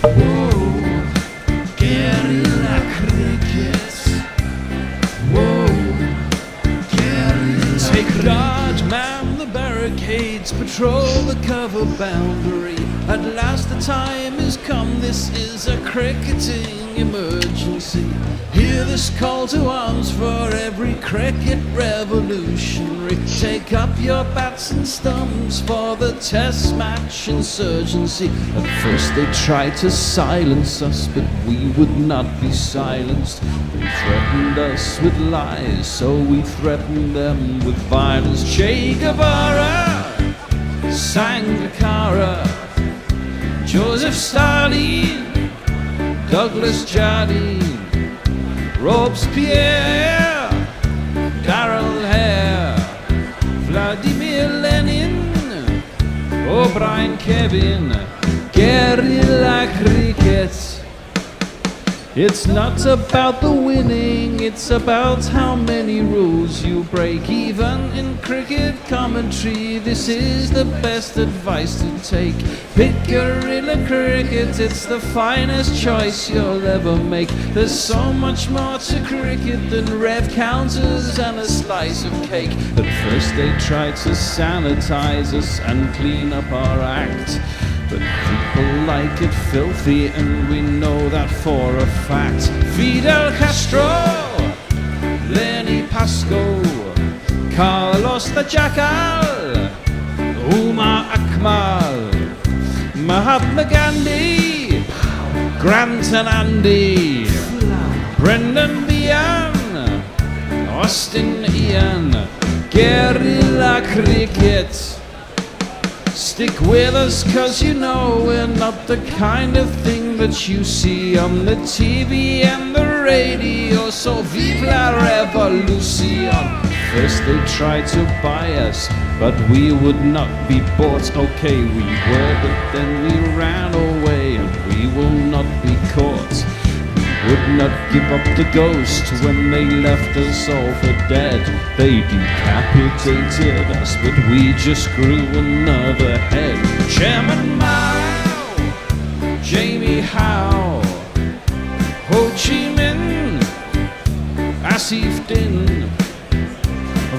Whoa, guerrilla cricket. Whoa, guerrilla. Take charge, man the barricades, patrol the cover boundary. At last the time has come, this is a cricketing emergency. Hear this call to arms for every cricket revolutionary. Take up your bats and stumps for the test match insurgency. At first they tried to silence us, but we would not be silenced. They threatened us with lies, so we threatened them with violence. Che Guevara, Sangakkara, Joseph Stalin, Douglas Jardine, Robespierre, Darrell Hare, Vladimir Lenin, O'Brien Kevin, guerrilla cricket. It's not about the winning, it's about how many rules you break. Even in cricket commentary, this is the best advice to take. Pick guerrilla cricket, it's the finest choice you'll ever make. There's so much more to cricket than rev counters and a slice of cake. At first they tried to sanitize us and clean up our act, but people like it filthy, and we know that for a fact. Fidel Castro, Lenny Pascoe, Carlos the Jackal, Umar Akmal, Mahatma Gandhi, Grant and Andy, Brendan Behan, Austin Ian, guerrilla cricket. Stick with us, cause you know we're not the kind of thing that you see on the TV and the radio. So vive la revolution. First they tried to buy us, but we would not be bought. Okay, we were, but then we ran away, and we will not be caught. Would not give up the ghost when they left us all for dead. They decapitated us, but we just grew another head. Chairman Mao, Jamie Howe, Ho Chi Minh, Asif Din,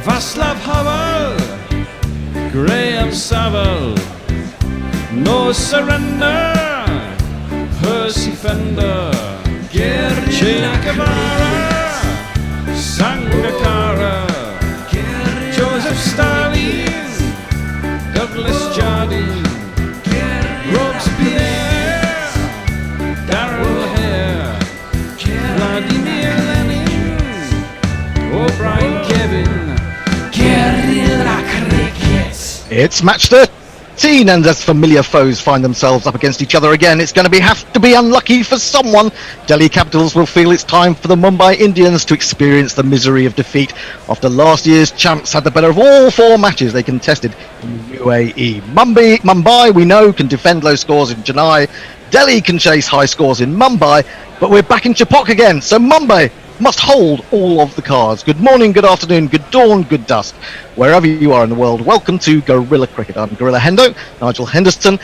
Václav Havel, Graham Saville, No Surrender, Percy Fender, Che Guevara, Sangakkara, Joseph Stalin, Douglas Jardine, Robespierre, Darrell Hare, Vladimir Lenin, O'Brien Kevin, guerrilla cricket. It's match 13, and as familiar foes find themselves up against each other again, it's going to have to be unlucky for someone. Delhi Capitals will feel it's time for the Mumbai Indians to experience the misery of defeat after last year's champs had the better of all four matches they contested in UAE. Mumbai, we know, can defend low scores in Chennai. Delhi can chase high scores in Mumbai, but we're back in Chepauk again, so Mumbai must hold all of the cards. Good morning, good afternoon, good dawn, good dusk, wherever you are in the world. Welcome to Guerrilla Cricket. I'm Gorilla Hendo, Nigel Henderson,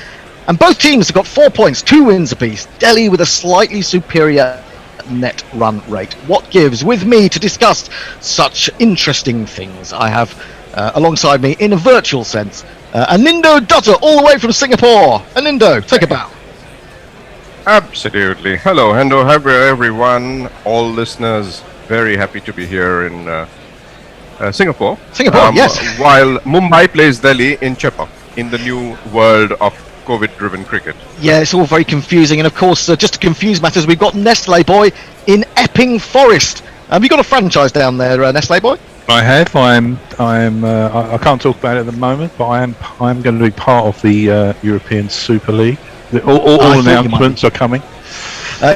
and both teams have got 4 points, 2 wins apiece. Delhi with a slightly superior net run rate. What gives? With me to discuss such interesting things, I have alongside me, in a virtual sense, Anindo Dutta, all the way from Singapore. Anindo, take a bow. Absolutely. Hello, Hendo. Hello, everyone. All listeners, very happy to be here in Singapore. Yes. While Mumbai plays Delhi in Chepauk, in the new world of COVID-driven cricket. Yeah, it's all very confusing. And of course, just to confuse matters, we've got Nestle Boy in Epping Forest. Have you got a franchise down there, Nestle Boy? I have. I can't talk about it at the moment, but I'm going to be part of the European Super League. All announcements are coming.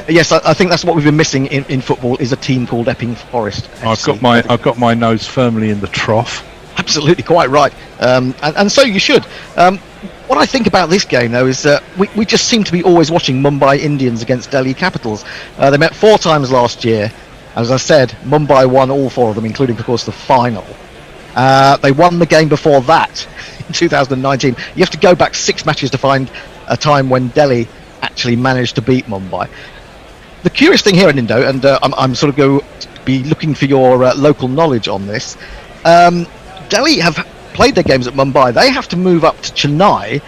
Yes, I think that's what we've been missing in football, is a team called Epping Forest FC. I've got my nose firmly in the trough. Absolutely, quite right. And so you should. What I think about this game, though, is we just seem to be always watching Mumbai Indians against Delhi Capitals. They met 4 times last year. As I said, Mumbai won all 4 of them, including, of course, the final. They won the game before that in 2019. You have to go back 6 matches to find a time when Delhi actually managed to beat Mumbai. The curious thing here, Nindo, and I'm sort of going to be looking for your local knowledge on this. Delhi have played their games at Mumbai. They have to move up to Chennai,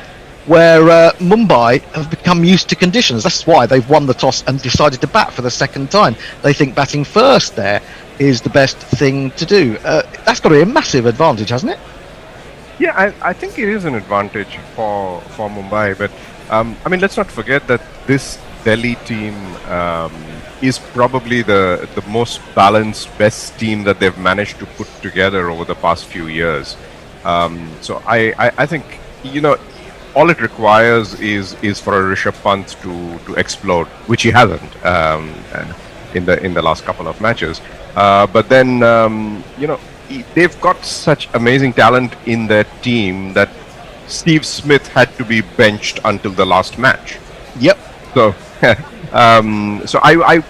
where Mumbai have become used to conditions. That's why they've won the toss and decided to bat for the second time. They think batting first there is the best thing to do. That's got to be a massive advantage, hasn't it? Yeah, I think it is an advantage for Mumbai, but I mean, let's not forget that this Delhi team is probably the most balanced, best team that they've managed to put together over the past few years. So I think, you know, all it requires is for a Rishabh Pant to explode, which he hasn't in the last couple of matches. But then you know, they've got such amazing talent in their team that Steve Smith had to be benched until the last match. Yep. So so I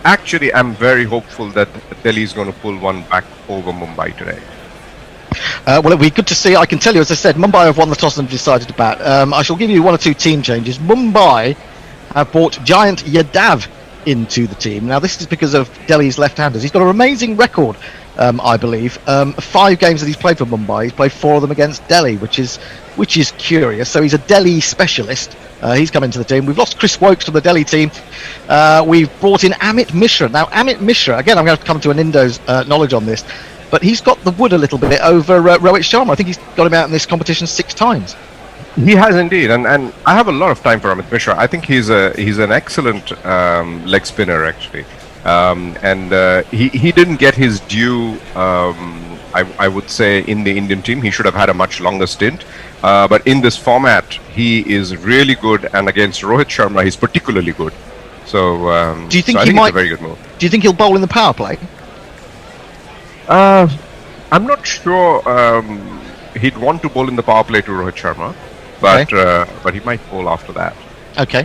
actually am very hopeful that Delhi is going to pull one back over Mumbai today. Well, it'll be good to see. I can tell you, as I said, Mumbai have won the toss and decided to bat. I shall give you one or two team changes. Mumbai have brought Giant Yadav into the team. Now, this is because of Delhi's left-handers. He's got an amazing record, I believe. 5 games that he's played for Mumbai, he's played 4 of them against Delhi, which is curious. So he's a Delhi specialist. He's come into the team. We've lost Chris Wokes from the Delhi team. We've brought in Amit Mishra. Now, Amit Mishra, again, I'm going to come to Anindo's knowledge on this, but he's got the wood a little bit over Rohit Sharma. I think he's got him out in this competition 6 times. He has indeed, and I have a lot of time for Amit Mishra. I think he's an excellent leg spinner, actually, and he didn't get his due. I would say in the Indian team, he should have had a much longer stint. But in this format, he is really good, and against Rohit Sharma, he's particularly good. So, do you think I he think might? It's a very good move. Do you think he'll bowl in the power play? I'm not sure he'd want to bowl in the power play to Rohit Sharma, but he might bowl after that. Okay.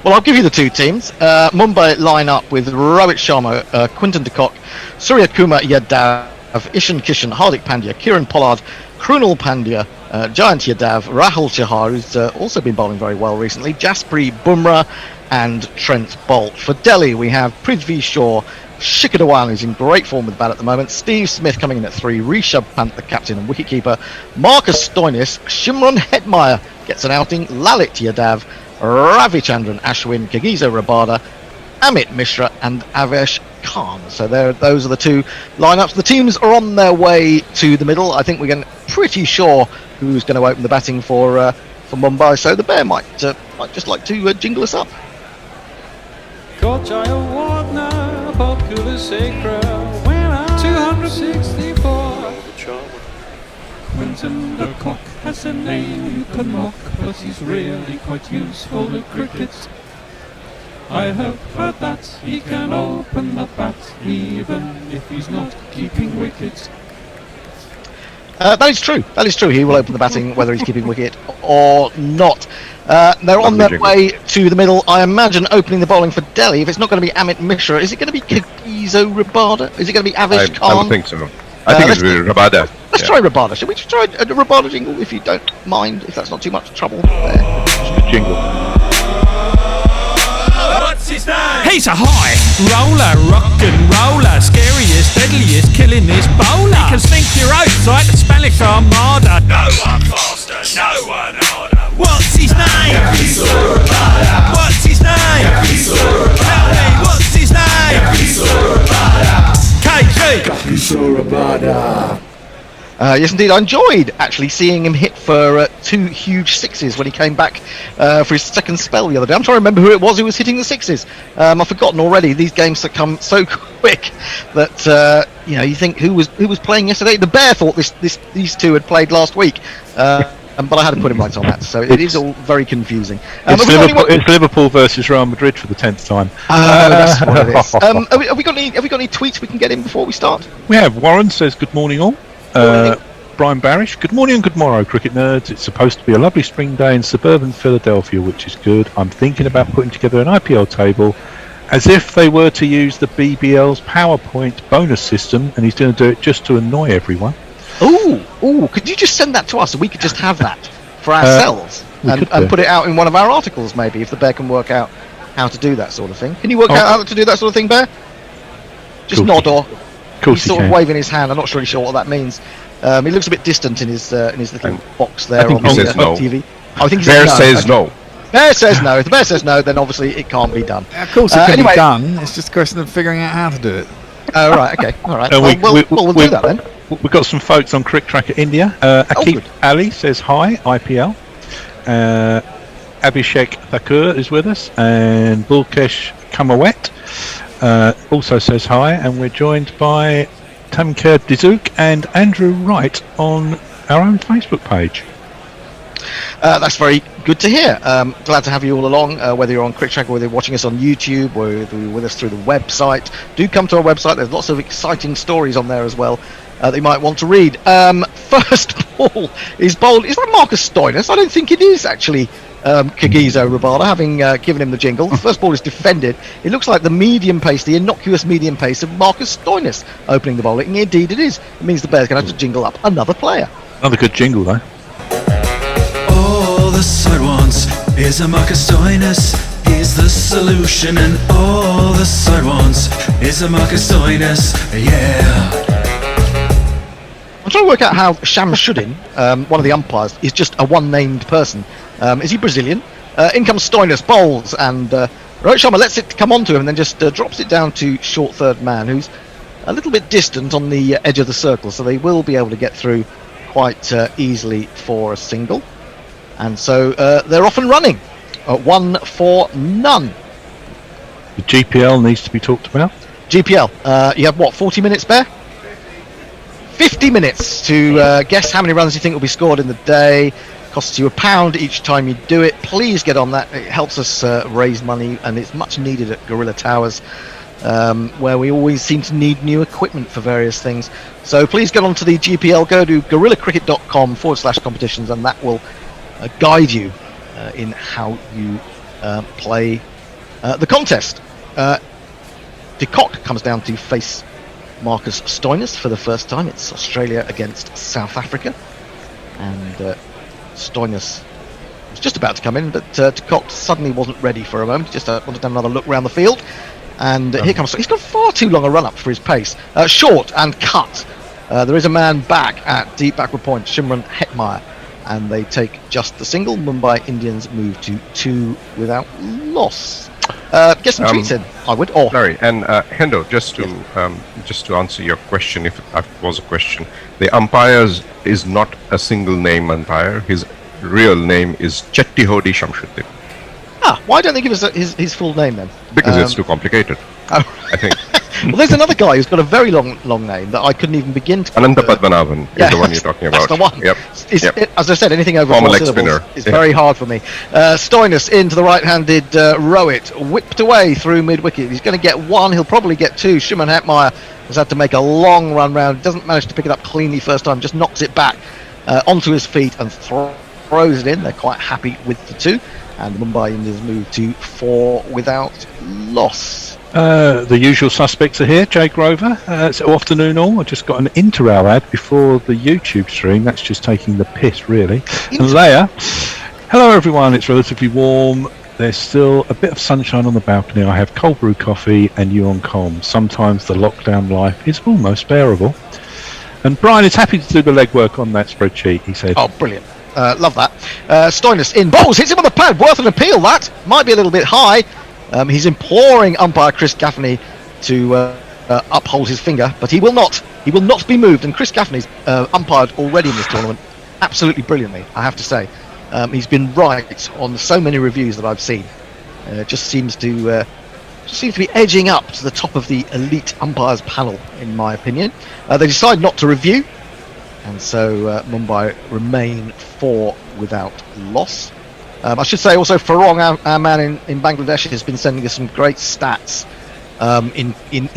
Well, I'll give you the 2 teams. Mumbai line up with Rohit Sharma, Quinton de Kock, Surya Kumar Yadav, Ishan Kishan, Hardik Pandya, Kieran Pollard, Krunal Pandya, Giant Yadav, Rahul Chahar, who's also been bowling very well recently, Jasprit Bumrah, and Trent Bolt. For Delhi, we have Prithvi Shaw, Shikhar Dhawan, who's in great form with the bat at the moment, Steve Smith coming in at 3, Rishabh Pant, the captain and wicketkeeper, Marcus Stoinis, Shimron Hetmeyer gets an outing, Lalit Yadav, Ravichandran Ashwin, Kagiso Rabada, Amit Mishra and Avesh Khan. So those are the 2 lineups. The teams are on their way to the middle. I think we're getting pretty sure who's going to open the batting for Mumbai. So the Bear might just like to jingle us up. Quinton de Kock has a name you can mock, but he's really quite useful at cricket. I have heard that he can open the bat, even if he's not keeping wicket. That is true. He will open the batting whether he's keeping wicket or not. They're on their way to the middle. I imagine opening the bowling for Delhi. If it's not going to be Amit Mishra, is it going to be Kagiso Rabada? Is it going to be Avesh Khan? I would think so. I think it's Rabada. Let's try Rabada. Shall we try a Rabada jingle, if you don't mind, if that's not too much trouble? There. Jingle. What's his name? He's a high roller, rock and roller, scariest, deadliest, killingest bowler. He can sink your oats like the Spanish Armada. No one faster, no one harder. What's his name? What's his name? Tell me, what's his name? KG. Yes, indeed. I enjoyed actually seeing him hit for 2 huge 6s when he came back for his second spell the other day. I'm trying to remember who it was who was hitting the 6s. I've forgotten already. These games have come so quick that you think who was playing yesterday. The Bear thought these 2 had played last week, but I hadn't put him right on that. So it is all very confusing. It's Liverpool versus Real Madrid for the 10th time. That's what it is. Have we got any tweets we can get in before we start? We have. Warren says good morning all. Brian Barish, good morning and good morrow, cricket nerds. It's supposed to be a lovely spring day in suburban Philadelphia, which is good. I'm thinking about putting together an IPL table as if they were to use the BBL's PowerPoint bonus system, and he's going to do it just to annoy everyone. Ooh, could you just send that to us and we could just have that for ourselves? and put it out in one of our articles, maybe, if the Bear can work out how to do that sort of thing. Can you work out how to do that sort of thing, Bear? Just nod, or he's sort of waving his hand. I'm not really sure what that means. He looks a bit distant in his little box there on the TV. I think Bear says no. Bear says no. If the Bear says no, then obviously it can't be done. Of course it can be done. It's just a question of figuring out how to do it. Oh, right, okay. All right. We'll do that then. We've got some folks on Crick Tracker India. Akif Ali says hi, IPL. Abhishek Thakur is with us. And Bulkesh Kamawet also says hi. And we're joined by Tamker Dizuk and Andrew Wright on our own Facebook page. That's very good to hear. Glad to have you all along, whether you're on Crick Tracker, whether you're watching us on YouTube, or whether you're with us through the website. Do come to our website. There's lots of exciting stories on there as well that you might want to read. First ball is bowled. Is that Marcus Stoinis? I don't think it is, actually. Kagiso Rabada, having given him the jingle. The first ball is defended. It looks like the medium pace, the innocuous medium pace of Marcus Stoinis opening the bowling. Indeed it is. It means the Bears can have to jingle up another player. Another good jingle, though. All the side wants is a Marcus Stoinis. He's the solution, and all the side wants is a Marcus Stoinis. Yeah. I'm trying to work out how Shamsuddin, one of the umpires, is just a one-named person. Is he Brazilian? In comes Stoinis, bowls, and Rohit Sharma lets it come onto him and then just drops it down to short third man, who's a little bit distant on the edge of the circle, so they will be able to get through quite easily for a single. And so they're off and running. 1-for-none. The GPL needs to be talked about. GPL, you have what, 40 minutes, Bear? 50 minutes to guess how many runs you think will be scored in the day. Costs you £1 each time you do it. Please get on that. It helps us raise money, and it's much needed at Gorilla Towers, where we always seem to need new equipment for various things. So please get onto the GPL. Go to gorillacricket.com/competitions, and that will guide you in how you play the contest. De Kock comes down to face Marcus Stoinis for the first time. It's Australia against South Africa, and Stoinis was just about to come in, but de Kock suddenly wasn't ready for a moment. He just wanted to have another look around the field, and here comes. He's got far too long a run up for his pace. Short and cut. There is a man back at deep backward point, Shimron Hetmeyer, and they take just the single. Mumbai Indians move to 2 without loss. Get some tweets in, I would. Larry and Hendo, just to answer your question, if that was a question, the umpires is not a single name umpire. His real name is Chettihodi Shamsuddin. Why don't they give us his full name then? Because it's too complicated. I think. Well, there's another guy who's got a very long name that I couldn't even begin to. Ananta Padmanabhan is the one you're talking about. That's the one. Yep. As I said, anything over Former 4 leg syllables spinner. is very hard for me. Stoinis into the right-handed Rowett, whipped away through mid-wicket. He's going to get 1. He'll probably get 2. Shimon Hetmeyer has had to make a long run round. Doesn't manage to pick it up cleanly first time. Just knocks it back onto his feet and throws it in. They're quite happy with the 2. And the Mumbai Indians move to 4 without loss. The usual suspects are here. Jay Grover, so afternoon all. I just got an Interrail ad before the YouTube stream. That's just taking the piss, really. And Leia, hello everyone. It's relatively warm. There's still a bit of sunshine on the balcony. I have cold brew coffee and you on comm. Sometimes the lockdown life is almost bearable. And Brian is happy to do the legwork on that spreadsheet, he said. Oh, brilliant. Love that. Stoinis in. Bowls, hits him on the pad. Worth an appeal, that. Might be a little bit high. He's imploring umpire Chris Gaffney to uphold his finger, but he will not. He will not be moved. And Chris Gaffney's umpired already in this tournament absolutely brilliantly, I have to say. He's been right on so many reviews that I've seen. Just seems to be edging up to the top of the elite umpires panel, in my opinion. They decide not to review, and so Mumbai remain 4 without loss. I should say also, Farong, our man in Bangladesh, has been sending us some great stats in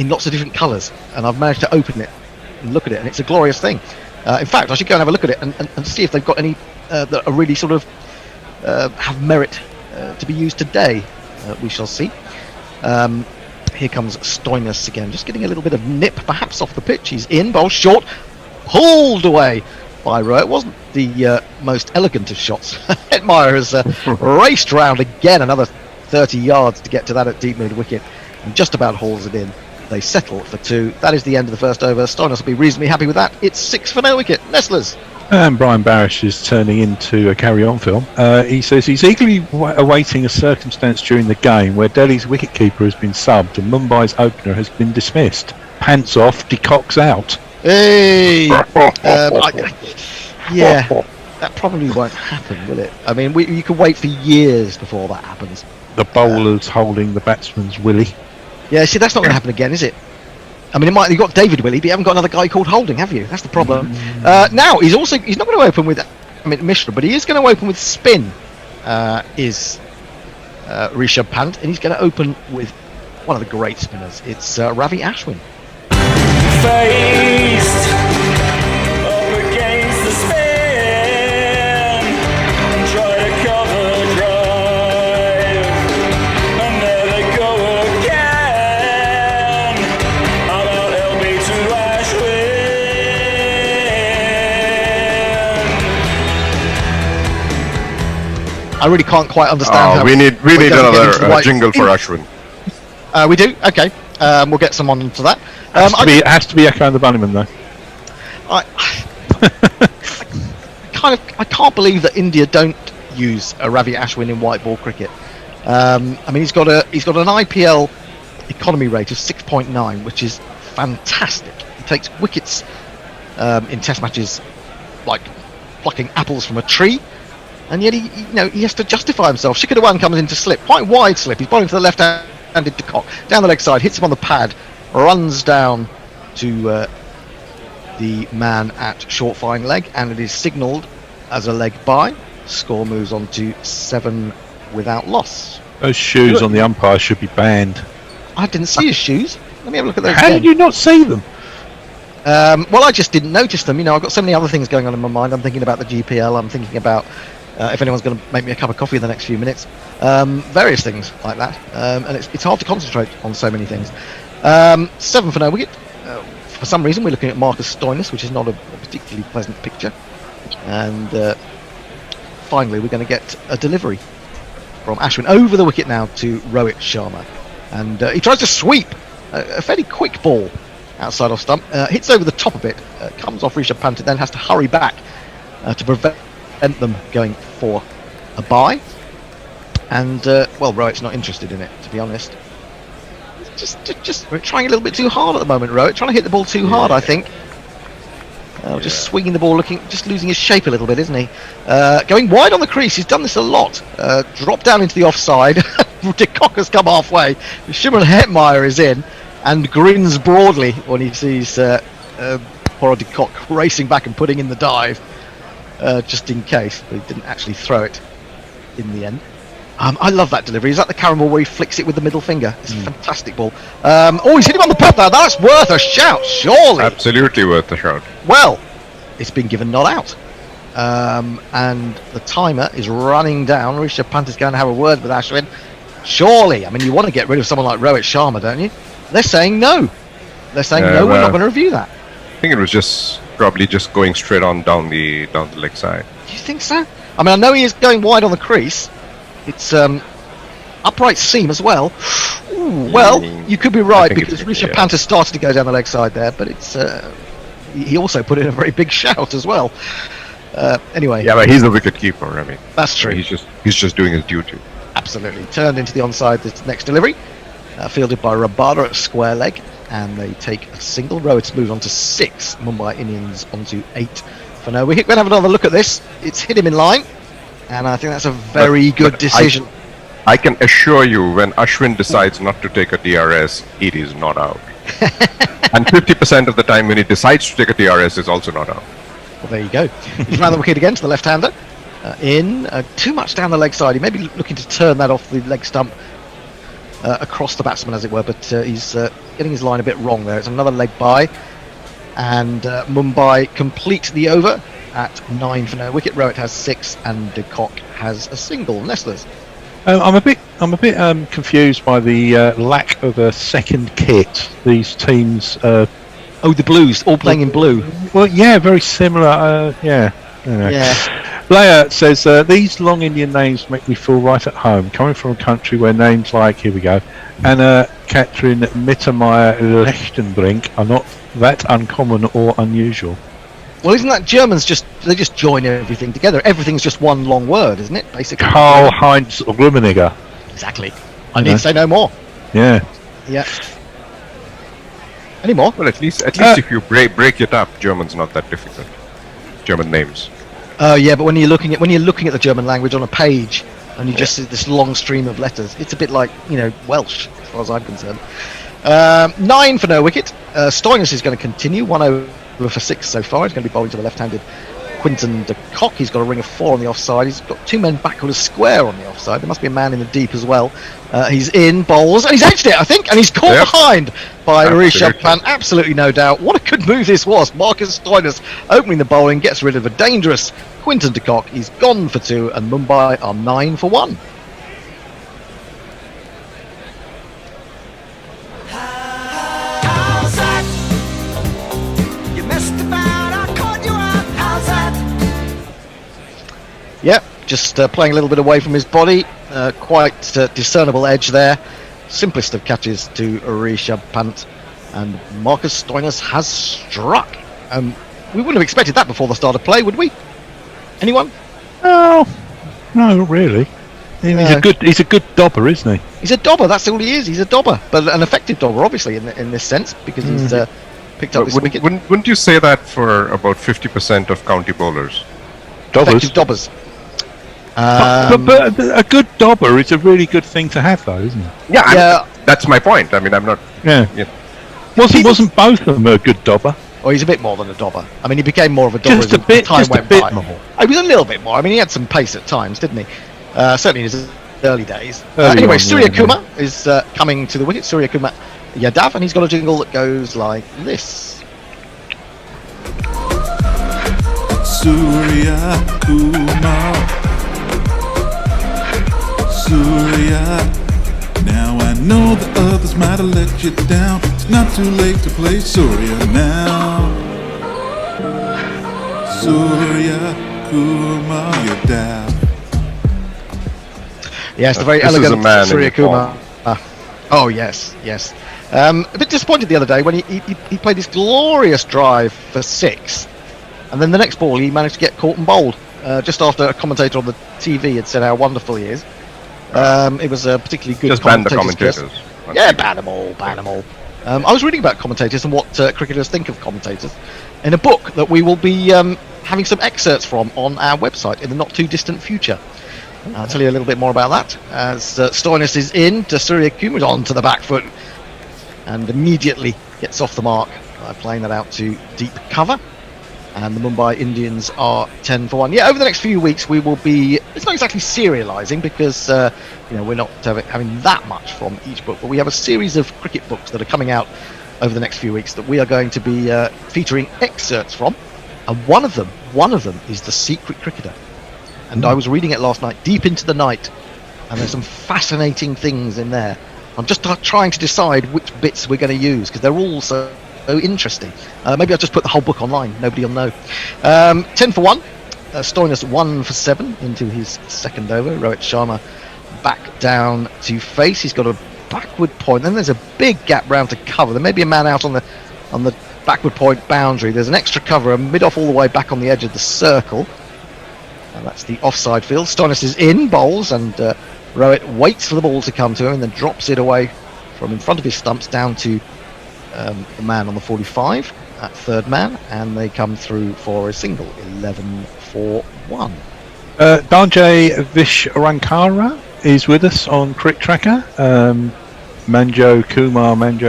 lots of different colours, and I've managed to open it and look at it, and it's a glorious thing. In fact, I should go and have a look at it and see if they've got any that are really sort of have merit to be used today. We shall see. Here comes Stoinis again, just getting a little bit of nip, perhaps off the pitch. He's in, bowl short, pulled away by Rowe. It wasn't the most elegant of shots. Hetmeyer has raced round again, another 30 yards to get to that at deep mid wicket, and just about hauls it in. They settle for 2. That is the end of the first over. Stoinis will be reasonably happy with that. It's 6 for no wicket. Nestlers. And Brian Barish is turning into a carry-on film. He says he's eagerly awaiting a circumstance during the game where Delhi's wicketkeeper has been subbed and Mumbai's opener has been dismissed. Pants off, de Kock's out. Hey! Yeah, that probably won't happen, will it? I mean, you can wait for years before that happens. The bowler's holding the batsman's willy. Yeah, see, that's not going to happen again, is it? I mean, you've got David Willey, but you haven't got another guy called Holding, have you? That's the problem. Now, he's not going to open with, Mishra, but he is going to open with spin, is Rishabh Pant, and he's going to open with one of the great spinners. It's Ravi Ashwin. Faced up against the spin, try to cover drive, and there they go again. About LB to Ashwin. I really can't quite understand how... We need doesn't get into the another right jingle for Ashwin. We do? Okay. We'll get someone onto that. It has to be Echo the Bunnyman, though. I can't believe that India don't use a Ravi Ashwin in white ball cricket. I mean, he's got an IPL economy rate of 6.9, which is fantastic. He takes wickets in Test matches like plucking apples from a tree, and yet he has to justify himself. Shikhar Dhawan comes into slip, quite wide slip. He's bowling to the left-handed de Kock, down the leg side, hits him on the pad, runs down to the man at short fine leg, and it is signalled as a leg by. Score moves on to 7 without loss. Those shoes on the umpire should be banned. I didn't see his shoes. Let me have a look at those. How did you not see them? Well, I just didn't notice them. I've got so many other things going on in my mind. I'm thinking about the GPL. I'm thinking about if anyone's going to make me a cup of coffee in the next few minutes. Various things like that. And it's hard to concentrate on so many things. 7 for no wicket. For some reason, we're looking at Marcus Stoinis, which is not a particularly pleasant picture. And finally, we're going to get a delivery from Ashwin over the wicket now to Rohit Sharma. And he tries to sweep a fairly quick ball outside off stump. Hits over the top of it, comes off Rishabh Pant, and then has to hurry back to prevent them going for a bye. And, Rohit's not interested in it, to be honest. Just trying a little bit too hard at the moment, Rohit. Trying to hit the ball too hard, I think. Just swinging the ball, just losing his shape a little bit, isn't he? Going wide on the crease. He's done this a lot. Dropped down into the offside. De Kock has come halfway. Shimron Hetmeyer is in and grins broadly when he sees poor De Kock racing back and putting in the dive, just in case. But he didn't actually throw it in the end. I love that delivery. Is that the Karen ball where he flicks it with the middle finger? It's a fantastic ball. He's hit him on the pop there. That's worth a shout, surely. Absolutely worth a shout. Well, it's been given not out. And the timer is running down. Rishabh Pant is going to have a word with Ashwin. Surely. I mean, you want to get rid of someone like Rohit Sharma, don't you? They're saying no. They're saying no, we're not going to review that. I think it was probably just going straight on down the leg side. Do you think so? I mean, I know he is going wide on the crease. It's upright seam as well. Ooh, well, you could be right because Rishabh Pant has started to go down the leg side there, but it's he also put in a very big shout as well. Anyway. Yeah, but he's the wicket keeper. I mean, that's true. He's just doing his duty. Absolutely. Turned into the onside this next delivery, fielded by Rabada at square leg, and they take a single. Rohit's moved on to 6. Mumbai Indians onto 8 for no wicket. We're going to have another look at this. It's hit him in line. And I think that's a very good decision. I can assure you, when Ashwin decides not to take a DRS, it is not out. And 50% of the time when he decides to take a DRS, is also not out. Well, there you go. He's round the wicket again to the left-hander. Too much down the leg side. He may be looking to turn that off the leg stump across the batsman, as it were, but he's getting his line a bit wrong there. It's another leg by. And Mumbai complete the over at 9 for no wicket. Rohit has 6 and De Kock has a single. Nestlers. I'm a bit confused by the lack of a second kit. These teams. The Blues, all playing in blue. Well, yeah, very similar. Yeah. Yeah. Blair says, these long Indian names make me feel right at home. Coming from a country where names like, here we go, Anna Katrin Mittermeier Lechtenbrink are not that uncommon or unusual. Well, isn't that Germans they just join everything together? Everything's just one long word, isn't it? Basically. Karl-Heinz Rummenigge. Exactly. I need to say no more. Yeah. Yeah. Any more? Well, at least if you break it up, German's not that difficult. German names. Oh yeah, but when you're looking at the German language on a page and you just see this long stream of letters, it's a bit like Welsh, as far as I'm concerned. 9 for no wicket. Stoinis is going to continue 1 over for 6 so far. He's going to be bowling to the left-handed Quinton de Kock. He's got a ring of 4 on the offside. He's got 2 men back with a square on the offside. There must be a man in the deep as well. He's in, bowls, and he's edged it, I think, and he's caught behind by Rishabh Pant. Absolutely no doubt. What a good move this was. Marcus Stoinis opening the bowling, gets rid of a dangerous Quinton de Kock. He's gone for 2, and Mumbai are 9 for 1. How's that? You messed about, I caught you out. How's that? Yep, just playing a little bit away from his body. Quite discernible edge there. Simplest of catches to Rishabh Pant. And Marcus Stoinis has struck. We wouldn't have expected that before the start of play, would we? Anyone? Oh, no, not really. He's a good dobber, isn't he? He's a dobber, that's all he is. He's a dobber. But an effective dobber, obviously, in this sense, because he's picked up this wicket. Wouldn't you say that for about 50% of county bowlers? Effective dobbers. But a good dobber is a really good thing to have, though, isn't it? Yeah. That's my point. I mean, I'm not... Yeah. Wasn't both of them a good dobber? Oh, he's a bit more than a dobber. I mean, he became more of a dobber Just as time went by. more. He was a little bit more. I mean, he had some pace at times, didn't he? Certainly in his early days. Early Anyway, on, Surya yeah. Kumar is coming to the wicket. Surya Kumar Yadav, and he's got a jingle that goes like this. Surya Kumar, Surya. Now I know the others might have let you down. It's not too late to play Surya now. Surya Kumar Yadav. Yes, the very This is a elegant man in Surya form. Kumar. Oh yes. A bit disappointed the other day when he played this glorious drive for 6, and then the next ball he managed to get caught and bowled just after a commentator on the TV had said how wonderful he is. It was a particularly good. Just ban the commentator's commentators. dress. Yeah, ban them all. I was reading about commentators and what cricketers think of commentators in a book that we will be having some excerpts from on our website in the not too distant future. I'll tell you a little bit more about that as Stoinis is in to Surya Kumar on to the back foot and immediately gets off the mark by playing that out to deep cover. And the Mumbai Indians are 10 for 1. Yeah, over the next few weeks we will be, it's not exactly serialising because we're not having that much from each book, but we have a series of cricket books that are coming out over the next few weeks that we are going to be featuring excerpts from, and one of them is The Secret Cricketer. And I was reading it last night, deep into the night, and there's some fascinating things in there. I'm just trying to decide which bits we're going to use because they're all so interesting. Maybe I'll just put the whole book online, nobody will know. 10 for 1, Stoinis 1 for 7 into his second over. Rohit Sharma back down to face. He's got a backward point, then there's a big gap round to cover. There may be a man out on the backward point boundary. There's an extra cover, a mid-off all the way back on the edge of the circle. And that's the offside field. Stoinis is in, bowls, and Rohit waits for the ball to come to him and then drops it away from in front of his stumps down to the man on the 45, that third man, and they come through for a single, 11 for 1. Dhanjay Vishrankara is with us on Crick Tracker. Manjo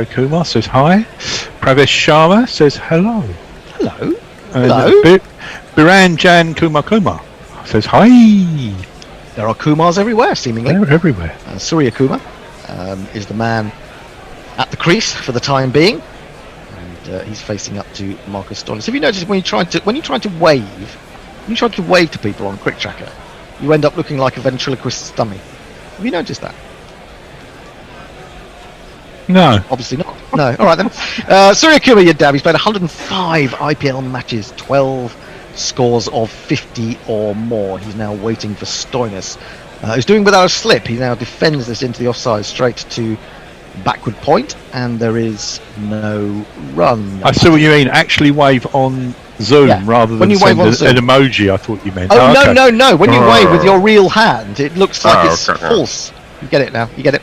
Kumar says hi. Pravesh Sharma says hello. Hello. Biran Jan Kumar says hi. There are Kumars everywhere, seemingly. They're everywhere. Surya Kumar is the man at the crease for the time being, and he's facing up to Marcus Stoinis. Have you noticed when you try to wave to people on Crick Tracker, you end up looking like a ventriloquist's dummy? Have you noticed that? No. Obviously not. No. All right then. Surya Kumar Yadav, he's played 105 IPL matches, 12 scores of 50 or more. He's now waiting for Stoinis, who's doing without a slip. He now defends this into the offside straight to backward point, and there is no run. I see what you mean. Actually wave on Zoom rather When than you wave send on an Zoom. emoji, I thought you meant. Oh, okay. no. When you wave with your real hand, it looks like it's okay. false. You get it now. You get it.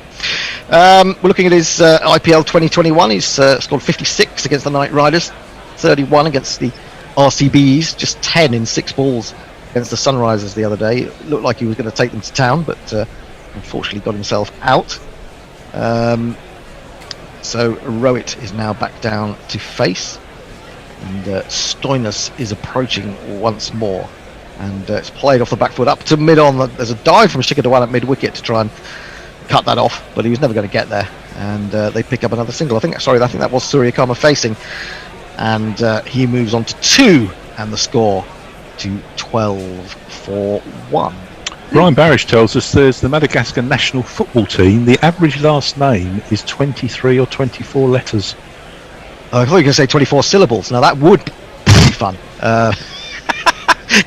We're looking at his IPL 2021. He's scored 56 against the Knight Riders, 31 against the RCBs, just 10 in 6 balls against the Sunrisers the other day. It looked like he was going to take them to town, but unfortunately got himself out. So Rowett is now back down to face, and Stoinis is approaching once more, and it's played off the back foot up to mid-on. There's a dive from Shikhar at mid-wicket to try and cut that off, but he was never going to get there, and they pick up another single. I think that was Surya Karma facing, and he moves on to 2, and the score to 12 for 1. Brian Barish tells us there's the Madagascar national football team. The average last name is 23 or 24 letters. I thought you were going to say 24 syllables. Now that would be fun. Can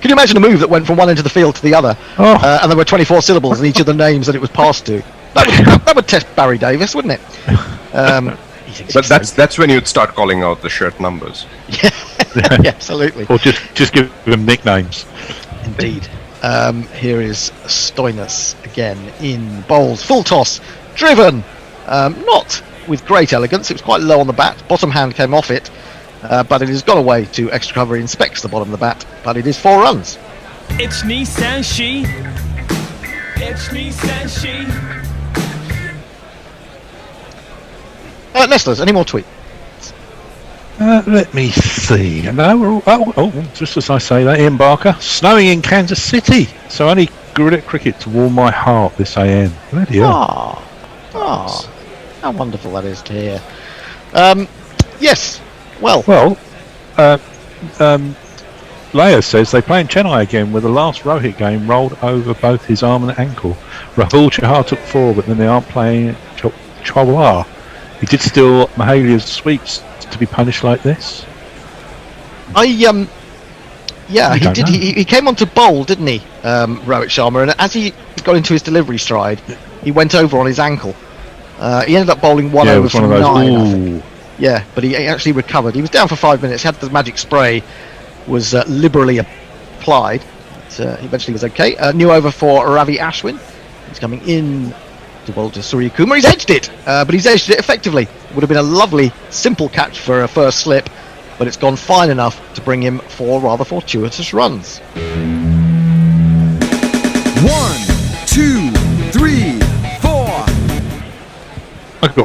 you imagine a move that went from one end of the field to the other, and there were 24 syllables in each of the names that it was passed to? That would test Barry Davis, wouldn't it? But that's when you'd start calling out the shirt numbers. Yeah, absolutely. Or just give them nicknames. Indeed. Here is Stoinis again in bowls. Full toss, driven, not with great elegance. It was quite low on the bat. Bottom hand came off it, but it has gone away to extra cover. He inspects the bottom of the bat, but it is 4 runs. It's Nissan She. It's Nissan She. Nestlers, any more tweets? Let me see. No, just as I say that, Ian Barker. Snowing in Kansas City, so only Gorilla Cricket to warm my heart this AM. Bloody hell. How wonderful that is to hear. Yes, well, Leia says they play in Chennai again, where the last Rohit game rolled over both his arm and ankle. Rahul Chahar took 4, but then they aren't playing Chawla. He did steal Mahalia's sweeps to be punished like this. he did. He came on to bowl, didn't he, Rohit Sharma? And as he got into his delivery stride, he went over on his ankle. He ended up bowling 1 over from 9. I think. Yeah, but he actually recovered. He was down for 5 minutes. Had the magic spray, was liberally applied. But, he eventually was okay. New over for Ravi Ashwin. He's coming in to bowl to Surya Kumar. He's edged it, but he's edged it effectively. Would have been a lovely, simple catch for a first slip, but it's gone fine enough to bring him 4 rather fortuitous runs. 1, 2, 3, 4.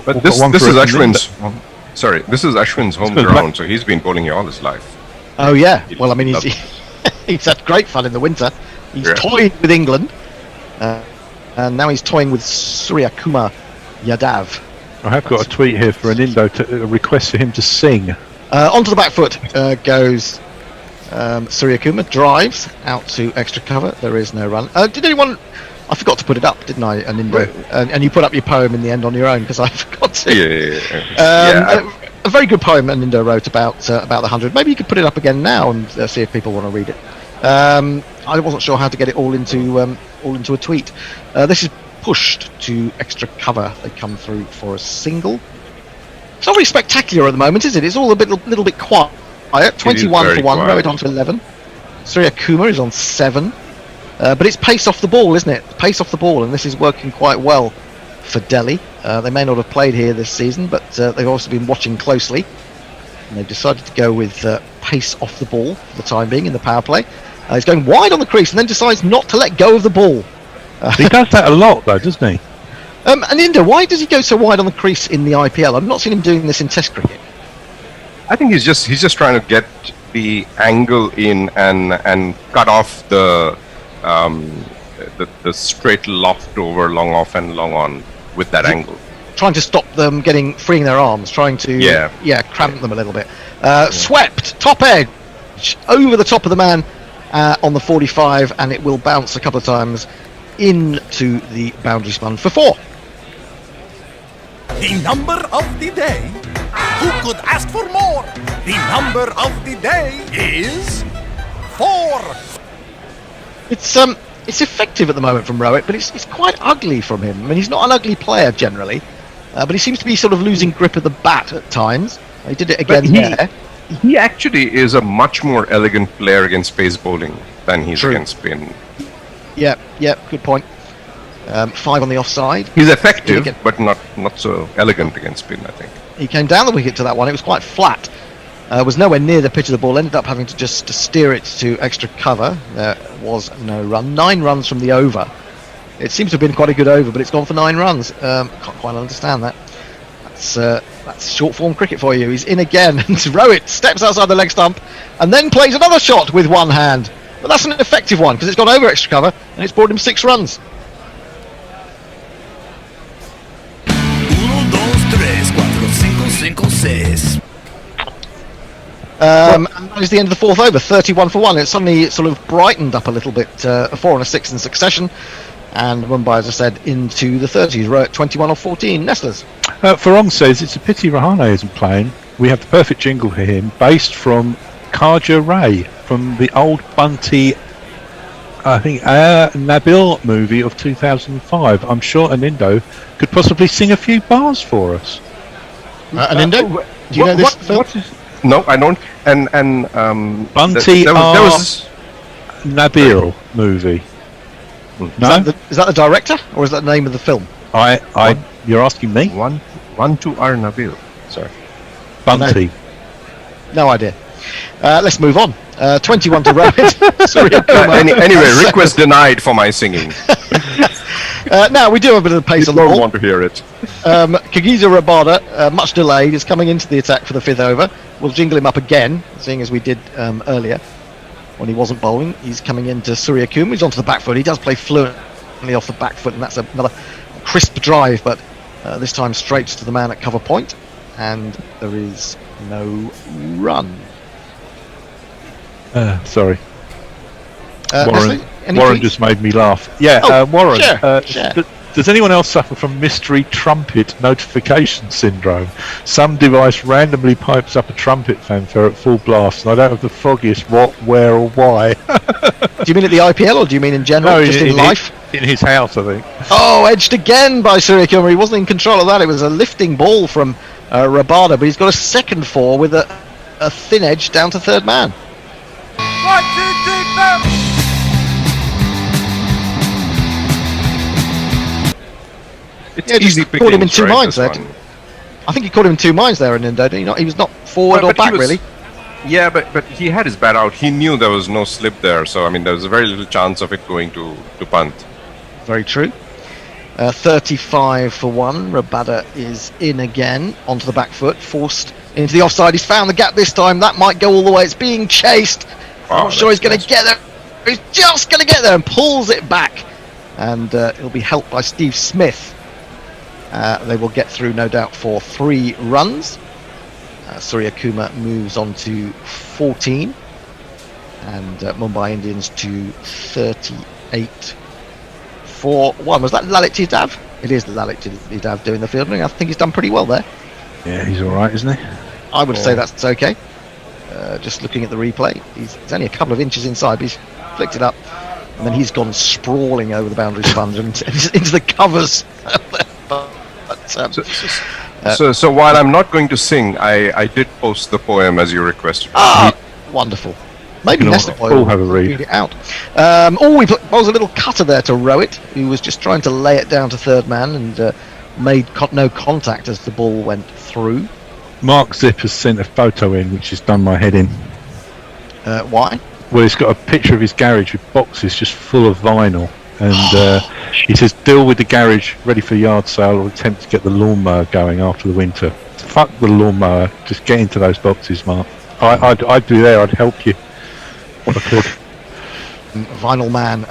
But this is Ashwin's. Sorry, this is Ashwin's home ground, so he's been bowling here all his life. Oh yeah, well I mean he's had great fun in the winter. He's toying with England, and now he's toying with Surya Kumar Yadav. I have got a tweet here for an Indo to request for him to sing. Onto the back foot goes Surya Kumar, drives out to extra cover. There is no run. Did anyone? I forgot to put it up, didn't I? An Indo, and you put up your poem in the end on your own because I forgot to. A very good poem an Indo wrote about the 100. Maybe you could put it up again now and see if people want to read it. I wasn't sure how to get it all into a tweet. This is pushed to extra cover. They come through for a single. It's not very spectacular at the moment, is it? It's all a little bit quiet. 21 for 1. Rowett on to 11. Surya Kumar is on 7. But it's pace off the ball, isn't it? Pace off the ball, and this is working quite well for Delhi. They may not have played here this season, but they've also been watching closely. And they've decided to go with pace off the ball for the time being in the power play. He's going wide on the crease and then decides not to let go of the ball. He does that a lot, though, doesn't he? And Indo, why does he go so wide on the crease in the IPL? I've not seen him doing this in Test cricket. I think he's just trying to get the angle in and cut off the straight loft over, long off and long on with that angle. Trying to stop them freeing their arms, trying to cramp them a little bit. Swept, top edge, over the top of the man on the 45, and it will bounce a couple of times into the boundary spun for 4. The number of the day. Who could ask for more? The number of the day is 4. It's effective at the moment from Rowett, but it's quite ugly from him. I mean, he's not an ugly player generally, but he seems to be sort of losing grip of the bat at times. He did it again there. He actually is a much more elegant player against pace bowling than he's True. against spin. Yeah, good point. 5 on the offside. He's effective, but not so elegant against spin, I think. He came down the wicket to that one. It was quite flat. Was nowhere near the pitch of the ball. Ended up having to just steer it to extra cover. There was no run. 9 runs from the over. It seems to have been quite a good over, but it's gone for 9 runs. Can't quite understand that. That's short form cricket for you. He's in again, and Rowett steps outside the leg stump, and then plays another shot with one hand. But that's an effective one because it's gone over extra cover, and it's brought him 6 runs. 1, 2, 3, 4, 5, 5, 6. And that is the end of the 4th over, 31 for 1. It suddenly sort of brightened up a little bit, a 4 and a 6 in succession. And Mumbai, as I said, into the 30s. Rowett 21 or 14. Nestlers. Farong says it's a pity Rahane isn't playing. We have the perfect jingle for him, based from Kaja Ray from the old Bunty, I think, Nabil movie of 2005. I'm sure Anindo could possibly sing a few bars for us. Anindo, do you know this film? No, I don't. And Bunty there was Nabil movie. No, Is that the director, or is that the name of the film? You're asking me? 1 to R Nabil. Sorry. Bunty. No idea. Let's move on. 21 to Rowett. Sorry, Anyway, request denied for my singing. now we do have a bit of pace on the Don't ball. want to hear it. Kagiso Rabada, much delayed, is coming into the attack for the 5th over. We'll jingle him up again, seeing as we did earlier when he wasn't bowling. He's coming into Surya Kumar. He's onto the back foot. He does play fluently off the back foot, and that's another crisp drive, but this time straight to the man at cover point, and there is no run. Sorry. Leslie, any Warren tweets? just made me laugh. Yeah, Oh, Warren. sure. Does anyone else suffer from mystery trumpet notification syndrome? Some device randomly pipes up a trumpet fanfare at full blast, and I don't have the foggiest what, where, or why. Do you mean at the IPL, or do you mean in general, No, just in life? In his house, I think. Oh, edged again by Surya Kumar. He wasn't in control of that. It was a lifting ball from Rabada, but he's got a second 4 with a thin edge down to 3rd man. 1, 2, 3, 4. It's Yeah, just easy caught him in pickings, 2 right, minds this there. one. I think he caught him in 2 minds there, Anindo. He was not forward or But he back, was- really. Yeah, but he had his bat out. He knew there was no slip there, so I mean there was a very little chance of it going to punt. Very true. 35 for 1. Rabada is in again onto the back foot, forced into the offside. He's found the gap this time. That might go all the way. It's being chased. I'm not sure he's going to get there. He's just going to get there and pulls it back. And he'll be helped by Steve Smith. They will get through, no doubt, for 3 runs. Surya Kumar moves on to 14. And Mumbai Indians to 38 for 1. Was that Lalit Yadav? It is Lalit Yadav doing the fielding. I think he's done pretty well there. Yeah, he's all right, isn't he? I would say that's okay. Just looking at the replay, he's only a couple of inches inside, but he's flicked it up. And then he's gone sprawling over the boundary sponge and into the covers. So while I'm not going to sing, I did post the poem as you requested. Wonderful. Maybe You know, Nestor we'll have a read. it out. We was a little cutter there to Rowett, who was just trying to lay it down to 3rd man and made no contact as the ball went through. Mark Zip has sent a photo in, which has done my head in. Why? Well, he's got a picture of his garage with boxes just full of vinyl, and he says, "Deal with the garage, ready for yard sale, or attempt to get the lawnmower going after the winter." Fuck the lawnmower, just get into those boxes, Mark. I'd be there. I'd help you. What I could. Vinyl man.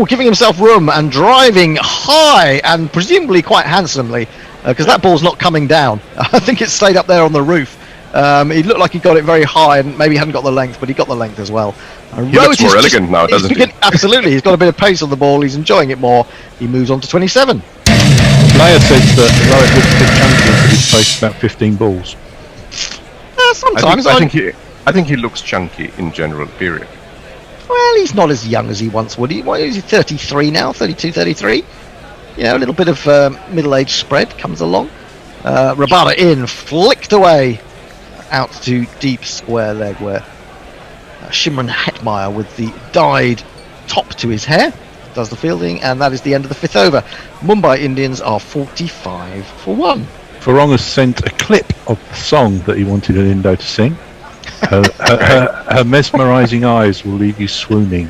Giving himself room and driving high and presumably quite handsomely, because that ball's not coming down. I think it stayed up there on the roof. He looked like he got it very high and maybe hadn't got the length, but he got the length as well. He looks more elegant now, doesn't he? Absolutely. He's got a bit of pace on the ball. He's enjoying it more. He moves on to 27. Blair says that Rowett looks a bit chunky because he's faced about 15 balls. Sometimes. I think he looks chunky in general. Period. Well, he's not as young as he once would. What is he, 33 now? 32, 33? A little bit of middle-age spread comes along. Rabada in, flicked away out to deep square leg where Shimron Hetmeyer with the dyed top to his hair does the fielding, and that is the end of the 5th over. Mumbai Indians are 45 for 1. Farong has sent a clip of the song that he wanted an Indo to sing. Her mesmerising eyes will leave you swooning.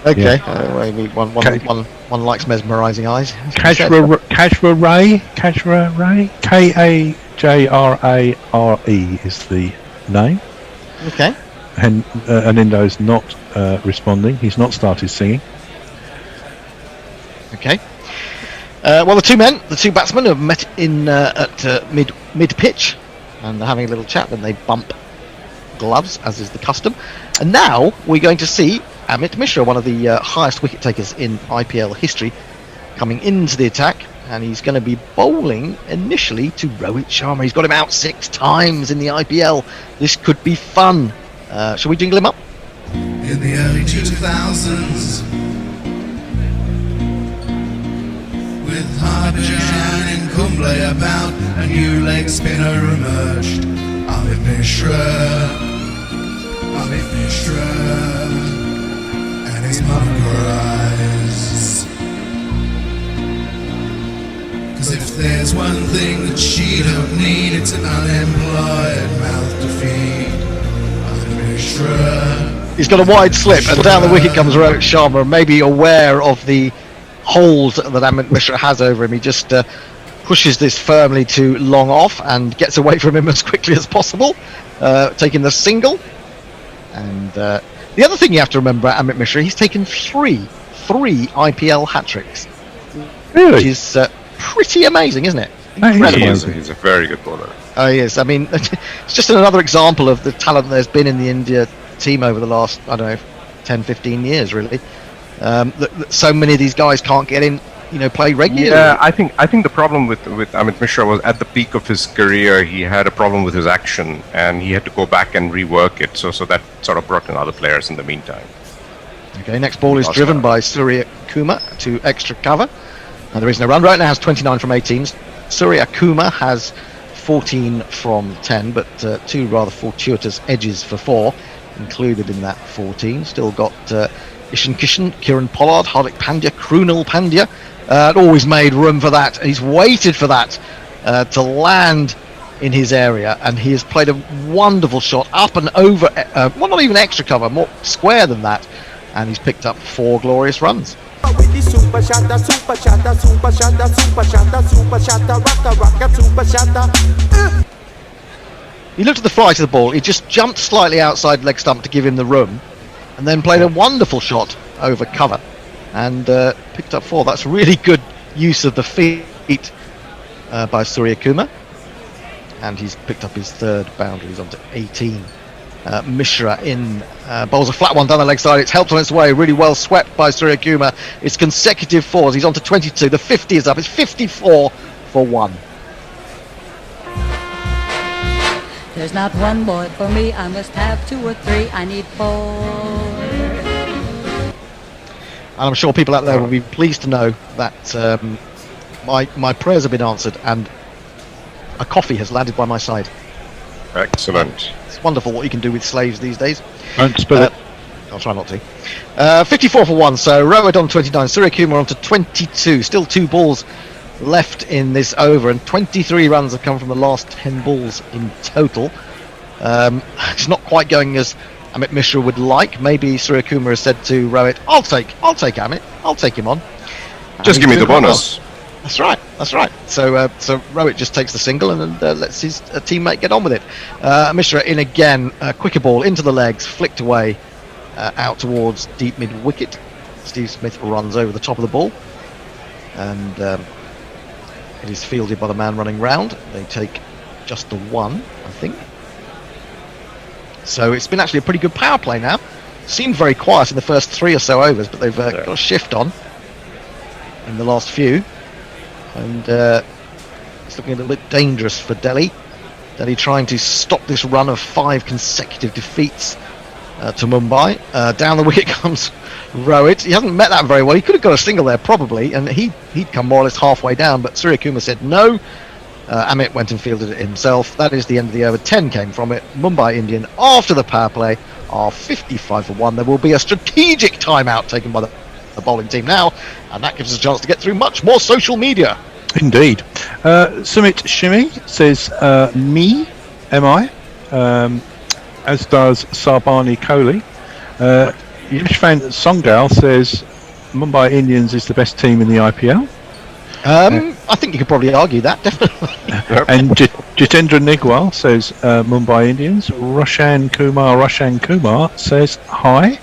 Okay, maybe one likes mesmerising eyes. Kajra Ray, Kajrare is the name. Okay. And Anindo's not responding. He's not started singing. Okay. Well, the two batsmen have met in at mid pitch, and they're having a little chat. Then they bump gloves, as is the custom. And now we're going to see Amit Mishra, one of the highest wicket takers in IPL history, coming into the attack, and he's going to be bowling initially to Rohit Sharma. He's got him out 6 times in the IPL. This could be fun. Shall we jingle him up? In the early 2000s, with Harbhajan and Kumble about, a new leg spinner emerged. Amit Mishra, and his mummer eyes. 'Cause if there's one thing that she don't need, it's an unemployed mouth to feed. Amit Mishra. He's got a wide slip, and down the wicket comes Rohit Sharma, maybe aware of the hold that Amit Mishra has over him. He just pushes this firmly to long off and gets away from him as quickly as possible, taking the single. And the other thing you have to remember, Amit Mishra, he's taken three IPL hat-tricks. Really? Which is pretty amazing, isn't it? He's a very good bowler. Oh, yes. I mean, it's just another example of the talent there's been in the India team over the last, 10, 15 years, really. That so many of these guys can't get in, play regularly. Yeah, I think the problem with Amit Mishra was at the peak of his career, he had a problem with his action, and he had to go back and rework it. So that sort of brought in other players in the meantime. Okay, next ball is driven by Surya Kumar to extra cover. And there is no run. Right now has 29 from 18. Surya Kumar has 14 from 10, but 2 rather fortuitous edges for 4 included in that 14. Still got Ishan Kishan, Kiran Pollard, Hardik Pandya, Krunal Pandya. Always made room for that. He's waited for that to land in his area, and he has played a wonderful shot up and over, well, not even extra cover, more square than that, and he's picked up 4 glorious runs. He looked at the flight of the ball, he just jumped slightly outside leg stump to give him the room, and then played a wonderful shot over cover and picked up 4. That's really good use of the feet by Surya Kumar, and he's picked up his 3rd boundary. He's on to 18. Mishra in bowls a flat one down the leg side. It's helped on its way, really well swept by Surya Kumar. It's consecutive 4s. He's on to 22. The 50 is up. It's 54 for 1. There's not one boy for me, I must have 2 or 3, I need 4. And I'm sure people out there will be pleased to know that my prayers have been answered and a coffee has landed by my side. Excellent. It's wonderful what you can do with slaves these days. Don't spill it. I'll try not to. 54 for 1, so Rohit on 29, Surya Kumar on to 22. Still 2 balls left in this over, and 23 runs have come from the last 10 balls in total. It's not quite going as Amit Mishra would like. Maybe Surya Kumar has said to Rohit, I'll take Amit, I'll take him on. Just give me the bonus. That's right. So Rohit just takes the single and lets his teammate get on with it. Mishra in again, quicker ball into the legs, flicked away out towards deep mid wicket. Steve Smith runs over the top of the ball, and it is fielded by the man running round. They take just the 1, I think. So it's been actually a pretty good power play now. Seemed very quiet in the first 3 or so overs, but they've got a shift on in the last few. And it's looking a little bit dangerous for Delhi. Delhi trying to stop this run of 5 consecutive defeats to Mumbai. Down the wicket comes Rohit. He hasn't met that very well. He could have got a single there probably, and he'd come more or less halfway down, but Suryakumar said no. Amit went and fielded it himself. That is the end of the over. 10 came from it. Mumbai Indian, after the power play, are 55 for 1. There will be a strategic timeout taken by the bowling team now, and that gives us a chance to get through much more social media. Indeed. Sumit Shimi says, me, am I? As does Sarbani Kohli. Yashvan Songal says, Mumbai Indians is the best team in the IPL. I think you could probably argue that, definitely. And Jitendra Nigwal says Mumbai Indians. Roshan Kumar says hi.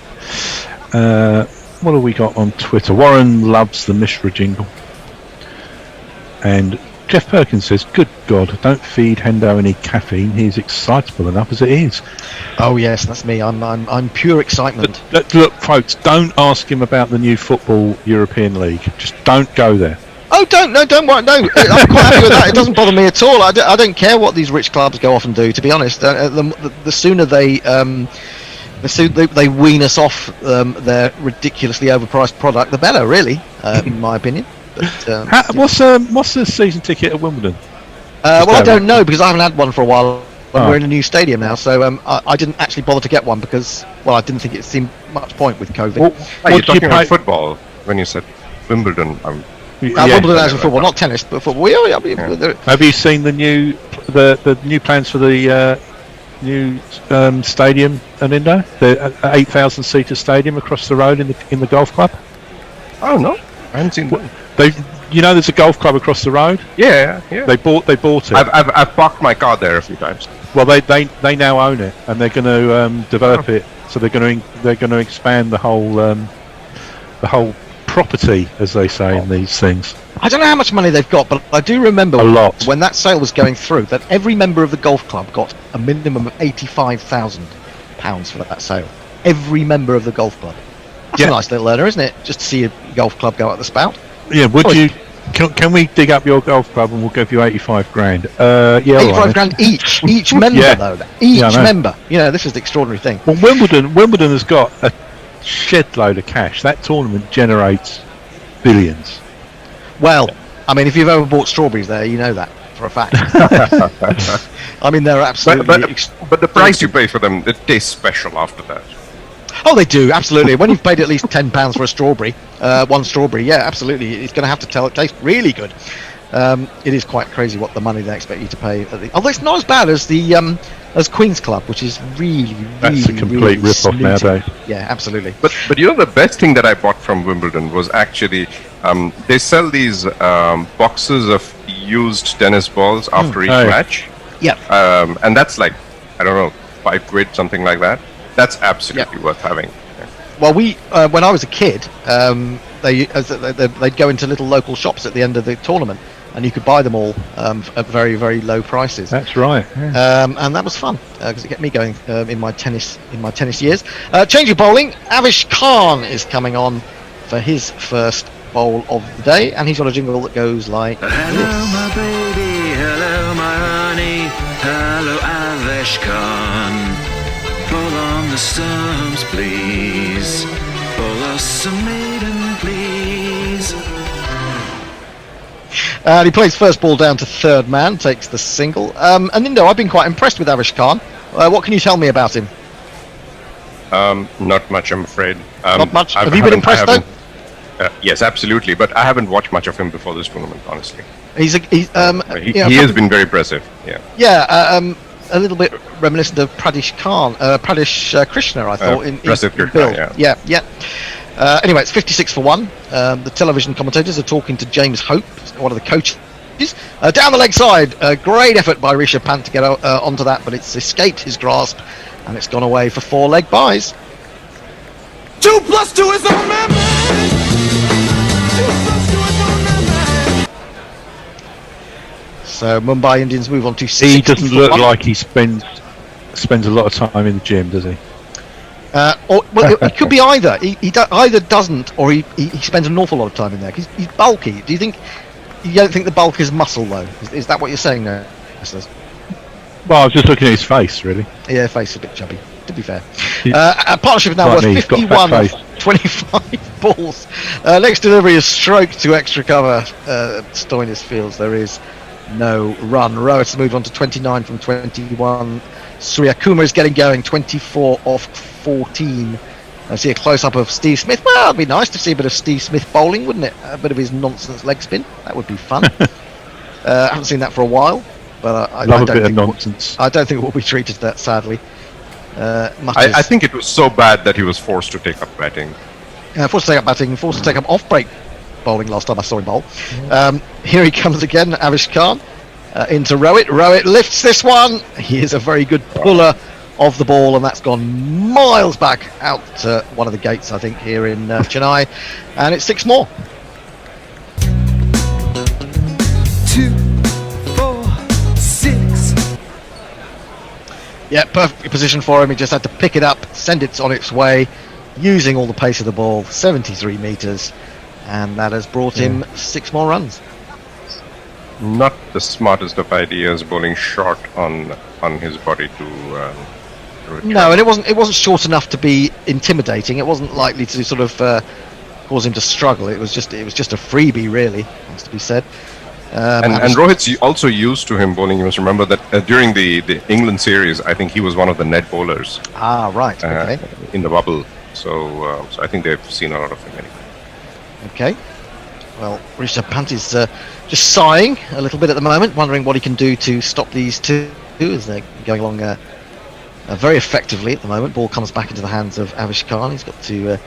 What have we got on Twitter? Warren loves the Mishra jingle. And Jeff Perkins says, good God, don't feed Hendo any caffeine. He's excitable enough as it is. Oh yes, that's me. I'm pure excitement. Look, folks, don't ask him about the new Football European League. Just don't go there. Oh, don't worry. No, I'm quite happy with that. It doesn't bother me at all. I don't care what these rich clubs go off and do. To be honest, the sooner they wean us off their ridiculously overpriced product, the better. Really, in my opinion. But, what's the season ticket at Wimbledon? Well, I don't know because I haven't had one for a while. We're in a new stadium now, so I didn't actually bother to get one because, well, I didn't think it seemed much point with COVID. You're talking about football when you said Wimbledon. Wimbledon as in football, not tennis, but football. Have you seen the new plans for the new stadium, Anindo? The 8,000 seater stadium across the road in the golf club. Oh no, I haven't seen that. There's a golf club across the road. Yeah. They bought it. I've parked my car there a few times. Well, they now own it, and they're going to develop it. So they're going to expand the whole property, as they say in these things. I don't know how much money they've got, but I do remember a lot when that sale was going through that every member of the golf club got a minimum of £85,000 for that sale. Every member of the golf club. That's a nice little earner, isn't it? Just to see a golf club go out the spout. Yeah, can we dig up your golf club and we'll give you 85 grand? 85 grand each member though. Each member. This is the extraordinary thing. Well, Wimbledon has got a shed load of cash. That tournament generates billions. Well, I mean, if you've ever bought strawberries there, you know that for a fact. I mean, they're absolutely. But the price you pay for them, it tastes special after that. Oh, they do, absolutely. When you've paid at least £10 for a strawberry, one strawberry, yeah, absolutely, it's going to have to taste really good. It is quite crazy what the money they expect you to pay. Although it's not as bad as the as Queen's Club, which is really that's a complete rip-off nowadays. Yeah, absolutely. But the best thing that I bought from Wimbledon was actually they sell these boxes of used tennis balls after each match. Yeah. And that's like, I don't know, £5, something like that. That's absolutely worth having. Yeah. Well, when I was a kid, they'd go into little local shops at the end of the tournament, and you could buy them all at very, very low prices. That's right. Yeah. And that was fun because it kept me going in my tennis years. Change of bowling. Avish Khan is coming on for his first bowl of the day, and he's got a jingle that goes like Hello, my baby. Hello, my honey. Hello, Avish Khan. Bowl on the stumps, please. Bowl us a maiden, please. And he plays first ball down to third man, takes the single. And Nindo, I've been quite impressed with Avish Khan. What can you tell me about him? Not much, I'm afraid. Not much? Have you been impressed though? Yes, absolutely. But I haven't watched much of him before this tournament, honestly. He has been very impressive. Yeah. Yeah. A little bit reminiscent of Pradesh Krishna, I thought. In build. Yeah. Anyway, it's 56 for 1. The television commentators are talking to James Hope, one of the coaches. Down the leg side, great effort by Rishabh Pant to get onto that, but it's escaped his grasp, and it's gone away for 4 leg byes. 2 + 2 is on my mind. 2 + 2 is on my mind. So Mumbai Indians move on to 6. He doesn't look like he spends a lot of time in the gym, does he? It could be either. He either doesn't, or he spends an awful lot of time in there. Cause he's bulky. You don't think the bulk is muscle though? Is that what you're saying there? Well, I was just looking at his face, really. Yeah, face is a bit chubby. to be fair. A partnership now Like worth me, he's got 51 fat off 25 balls. Next delivery is stroke to extra cover. Stoinis feels there is no run. Rowett moved on to 29 from 21. Suryakumar is getting going, 24 off 14. I see a close-up of Steve Smith. Well, it'd be nice to see a bit of Steve Smith bowling, wouldn't it? A bit of his nonsense leg spin. That would be fun. I haven't seen that for a while, but I Love a don't bit of think nonsense. I don't think it will be treated that sadly. I think it was so bad that he was forced to take up batting. Forced to take up batting, forced to take up off-break bowling last time I saw him bowl. Here he comes again, Avish Khan, into Rowett. Rowett lifts this one. He is a very good puller of the ball, and that's gone miles back out to one of the gates, I think, here in Chennai. And it's 6 more. 2, 4, 6. Yeah, perfect position for him. He just had to pick it up, send it on its way, using all the pace of the ball, 73 metres, and that has brought him 6 more runs. Not the smartest of ideas, bowling short on his body to. No, and it wasn't short enough to be intimidating. It wasn't likely to sort of cause him to struggle. It was just a freebie, really, has to be said. And Rohit's also used to him bowling. You must remember that during the England series, I think he was one of the net bowlers. Ah, right. Okay. In the bubble, so I think they've seen a lot of him anyway. Okay. Well, Rishabh Pant is just sighing a little bit at the moment, wondering what he can do to stop these two as they're going along very effectively at the moment. Ball comes back into the hands of Avish Khan. He's got to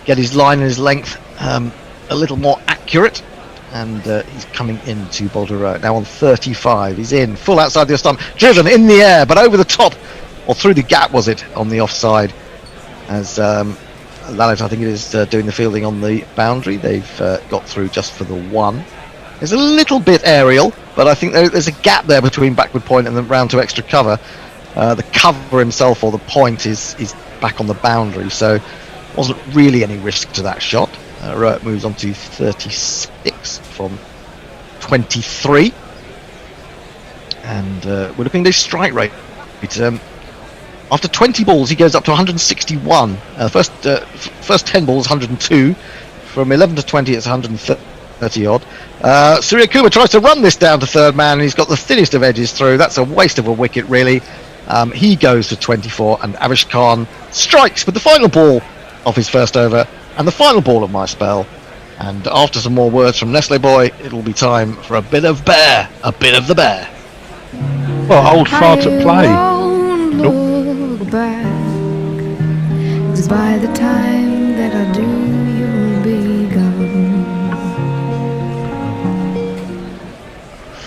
get his line and his length a little more accurate, and he's coming into Boulder Road now on 35. He's in full outside the stump, driven in the air, but over the top or through the gap, was it, on the offside, as Lalit, I think it is, doing the fielding on the boundary. They've got through just for the 1. There's a little bit aerial, but I think there's a gap there between backward point and the round to extra cover. The cover himself, or the point, is back on the boundary, so wasn't really any risk to that shot. Rowett moves on to 36 from 23, and we're looking at his strike rate. After 20 balls, he goes up to 161. First 10 balls, 102. From 11 to 20, it's 130 odd. Suryakumar tries to run this down to third man, and he's got the thinnest of edges through. That's a waste of a wicket, really. He goes to 24, and Avish Khan strikes with the final ball of his first over and the final ball of my spell. And after some more words from Nestle Boy, it'll be time for a bit of bear, a bit of the bear. Well, old fart at play. Back, 'cause by the time that I do, you'll be gone.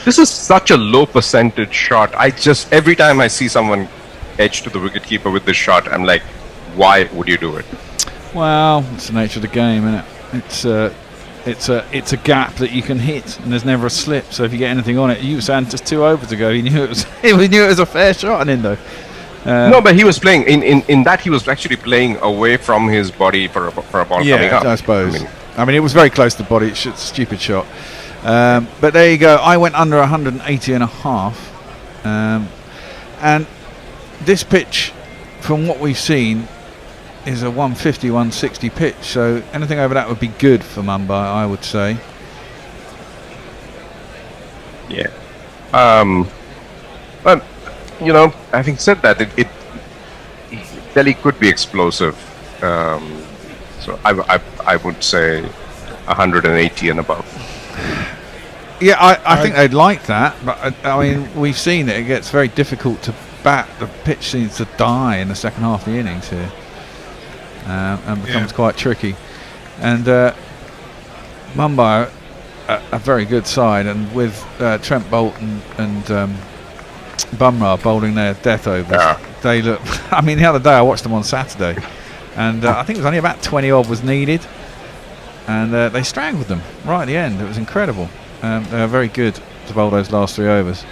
This is such a low percentage shot. Every time I see someone edge to the wicketkeeper with this shot, I'm like, why would you do it? Well, it's the nature of the game, isn't it? It's a gap that you can hit, and there's never a slip. So if you get anything on it, you were saying just 2 overs ago, he knew it was a fair shot and in though. No, but he was playing in that he was actually playing away from his body for a ball coming up. I suppose. I mean, it was very close to the body. It's a stupid shot. But there you go. I went under 180 and a half. And this pitch, from what we've seen, is a 150, 160 pitch. So anything over that would be good for Mumbai, I would say. Yeah. But having said that, Delhi could be explosive. So I would say 180 and above. Yeah, I think they'd like that, but I mean, we've seen it. It gets very difficult to bat. The pitch seems to die in the second half of the innings here, and becomes quite tricky. And Mumbai, a very good side, and with Trent Bolt and Bumrah bowling their death overs, they look. I mean, the other day I watched them on Saturday, and I think it was only about 20 odd was needed, and they strangled them right at the end. It was incredible. They were very good to bowl those last 3 overs.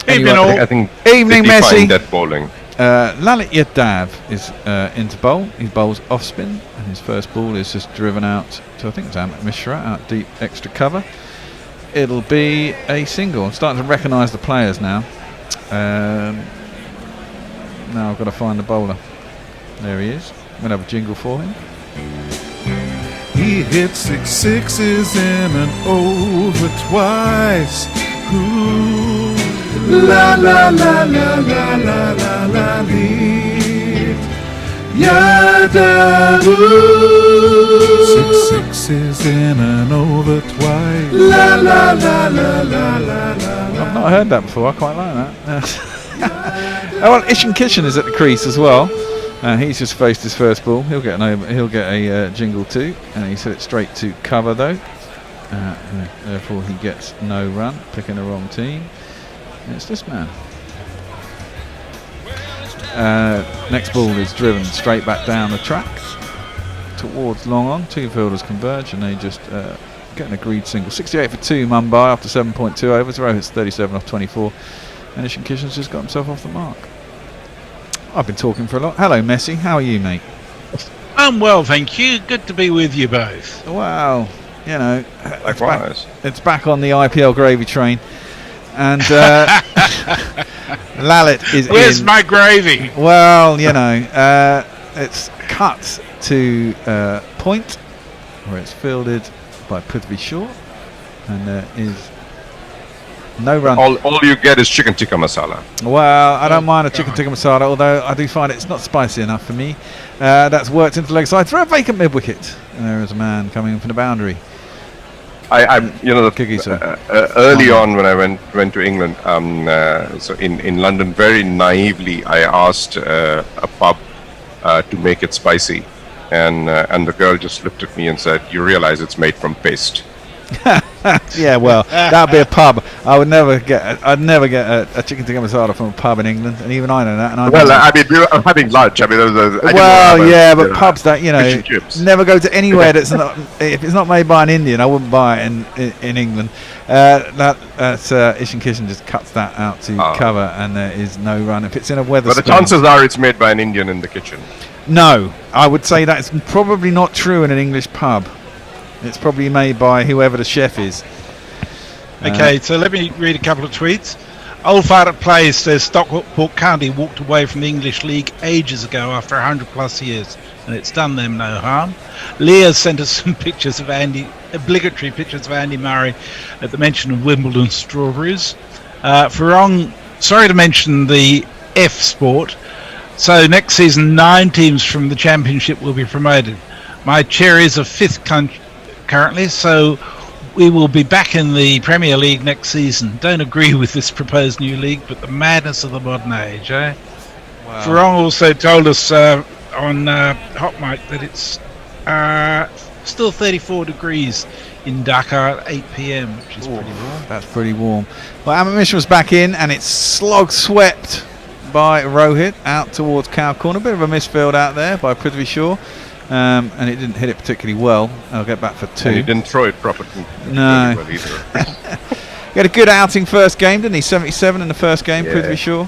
Evening, all. I think evening, Messi. That bowling. Lalit Yadav is into bowl. He bowls off spin, and his first ball is just driven out to, I think it's Amit Mishra, out deep extra cover. It'll be a single. I'm starting to recognise the players now. Now I've got to find the bowler. There he is. I'm going to have a jingle for him. He hit 6 sixes in an over twice. Ooh, la la la la la la la la lee. Yada ooh. 6 sixes in an over twice. La la la la la la la. I've not heard that before. I quite like that. Oh, well, Ishan Kishan is at the crease as well. He's just faced his first ball. He'll get a jingle too, and he's hit it straight to cover though. Therefore, he gets no run, picking the wrong team. And it's this man. Next ball is driven straight back down the track towards long on. Two fielders converge, and they just get an agreed single. 68 for 2, Mumbai after 7.2 overs. Rohit's 37 off 24, and Ishan Kishan's just got himself off the mark. I've been talking for a lot. Hello, Messi. How are you, mate? I'm well, thank you. Good to be with you both. Wow. You know, Likewise. it's back on the IPL gravy train. And Lalit is Where's in. my gravy? Well, you know, it's cut to point, where it's fielded by Prithvi Shaw. And there is no run. All you get is chicken tikka masala. Well, I don't mind a chicken tikka masala, although I do find it's not spicy enough for me. That's worked into leg side for a vacant mid wicket. And there is a man coming in from the boundary. Early on when I went to England, so in London, very naively, I asked a pub to make it spicy, and the girl just looked at me and said, "You realize it's made from paste." Yeah, well, that'd be a pub. I'd never get a chicken tikka masala from a pub in England, and even I know that. And I'm having lunch. I mean, but pubs that never go to anywhere that's not. If it's not made by an Indian, I wouldn't buy it in England. That's Ishan Kishan just cuts that out to cover, and there is no run. If it's in a weather, but the chances are it's made by an Indian in the kitchen. No, I would say that's probably not true in an English pub. It's probably made by whoever the chef is. Okay, so let me read a couple of tweets. Old Fart Plays says Stockport County walked away from the English League ages ago after 100 plus years, and it's done them no harm. Leah sent us some pictures of obligatory pictures of Andy Murray at the mention of Wimbledon strawberries. Farong, sorry to mention the F sport. So next season, 9 teams from the championship will be promoted. My cherries are 5th currently, so we will be back in the Premier League next season. Don't agree with this proposed new league, but the madness of the modern age, eh? Wow. Farong also told us on Hot Mic that it's still 34 degrees in Dhaka at 8 p.m, which is pretty warm. That's pretty warm. Well, Amit Mishra's back in, and it's slog swept by Rohit out towards cow corner. Bit of a misfield out there by Prithvi Shaw. And it didn't hit it particularly well. I'll get back for 2. And he didn't throw it properly. No. Well either. He had a good outing first game, didn't he? 77 in the first game, Prithvi Shaw.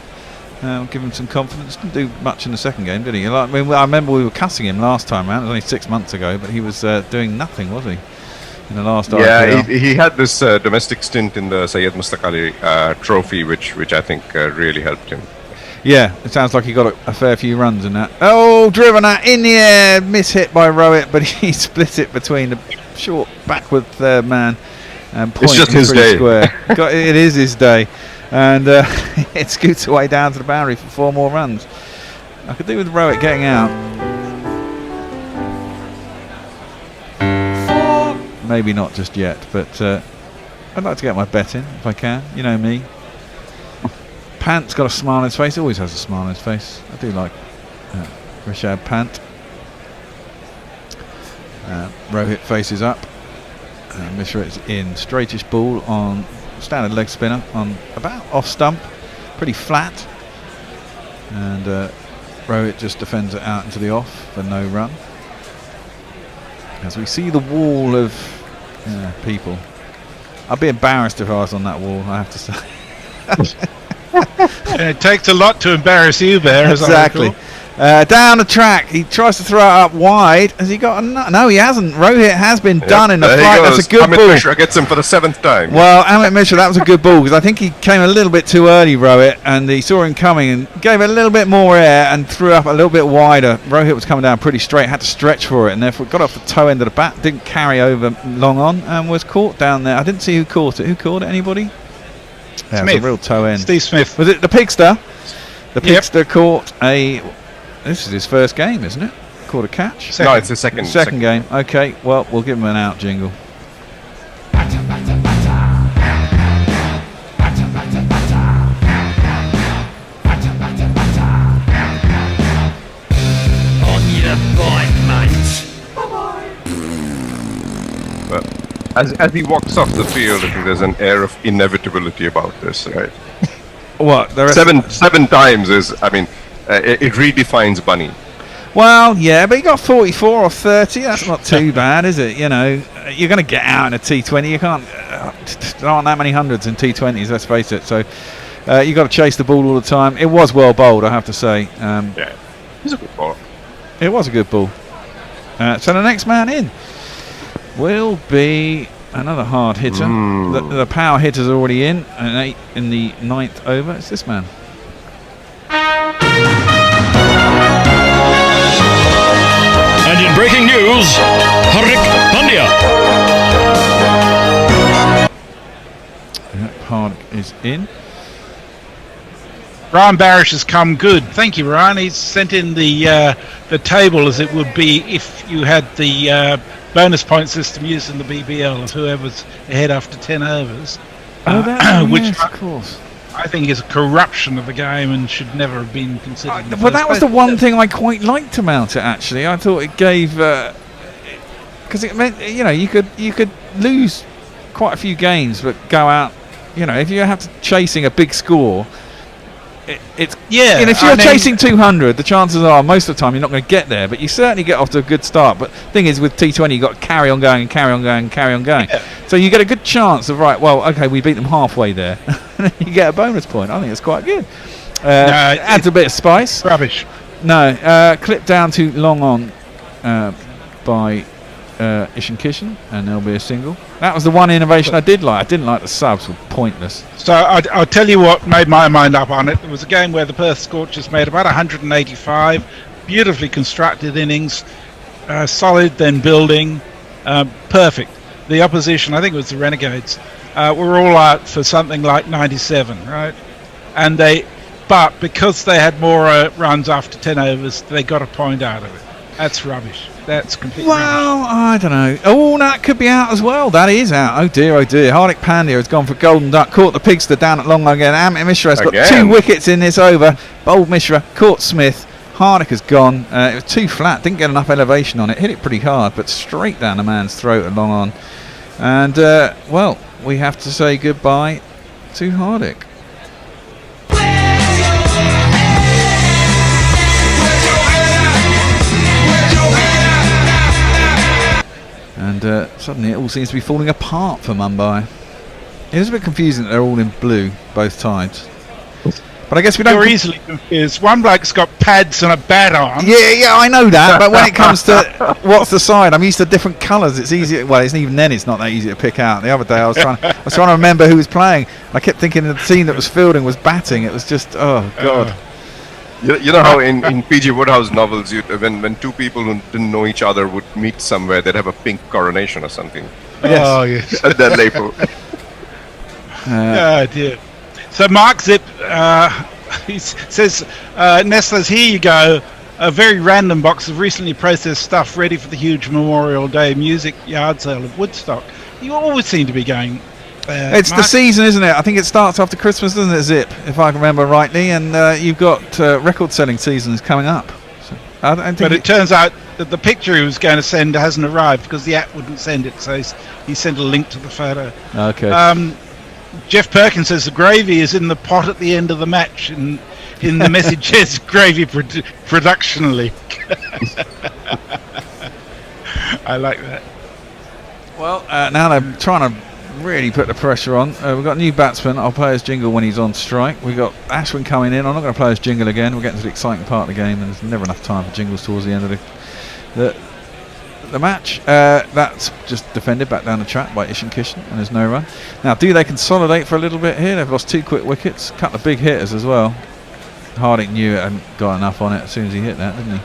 Give him some confidence. Didn't do much in the second game, did he? I remember we were cussing him last time round. It was only 6 months ago, but he was doing nothing, was he? In the last IPL. He had this domestic stint in the Syed Mustaq Ali trophy, which I think really helped him. Yeah, it sounds like he got a fair few runs in that. Oh, driven out in the air, mishit by Rohit, but he split it between the short backward third man and point. It's just his day. Square. It is his day, and it scoots away down to the boundary for 4 more runs. I could do with Rohit getting out. Maybe not just yet, but I'd like to get my bet in if I can. You know me. Pant's got a smile on his face. Always has a smile on his face. I do like Rishabh Pant. Rohit faces up. Mishra is in. Straightish ball on standard leg spinner on about off stump. Pretty flat. And Rohit just defends it out into the off for no run. As we see the wall of people. I'd be embarrassed if I was on that wall, I have to say. And it takes a lot to embarrass you, Bear. Exactly. Down the track, he tries to throw it up wide. Has he got enough? No, he hasn't. Rohit has been done in the There he flight. goes. That's a good Amit ball. Mishra gets him for the 7th time. Well, Amit Mishra, that was a good ball because I think he came a little bit too early, Rohit, and he saw him coming and gave it a little bit more air and threw up a little bit wider. Rohit was coming down pretty straight, had to stretch for it, and therefore got off the toe end of the bat, didn't carry over long on, and was caught down there. I didn't see who caught it. Who caught it? Anybody? Yeah, it was a real toe end. Steve Smith. Was it the Pigster? The Pigster caught a... This is his first game, isn't it? Caught a catch? No, it's the second. Second game. Okay, well, we'll give him an out jingle. On your bike, mate. But as he walks off the field, I think there's an air of inevitability about this, right? What? There are Seven times is, I mean, it redefines Bunny. Well, yeah, but he got 44 or 30. That's not too bad, is it? You know, you're going to get out in a T20. You can't. There aren't that many hundreds in T20s. Let's face it. So you got to chase the ball all the time. It was well bowled, I have to say. Yeah, he's a good ball. It was a good ball. So the next man in will be another hard hitter. The power hitter's already in, and 8 in the 9th over. It's this man. And in breaking news, Hardik Pandya. Hardik is in. Ryan Barish has come good. Thank you, Ryan. He's sent in the table as it would be if you had the bonus point system used in the BBL of whoever's ahead after 10 overs. Which yes, of course. I think is a corruption of the game and should never have been considered. But that was the one thing I quite liked about it. Actually, I thought it gave because it meant you could lose quite a few games, but go out. If you have to chasing a big score, it's And if you're chasing 200, the chances are most of the time you're not going to get there, but you certainly get off to a good start. But thing is, with T20, you've got to carry on going and carry on going and carry on going. Yeah. So you get a good chance of okay, we beat them halfway there. You get a bonus point. I think it's quite good. Adds a bit of spice. Rubbish. No, clipped down to long on by Ishan Kishan, and there'll be a single. That was the one innovation I did like. I didn't like the subs, were pointless. So I'll tell you what made my mind up on it. There was a game where the Perth Scorchers made about 185, beautifully constructed innings, solid, then building, perfect. The opposition, I think it was the Renegades, were all out for something like 97, right? But because they had more runs after 10 overs, they got a point out of it. That's rubbish. That's completely rubbish. I don't know. Oh, that could be out as well. That is out. Oh dear, oh dear. Hardik Pandya has gone for Golden Duck. Caught the Pigster down at long again. Amit Mishra has got 2 wickets in this over. Bowled Mishra. Caught Smith. Hardik has gone. It was too flat. Didn't get enough elevation on it. Hit it pretty hard, but straight down the man's throat at long on. And, we have to say goodbye to Hardik. And suddenly it all seems to be falling apart for Mumbai. It is a bit confusing that they're all in blue, both sides. But I guess we don't... You're easily confused. One bloke's got pads and a bat on. Yeah, I know that. But when it comes to what's the side, I'm used to different colours. It's easy. Well, even then, it's not that easy to pick out. The other day, I was trying to remember who was playing. I kept thinking the team that was fielding was batting. It was just, oh god. You know how in P.G. Woodhouse novels, when 2 people who didn't know each other would meet somewhere, they'd have a pink coronation or something. Yes. Oh, yes. At that label. Oh, dear. So Mark Zip he says, Nestlers, here you go. A very random box of recently processed stuff ready for the huge Memorial Day music yard sale of Woodstock. You always seem to be going... it's Mark? The season, isn't it? I think it starts after Christmas, doesn't it, Zip? If I can remember rightly. And you've got record-selling seasons coming up. So but it turns out that the picture he was going to send hasn't arrived because the app wouldn't send it. So he sent a link to the photo. Okay. Jeff Perkins says the gravy is in the pot at the end of the match. In the message says gravy production leak. I like that. Well, now they're trying to really put the pressure on. We've got a new batsman. I'll play his jingle when he's on strike. We've got Ashwin coming in. I'm not going to play his jingle again. We're getting to the exciting part of the game, and there's never enough time for jingles towards the end of the match. That's just defended back down the track by Ishan Kishan, and there's no run. Now, do they consolidate for a little bit here? They've lost 2 quick wickets, a couple of big hitters as well. Hardik knew it hadn't got enough on it as soon as he hit that, didn't he?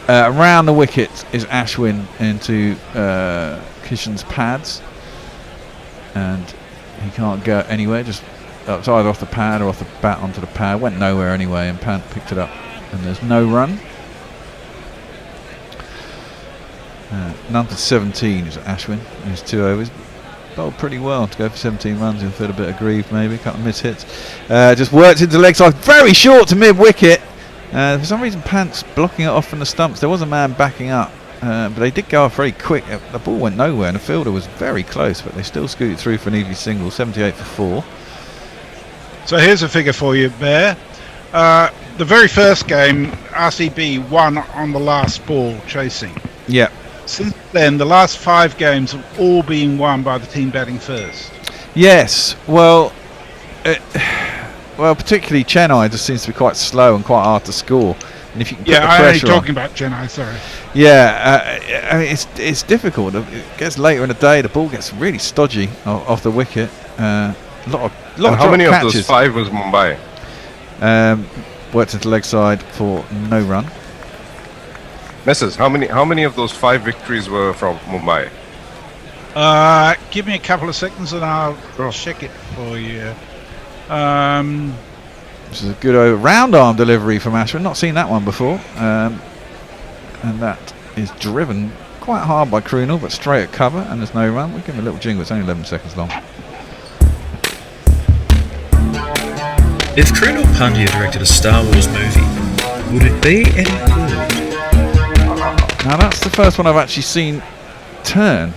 Around the wicket is Ashwin into Kishan's pads, and he can't go anywhere. Just it's either off the pad or off the bat onto the pad. Went nowhere anyway, and Pant picked it up, and there's no run. None to 17 is Ashwin. He's 2 overs. Bowled pretty well to go for 17 runs. He'll feel a bit aggrieved, maybe a couple of missed hits. Just worked into the leg side, very short to mid wicket. For some reason, Pants blocking it off from the stumps. There was a man backing up, but they did go off very quick. The ball went nowhere, and the fielder was very close, but they still scooted through for an easy single, 78 for 4. So here's a figure for you, Bear. The very first game, RCB won on the last ball chasing. Yeah. Since then, the last 5 games have all been won by the team batting first. Yes, well, particularly Chennai just seems to be quite slow and quite hard to score. And if you can put the I'm only pressure talking about Chennai. Sorry. Yeah, I mean, it's difficult. It gets later in the day. The ball gets really stodgy off the wicket. A lot of how many catches. of those 5 was Mumbai? Worked into leg side for no run. Messrs, how many of those 5 victories were from Mumbai? Give me a couple of seconds and I'll check it for you. This is a good round arm delivery from Ashwin. Not seen that one before. And that is driven quite hard by Krunal, but straight at cover, and there's no run. We'll give him a little jingle. It's only 11 seconds long. If Krunal Pandya directed a Star Wars movie, would it be any good? Now that's the first one I've actually seen turn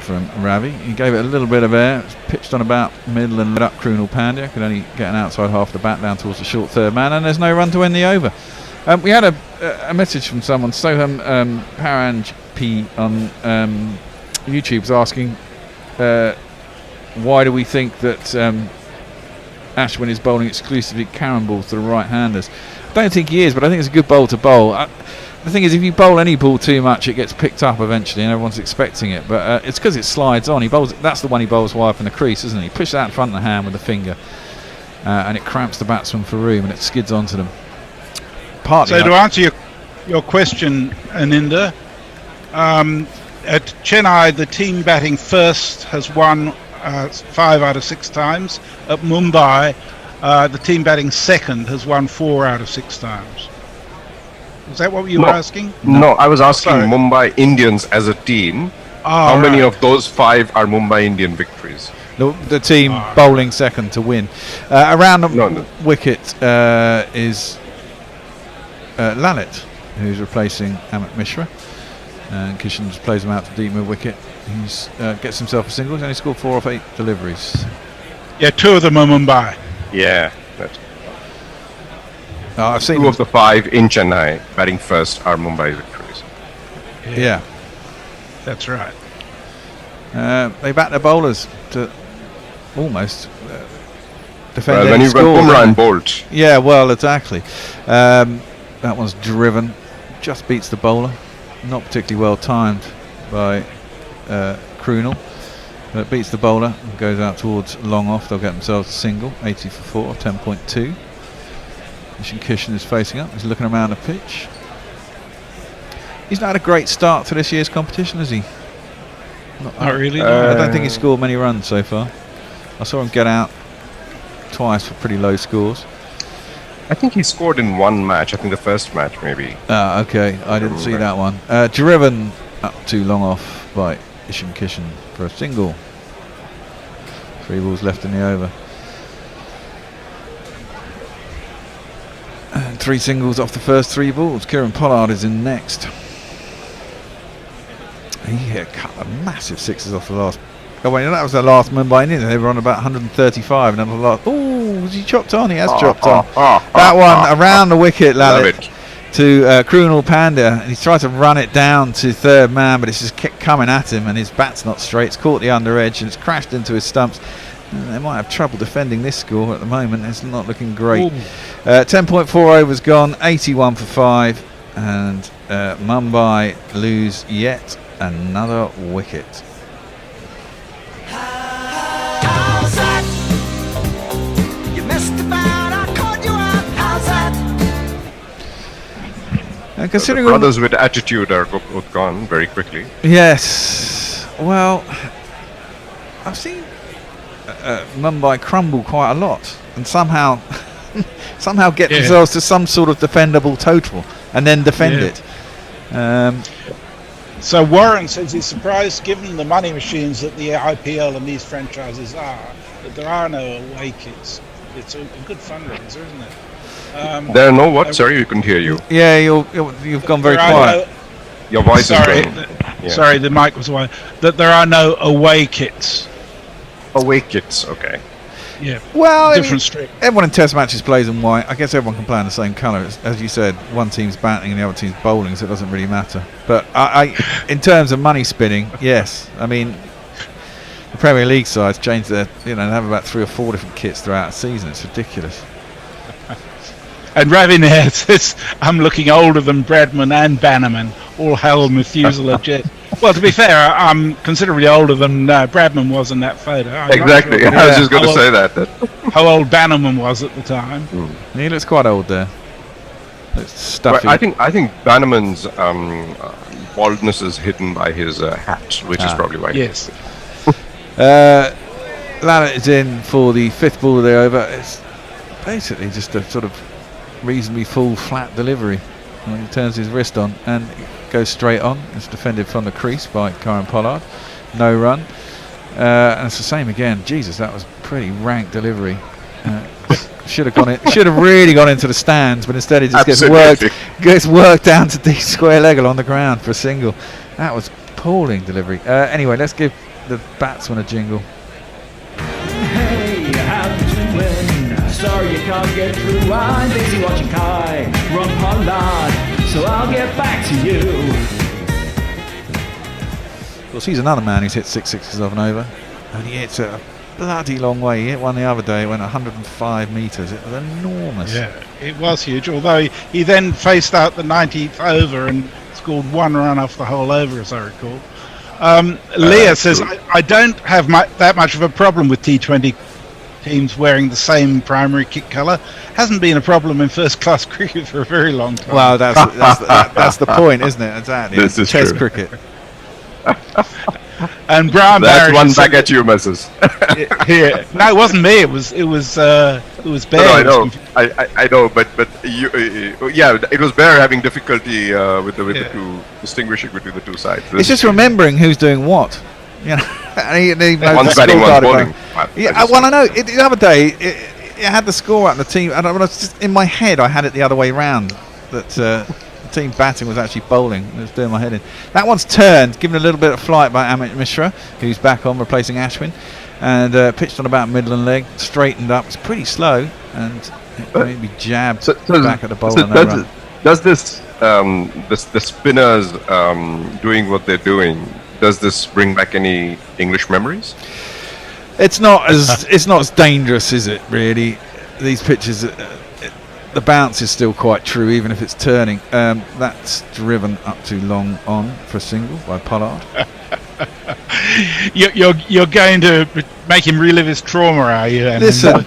from Ravi. He gave it a little bit of air. It was pitched on about middle and let up Krunal Pandya. Could only get an outside half of the bat down towards the short third man, and there's no run to end the over. We had a message from someone, Soham Paranj P on YouTube, was asking why do we think that Ashwin is bowling exclusively Karen balls to the right-handers. I don't think he is, but I think it's a good bowl to bowl. The thing is, if you bowl any ball too much, it gets picked up eventually, and everyone's expecting it. But it's because it slides on. He bowls. That's the one he bowls wide from the crease, isn't he? He pushes out in front of the hand with the finger, and it cramps the batsman for room, and it skids onto them. Partly. So to answer your question, Aninda, at Chennai, the team batting first has won 5 out of 6 times. At Mumbai, the team batting second has won 4 out of 6 times. Is that what you were asking? No, I was asking Mumbai Indians as a team. How many of those 5 are Mumbai Indian victories? The team bowling second to win. Around the wicket is Lalit, who's replacing Amit Mishra. And Kishan just plays him out to deep mid wicket. He gets himself a single. He's only scored 4 off 8 deliveries. Yeah, 2 of them are Mumbai. Yeah, that's. I've seen 2 of the 5 in Chennai batting first are Mumbai victories. Yeah. That's right. They bat their bowlers to almost defend when any you score. run Bumrah and Bolt. Yeah, well, exactly. That one's driven. Just beats the bowler. Not particularly well timed by Krunal. But beats the bowler and goes out towards long off. They'll get themselves a single. 80 for 4, 10.2. Ishan Kishan is facing up. He's looking around the pitch. He's not had a great start to this year's competition, has he? Not really. I don't think he scored many runs so far. I saw him get out twice for pretty low scores. I think he scored in 1 match. I think the first match, maybe. Okay. I didn't see that one. Driven up too long off by Ishan Kishan for a single. 3 balls left in the over. And 3 singles off the first 3 balls. Kieran Pollard is in next. He hit a couple of massive 6s off the last. Oh wait, that was the last Mumbai Indians. They were on about 135, and then the last. Oh, was he chopped on? He has chopped on. That one around the wicket, Lalit. to Krunal Pandya, and he's tried to run it down to third man, but it's just kept coming at him, and his bat's not straight. It's caught the under edge and it's crashed into his stumps. They might have trouble defending this score at the moment. It's not looking great. 10.4 overs gone, 81 for 5, and Mumbai lose yet another wicket. How's that? You messed about, I caught you out. How's that? And considering the brothers with attitude are both gone very quickly. Yes. Well, I've seen Mumbai crumble quite a lot, and somehow get themselves to some sort of defendable total, and then defend it. So Warren says he's surprised, given the money machines that the IPL and these franchises are, that there are no away kits. It's a good fundraiser, isn't it? There are no what? Sorry, we couldn't hear you. Yeah, you've gone very quiet. Your voice is going. Sorry, the mic was away. That there are no away kits. Away kits, okay. Yeah. Well, different streak. Everyone in Test matches plays in white. I guess everyone can play in the same colour. As you said, one team's batting and the other team's bowling, so it doesn't really matter. But I in terms of money spinning, yes. I mean, the Premier League sides change their, they have about 3 or 4 different kits throughout the season. It's ridiculous. And Ravi Nair says, I'm looking older than Bradman and Bannerman. All hail Methuselah Jet. Well, to be fair, I'm considerably older than Bradman was in that photo. Exactly. Sure I was just going to say that. How old Bannerman was at the time. He looks quite old there. It's stuffy. Well, I think Bannerman's baldness is hidden by his hat, which is probably why. Yes. Lallet is in for the 5th ball of the over. It's basically just a sort of reasonably full flat delivery. When he turns his wrist on and goes straight on. It's defended from the crease by Karen Pollard. No run. And it's the same again. Jesus, that was pretty rank delivery. Should have gone in. Should have really gone into the stands, but instead it just gets worked down to deep square leg along the ground for a single. That was appalling delivery. Anyway, let's give the batsman a jingle. Hey, how you doing? Sorry you can't get through. I'm busy watching Kai run Pollard, so I'll get back to you. Of course, he's another man who's hit 6 sixes of an over, and he hits a bloody long way. He hit one the other day, went 105 metres. It was enormous. Yeah, it was huge, although he then faced out the 19th over and scored 1 run off the whole over, as I recall. Leah says, I don't have that much of a problem with T20 teams wearing the same primary kit colour. Hasn't been a problem in first-class cricket for a very long time. Well, that's the point, isn't it? Exactly. This is Test true. cricket. And Brian That's Barrett one back at you, Mrs. Yeah. No, it wasn't me. It was Bear. No, I know, but you, it was Bear having difficulty with the two, distinguishing between the two sides. It's just remembering who's doing what. And he one's batting, one's bowling. Yeah, well, I know. The other day, it had the score out, and the team. And I was just in my head, I had it the other way round. That the team batting was actually bowling. It was doing my head in. That one's turned, given a little bit of flight by Amit Mishra, who's back on, replacing Ashwin, and pitched on about middle and leg, straightened up. It's pretty slow, and it maybe jabbed back at the bowler. Does this the spinners doing what they're doing? Does this bring back any English memories? It's not as dangerous, is it? Really, these pitches. The bounce is still quite true, even if it's turning. That's driven up too long on for a single by Pollard. You're going to make him relive his trauma, are you? Listen,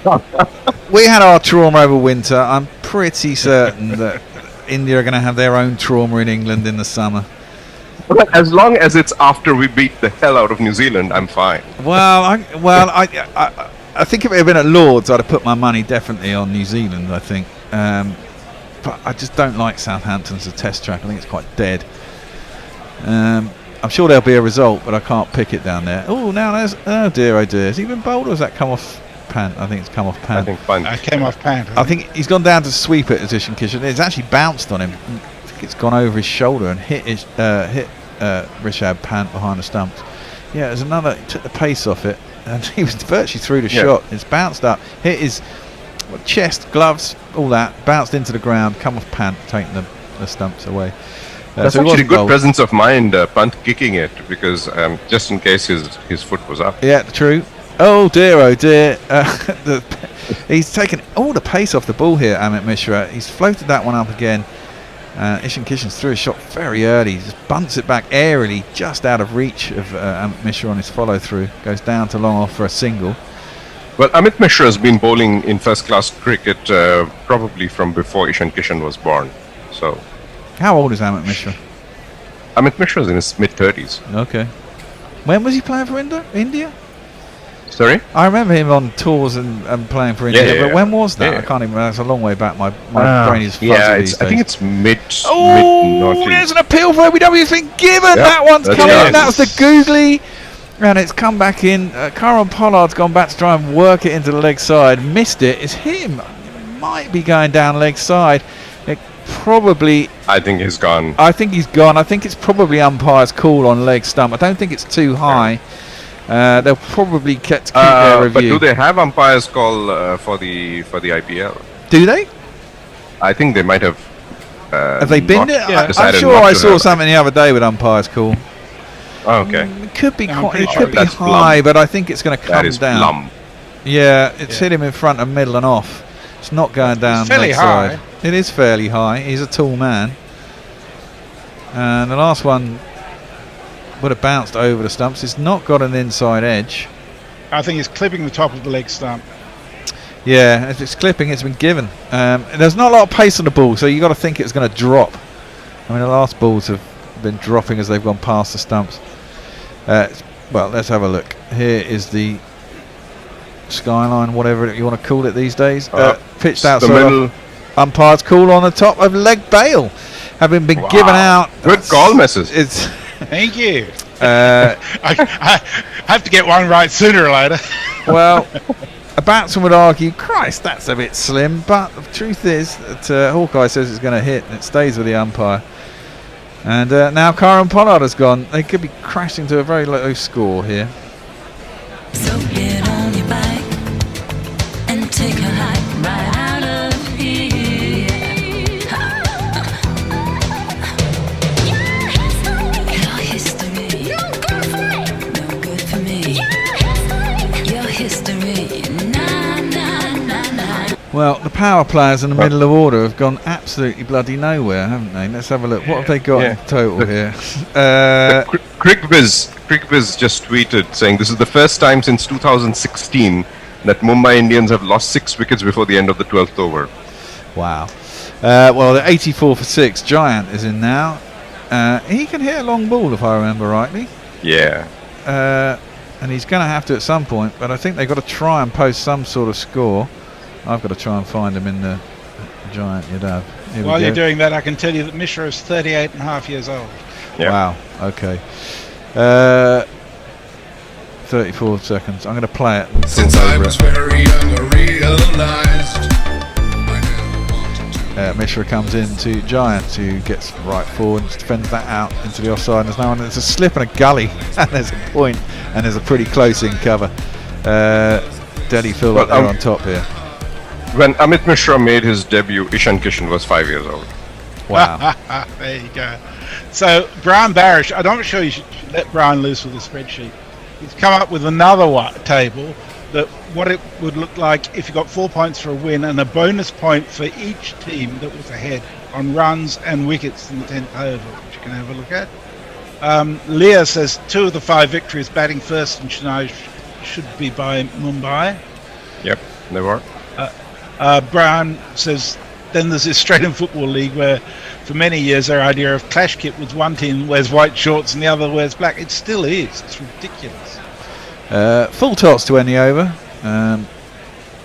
we had our trauma over winter. I'm pretty certain that India are going to have their own trauma in England in the summer. As long as it's after we beat the hell out of New Zealand, I'm fine. Well, I think if it had been at Lord's, I'd have put my money definitely on New Zealand, I think. But I just don't like Southampton as a test track. I think it's quite dead. I'm sure there'll be a result, but I can't pick it down there. Oh, now there's... Oh, dear, oh, dear. Has he been bowled or has that come off pant? I think it's come off pant. I think punt. I came off pant. I think he's gone down to sweep it, Addition Kishan. It's actually bounced on him. I think it's gone over his shoulder and hit Rishabh Pant behind the stumps. Yeah, there's another... Took the pace off it, and he was virtually through the shot. It's bounced up, hit his chest, gloves, all that, bounced into the ground, come off Pant, taking the the stumps away. That's so he actually wasn't good bowled. presence of mind, punt kicking it, because just in case his foot was up. Yeah, true. Oh dear, he's taken all the pace off the ball here, Amit Mishra. He's floated that one up again. Ishan Kishan's threw a shot very early. He just bunts it back airily, just out of reach of Amit Mishra on his follow through. Goes down to long off for a single. Well, Amit Mishra has been bowling in first-class cricket probably from before Ishan Kishan was born. So, how old is Amit Mishra? Amit Mishra is in his mid-30s. Okay. When was he playing for India? Sorry? I remember him on tours and playing for India, but when was that? I can't even remember. It's a long way back. My brain is fuzzy these days. I think it's mid. Oh, there's an appeal for OBW. It's been given. That one's come in. That was the googly. And it's come back in. Karan Pollard's gone back to try and work it into the leg side. Missed it. It's him. Might be going down leg side. It probably. I think he's gone. I think he's gone. I think it's probably umpire's call on leg stump. I don't think it's too high. They'll probably keep their review. But do they have umpires call for the IPL? Do they? I think they might have. Have they binned it? Yeah. I'm sure I saw something the other day with umpires call. Oh, okay. It could be high, but I think it's going to come down. Plumb. Yeah, it's hit him in front and middle and off. It's not going down. It's fairly leg high. side. It is fairly high. He's a tall man. And the last one would have bounced over the stumps. It's not got an inside edge. I think it's clipping the top of the leg stump. Yeah, if it's clipping, it's been given. There's not a lot of pace on the ball, so you got to think it's going to drop. I mean, the last balls have been dropping as they've gone past the stumps. Well, let's have a look. Here is the skyline, whatever you want to call it these days. Pitched outside. Umpire's call on the top of leg bail, having been given out. Good call, missus. It's Thank you. I have to get one right sooner or later. Well, a batsman would argue, Christ, that's a bit slim. But the truth is that Hawkeye says it's going to hit, and it stays with the umpire. And now Karan Pollard has gone. They could be crashing to a very low score here. So get on your bike and take a hike right out of here. Your history, no good for me. Your history, nah. Well, the power players in the middle of order have gone absolutely bloody nowhere, haven't they? Let's have a look. What have they got in total here? Crickviz just tweeted saying this is the first time since 2016 that Mumbai Indians have lost 6 wickets before the end of the 12th over. Wow. Well, the 84 for 6 Giant is in now. He can hit a long ball, if I remember rightly. Yeah. And he's going to have to at some point, but I think they've got to try and post some sort of score. I've got to try and find him in the Giant Yadav. While you're doing that, I can tell you that Mishra is 38 and a half years old. Yeah. Wow, okay. 34 seconds. I'm going to play it. Since I was very young, I realized Mishra comes into Giant, who gets right forward and defends that out into the offside. There's no one. There's a slip and a gully, and there's a point, and there's a pretty close in cover. Delhi feel like they're on top here. When Amit Mishra made his debut, Ishan Kishan was 5 years old. Wow. There you go. So, Brian Barish, I'm not sure you should let Brian loose with the spreadsheet. He's come up with another table that what it would look like if you got 4 points for a win and a bonus point for each team that was ahead on runs and wickets in the 10th over, which you can have a look at. Leah says 2 of the 5 victories batting first in Chennai should be by Mumbai. Yep, they were. Brian says then there's the Australian Football League where for many years their idea of clash kit was one team wears white shorts and the other wears black. It still is. It's ridiculous. Full toss to end the over,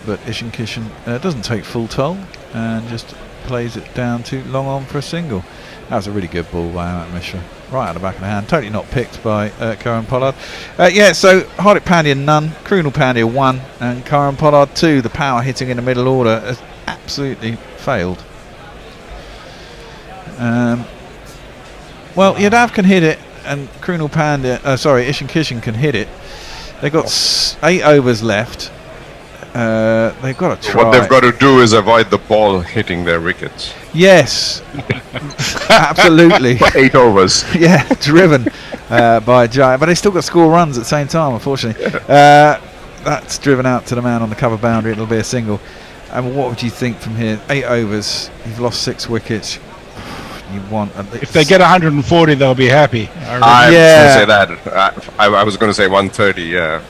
but Ishan Kishan doesn't take full toll and just plays it down to long on for a single. That was a really good ball by Amit Mishra. Right out the back of the hand. Totally not picked by Karan Pollard. So Hardik Pandya none, Krunal Pandya 1, and Karan Pollard 2. The power hitting in the middle order has absolutely failed. Well, Yadav can hit it, and Krunal Pandya, Ishan Kishan can hit it. They've got 8 overs left. They've got to try. What they've got to do is avoid the ball hitting their wickets. Yes, absolutely. For 8 overs. Yeah, driven by a giant, but they still got to score runs at the same time. Unfortunately, that's driven out to the man on the cover boundary. It'll be a single. And what would you think from here? 8 overs. You've lost 6 wickets. You want if they get 140, they'll be happy. I was going to say that. I was going to say 130. Yeah,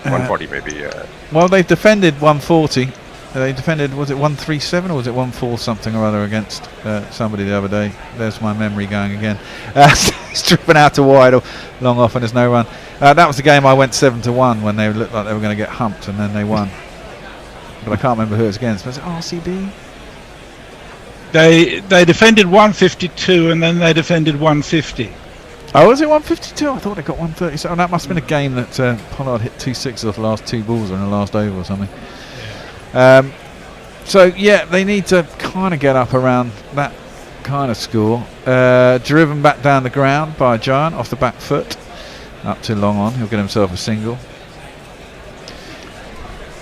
140 maybe. Yeah. Well, they've defended 140. They defended, was it 137 or was it 1-4 something or other against somebody the other day? There's my memory going again. It's driven out to wide or long off and there's no run. That was the game I went 7-1 when they looked like they were going to get humped and then they won. But I can't remember who it was against. Was it RCB? They defended 152 and then they defended 150. Oh, was it 152? I thought they got 130. So that must have been a game that Pollard hit 2 6s off the last 2 balls in the last over or something. So yeah, they need to kind of get up around that kind of score. Driven back down the ground by a giant off the back foot. Up too long on. He'll get himself a single.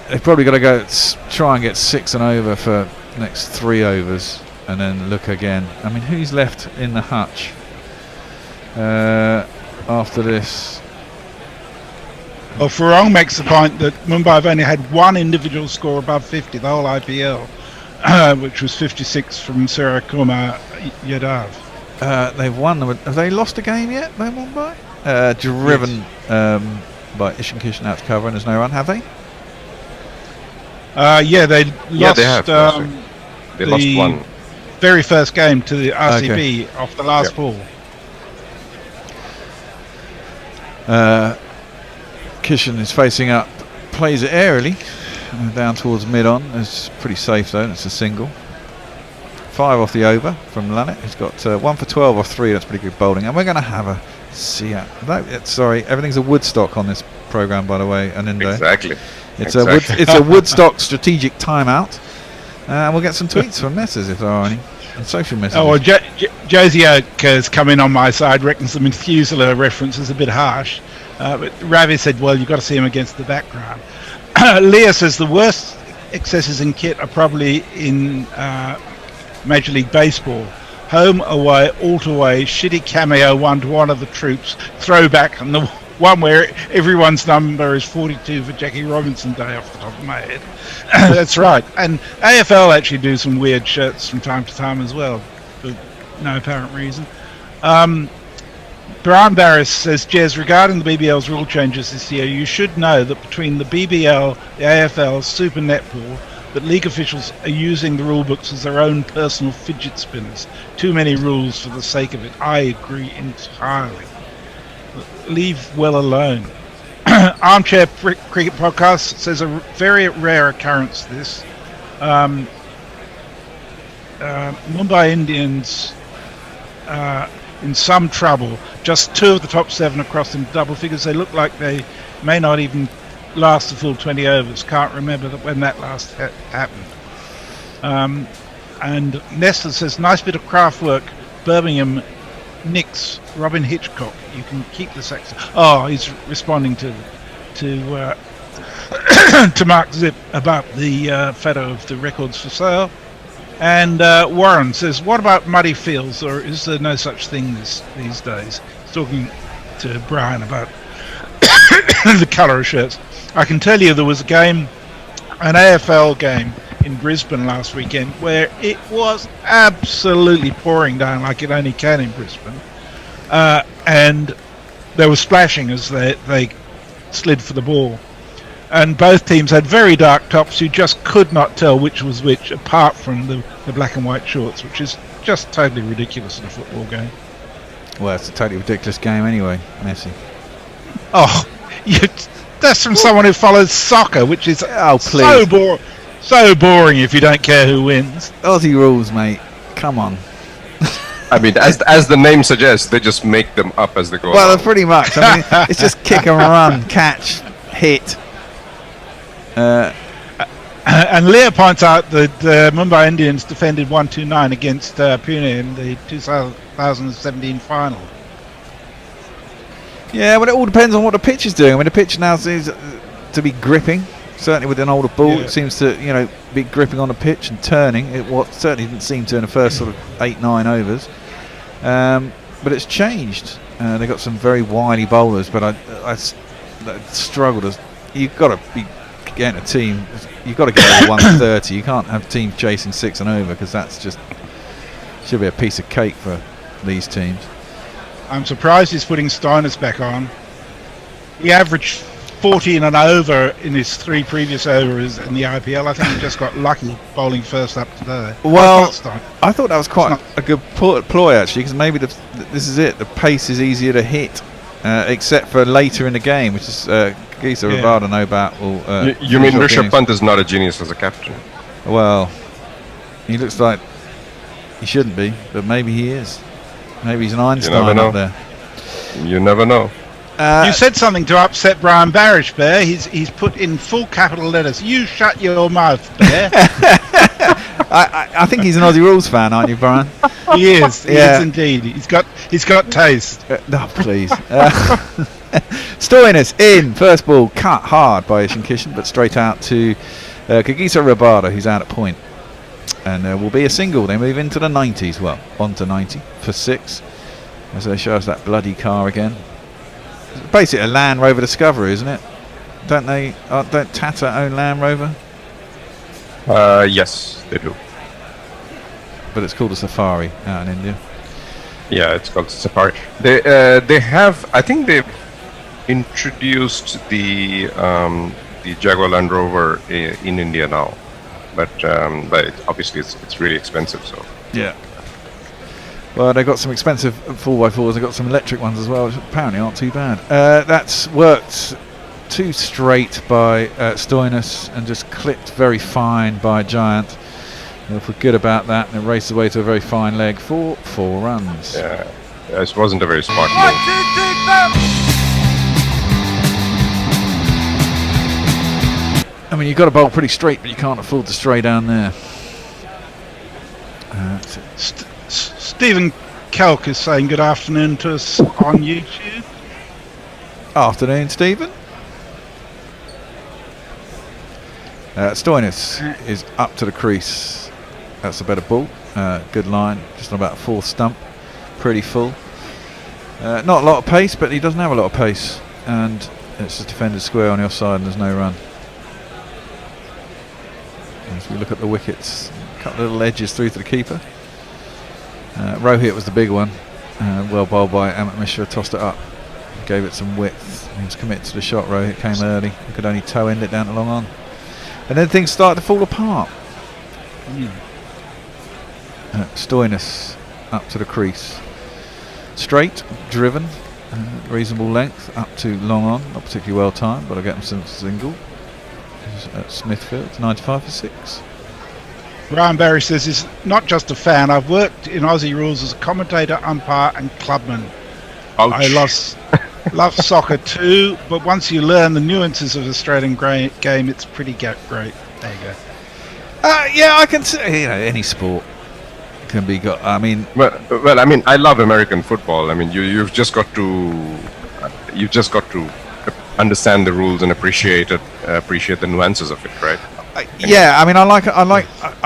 They've probably got to go try and get 6 and over for next 3 overs. And then look again. I mean, who's left in the hutch after this? Well, Farong makes the point that Mumbai have only had 1 individual score above 50 the whole IPL, which was 56 from Surakumar Yadav. They've won. Have they lost a game yet, no Mumbai? Driven by Ishan Kishan out to cover and there's no run, have they? Yeah, they lost. Yeah, they have. They lost 1. Very first game to the RCB off the last ball. Kishan is facing up, plays it airily, down towards mid-on. It's pretty safe though, it's a single. 5 off the over from Lanet. He's got 1 for 12 off 3, that's pretty good bowling. And we're going to have a sorry, everything's a Woodstock on this programme, by the way, Anindo. Exactly. It's a Woodstock strategic timeout. We'll get some tweets from Messrs if there are any. And social messages. Oh, well, Josie Oak has come in on my side, reckons the Methuselah reference is a bit harsh. But Ravi said, well, you've got to see him against the background. Leah says the worst excesses in kit are probably in Major League Baseball. Home, away, alt away, shitty cameo 1-to-1 of the troops, throwback, and the one where everyone's number is 42 for Jackie Robinson Day off the top of my head. That's right. And AFL actually do some weird shirts from time to time as well, for no apparent reason. Brian Barris says, Jez, regarding the BBL's rule changes this year, you should know that between the BBL, the AFL, Super Netball, that league officials are using the rule books as their own personal fidget spinners. Too many rules for the sake of it. I agree entirely. Leave well alone. Armchair Cricket Podcast says a very rare occurrence this. Mumbai Indians in some trouble. Just 2 of the top 7 across in double figures. They look like they may not even last the full 20 overs. Can't remember when that last happened. And Nestor says, nice bit of craft work. Birmingham Knicks, Robin Hitchcock. You can keep the sex. Oh, he's responding to to Mark Zip about the photo of the records for sale. And Warren says, what about muddy fields, or is there no such thing these days? He's talking to Brian about the colour of shirts. I can tell you there was an AFL game in Brisbane last weekend where it was absolutely pouring down like it only can in Brisbane. And there was splashing as they slid for the ball. And both teams had very dark tops. You just could not tell which was which, apart from the black and white shorts, which is just totally ridiculous in a football game. Well, it's a totally ridiculous game anyway, Messi. Oh, that's from someone who follows soccer, which is so boring if you don't care who wins. Aussie rules, mate. Come on. I mean, as the name suggests, they just make them up as they go along. Pretty much. I mean, it's just kick and run, catch, hit. And Leah points out that the Mumbai Indians defended 129 against Pune in the 2017 final. Yeah, but it all depends on what the pitch is doing. I mean, the pitch now seems to be gripping. Certainly with an older ball, Yeah. it seems to be gripping on the pitch and turning. It certainly didn't seem to in the first sort of 8-9 overs. But it's changed. They got some very wily bowlers, but I struggled. You've got to be getting a team. You've got to get over 130. You can't have teams chasing 6 and over because that's just should be a piece of cake for these teams. I'm surprised he's putting Steiners back on. He averaged 14 and over in his 3 previous overs in the IPL. I think he just got lucky bowling first up today. Well, I thought that was quite a good ploy actually, because maybe this is it. The pace is easier to hit, except for later in the game, which is Gisa Rabada no bat will. You mean Rishabh Pant is not a genius as a captain? Well, he looks like he shouldn't be, but maybe he is. Maybe he's an Einstein up there. You never know. You said something to upset Brian Barish, Bear. He's put in full capital letters. You shut your mouth, Bear. I think he's an Aussie Rules fan, aren't you, Brian? He is. He is indeed. He's got taste. No, please. Stoinis in first ball, cut hard by Ishan Kishan, but straight out to Kagisa Rabada, who's out at point. And there will be a single. They move into the 90s. Well, on to 90 for 6. As they show us that bloody car again. It's basically a Land Rover Discovery, isn't it? Don't they? Don't Tata own Land Rover? Yes, they do. But it's called a Safari out in India. Yeah, it's called Safari. They have. I think they've introduced the Jaguar Land Rover in India now, but obviously it's really expensive. So yeah. Well, they've got some expensive 4x4s. They've got some electric ones as well, which apparently aren't too bad. That's worked 2 straight by Stoinis and just clipped very fine by Giant. They'll feel good about that, and it races away to a very fine leg for 4 runs. Yeah, it wasn't a very smart move. I mean, you've got to bowl pretty straight, but you can't afford to stray down there. Stephen Kelk is saying good afternoon to us on YouTube. Afternoon, Stephen. Stoinis is up to the crease. That's a better ball. Good line. Just on about a 4th stump. Pretty full. Not a lot of pace, but he doesn't have a lot of pace. And it's just defended square on the offside and there's no run. As we look at the wickets, a couple of little edges through to the keeper. Rohit was the big one. Well bowled by Amit Mishra, tossed it up. Gave it some width. He was committed to the shot. Rohit came early. He could only toe end it down to long on. And then things started to fall apart. Stoinis up to the crease. Straight, driven, reasonable length, up to long on. Not particularly well timed, but I'll get him some single. At Smithfield, 95 for 6. Brian Barry says he's not just a fan. I've worked in Aussie Rules as a commentator, umpire and clubman. Ouch. I love soccer too, but once you learn the nuances of the Australian game, it's pretty great. There you go. Yeah, I can say any sport can be got. I mean, well, I mean, I love American football. I mean, you've just got to understand the rules and appreciate the nuances of it, right? Yeah, I mean, I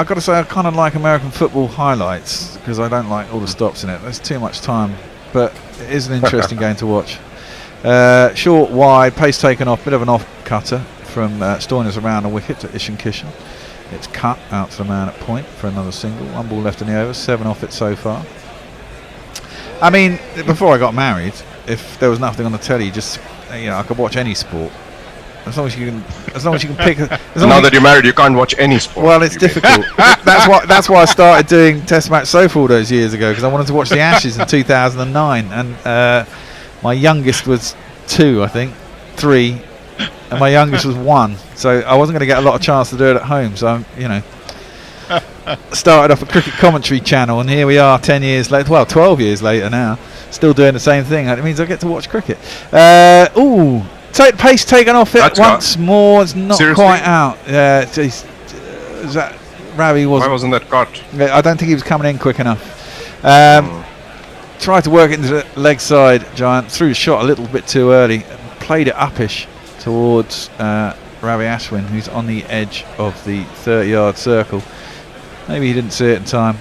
got to say, I kind of like American football highlights because I don't like all the stops in it. There's too much time, but it is an interesting game to watch. Short, wide, pace taken off, bit of an off cutter from Stoinis around the wicket to Ishan Kishan. It's cut out to the man at point for another single. 1 ball left in the over, 7 off it so far. I mean, before I got married, if there was nothing on the telly, I could watch any sport. As long as you can pick. Now that you're married, you can't watch any sport. Well, it's difficult. That's why I started doing Test Match Sofa all those years ago, because I wanted to watch the Ashes in 2009, and my youngest was 2, I think, 3, and my youngest was 1. So I wasn't going to get a lot of chance to do it at home. So started off a cricket commentary channel, and here we are 10 years later. Well, 12 years later now, still doing the same thing. It means I get to watch cricket. Pace taken off it once more. It's not Seriously? quite out. Ravi wasn't. Why wasn't that caught? I don't think he was coming in quick enough. Tried to work it into the leg side. Giant threw the shot a little bit too early. Played it uppish towards Ravi Ashwin, who's on the edge of the 30-yard circle. Maybe he didn't see it in time.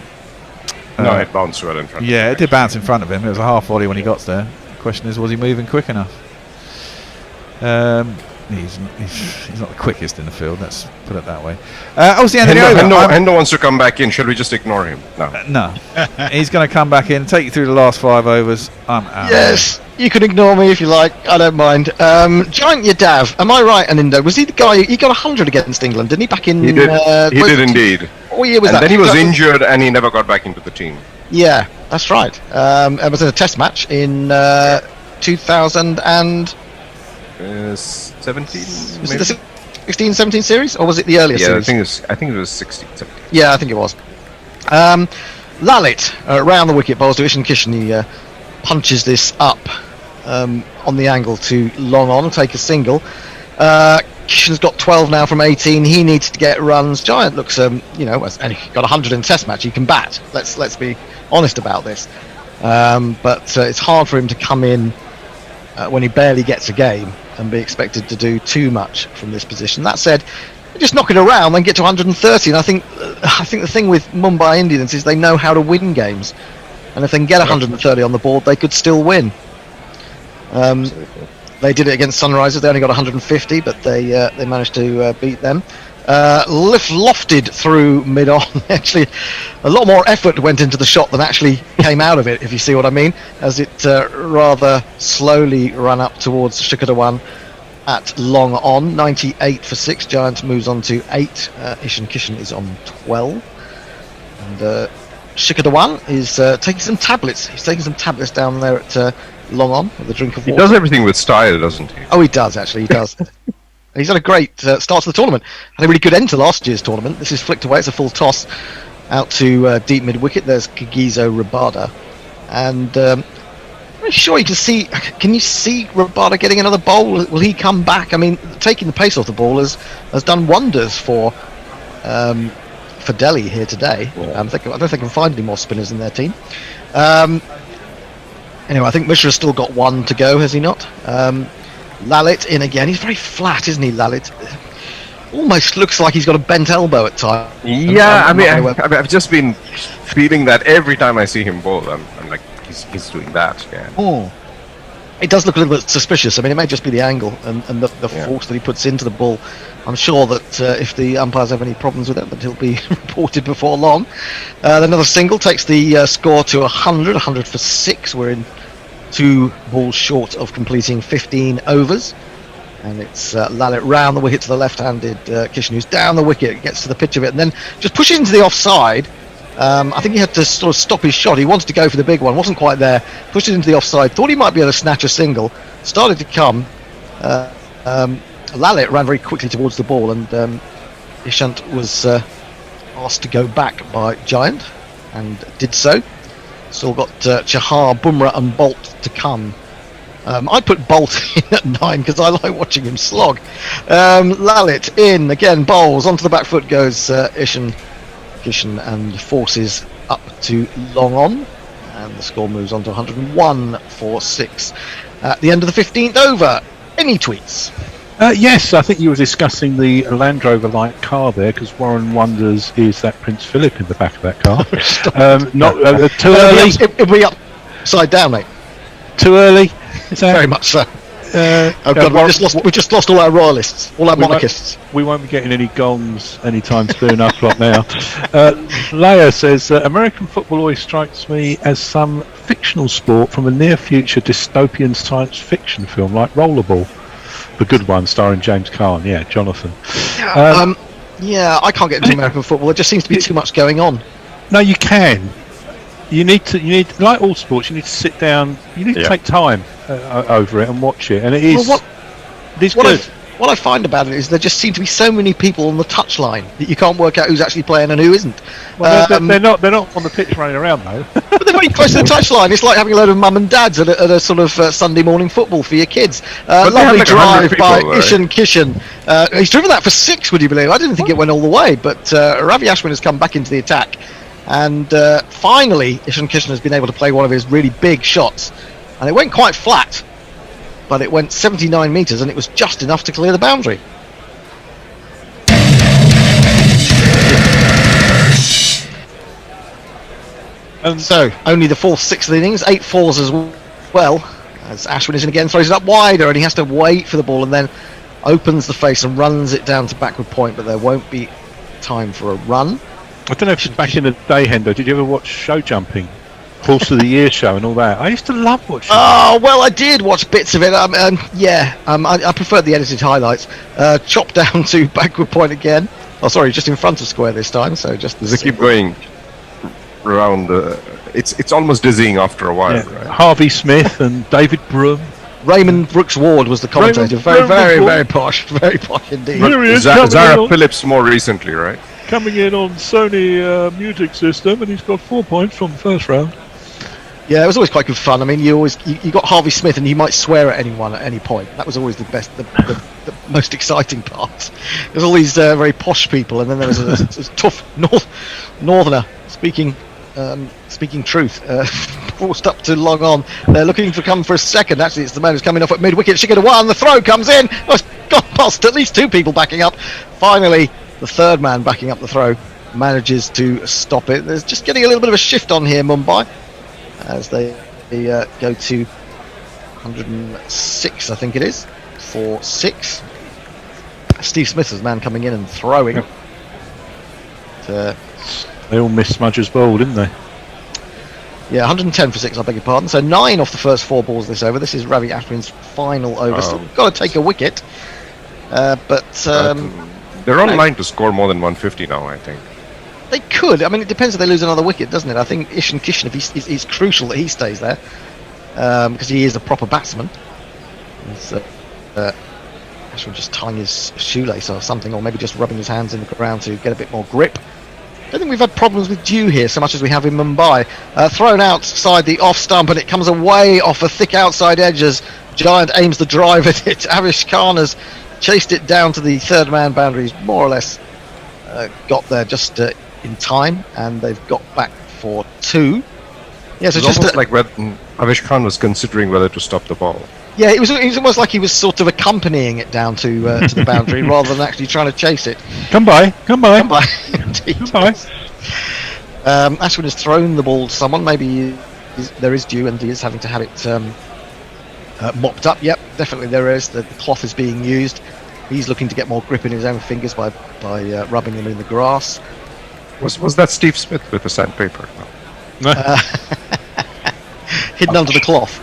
No, it bounced well in front of him. Yeah, it did bounce in front of him. It was a half volley when he got there. The question is, was he moving quick enough? He's not the quickest in the field, let's put it that way. Obviously, Hendo wants to come back in. Shall we just ignore him? No. No. He's going to come back in, take you through the last 5 overs. I'm out. Yes, you can ignore me if you like. I don't mind. Giant Yadav, am I right, Anindo? Was he the guy? He got 100 against England, didn't he? Back in. He did. He did indeed. What year was and that? Then he was injured, and he never got back into the team. Yeah, that's right. It was in a Test match in 2017. Was it the 16-17 series, or was it the earlier series? I think it was 16-17. Yeah, I think it was. Lalit round the wicket, bowls to Ishan Kishan. He punches this up on the angle to long on, take a single. Kishan's got 12 now from 18. He needs to get runs. Giant looks, and he got 100 in Test match. He can bat. Let's be honest about this. But it's hard for him to come in when he barely gets a game and be expected to do too much from this position. That said, just knock it around and get to 130. And I think the thing with Mumbai Indians is they know how to win games, and if they can get 130 on the board, they could still win. They did it against Sunrisers. They only got 150, but they managed to beat them. Lofted through mid-on. Actually, a lot more effort went into the shot than actually came out of it, if you see what I mean, as it rather slowly ran up towards Shikhar at long on. 98 for 6. Giant moves on to 8. Ishan Kishan is on 12. And Shikhar is taking some tablets. He's taking some tablets down there at long on with a drink of water. He does everything with style, doesn't he? Oh, he does, actually. He does. He's had a great start to the tournament. Had a really good end to last year's tournament. This is flicked away. It's a full toss out to deep mid-wicket. There's Kagiso Rabada. And I'm not sure you can see... Can you see Rabada getting another bowl? Will he come back? I mean, taking the pace off the ball has done wonders for Delhi here today. I don't think they can find any more spinners in their team. Anyway, I think Mishra's still got one to go, has he not? Lalit in again. He's very flat, isn't he, Lalit? Almost looks like he's got a bent elbow at times. Yeah, I've just been feeling that every time I see him bowl. I'm like, he's doing that. Yeah. Oh. It does look a little bit suspicious. I mean, it may just be the angle and the force that he puts into the ball. I'm sure that if the umpires have any problems with it, that he'll be reported before long. Another single takes the score to 100. 100 for 6. We're in 2 balls short of completing 15 overs. And it's Lalit round the wicket to the left-handed Kishan, who's down the wicket, gets to the pitch of it, and then just pushes into the offside. I think he had to sort of stop his shot. He wanted to go for the big one, wasn't quite there. Pushed it into the offside, thought he might be able to snatch a single. Started to come. Lalit ran very quickly towards the ball, and Ishant was asked to go back by Giant, and did so. Still got Chahar, Bumrah and Bolt to come. I put Bolt in at 9 because I like watching him slog. Lalit in again, bowls onto the back foot goes Ishan Kishan and forces up to long on, and the score moves on to 101 for 6 at the end of the 15th over. Any tweets? Yes, I think you were discussing the Land Rover-like car there, because Warren wonders, is that Prince Philip in the back of that car? Not too early. It'll be upside down, mate. Too early? Is that? Very much so. Oh God, we've just lost all our royalists, all our monarchists. We won't be getting any gongs anytime soon. Up like now. Leia says American football always strikes me as some fictional sport from a near future dystopian science fiction film like Rollerball, the good one starring James Caan. Yeah, Jonathan. Yeah, I can't get into American football. There just seems to be too much going on. No, you can. You need like all sports. You need to sit down. You need to take time over it and watch it. And it is. Well, it is good. What I find about it is there just seem to be so many people on the touchline that you can't work out who's actually playing and who isn't. Well, they're not on the pitch running around though. But they're very close to the touchline. It's like having a load of mum and dads at a sort of Sunday morning football for your kids. Lovely drive by Ishan Kishan. He's driven that for 6, would you believe? I didn't think it went all the way, but Ravi Ashwin has come back into the attack. And finally, Ishan Kishan has been able to play one of his really big shots. And it went quite flat, but it went 79 metres, and it was just enough to clear the boundary. So, only the fourth, sixth innings, 8 fours as well. As Ashwin is in again, throws it up wider, and he has to wait for the ball and then opens the face and runs it down to backward point, but there won't be time for a run. I don't know if it's back in the day, Hendo. Did you ever watch show jumping? Horse of the Year show and all that. I used to love watching Oh, well, I did watch bits of it. I preferred the edited highlights. Chop down to backward point again. Oh, sorry, just in front of square this time. So just they keep going around. It's almost dizzying after a while. Yeah. Right? Harvey Smith and David Broom. Raymond Brooks Ward was the commentator. Very posh. Very posh indeed. Zara Phillips more recently, right? Coming in on Sony music system, and he's got 4 points from the first round. Yeah, it was always quite good fun. I mean, you got Harvey Smith, and he might swear at anyone at any point. That was always the best, the most exciting part. There's all these very posh people, and then there was a tough northerner speaking truth, forced up to long on. They're looking to come for a second. Actually, it's the man who's coming off at mid wicket. She get a one. The throw comes in. Oh, it's gone past at least 2 people backing up. Finally, the third man backing up the throw manages to stop it. There's just getting a little bit of a shift on here, Mumbai, as they go to 106, I think it is, for 6. Steve Smith is the man coming in and throwing. They all missed Smudge's ball, didn't they? Yeah, 110 for 6, I beg your pardon. So 9 off the first 4 balls this over. This is Ravi Ashwin's final over. Still got to take a wicket. They're on line to score more than 150 now, I think. They could. I mean, it depends if they lose another wicket, doesn't it? I think Ishan Kishan, if it's crucial that he stays there, because he is a proper batsman. Ashwin just tying his shoelace or something, or maybe just rubbing his hands in the ground to get a bit more grip. I don't think we've had problems with dew here so much as we have in Mumbai. Thrown outside the off stump, and it comes away off a thick outside edge as Giant aims the drive at it. Avish Khan has chased it down to the third man boundaries, more or less got there just in time, and they've got back for 2. Yeah, so it's just almost like Avish Khan was considering whether to stop the ball. Yeah, it was almost like he was sort of accompanying it down to the boundary rather than actually trying to chase it. Come by. Indeed. Come by. Ashwin has thrown the ball to someone. Maybe there is dew and he is having to have it mopped up. Yep, definitely there is. The cloth is being used. He's looking to get more grip in his own fingers by rubbing them in the grass. Was that Steve Smith with the sandpaper? No. Hidden under the cloth.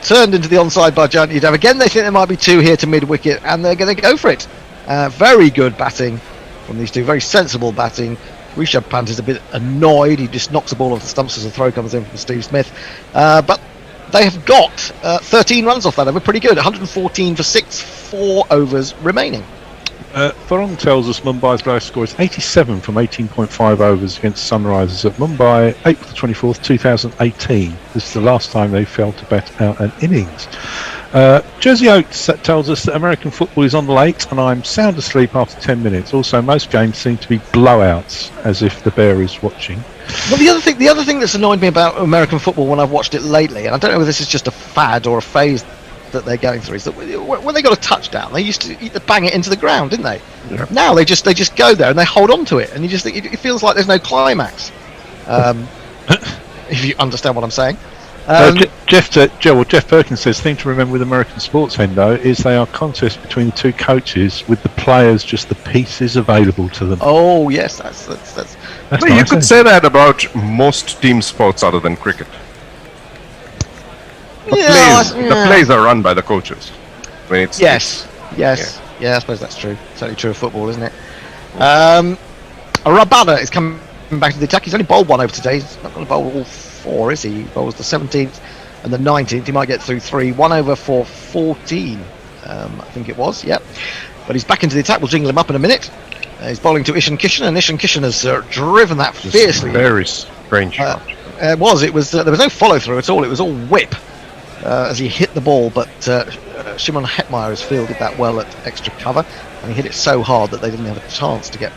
Turned into the onside by Giant Udav. Again, they think there might be 2 here to mid-wicket, and they're going to go for it. Very good batting from these two. Very sensible batting. Rishabh Pant is a bit annoyed. He just knocks the ball off the stumps as the throw comes in from Steve Smith. But they have got 13 runs off that over. Pretty good. 114 for 6. 4 overs remaining. Farong tells us Mumbai's lowest score is 87 from 18.5 overs against Sunrisers at Mumbai, April the 24th, 2018. This is the last time they failed to bat out an innings. Jersey Oats tells us that American football is on late, and I'm sound asleep after 10 minutes. Also, most games seem to be blowouts, as if the bear is watching. Well, the other thing that's annoyed me about American football when I've watched it lately, and I don't know whether this is just a fad or a phase that they're going through, is that when they got a touchdown, they used to bang it into the ground, didn't they? Yeah. Now they just go there and they hold on to it, and you just think it feels like there's no climax. If you understand what I'm saying. Jeff Perkins says, thing to remember with American sports, Hendo, is they are contests between the 2 coaches with the players just the pieces available to them. Oh yes, that's well, nice, you could say that about most team sports other than cricket. The plays are run by the coaches. I mean, yes, I suppose that's true. Certainly true of football, isn't it? Rabada is coming back to the attack. He's only bowled 1 over today. He's not going to bowl all 4, is he? He bowls the 17th and the 19th. He might get through 3. 1 over for 14, I think it was. Yep. But he's back into the attack. We'll jingle him up in a minute. He's bowling to Ishan Kishan, and Ishan Kishan has driven that fiercely. Very strange shot. It was. There was no follow through at all. It was all whip. As he hit the ball, but Shimon Hetmeyer has fielded that well at extra cover, and he hit it so hard that they didn't have a chance to get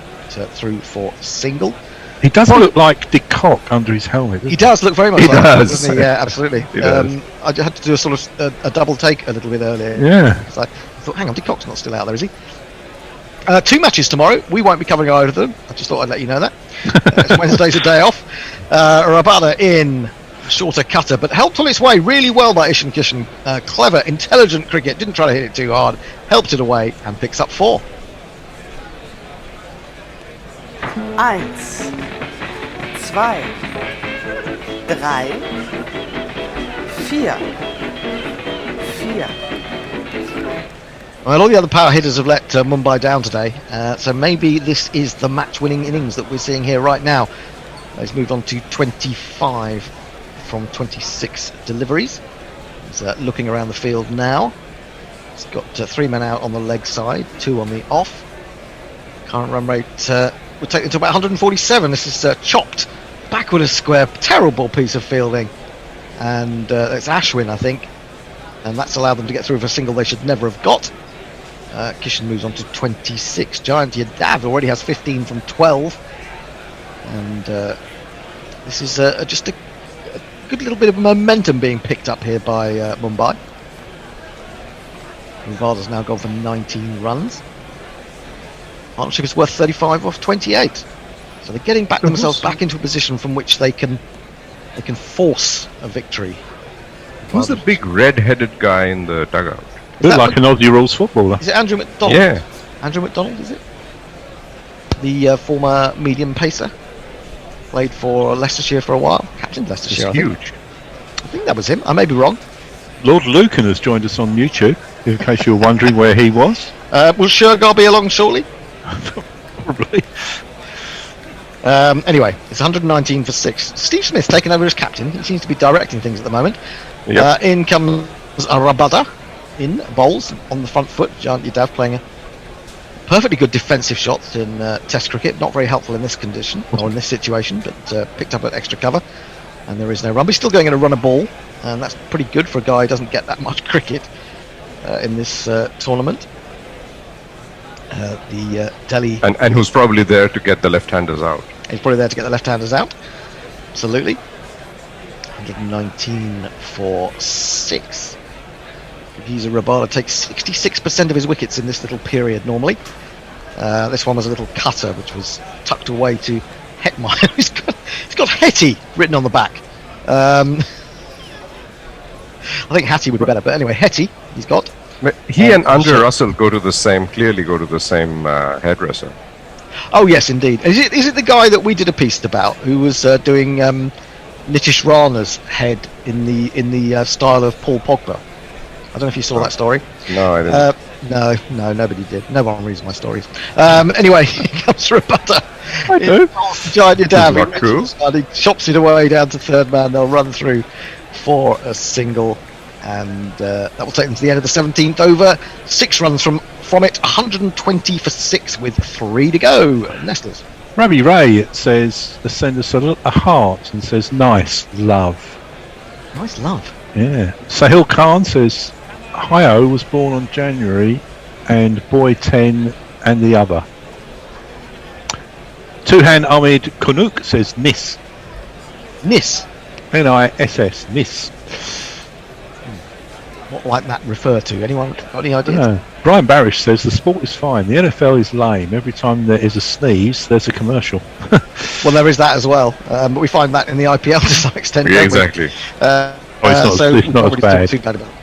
through for single. He does look like Dick Cock under his helmet. He does look very much like that, doesn't he? Yeah, absolutely. I had to do a sort of a double take a little bit earlier. Yeah. I thought, hang on, Dick Cock's not still out there, is he? 2 matches tomorrow. We won't be covering either of them. I just thought I'd let you know that. Wednesday's a day off. Rabada in shorter cutter, but helped on its way really well by Ishan Kishan. Clever, intelligent cricket. Didn't try to hit it too hard. Helped it away and picks up 4. 1, 2, 3, 4. Well, all the other power hitters have let Mumbai down today, so maybe this is the match-winning innings that we're seeing here right now. He's moved on to 25 from 26 deliveries. He's looking around the field now. He's got 3 men out on the leg side, 2 on the off. Current run rate would take it to about 147. This is chopped backward a square. Terrible piece of fielding. And it's Ashwin, I think. And that's allowed them to get through for a single they should never have got. Kishan moves on to 26. Giant Yadav already has 15 from 12. And this is just a good little bit of momentum being picked up here by Mumbai. Nevada's now gone for 19 runs. Partnership is worth 35 off 28. So they're getting themselves back into a position from which they can force a victory. Who's the big red-headed guy in the dugout? Look like an Aussie rules footballer. Is it Andrew McDonald? Yeah. Andrew McDonald, is it? The former medium pacer. Played for Leicestershire for a while. Captained Leicestershire, Huge. I think that was him. I may be wrong. Lord Lucan has joined us on YouTube, in case you were wondering where he was. Will Shergar be along shortly? Probably. Anyway, it's 119 for 6. Steve Smith's taken over as captain. He seems to be directing things at the moment. Yep. In comes Rabada in bowls on the front foot. Giant Yadav playing a perfectly good defensive shot in Test cricket. Not very helpful in this condition or in this situation, but picked up an extra cover. And there is no run. But he's still going in to run a ball, and that's pretty good for a guy who doesn't get that much cricket in this tournament. The Delhi and who's probably there to get the left-handers out. He's probably there to get the left-handers out. Absolutely. 119 for 6. Giza Rabada takes 66% of his wickets in this little period normally. This one was a little cutter which was tucked away to Hetmeyer. He's got Hetty written on the back. I think Hattie would be better, but anyway, Hetty he's got. He and Andre Russell clearly go to the same hairdresser. Oh yes, indeed. Is it the guy that we did a piece about who was doing Nitish Rana's head in the style of Paul Pogba? I don't know if you saw that story. No, I didn't. No, nobody did. No one reads my stories. Anyway, he comes through a butter. I do. Giant Yadav. Not true. He chops it away down to third man. They'll run through for a single. And that will take them to the end of the 17th over. 6 runs from it, 120 for 6 with 3 to go. Nestlers. Ravi Ray says, send us a heart and says, nice love. Nice love. Yeah. Sahil Khan says, Hio was born on January and boy 10 and the other. Tuhan Ahmed Kunuk says, Nis. Nis. Niss. Nis. What might that refer to? Anyone got any ideas? No. Brian Barish says the sport is fine. The NFL is lame. Every time there is a sneeze, there's a commercial. Well, there is that as well. But we find that in the IPL to some extent. Yeah, exactly. It's not as bad. Too bad about it.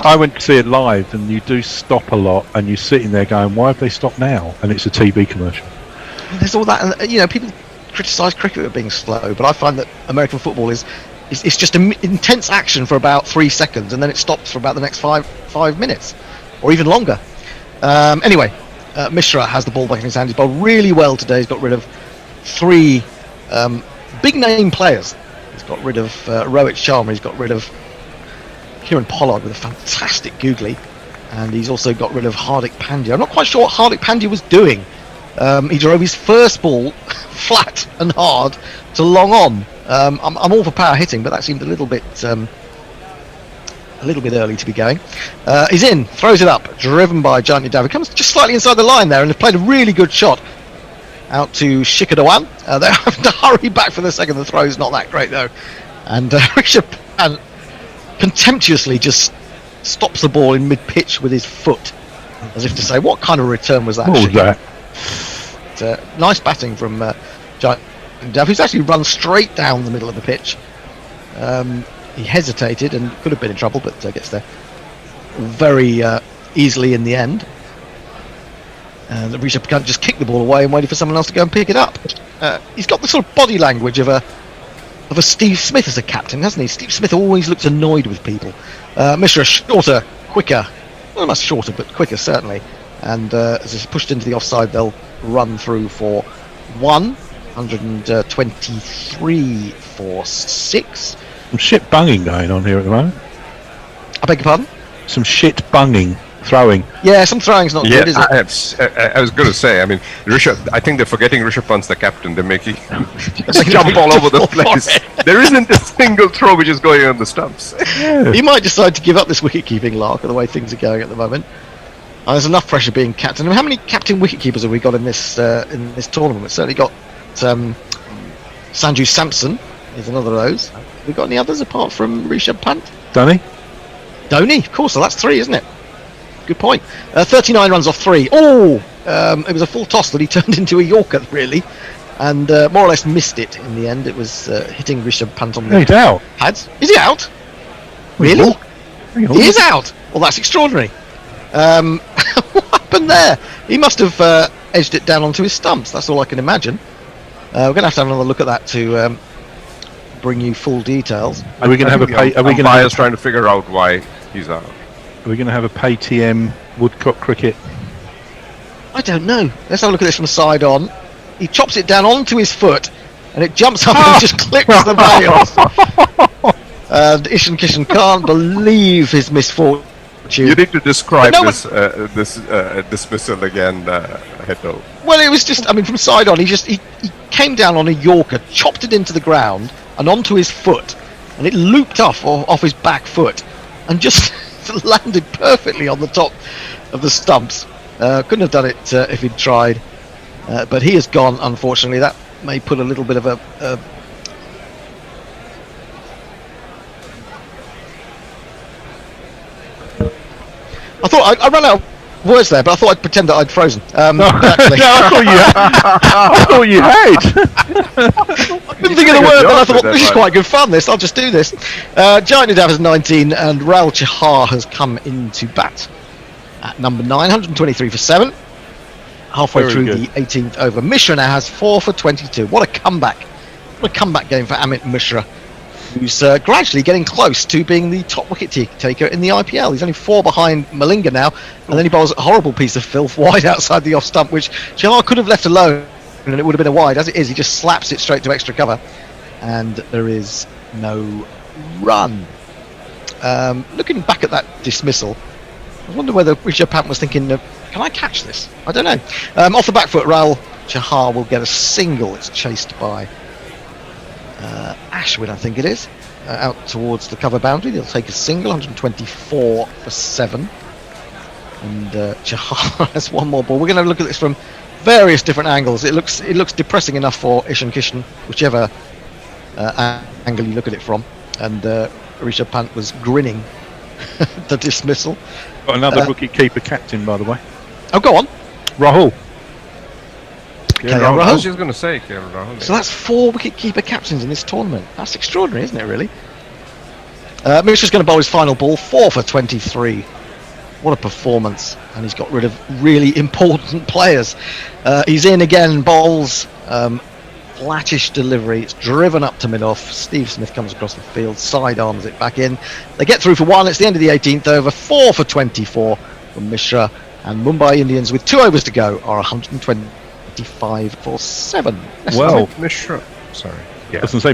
I went to see it live, and you do stop a lot, and you're sitting there going, "Why have they stopped now?" And it's a TV commercial. There's all that, and people criticise cricket for being slow, but I find that American football is just intense action for about 3 seconds, and then it stops for about the next five minutes, or even longer. Anyway, Mishra has the ball back in his hand. He's bowled really well today. He's got rid of 3 big name players. He's got rid of Rohit Sharma. He's got rid of Kieran Pollard with a fantastic googly, and he's also got rid of Hardik Pandya. I'm not quite sure what Hardik Pandya was doing. He drove his first ball flat and hard to long on. I'm all for power hitting, but that seemed a little bit early to be going. He's in, throws it up, driven by Giant Yadav. He comes just slightly inside the line there, and has played a really good shot out to Shikhar Dhawan. They're having to hurry back for the second. The throw's not that great though, and Rishabh Pant contemptuously just stops the ball in mid-pitch with his foot. as if to say, what kind of return was that? What was that? Nice batting from Giant Dav, who's actually run straight down the middle of the pitch. He hesitated and could have been in trouble, but gets there very easily in the end. And Rishabh Pant just kicked the ball away and waited for someone else to go and pick it up. He's got the sort of body language of a Steve Smith as a captain, hasn't he? Steve Smith always looks annoyed with people. Mishra shorter, quicker, not much shorter, but quicker certainly. And as it's pushed into the offside, they'll run through for 123 for 6. Some shit bunging going on here at the moment. I beg your pardon? Some shit bunging, throwing. Yeah, some throwing's not good, is it? I was going to say, I mean, I think they're forgetting Rishabh Pant's the captain. They're making just jump all over the place. There isn't a single throw which is going on the stumps. Yeah. He might decide to give up this wicket-keeping lark the way things are going at the moment. There's enough pressure being captain. I mean, how many captain wicket-keepers have we got in this tournament? We've certainly got Sanju Samson is another of those. Have we got any others apart from Rishabh Pant? Dhoni, of course, so that's 3, isn't it? Good point. 39 runs off 3. Oh! It was a full toss that he turned into a Yorker, really. And more or less missed it in the end. It was hitting Rishabh Pant on the he's out. pads. Is he out? Really? He is out! Well, that's extraordinary. What happened there? He must have edged it down onto his stumps. That's all I can imagine. We're going to have another look at that to bring you full details. Are we going to have a pay? Are we going to have trying to figure out why he's out? Are we going to have a pay TM Woodcock cricket? I don't know. Let's have a look at this from side on. He chops it down onto his foot, and it jumps up and just clips the bails. And Ishan Kishan can't believe his misfortune. You need to describe this dismissal again, Hedo. Well, it was just, I mean, from side on, he came down on a Yorker, chopped it into the ground and onto his foot, and it looped off his back foot, and just landed perfectly on the top of the stumps. Couldn't have done it if he'd tried, but he has gone, unfortunately. That may put a little bit of a I thought I ran out of words there, but I thought I'd pretend that I'd frozen. Actually. No, I thought you had. I couldn't think of the word, but I thought this is quite good fun. I'll just do this. Giant Nadav has 19, and Raul Chahar has come into bat at number 9, 123 for 7. Halfway through the 18th over. Mishra now has 4 for 22. What a comeback! What a comeback game for Amit Mishra, who's gradually getting close to being the top wicket taker in the IPL. He's only 4 behind Malinga now, and then he bowls a horrible piece of filth wide outside the off stump, which Chahar could have left alone, and it would have been a wide. As it is, he just slaps it straight to extra cover, and there is no run. Looking back at that dismissal, I wonder whether Rishabh Pant was thinking, can I catch this? I don't know. Off the back foot, Raul Chahar will get a single. It's chased by Ashwin, I think it is, out towards the cover boundary. They'll take a single, 124 for 7. And Chahar has one more ball. We're going to look at this from various different angles. It looks depressing enough for Ishan Kishan, whichever angle you look at it from. And Rishabh Pant was grinning the dismissal. Got another wicket-keeper captain, by the way. Oh, go on. Rahul. I was just going to say Rahul. So that's 4 wicket-keeper captains in this tournament. That's extraordinary, isn't it, really? Mishra's going to bowl his final ball, 4 for 23. What a performance. And he's got rid of really important players. He's in again, bowls, flattish delivery. It's driven up to mid-off. Steve Smith comes across the field, sidearms it back in. They get through for 1. It's the end of the 18th over, 4 for 24 from Mishra. And Mumbai Indians, with 2 overs to go, are 125 for 7. Well, Mishra. Sorry. Yeah. I was going to say,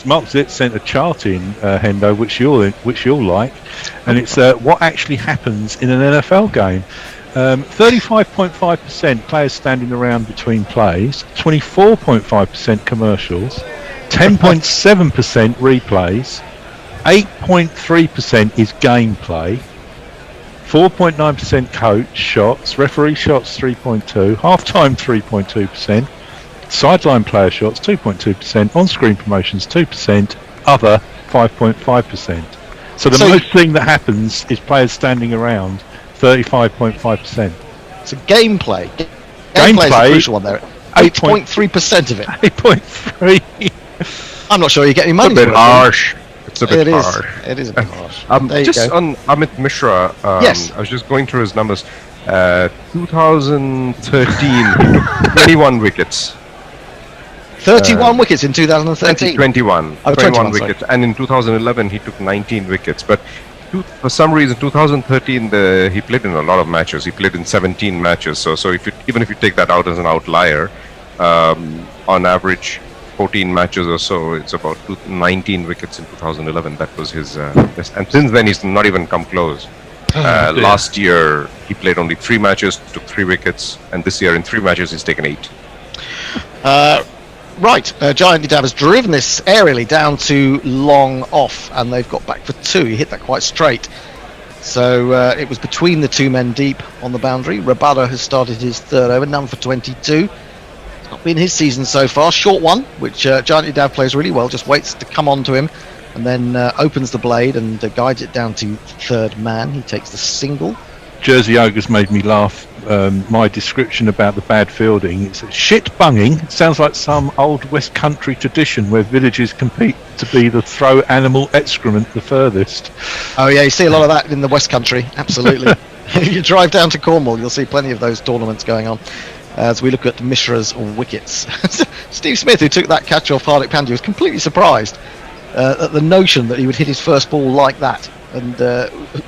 Mark Zitt sent a chart in, Hendo, which you'll like, and it's what actually happens in an NFL game. 35.5% players standing around between plays, 24.5% commercials, 10.7% replays, 8.3% is gameplay, 4.9% coach shots, referee shots 3.2%, half-time 3.2%, sideline player shots 2.2%, on-screen promotions 2%, other 5.5%. So the most thing that happens is players standing around 35.5%. So gameplay. Gameplay Gameplay is the crucial one there. 8.3% of it. 8.3. I'm not sure you get any money. It's a bit for it. harsh. It's a bit It is. harsh. It is a bit harsh. There you Just go. on Amit Mishra, Yes. I was just going through his numbers. 2013, he took 21 wickets. 31 wickets in 2013. 21. Oh, 21 sorry. wickets. And in 2011, he took 19 wickets. But for some reason, 2013, he played in a lot of matches. He played in 17 matches. So even if you take that out as an outlier, on average, 14 matches or so, it's about 19 wickets in 2011. That was his best. And since then, he's not even come close. Last year, he played only 3 matches, took 3 wickets. And this year, in 3 matches, he's taken 8. Right, Giant Dab has driven this aerially down to long off, and they've got back for 2. He hit that quite straight. So it was between the 2 men deep on the boundary. Rabada has started his 3rd over, none for 22. It's not been his season so far. Short one, which Giant Dab plays really well, just waits to come onto him, and then opens the blade and guides it down to 3rd man. He takes the single. Jersey Ogres made me laugh. My description about the bad fielding, it's shit bunging. It sounds like some old West Country tradition where villages compete to be the throw animal excrement the furthest. Oh yeah, you see a lot of that in the West Country, absolutely. If you drive down to Cornwall, you'll see plenty of those tournaments going on. As we look at Mishra's wickets. Steve Smith, who took that catch off Hardik Pandya, was completely surprised at the notion that he would hit his first ball like that, and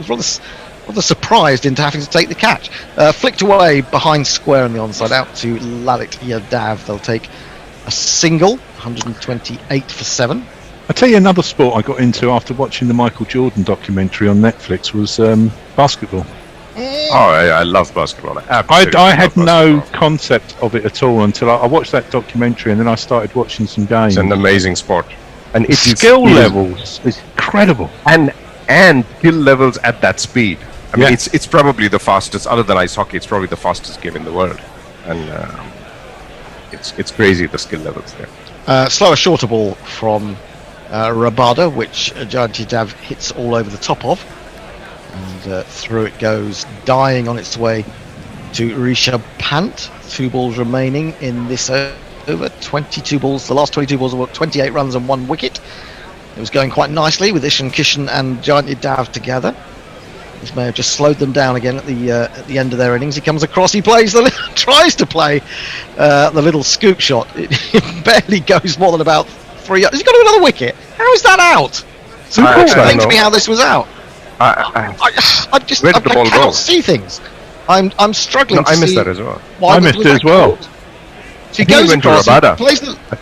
was rather surprised into having to take the catch. Flicked away behind square on the onside out to Lalit Yadav. They'll take a single, 128 for 7. I tell you, another sport I got into after watching the Michael Jordan documentary on Netflix was basketball. Oh, I love basketball. I had no concept of it at all until I watched that documentary, and then I started watching some games. It's an amazing sport, and its skill levels is incredible, and skill levels at that speed. I mean, it's probably the fastest, other than ice hockey. It's probably the fastest game in the world, and it's crazy the skill levels there. Slower, shorter ball from Rabada, which Giant Dav hits all over the top of, and through it goes, dying on its way to Rishabh Pant. 2 balls remaining in this over. 22 balls. The last 22 balls were 28 runs and 1 wicket. It was going quite nicely with Ishan Kishan and Giant Dav together. This may have just slowed them down again at the end of their innings. He comes across, he plays tries to play the little scoop shot. It barely goes more than about 3 yards. He's got another wicket. How is that out? So explain to me how this was out. I cannot see things. I'm struggling. I missed that as well. I missed it as well. So he goes across.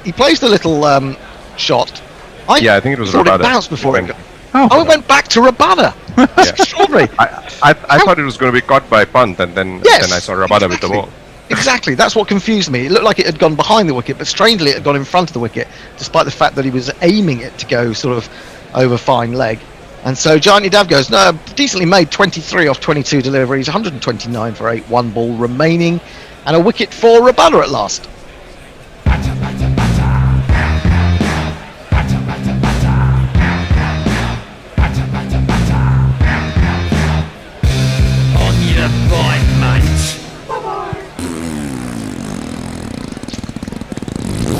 He plays the little shot. I think it was thought Rabada. It bounced before it. It went back to Rabada. That's extraordinary. I thought it was going to be caught by Pant, and then I saw Rabada with the ball. Exactly, that's what confused me. It looked like it had gone behind the wicket, but strangely it had gone in front of the wicket, despite the fact that he was aiming it to go sort of over fine leg. And so Giant Dav goes, no, decently made 23 off 22 deliveries, 129 for 8, 1 ball remaining, and a wicket for Rabada at last.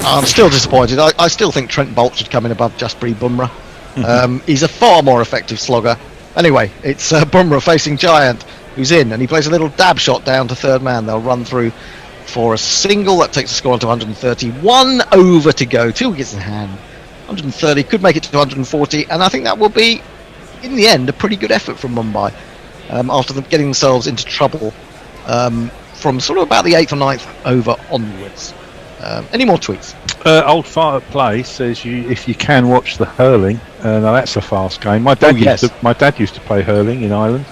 I'm still disappointed. I still think Trent Bolt should come in above Jasprit Bumrah. He's a far more effective slogger. Anyway, it's Bumrah facing Giant, who's in, and he plays a little dab shot down to 3rd man. They'll run through for a single. That takes the score on to 130. 1 over to go. 2 wickets in hand. 130, could make it to 140, and I think that will be, in the end, a pretty good effort from Mumbai after them getting themselves into trouble from sort of about the 8th or 9th over onwards. Any more tweets? Old Fart at Play says if you can watch the hurling. Now that's a fast game. My dad used to play hurling in Ireland.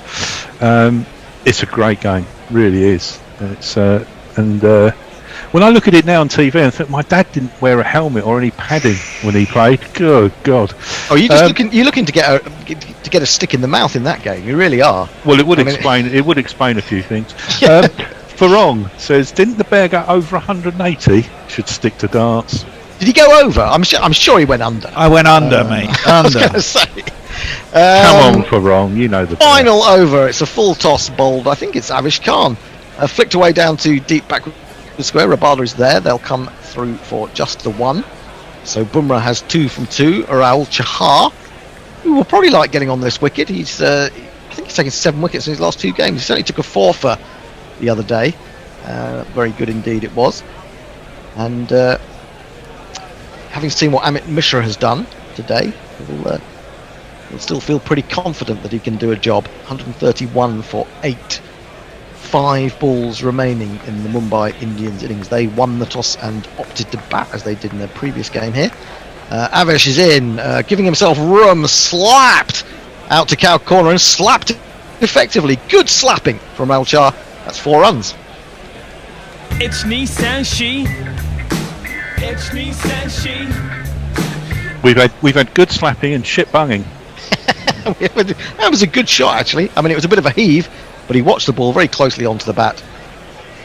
It's a great game, really is. It's when I look at it now on TV, I think my dad didn't wear a helmet or any padding when he played. Good God! Oh, you're looking to get a stick in the mouth in that game. You really are. Well, it would explain a few things. Farong says, didn't the bear go over 180? Should stick to darts. Did he go over? I'm sure he went under. I went under, mate. Under. I was going to say. Come on for wrong, you know the Final over. It's a full toss bowled. I think it's Avish Khan. Flicked away down to deep back square. Rabada is there. They'll come through for just the one. So Bumrah has 2 from 2. Raul Chahar, who will probably like getting on this wicket. He's I think he's taken 7 wickets in his last 2 games. He certainly took a 4-fer the other day. Very good indeed it was. And having seen what Amit Mishra has done today, he'll still feel pretty confident that he can do a job. 131 for 8. 5 balls remaining in the Mumbai Indians innings. They won the toss and opted to bat as they did in their previous game here. Avish is in, giving himself room, slapped out to cow corner and slapped effectively. Good slapping from Alchar. That's 4 runs. It's Nissan She. It's Nissan She. We've had good slapping and shit bunging. That was a good shot actually. I mean, it was a bit of a heave, but he watched the ball very closely onto the bat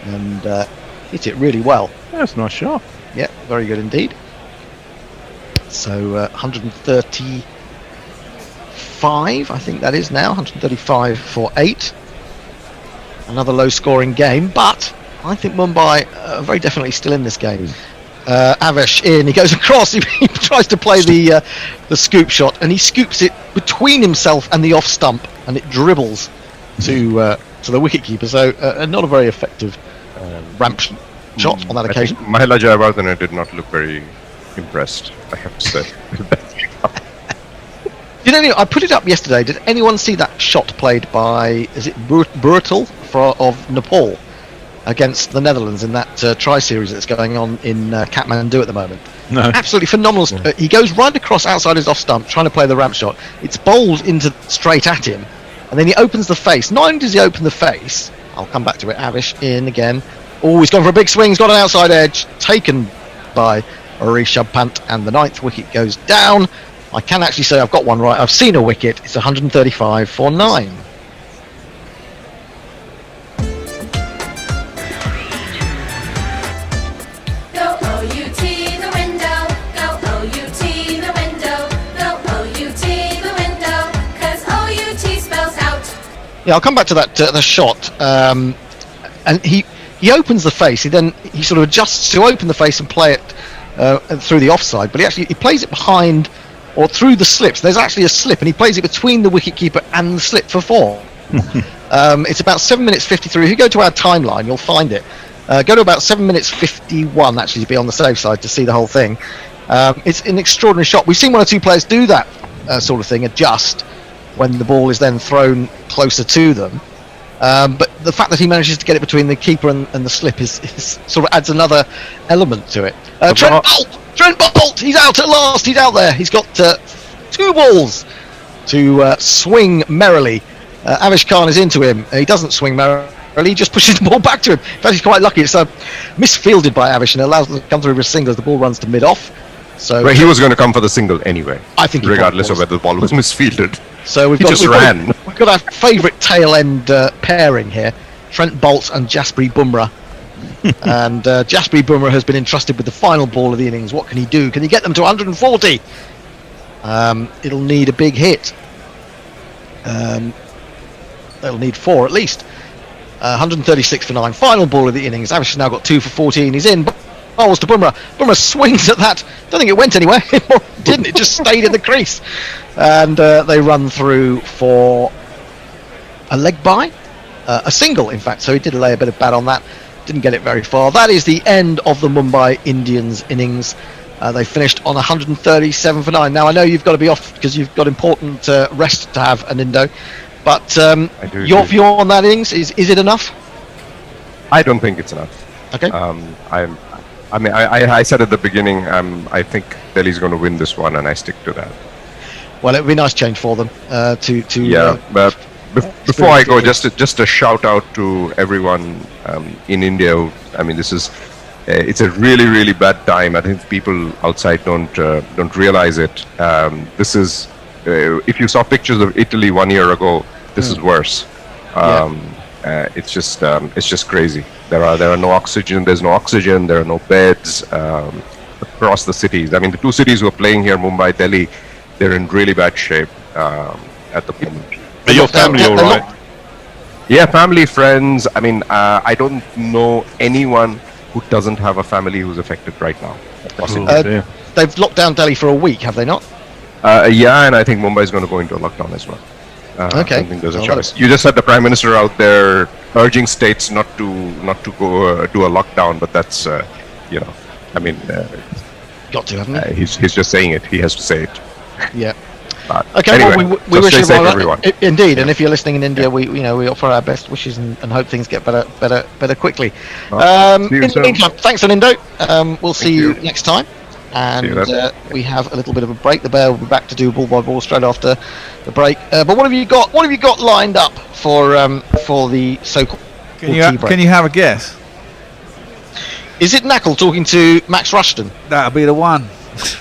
and hit it really well. That's a nice shot. Yeah, very good indeed. So 135, I think that is now. 135 for 8. Another low-scoring game, but I think Mumbai are very definitely still in this game. Avish in, he goes across, he tries to play the scoop shot, and he scoops it between himself and the off stump, and it dribbles to the wicketkeeper. So not a very effective ramp shot on that occasion. Mahela Jayawardene did not look very impressed, I have to say. I put it up yesterday. Did anyone see that shot played by, is it Burtel of Nepal against the Netherlands in that tri-series that's going on in Kathmandu at the moment? No. Absolutely phenomenal. He goes right across outside his off stump trying to play the ramp shot. It's bowled into straight at him, and then he opens the face. Not only does he open the face, I'll come back to it. Avish in again. Oh, he's gone for a big swing. He's got an outside edge taken by Rishabh Pant, and the 9th wicket goes down. I can actually say I've got one right. I've seen a wicket. It's 135 for 9. Go OUT the window, go OUT the window, go OUT the window, 'cause OUT spells out. Yeah, I'll come back to that the shot. And he opens the face. He sort of adjusts to open the face and play it through the offside, but he plays it behind or through the slips. There's actually a slip, and he plays it between the wicketkeeper and the slip for 4. It's about 7 minutes 53. If you go to our timeline, you'll find it. Go to about 7 minutes 51, actually, to be on the safe side to see the whole thing. It's an extraordinary shot. We've seen 1 or 2 players do that sort of thing, adjust when the ball is then thrown closer to them. But the fact that he manages to get it between the keeper and the slip is sort of adds another element to it. Trent Bolt! He's out at last. He's out there. He's got 2 balls to swing merrily. Avish Khan is into him. He doesn't swing merrily. He just pushes the ball back to him. In fact, he's quite lucky. It's misfielded by Avish and allows them to come through with a single as the ball runs to mid-off. So he was going to come for the single anyway. I think regardless of whether the ball was misfielded. So we've got our favourite tail end pairing here: Trent Bolt and Jasprit Bumrah. And Jasprit Bumrah has been entrusted with the final ball of the innings. What can he do? Can he get them to 140? It'll need a big hit. They'll need 4 at least. 136 for 9. Final ball of the innings. Avish has now got 2 for 14. He's in. Bowls to Bumrah. Bumrah swings at that. Don't think it went anywhere. It didn't. It just stayed in the crease. And they run through for a leg by. A single, in fact. So he did lay a bit of bat on that. Didn't get it very far. That is the end of the Mumbai Indians innings. They finished on 137 for 9. Now, I know you've got to be off because you've got important rest to have an Indo. But your view on that innings, is it enough? I don't think it's enough. Okay. I said at the beginning, I think Delhi's going to win this one, and I stick to that. Well, it would be a nice change for them but before I go, just a shout out to everyone in India. I mean, this is it's a really, really bad time. I think people outside don't realize it. This is if you saw pictures of Italy 1 year ago, this is worse. It's just crazy. There are no oxygen. There's no oxygen. There are no beds across the cities. I mean, the 2 cities who are playing here, Mumbai, Delhi, they're in really bad shape. at the moment. Are your family all right? Yeah, family, friends. I mean, I don't know anyone who doesn't have a family who's affected right now. They've locked down Delhi for a week, have they not? Yeah, and I think Mumbai is going to go into a lockdown as well. I don't think there's a choice. You just had the Prime Minister out there urging states not to go do a lockdown, but that's I mean, got to, haven't he? He's just saying it. He has to say it. Yeah. Okay. Anyway, well, we wish you safe, well, everyone. Indeed, and if you're listening in India, we offer our best wishes and hope things get better quickly. In the meantime, thanks, Fernando. We'll see you next time. And we have a little bit of a break. The Bear will be back to do ball by ball straight after the break. But what have you got? What have you got lined up for the so-called Can you have a guess? Is it Knackle talking to Max Rushton? That'll be the one.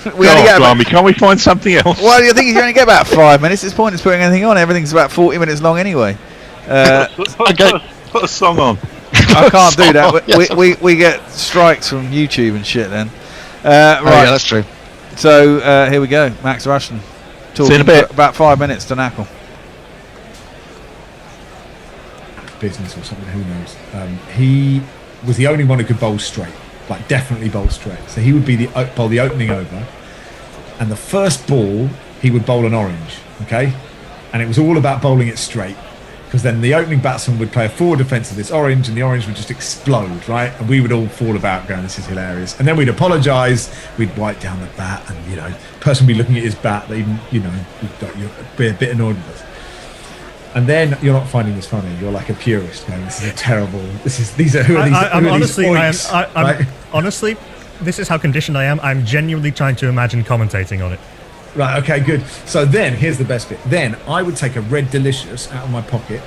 Can't we find something else? Well, you think you only get about 5 minutes. It's pointless putting anything on. Everything's about 40 minutes long anyway. Put a song on. I can't do that. We get strikes from YouTube and shit then. Right, yeah, that's true. So here we go. Max Rushton talking in a bit. About 5 minutes to Knackle. Business or something, who knows. He was the only one who could bowl straight, like definitely bowl straight. So he would be bowl the opening over, and the first ball he would bowl an orange, okay? And it was all about bowling it straight, because then the opening batsman would play a forward defence of this orange, and the orange would just explode, right? And we would all fall about going, this is hilarious. And then we'd apologise, we'd wipe down the bat, and the person would be looking at his bat, they even, you'd be a bit annoyed with us. And then you're not finding this funny. You're like a purist going, this is a terrible. Honestly, this is how conditioned I am. I'm genuinely trying to imagine commentating on it. Right, okay, good. So then, here's the best bit. Then I would take a Red Delicious out of my pocket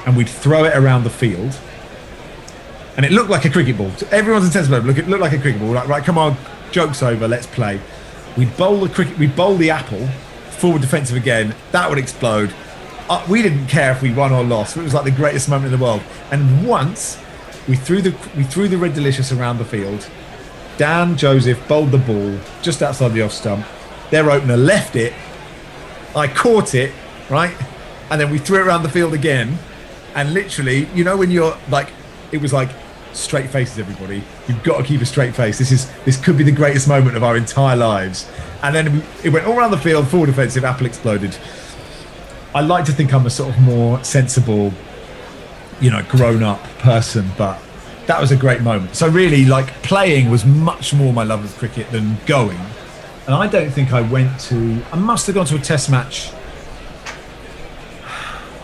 and we'd throw it around the field. And it looked like a cricket ball. To everyone's intents and purposes, it looked like a cricket ball. Like, right, come on, joke's over, let's play. We'd bowl the apple, forward defensive again. That would explode. We didn't care if we won or lost. It was like the greatest moment in the world. And once we threw the Red Delicious around the field. Dan Joseph bowled the ball just outside the off stump. Their opener left it. I caught it, right? And then we threw it around the field again. And literally, when you're like, it was like straight faces, everybody. You've got to keep a straight face. This could be the greatest moment of our entire lives. And then it went all around the field, forward defensive, apple exploded. I like to think I'm a sort of more sensible, grown-up person, but that was a great moment. So really, like, playing was much more my love of cricket than going. And I don't think I must have gone to a test match.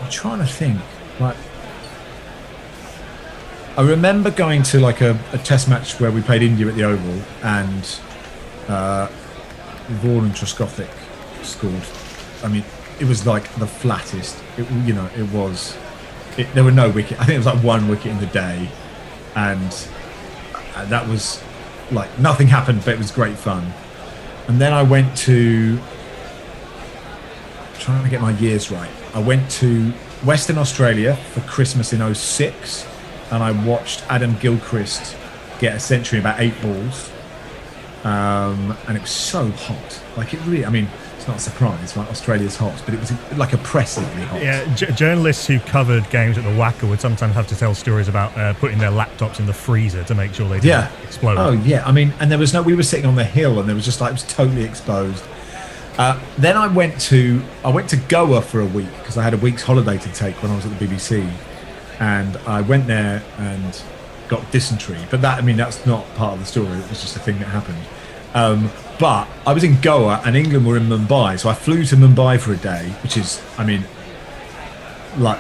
I'm trying to think. Like, I remember going to like a test match where we played India at the Oval, and Vaughan and Truskothic scored. I mean, it was like the flattest. There were no wicket. I think it was like one wicket in the day, and that was like nothing happened, but it was great fun. And then I went to, trying to get my years right, I went to Western Australia for Christmas in 2006, and I watched Adam Gilchrist get a century in about 8 balls, and it was so hot. Like, it really, I mean, it's not a surprise, right? Australia's hot, but it was like oppressively hot. Yeah, journalists who covered games at the WACA would sometimes have to tell stories about putting their laptops in the freezer to make sure they didn't explode. Oh yeah, I mean, and there was we were sitting on the hill, and there was just like, it was totally exposed. Then I went to Goa for a week because I had a week's holiday to take when I was at the BBC, and I went there and got dysentery. But that's not part of the story. It was just a thing that happened. But I was in Goa and England were in Mumbai, so I flew to Mumbai for a day, which is, I mean, like,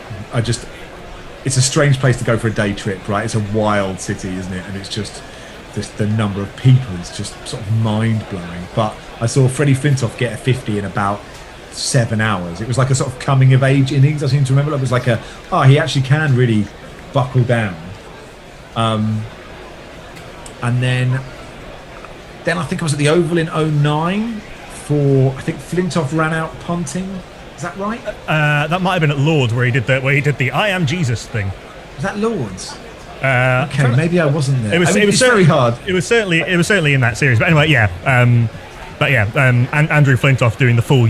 it's a strange place to go for a day trip, right? It's a wild city, isn't it? And it's just the number of people is just sort of mind-blowing. But I saw Freddie Flintoff get a 50 in about 7 hours. It was like a sort of coming-of-age innings, I seem to remember. It was like he actually can really buckle down. And then I think I was at the Oval in 2009 for, I think Flintoff ran out punting. Is that right? That might have been at Lord's where he did the I am Jesus thing. Was that Lord's? Okay, maybe I wasn't there. It was very hard. It was certainly in that series. But anyway, yeah. But yeah, and Andrew Flintoff doing the full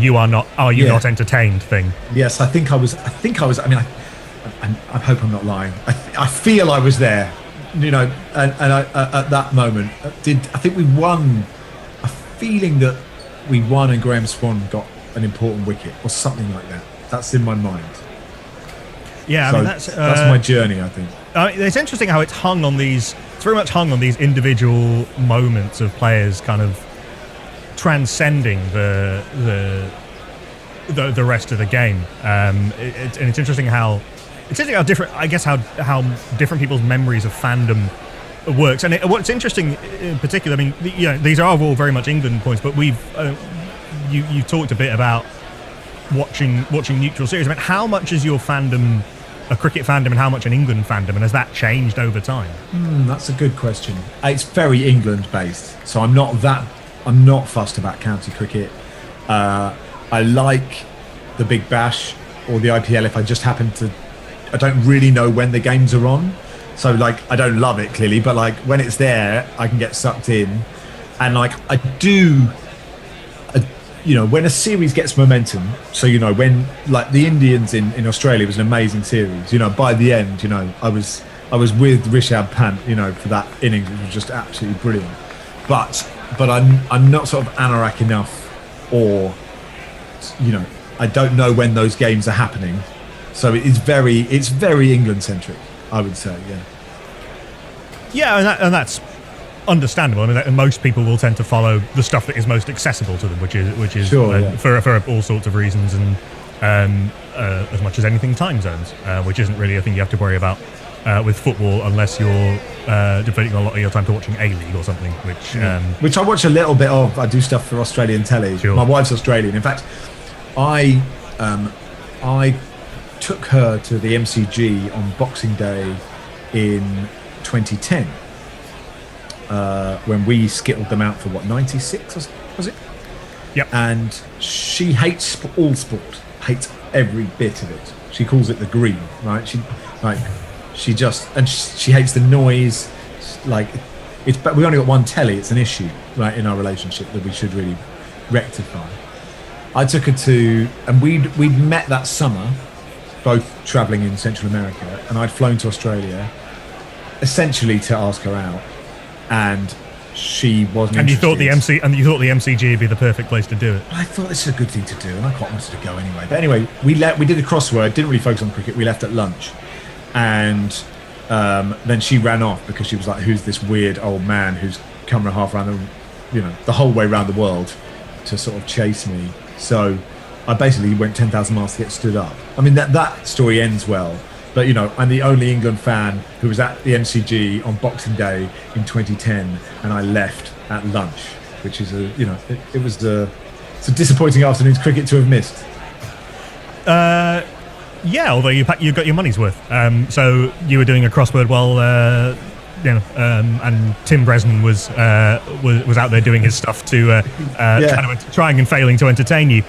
"Are you not entertained" thing. Yes, I think I was. I mean, I hope I'm not lying. I feel I was there, you know, and I, at that moment, I think we won. A feeling that we won and Graham Swan got an important wicket or something like that. That's in my mind. Yeah, so I mean that's my journey, I think. It's interesting how it's hung on these. It's very much hung on these individual moments of players kind of transcending the rest of the game. And it's interesting how different. I guess how different people's memories of fandom works. And what's interesting in particular, I mean, these are all very much England points, but we've you talked a bit about watching neutral series. I mean, how much is your fandom a cricket fandom and how much an England fandom, and has that changed over time? That's a good question. It's very England based, so I'm not fussed about county cricket. I like the Big Bash or the IPL if I just happen to. I don't really know when the games are on, so like I don't love it clearly, but like when it's there, I can get sucked in, and like I do. You know, when a series gets momentum, so you know when like the Indians in Australia was an amazing series. You know, by the end, you know, I was with Rishabh Pant, you know, for that innings, which was just absolutely brilliant. But I'm not sort of anorak enough, or you know, I don't know when those games are happening, so it's very England centric, I would say. Yeah, and that's understandable. I mean, most people will tend to follow the stuff that is most accessible to them, which is sure, for all sorts of reasons, and as much as anything, time zones, which isn't really a thing you have to worry about with football unless you're devoting a lot of your time to watching A-League or something, which I watch a little bit of. I do stuff for Australian telly. Sure. My wife's Australian. In fact, I took her to the MCG on Boxing Day in 2010. When we skittled them out for 96 was it? Yep. And she hates all sport, hates every bit of it. She calls it the green, right? She hates the noise. Like but we only got one telly. It's an issue, right, in our relationship that we should really rectify. I took her to, and we'd met that summer, both travelling in Central America, and I'd flown to Australia, essentially to ask her out. And she wasn't. And you thought the MCG would be the perfect place to do it. I thought this is a good thing to do, and I quite wanted to go anyway. But anyway, we did a crossword. Didn't really focus on cricket. We left at lunch, and then she ran off because she was like, "Who's this weird old man who's come half around the whole way around the world to sort of chase me?" So I basically went 10,000 miles to get stood up. I mean that story ends well. But, you know, I'm the only England fan who was at the MCG on Boxing Day in 2010, and I left at lunch, which is it was it's a disappointing afternoon's cricket to have missed. Yeah, although you got your money's worth. So you were doing a crossword while, and Tim Bresnan was out there doing his stuff to kind of trying and failing to entertain you.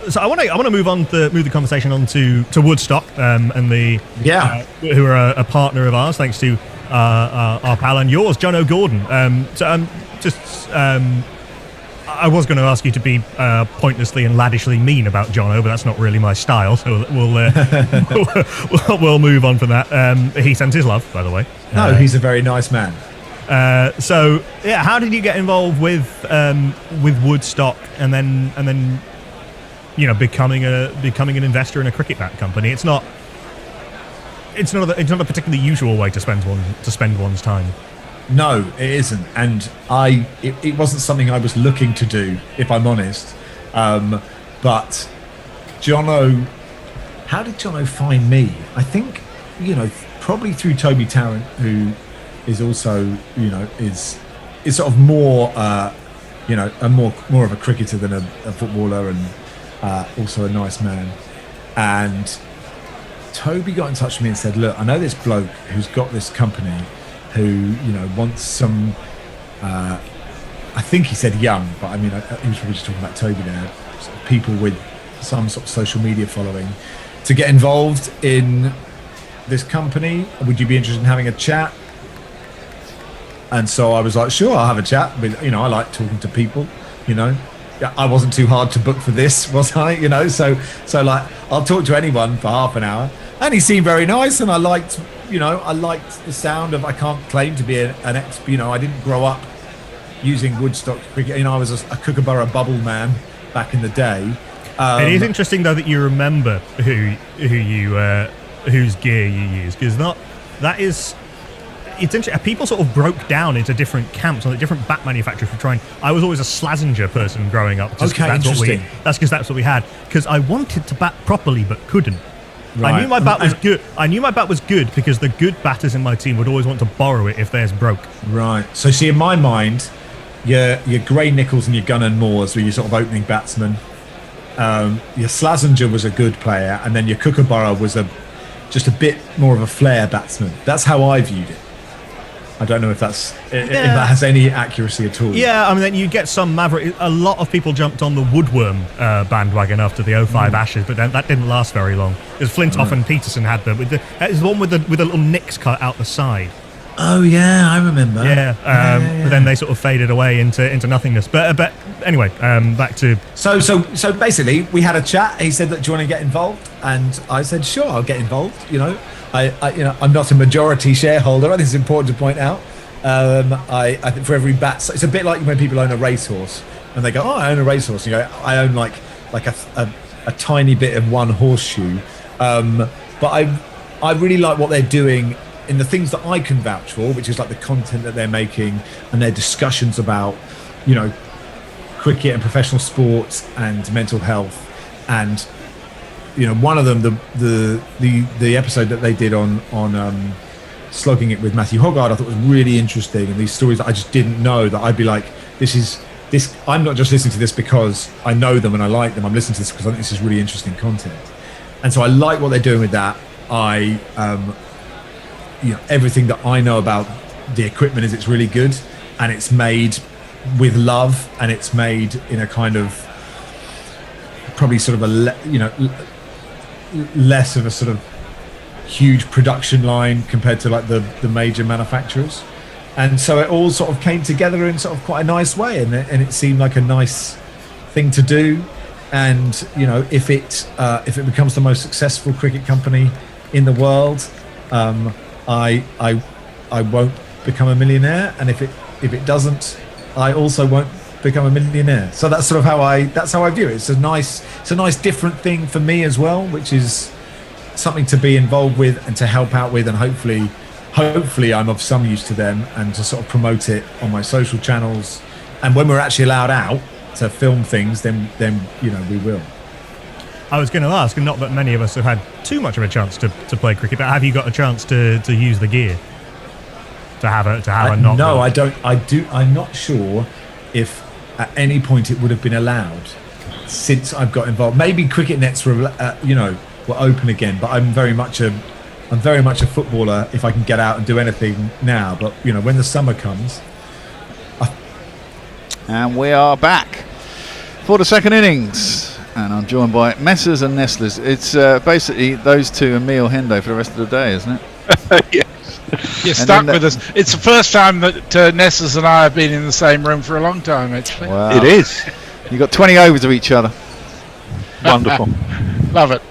So I want to move the conversation on to Woodstock and who are a partner of ours, thanks to our pal and yours, John O'Gordon. I was going to ask you to be pointlessly and laddishly mean about Jono, but that's not really my style. So we'll move on from that. He sends his love, by the way. No, he's a very nice man. So yeah, how did you get involved with Woodstock and then becoming an investor in a cricket bat company? It's not a particularly usual way to spend one's time. No, it isn't, and it wasn't something I was looking to do, if I'm honest. But Jono, how did Jono find me? I think probably through Toby Tarrant, who is also is sort of more more of a cricketer than a footballer, and also a nice man. And Toby got in touch with me and said, "Look, I know this bloke who's got this company who wants some I think he said young, but I mean he was probably just talking about Toby there, sort of people with some sort of social media following, to get involved in this company. Would you be interested in having a chat?" And so I was like, "Sure, I'll have a chat." But I like talking to people. You know, yeah, I wasn't too hard to book for this, was I? You know, so like I'll talk to anyone for half an hour, and he seemed very nice, and I liked the sound of. I can't claim to be an ex. You know, I didn't grow up using Woodstock cricket. You know, I was a Kookaburra bubble man back in the day. It is interesting though that you remember whose gear you use, because it's interesting. People sort of broke down into different camps on the different bat manufacturers for trying. I was always a Slazenger person growing up. Just 'cause interesting. That's what we had. Because I wanted to bat properly but couldn't. Right. I knew my bat was good. I knew my bat was good because the good batters in my team would always want to borrow it if theirs broke. Right. So see, in my mind, your Gray Nichols and your Gunnar Moores were your sort of opening batsmen. Your Slazenger was a good player, and then your Kookaburra was just a bit more of a flair batsman. That's how I viewed it. I don't know if if that has any accuracy at all. Yeah, I mean, then you get some maverick. A lot of people jumped on the Woodworm bandwagon after the 05 Ashes, but then that didn't last very long. Because Flintoff and Peterson had them. It's the one with the little nicks cut out the side. Oh yeah, I remember. Yeah, but then they sort of faded away into nothingness. But anyway, back to so basically, we had a chat. He said that, do you want to get involved? And I said, sure, I'll get involved. You know, I'm not a majority shareholder. I think it's important to point out. I think for every bat, it's a bit like when people own a racehorse and they go, oh, I own a racehorse. And you go, I own like a tiny bit of one horseshoe. But I really like what they're doing in the things that I can vouch for, which is like the content that they're making and their discussions about, you know, cricket and professional sports and mental health. And, you know, one of them, the episode that they did on slogging it with Matthew Hoggard, I thought was really interesting. And these stories that I just didn't know, that I'd be like, this. I'm not just listening to this because I know them and I like them. I'm listening to this because I think this is really interesting content. And so I like what they're doing with that. You know, everything that I know about the equipment is it's really good, and it's made with love, and it's made in a kind of probably sort of less of a sort of huge production line compared to like the major manufacturers. And so it all sort of came together in sort of quite a nice way, and it seemed like a nice thing to do. And you know, if it becomes the most successful cricket company in the world, I won't become a millionaire, and if it doesn't, I also won't become a millionaire. So that's sort of how I view it. It's a nice different thing for me as well, which is something to be involved with and to help out with, and hopefully I'm of some use to them, and to sort of promote it on my social channels. And when we're actually allowed out to film things, then you know, we will. I was going to ask, and not that many of us have had too much of a chance to play cricket, but have you got a chance to use the gear? To have a knock? No, I don't. I'm not sure if at any point it would have been allowed since I've got involved. Maybe cricket nets were open again, but I'm very much a footballer if I can get out and do anything now. But you know, when the summer comes. And we are back for the second innings. And I'm joined by Messers and Nestlers. It's basically those two and me or Hendo for the rest of the day, isn't it? Yes. You're stuck with us. It's the first time that Nestlers and I have been in the same room for a long time, actually. Wow. It is. You've got 20 overs of each other. Wonderful. Love it.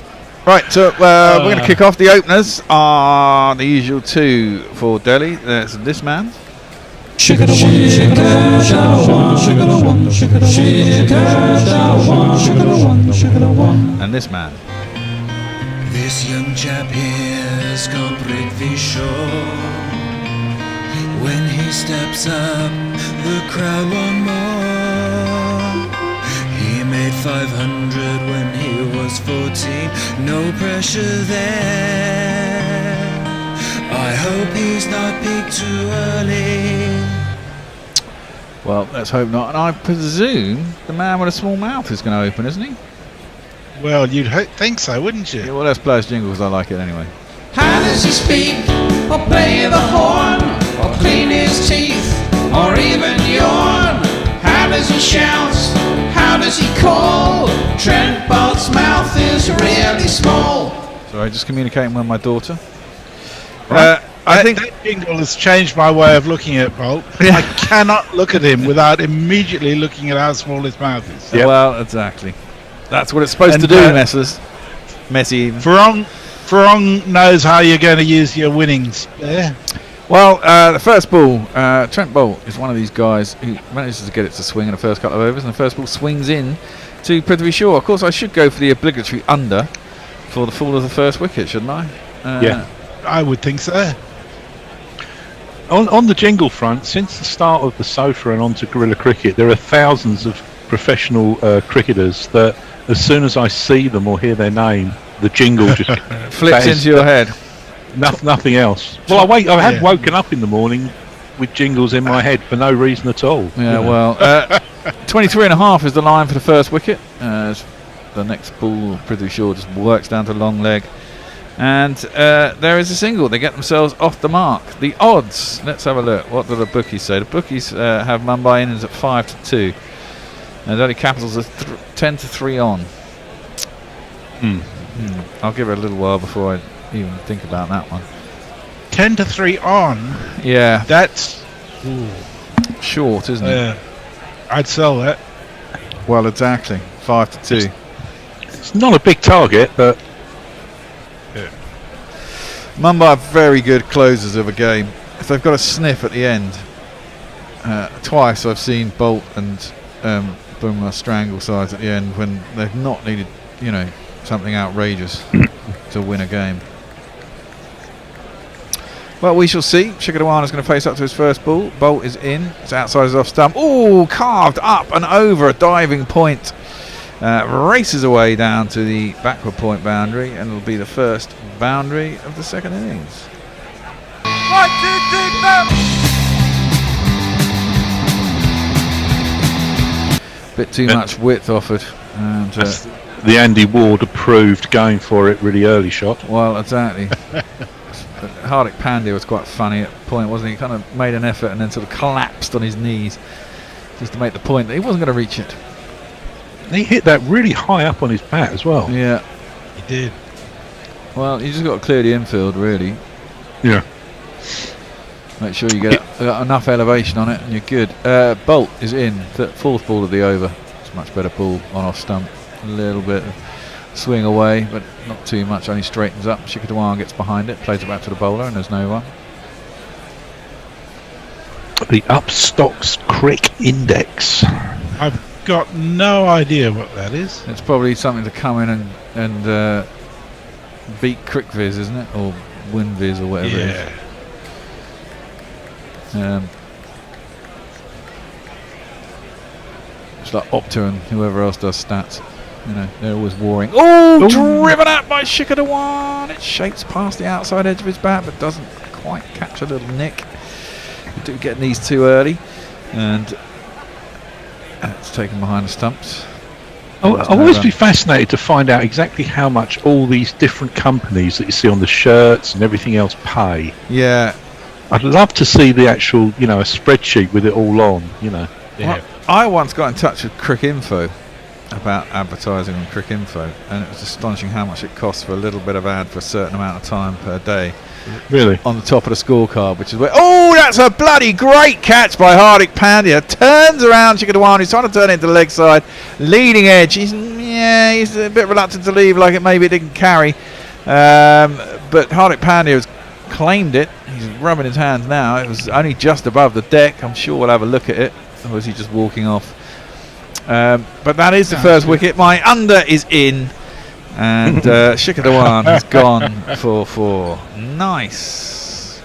Right, so we're going to kick off. The openers are the usual two for Delhi. There's this man. And this man. This young chap here's got Prithvi Shaw. When he steps up, the crowd want more. He made 500 when he was 14. No pressure there. I hope he's not peaked too early. Well, let's hope not. And I presume the man with a small mouth is going to open, isn't he? Well, you'd think so, wouldn't you? Yeah, well, let's play his jingle because I like it anyway. How does he speak, or play the horn, or clean his teeth, or even yawn? How does he shout? How does he call? Trent Bolt's mouth is really small. Sorry, just communicating with my daughter. I think that jingle has changed my way of looking at Bolt. I cannot look at him without immediately looking at how small his mouth is. Well, exactly. That's what it's supposed to do, Messers. Messi. Farong knows how you're going to use your winnings. Yeah. Well, the first ball, Trent Bolt is one of these guys who manages to get it to swing in the first couple of overs, and the first ball swings in to Prithvi Shaw. Of course, I should go for the obligatory under for the fall of the first wicket, shouldn't I? Yeah, I would think so. On the jingle front, since the start of the sofa and onto Guerrilla Cricket, there are thousands of professional cricketers that as soon as I see them or hear their name, the jingle just flips into your head. Nothing else. Well, I had woken up in the morning with jingles in my head for no reason at all. Yeah, well, 23.5 is the line for the first wicket. As the next ball, Prithvi Shaw just works down to long leg. And there is a single. They get themselves off the mark. The odds. Let's have a look. What do the bookies say? The bookies have Mumbai Indians at 5-2. And Delhi Capitals are 10-3 on. I'll give it a little while before I even think about that one. 10-3 on. Yeah. That's short, isn't it? I'd sell that. Well, exactly. 5-2. It's not a big target, but. Mumbai are very good closers of a game. If they've got a sniff at the end, twice I've seen Bolt and Bumrah strangle sides at the end when they've not needed, something outrageous to win a game. Well, we shall see. Shikhar Dhawan is going to face up to his first ball. Bolt is in. It's outside his off stump. Oh, carved up and over a diving point. Races away down to the backward point boundary, and it'll be the first boundary of the second innings. 1, 2, 3, 4. Bit too much width offered. And, the Andy Ward approved going for it really early shot. Well, exactly. Hardik Pandya was quite funny at the point, wasn't he? He kind of made an effort and then sort of collapsed on his knees just to make the point that he wasn't going to reach it. He hit that really high up on his bat as well. Yeah, he did. Well, you just got to clear the infield, really. Yeah. Make sure you get enough elevation on it, and you're good. Bolt is in, fourth ball of the over. It's a much better ball on off stump. A little bit of swing away, but not too much. Only straightens up. Shikhar Dhawan gets behind it, plays it back to the bowler, and there's no one. The Upstocks Crick Index. I've got no idea what that is. It's probably something to come in and beat CrickViz, isn't it, or WinViz or whatever it is. It's like Opta and whoever else does stats. They're always warring. Oh, driven out by Shikhar Dhawan. It shapes past the outside edge of his bat, but doesn't quite catch a little nick. We do get these too early, and it's taken behind the stumps. I'll always be fascinated to find out exactly how much all these different companies that you see on the shirts and everything else pay. Yeah. I'd love to see the actual, a spreadsheet with it all on, Yeah. Well, I once got in touch with Cricinfo about advertising on Cricinfo, and it was astonishing how much it costs for a little bit of ad for a certain amount of time per day. Really? On the top of the scorecard, which is where... Oh, that's a bloody great catch by Hardik Pandya. Turns around Shikhar Dhawan. He's trying to turn it into the leg side. Leading edge. He's a bit reluctant to leave, like maybe it didn't carry. But Hardik Pandya has claimed it. He's rubbing his hands now. It was only just above the deck. I'm sure we'll have a look at it. Or was he just walking off? But that is the first wicket. My under is in. And Shikhar Dhawan has gone for 4. Nice.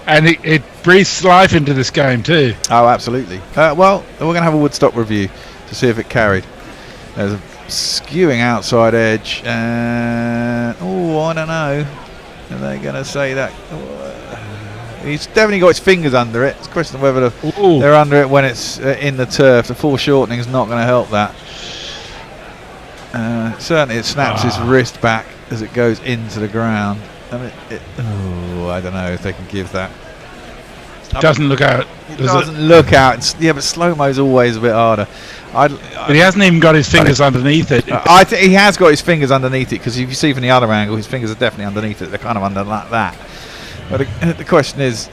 And it breathes life into this game too. Oh, absolutely. Well, we're going to have a Woodstock review to see if it carried. There's a skewing outside edge. I don't know. Are they going to say that? He's definitely got his fingers under it. It's a question of whether they're under it when it's in the turf. The foreshortening is not going to help that. Certainly it snaps his wrist back as it goes into the ground. I don't know if they can give that. Doesn't look out. It doesn't look out. But slow-mo's always a bit harder. But he hasn't even got his fingers underneath it. I think he has got his fingers underneath it, because if you see from the other angle, his fingers are definitely underneath it. They're kind of under like that. But the question is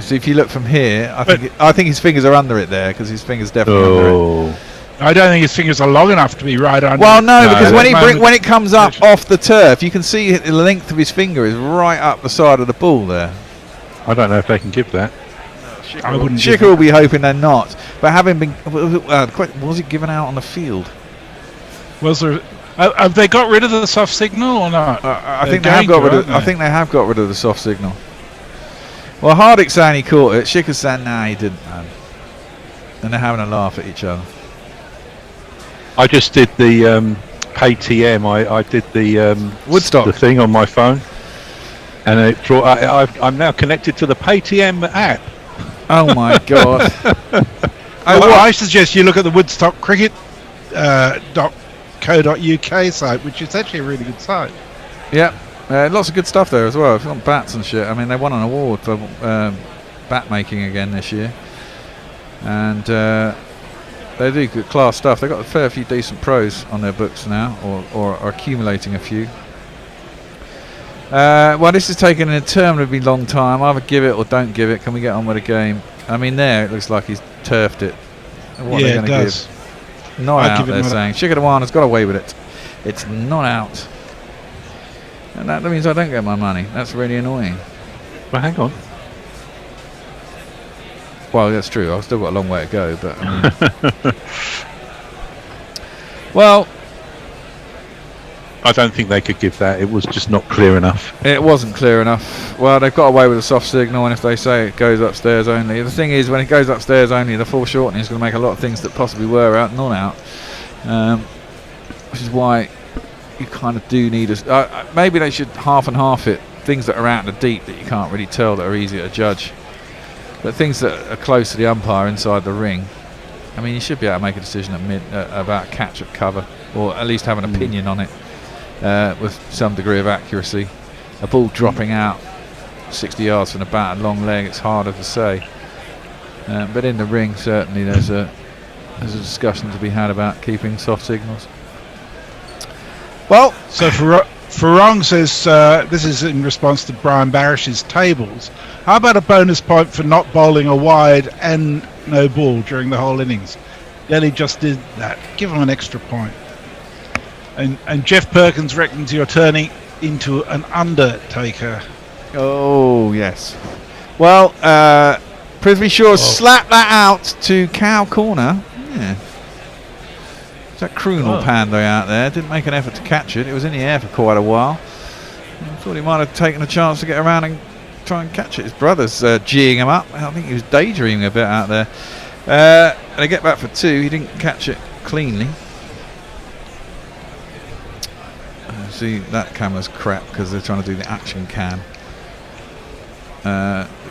if you look from here, I think his fingers are under it there, because his fingers definitely under it. I don't think his fingers are long enough to be right under. Well, no, because when it comes up off the turf, you can see the length of his finger is right up the side of the ball there. I don't know if they can give that. I wouldn't. Schicker will be hoping they're not. But having been, was it given out on the field? Was there? Have they got rid of the soft signal or not? I think they have got rid of. I think they have got rid of the soft signal. Well, Hardick's saying he caught it. Schicker's saying nah, he didn't, man. And they're having a laugh at each other. I just did the PayTM. I did the Woodstock the thing on my phone, and it brought. I'm now connected to the PayTM app. Oh my god! I suggest you look at the Woodstock Cricket .co.uk site, which is actually a really good site. Yeah, lots of good stuff there as well. If you want bats and shit, I mean, they won an award for bat making again this year, and they do good class stuff. They've got a fair few decent pros on their books now, or are accumulating a few. Well, this is taking an interminably long time. Either give it or don't give it. Can we get on with the game? I mean, there it looks like he's turfed it. What are they going to give? Not out, they're saying. Shikadawan got away with it. It's not out. And that means I don't get my money. That's really annoying. Well, hang on. Well, that's true. I've still got a long way to go, but I mean well, I don't think they could give that. It was just not clear enough. It wasn't clear enough. Well, they've got away with a soft signal, and if they say it goes upstairs only, the thing is, when it goes upstairs only, the foreshortening is going to make a lot of things that possibly were out not out, which is why you kind of do need a. Maybe they should half and half it. Things that are out in the deep that you can't really tell, that are easier to judge, but things that are close to the umpire inside the ring. I mean, you should be able to make a decision about catch at cover, or at least have an opinion on it. With some degree of accuracy. A ball dropping out 60 yards from the bat, a long leg, it's harder to say. But in the ring, certainly there's a discussion to be had about keeping soft signals. Well, so Farong says this is in response to Brian Barish's tables. How about a bonus point for not bowling a wide and no ball during the whole innings? Delhi just did that. Give him an extra point. And Jeff Perkins reckons you're turning into an undertaker. Oh, yes. Well, Prithvi Shaw slapped that out to cow corner. Yeah. Is that Kroonal Pando out there? Didn't make an effort to catch it. It was in the air for quite a while. I thought he might have taken a chance to get around and try and catch it. His brother's geeing him up. I think he was daydreaming a bit out there. And they get back for two. He didn't catch it cleanly. See, that camera's crap because they're trying to do the action cam.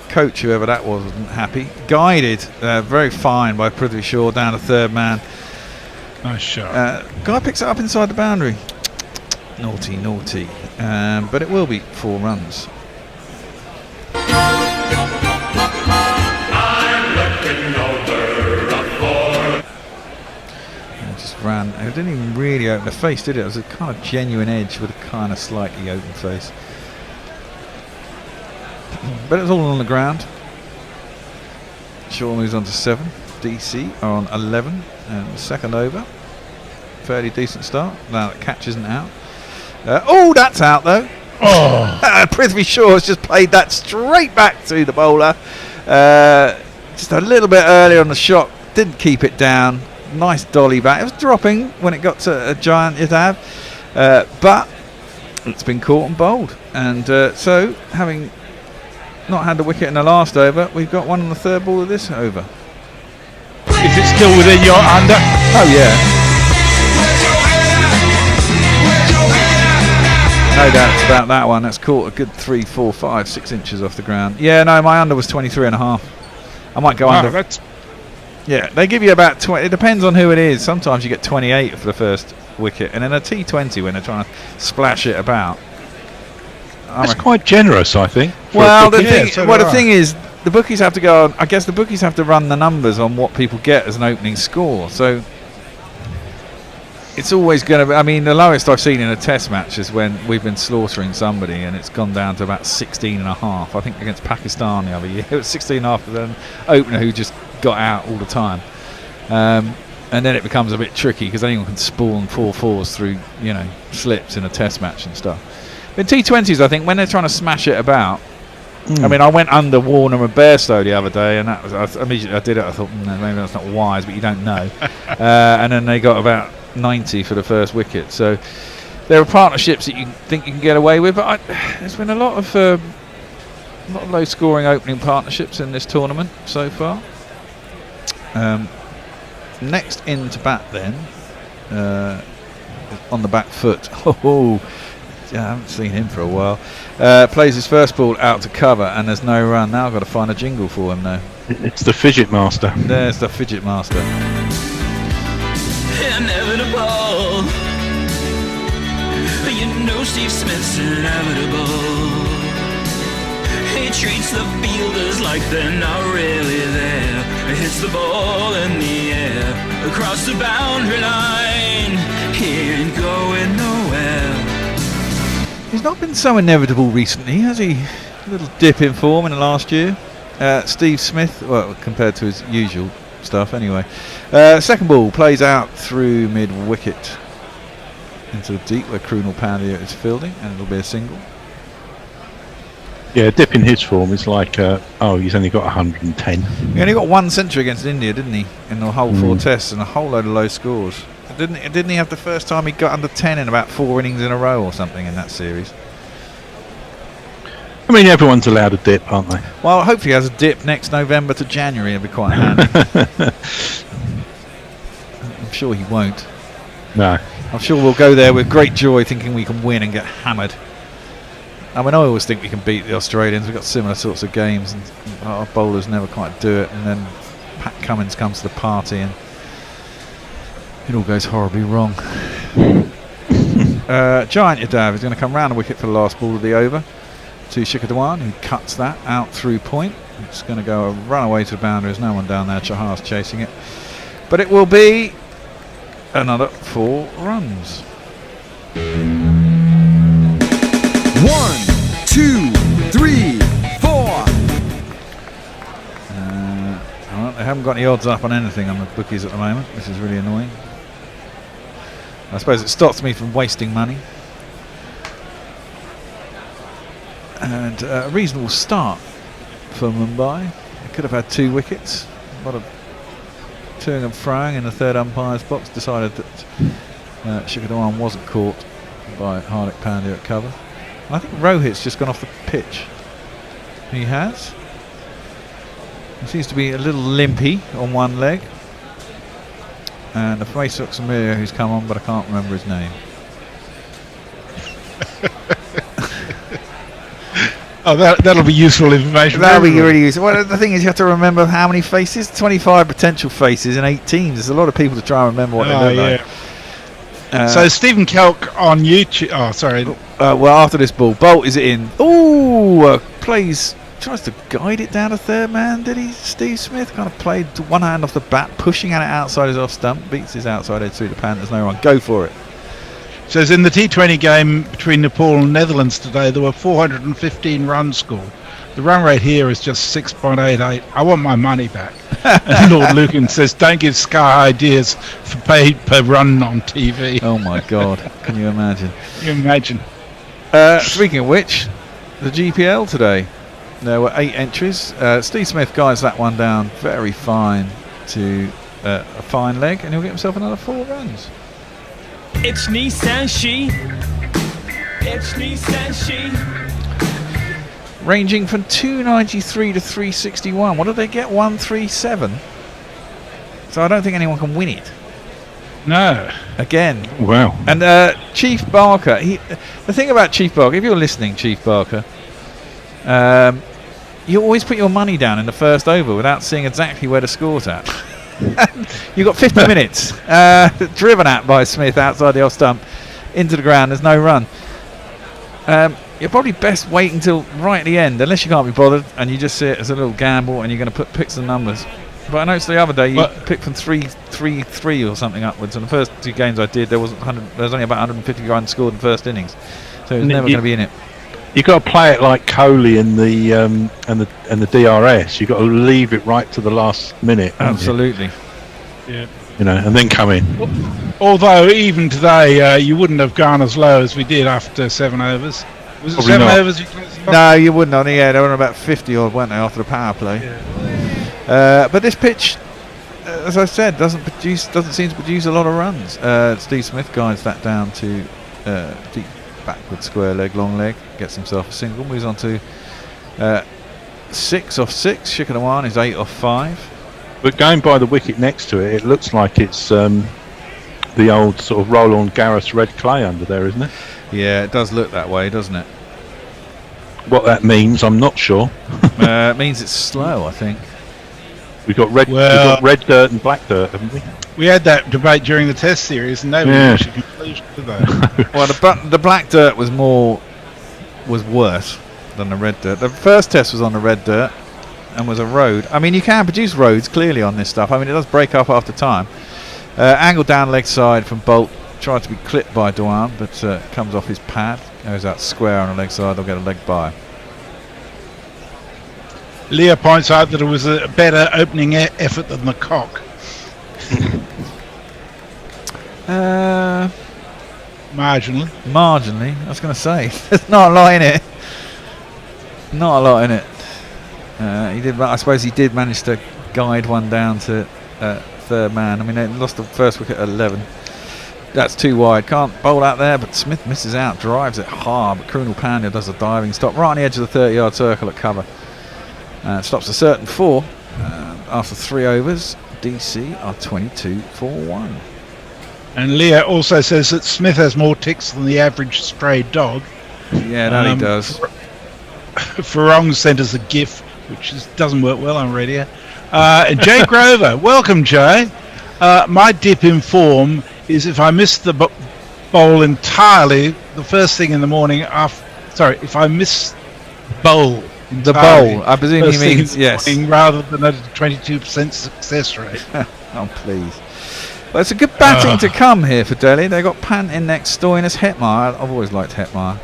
Coach, whoever that was, wasn't happy. Guided very fine by Prithvi Shaw down to third man. Nice shot. Guy picks it up inside the boundary. Naughty, naughty. But it will be 4 runs. Ran. It didn't even really open the face, did it? It was a kind of genuine edge with a kind of slightly open face. But it was all on the ground. Shaw moves on to 7. DC are on 11 and second over. Fairly decent start. Now the catch isn't out. Oh, that's out though. Oh. Prithvi Shaw has just played that straight back to the bowler. Just a little bit earlier on the shot. Didn't keep it down. Nice dolly back. It was dropping when it got to a giant Yadav, but it's been caught and bowled. And so, having not had the wicket in the last over, we've got one on the third ball of this over. Is it still within your under? Oh yeah. No doubts about that one. That's caught a good 3, 4, 5, 6 inches off the ground. Yeah, no, my under was 23.5. I might go under. That's yeah, they give you about 20. It depends on who it is. Sometimes you get 28 for the first wicket, and then a T20 when they're trying to splash it about. That's quite generous, I think. Well, the thing is, the bookies have to go on. I guess the bookies have to run the numbers on what people get as an opening score. So it's always going to be. I mean, the lowest I've seen in a test match is when we've been slaughtering somebody and it's gone down to about 16.5. I think against Pakistan the other year, it was 16.5 with an opener who just got out all the time. And then it becomes a bit tricky because anyone can spawn 4-4s through, slips in a test match and stuff. In T20s, I think when they're trying to smash it about, I mean, I went under Warner and Bairstow the other day, and that was immediately I did it. I thought maybe that's not wise, but you don't know. And then they got about 90 for the first wicket. So there are partnerships that you think you can get away with, but there's been a lot of low-scoring opening partnerships in this tournament so far. Next in to bat then, on the back foot. I haven't seen him for a while. Plays his first ball out to cover, and there's no run. Now I've got to find a jingle for him now. It's the Fidget Master. There's the Fidget Master. Inevitable. You know Steve Smith's inevitable. He treats the fielders like they're not really there. He hits the ball in the air across the boundary line. He ain't going nowhere. He's not been so inevitable recently, has he? A little dip in form in the last year. Steve Smith, well, compared to his usual stuff anyway. Second ball plays out through mid-wicket into the deep where Krunal Pandya is fielding, and it'll be a single. Yeah, dip in his form is like, he's only got 110. He only got one century against India, didn't he? In the whole 4 tests and a whole load of low scores. Didn't he have the first time he got under 10 in about 4 innings in a row or something in that series? I mean, everyone's allowed a dip, aren't they? Well, hopefully he has a dip next November to January. It'll be quite handy. I'm sure he won't. No. I'm sure we'll go there with great joy thinking we can win and get hammered. I mean, I always think we can beat the Australians. We've got similar sorts of games, and our bowlers never quite do it. And then Pat Cummins comes to the party, and it all goes horribly wrong. Giant Yadav is going to come round the wicket for the last ball of the over to Shikhar Dhawan, who cuts that out through point. It's going to go a run away to the boundary. There's no one down there. Chahar's chasing it. But it will be another 4 runs. 1, 2, 3, 4. Well, they haven't got any odds up on anything on the bookies at the moment, which is really annoying. I suppose it stops me from wasting money. And a reasonable start for Mumbai. They could have had 2 wickets. A lot of toing and froing in the third umpire's box. Decided that Shikhar Dhawan wasn't caught by Hardik Pandya at cover. I think Rohit's just gone off the pitch. He has. He seems to be a little limpy on one leg. And the Faisal Samir who's come on, but I can't remember his name. That'll be useful information. That'll be really useful. Well, the thing is, you have to remember how many faces. 25 potential faces in 8 teams. There's a lot of people to try and remember what they look like. So Stephen Kelk on YouTube. Oh, sorry. Well, after this ball, Bolt is in. Ooh, tries to guide it down to third man. Did he? Steve Smith kind of played one hand off the bat, pushing at it outside his off stump, beats his outside edge through the pan. There's no run. Go for it. So in the T20 game between Nepal and Netherlands today, there were 415 runs scored. The run rate here is just 6.88. I want my money back. And Lord Lucan says, don't give Sky ideas for paid per run on TV. Oh my God, can you imagine? Can you imagine? Speaking of which, the GPL today, there were 8 entries. Steve Smith guides that one down very fine to a fine leg, and he'll get himself another 4 runs. It's Nissan She. It's Nissan She. Ranging from 293 to 361. What did they get? 137. So I don't think anyone can win it. No. Again. Wow. And Chief Barker. The thing about Chief Barker, if you're listening, Chief Barker, you always put your money down in the first over without seeing exactly where the score's at. You've got 50 minutes driven at by Smith outside the off stump into the ground. There's no run. You're probably best wait until right at the end, unless you can't be bothered and you just see it as a little gamble and you're going to pick some numbers. But I noticed the other day you picked from 3 or something upwards, and the first 2 games I did, there was only about 150 runs scored in the first innings, so it was never going to be in it. You got to play it like Coley in the and the DRS. You got to leave it right to the last minute. Absolutely. Yeah. You know, and then come in. Although even today, you wouldn't have gone as low as we did after 7 overs. Was it Probably 7 not. overs? You closed them off? No, you wouldn't. Only they were about 50 odd, weren't they, after the power play? Yeah. But this pitch, as I said, doesn't seem to produce a lot of runs. Steve Smith guides that down to deep backward square leg, long leg, gets himself a single, moves on to 6 off 6. Shikadawan is 8 off 5. But going by the wicket next to it, it looks like it's the old sort of Roland Garros red clay under there, isn't it? Yeah, it does look that way, doesn't it? What that means, I'm not sure. It means it's slow, I think. We've got red dirt and black dirt, haven't we? We had that debate during the Test series, and nobody reached a conclusion to that. Well, the black dirt was worse than the red dirt. The first test was on the red dirt and was a road. I mean, you can produce roads clearly on this stuff. I mean, it does break up after time. Angle down leg side from Bolt. Tried to be clipped by Dewan, but comes off his pad. Goes out square on the leg side. They'll get a leg by. Leah points out that it was a better opening effort than the cock. Marginally, I was going to say. There's not a lot in it. Not a lot in it. He did. I suppose he did manage to guide one down to third man. I mean, they lost the first wicket at 11. That's too wide. Can't bowl out there, but Smith misses out, drives it hard. But Krunal Pandya does a diving stop right on the edge of the 30-yard circle at cover. Stops a certain 4 after 3 overs. DC are 22 for 1. And Leah also says that Smith has more ticks than the average stray dog. Yeah, that he does. Farong sent us a GIF, which doesn't work well on radio. Jay Grover, welcome, Jay. My dip in form is if I miss the bowl entirely, the first thing in the morning if I miss bowl entirely, the bowl, I presume he means, yes. Rather than at a 22% success rate. Oh, please. Well, it's a good batting to come here for Delhi. They've got Pant in next, Stoinis, Hetmeyer. I've always liked Hetmeyer.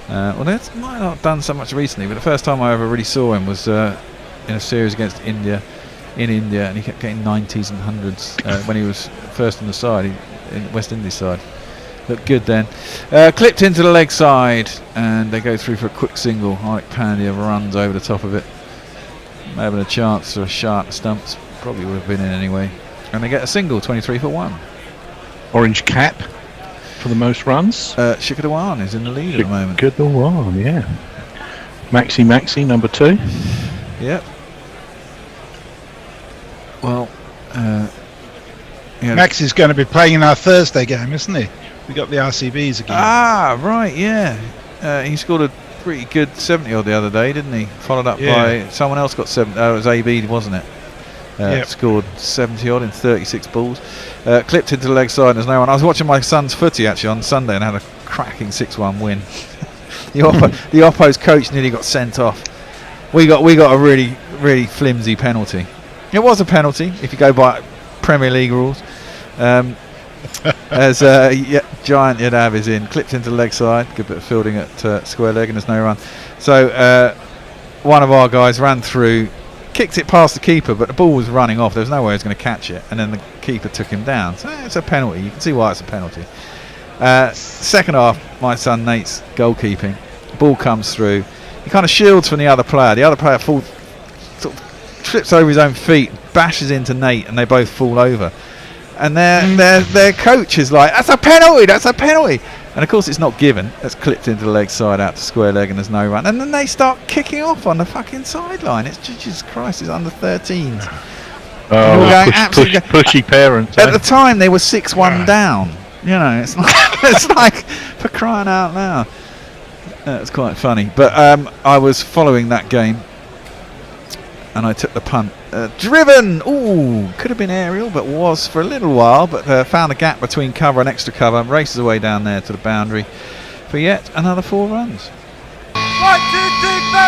Well, they might not have done so much recently, but the first time I ever really saw him was in a series against India, and he kept getting 90s and 100s when he was first on the side, in West Indies side. Looked good then. Clipped into the leg side, and they go through for a quick single. Hardik Pandya runs over the top of it. May have been a chance for a shot stumps. Probably would have been in anyway. And they get a single, 23 for 1. Orange cap for the most runs. Shikhar Dhawan is in the lead at the moment. Shikhar Dhawan, yeah. Maxi, number 2. Yep. Well, Max is going to be playing in our Thursday game, isn't he? We got the RCBs again. Ah, right, yeah. He scored a pretty good 70 odd the other day, didn't he? Followed up by someone else got 70. It was AB, wasn't it? Scored 70 odd in 36 balls. Clipped into the leg side. And there's no one. I was watching my son's footy actually on Sunday and had a cracking 6-1 win. the Oppo's coach nearly got sent off. We got a really, really flimsy penalty. It was a penalty if you go by Premier League rules. As Giant Yadav is in, clipped into the leg side, good bit of fielding at square leg, and there's no run. So one of our guys ran through, kicked it past the keeper, but the ball was running off. There was no way he was going to catch it, and then the keeper took him down. So it's a penalty. You can see why it's a penalty. Second half, my son Nate's goalkeeping. Ball comes through. He kind of shields from the other player. The other player sort of trips over his own feet, bashes into Nate, and they both fall over. And their coach is like, that's a penalty. And of course it's not given. It's clipped into the leg side out to square leg and there's no run. And then they start kicking off on the fucking sideline. It's Jesus Christ, it's under 13s. Pushy parents. At the time they were 6-1 down. You know, it's like for crying out loud. It's quite funny. But I was following that game and I took the punt. Driven! Ooh, could have been aerial, but was for a little while. But found a gap between cover and extra cover. Races away down there to the boundary for yet another 4 runs. 1, 2, 3, 4.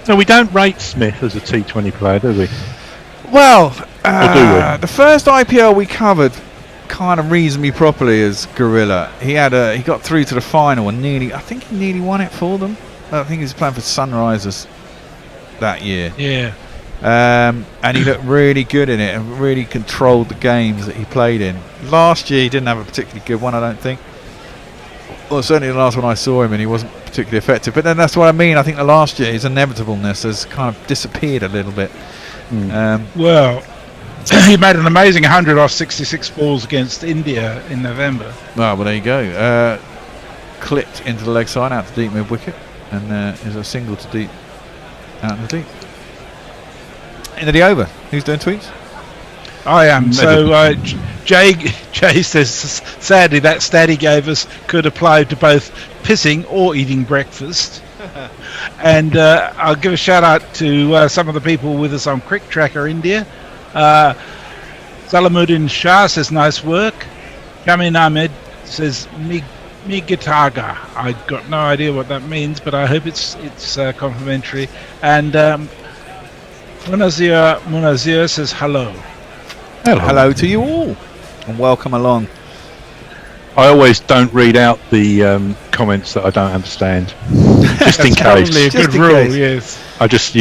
No, we don't rate Smith as a T20 player, do we? Well, Or do we? the first IPL we covered kind of reasonably properly as Gorilla. He got through to the final and I think he nearly won it for them. I think he was playing for Sunrisers that year. Yeah. And he looked really good in it and really controlled the games that he played in. Last year he didn't have a particularly good one, I don't think. Well, certainly the last one I saw him and he wasn't particularly effective. But then that's what I mean. I think the last year his inevitableness has kind of disappeared a little bit. Well, he made an amazing 100 off 66 balls against India in November. Well, there you go. Clipped into the leg side, out to deep mid wicket, and is a single to deep, out in the deep. Into the over. Who's doing tweets? I am. So Jay says, sadly, that stat he gave us could apply to both pissing or eating breakfast. And I'll give a shout out to some of the people with us on Crick Tracker India. Salamuddin Shah says nice work. Kamin Ahmed says Migitaga. I got no idea what that means, but I hope it's complimentary. And Munazir says hello. Hello to you all, and welcome along. I always don't read out the comments that I don't understand, just in case. Probably a good rule, yes. I just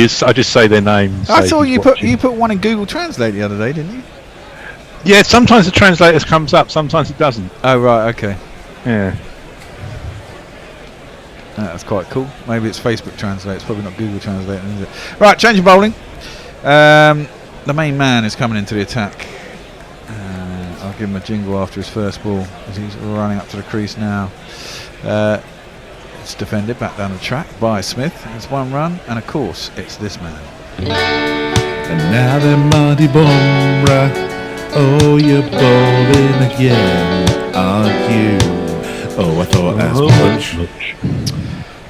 say their names. I saw you put one in Google Translate the other day, didn't you? Yeah, sometimes the translators comes up, sometimes it doesn't. Oh right, okay. Yeah. That's quite cool. Maybe it's Facebook Translate. It's probably not Google Translate, is it? Right, change of bowling. The main man is coming into the attack. I'll give him a jingle after his first ball as he's running up to the crease now. It's defended back down the track by Smith. It's one run, and of course, it's this man. And now the Monty Bumrah, oh, you're bowling again, aren't you? Oh, I thought as much.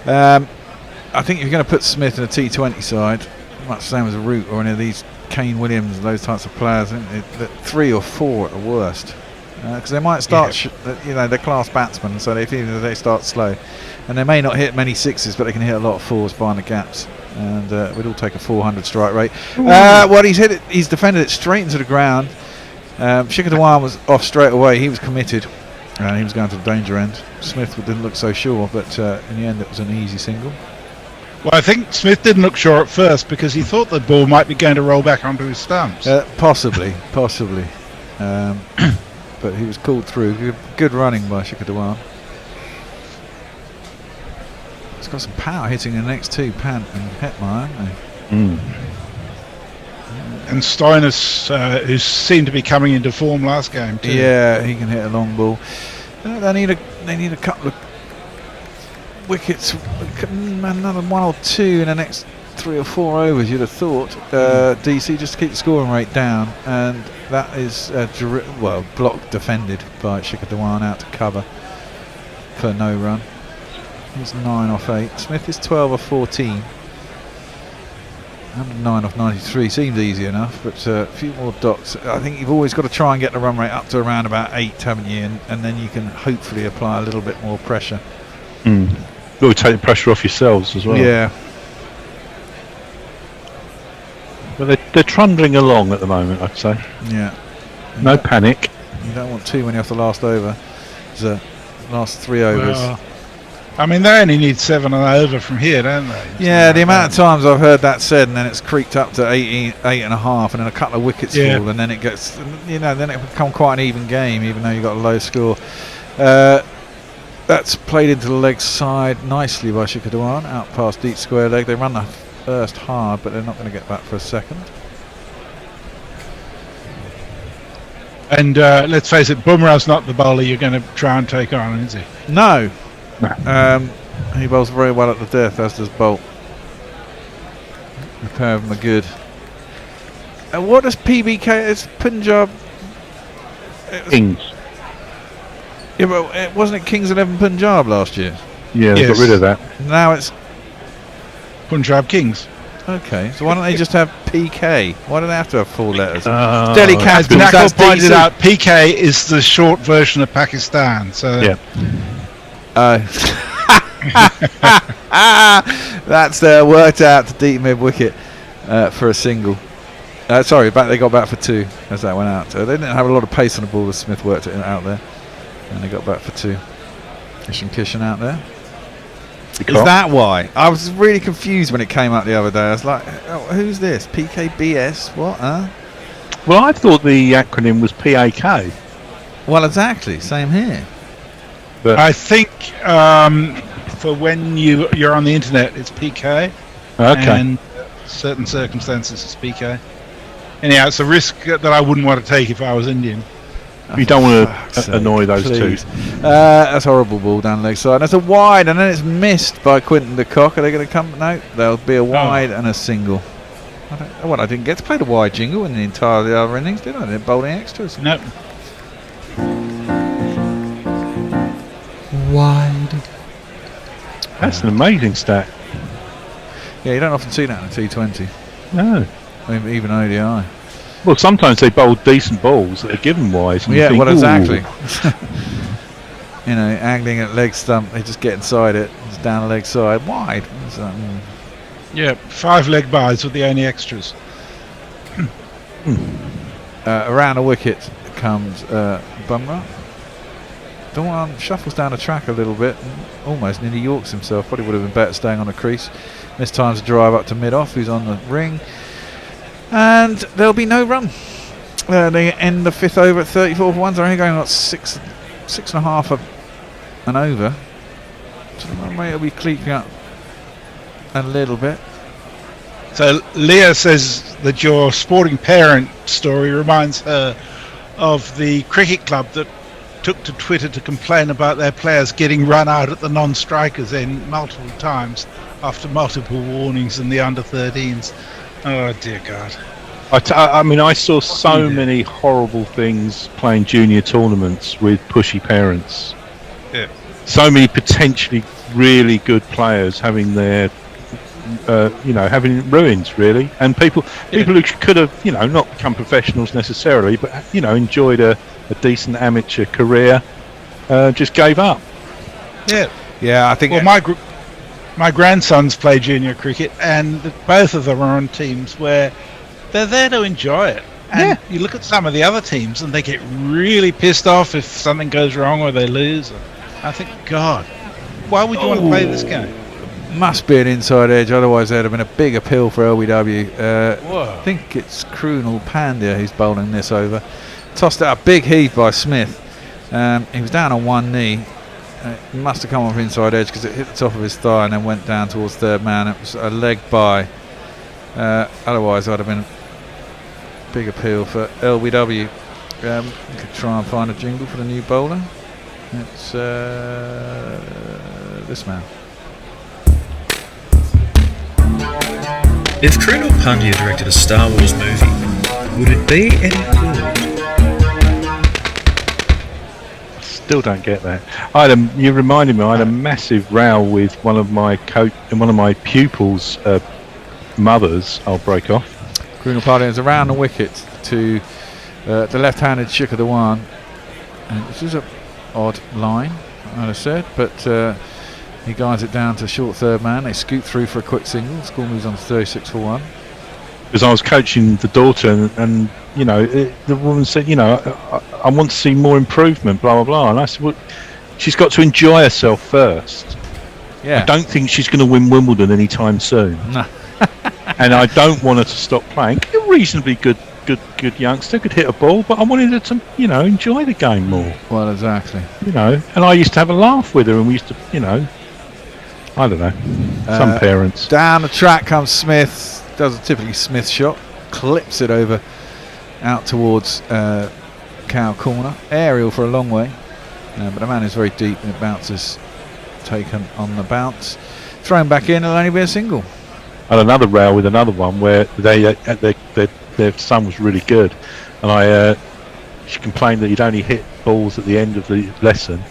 I think if you're going to put Smith in a T20 side, much the same as a Root or any of these Kane Williams, those types of players, I think 3 or 4 at the worst, because they might start. They're class batsmen, so even if they start slow, and they may not hit many sixes, but they can hit a lot of fours behind the gaps, and we'd all take a 400 strike rate. Well, he's defended it straight into the ground. Shikhar Dhawan was off straight away. He was committed, and he was going to the danger end. Smith didn't look so sure, but in the end, it was an easy single. Well, I think Smith didn't look sure at first because he thought the ball might be going to roll back onto his stumps. Possibly. But he was called through. Good running by Shikhar Dhawan. He's got some power hitting the next two, Pant and Hetmeyer, haven't they? And Stoinis, who seemed to be coming into form last game too. Yeah, he can hit a long ball. They need a couple of wickets, another 1 or 2 in the next 3 or 4 overs, you'd have thought. DC just to keep the scoring rate down, and that is block defended by Shikhar Dhawan out to cover for no run. He's 9 off 8. Smith is 12 off 14. 109 off 93 seems easy enough, but a few more dots. I think you've always got to try and get the run rate up to around about 8, haven't you? And then you can hopefully apply a little bit more pressure. You'll take the pressure off yourselves as well. Yeah. Well, they're trundling along at the moment, I'd say. Yeah. No panic. You don't want too many off the last over. The last 3 overs. Well, I mean, they only need 7 and over from here, don't they? Yeah, the amount of times I've heard that said, and then it's creaked up to 8.5, and then a couple of wickets fall, and then it gets, then it become quite an even game, even though you got a low score. That's played into the leg side nicely by Shikhar Dhawan, out past deep square leg. They run the first hard, but they're not going to get back for a second. And let's face it, Bumrah's not the bowler you're going to try and take on, is he? No. He bowls very well at the death, as does Bolt. A pair of them are good. What does PBK? It's Punjab. Kings. Yeah, but wasn't it Kings 11 Punjab last year? Yeah, they got rid of that. Now it's Punjab Kings. Okay, so why don't they just have PK? Why do they have to have 4 letters? Delhi As Capitals. Nakul pointed out, PK is the short version of Pakistan. So yeah. That's worked out to deep mid wicket for a single. Sorry, they got back for 2 as that went out. They didn't have a lot of pace on the ball as Smith worked it out there, and they got back for 2. Kishan out there. Is that why? I was really confused when it came out the other day. I was like, oh, who's this? PKBS? What? Huh? Well, I thought the acronym was PAK. Well, exactly. Same here. But I think for when you're on the internet, it's PK. Okay. And certain circumstances, it's PK. Anyhow, it's a risk that I wouldn't want to take if I was Indian. You don't want to annoy those two. That's a horrible ball down the leg side. That's a wide, and then it's missed by Quinton de Kock. Are they going to come? No, there'll be a wide and a single. I didn't get to play the wide jingle in the entire of the other innings, did I? I didn't bowl any extras. Nope. Wide. That's an amazing stat. Yeah, you don't often see that in a T20. No. Even ODI. Well, sometimes they bowl decent balls that are given wise. Yeah, well, exactly. Angling at leg stump, they just get inside it. It's down the leg side, wide. Yeah, 5 leg byes were the only extras. Around the wicket comes Bumrah. Dawn shuffles down the track a little bit, and almost nearly yorks himself. Probably would have been better staying on the crease. Missed times to drive up to mid-off, who's on the ring. And there'll be no run. They end the 5th over at 34 for 1. They're only going about 6.5 and over. So the run rate will be creeping up a little bit. So Leah says that your sporting parent story reminds her of the cricket club that took to Twitter to complain about their players getting run out at the non-strikers end multiple times after multiple warnings in the under-13s. Oh dear God. I saw so many horrible things playing junior tournaments with pushy parents. Yeah. So many potentially really good players having their having ruins really, and people who could have not become professionals necessarily, but enjoyed a decent amateur career, just gave up. Yeah, I think. Well, my grandsons play junior cricket, and both of them are on teams where they're there to enjoy it. And you look at some of the other teams, and they get really pissed off if something goes wrong or they lose. I think, God, why would you want to play this game? Must be an inside edge, otherwise there'd have been a big appeal for LBW. I think it's Krunal Pandya who's bowling this over. Tossed out a big heave by Smith. He was down on one knee. It must have come off inside edge because it hit the top of his thigh and then went down towards third man. It was a leg by. Otherwise, I'd have been a big appeal for LBW. We could try and find a jingle for the new bowler. It's this man. If Krunal Pandya directed a Star Wars movie, would it be any good? Still don't get that. You reminded me. I had a massive row with one of my pupils' mothers. I'll break off. Krunal Pandya is around the wicket to the left-handed Shikhar Dhawan. This is an odd line, I'd have said, but he guides it down to short third man. They scoot through for a quick single. Score moves on to 36 for 1. Because I was coaching the daughter, and the woman said, I want to see more improvement, blah blah blah. And I said, well, she's got to enjoy herself first. Yeah. I don't think she's going to win Wimbledon anytime soon. No. And I don't want her to stop playing. A reasonably good youngster, could hit a ball, but I wanted her to, enjoy the game more. Well, exactly. And I used to have a laugh with her, and we used to, I don't know. Some parents. Down the track comes Smith. Does a typically Smith shot. Clips it over out towards Cow corner. Aerial for a long way. But the man is very deep and it bounces. Taken on the bounce. Thrown back in, it'll only be a single. And another row with another one where their son was really good. And she complained that he'd only hit balls at the end of the lesson.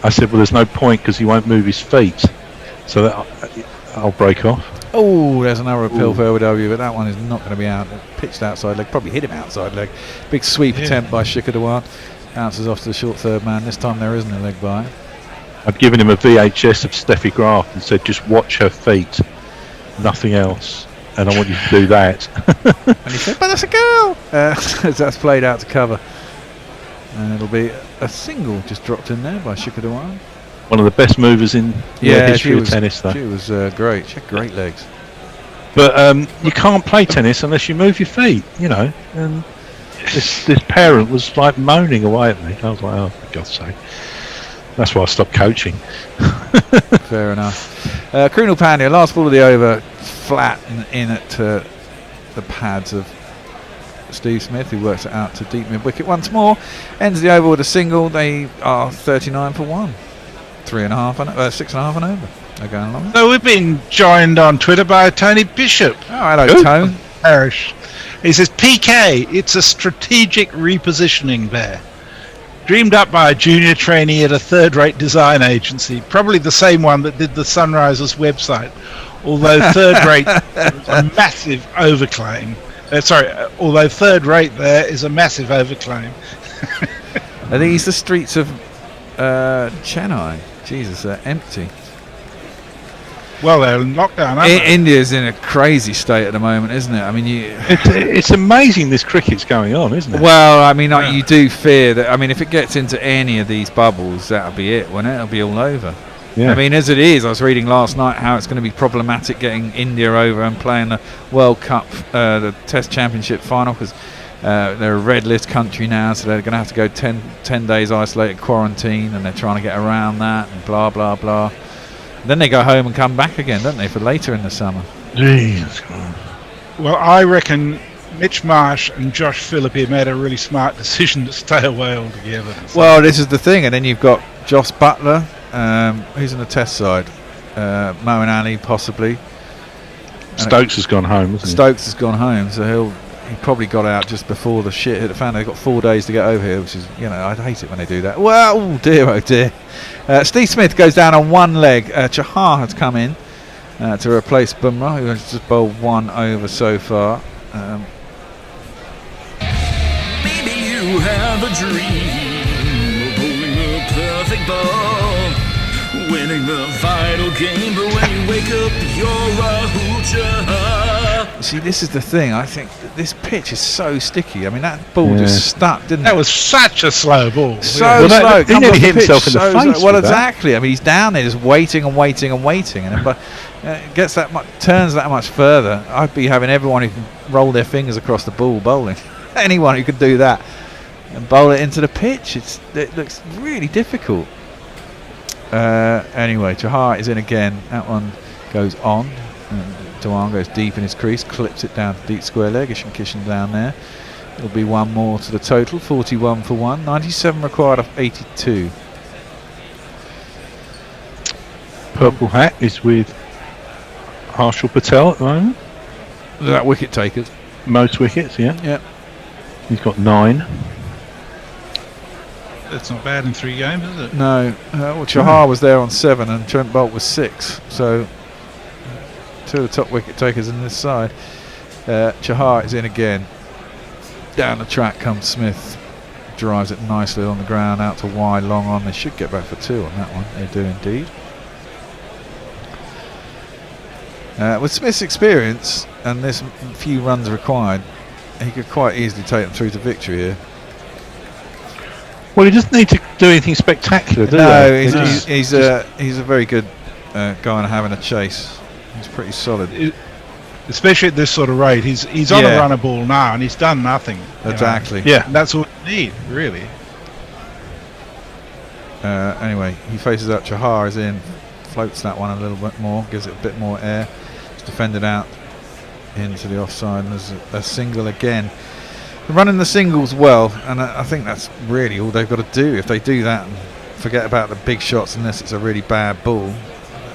I said, well, there's no point because he won't move his feet. So I'll break off. Oh, there's another appeal for LBW, but that one is not going to be out. Pitched outside leg, probably hit him outside leg. Big sweep attempt by Shikhar Dhawan. Bounces off to the short third man. This time there isn't a leg by. I've given him a VHS of Steffi Graf and said, just watch her feet. nothing else, and I want you to do that. And he said, but that's a girl! As that's played out to cover. And it'll be a single just dropped in there by Shika Dhawan. One of the best movers in the history of tennis, though. She was great. She had great legs. But you can't play tennis unless you move your feet, you know. And this parent was like moaning away at me. I was like, oh, for God's sake. That's why I stopped coaching. Fair enough. Krunal Pandya, last ball of the over, flat and in at the pads of Steve Smith, who works it out to deep mid wicket once more. Ends the over with a single. They are 39 for 1. 3.5 and 6.5 and over. They're going along. So we've been joined on Twitter by Tony Bishop. Oh, hello, Tone. Parish. He says, PK, it's a strategic repositioning there. Dreamed up by a junior trainee at a third-rate design agency, probably the same one that did the Sunrisers website, although third-rate is a massive overclaim. Although third-rate there is a massive overclaim. I think it's the streets of Chennai. Jesus, they're empty. Well, they're in lockdown, aren't they? India's in a crazy state at the moment, isn't it? I mean, it's amazing this cricket's going on, isn't it? Well, I mean, you do fear that. I mean, if it gets into any of these bubbles, that'll be it, won't it? It'll be all over. Yeah. I mean, as it is, I was reading last night how it's going to be problematic getting India over and playing the World Cup, the Test Championship final, because they're a red list country now, so they're going to have to go 10 days isolated quarantine, and they're trying to get around that, and blah, blah, blah. Then they go home and come back again, don't they, for later in the summer? Jesus. Well, I reckon Mitch Marsh and Josh Phillippe made a really smart decision to stay away altogether. Well, this is the thing, and then you've got Joss Butler, who's on the Test side, Moeen Ali possibly. Stokes has gone home, hasn't he? Stokes has gone home, so he probably got out just before the shit hit the fan. They've got 4 days to get over here, which is, you know, I hate it when they do that. Well, oh dear. Steve Smith goes down on one leg. Chahar has come in to replace Bumrah, who has just bowled 1 over so far. Maybe you have a dream of bowling the perfect ball, winning the vital game, but when you wake up, you're Rahul Chahar. See, this is the thing. I think this pitch is so sticky. I mean, that ball just stuck, didn't it? That was such a slow ball. So slow. He nearly hit himself in the face. Well, exactly. I mean, he's down there just waiting, and then gets that much, turns that much further. I'd be having everyone who can roll their fingers across the ball bowling. Anyone who could do that and bowl it into the pitch. It looks really difficult. Anyway, Chahar is in again. That one goes on. Dhawan goes deep in his crease, clips it down to deep square leg. Ishan Kishan down there. It'll be 1 more to the total. 41 for 1. 97 required of 82. Purple hat is with Harshal Patel at the moment. That wicket takers. Most wickets, yeah. Yeah. He's got 9. That's not bad in 3 games, is it? No. Well, Chahar was there on 7 and Trent Bolt was 6. So 2 of the top wicket takers in this side. Chahar is in again. Down the track comes Smith. Drives it nicely on the ground out to wide, long on. They should get back for 2 on that one. They do indeed. With Smith's experience and this few runs required, he could quite easily take them through to victory here. Well, he doesn't need to do anything spectacular, does No, he's a very good guy on having a chase. He's pretty solid. Especially at this sort of rate. He's on a runner ball now and he's done nothing. Exactly. Yeah. And that's what we need, really. Anyway, he faces out. Chahar is in. Floats that one a little bit more. Gives it a bit more air. It's defended out into the offside. And there's a single again. They're running the singles well. And I think that's really all they've got to do. If they do that and forget about the big shots unless it's a really bad ball,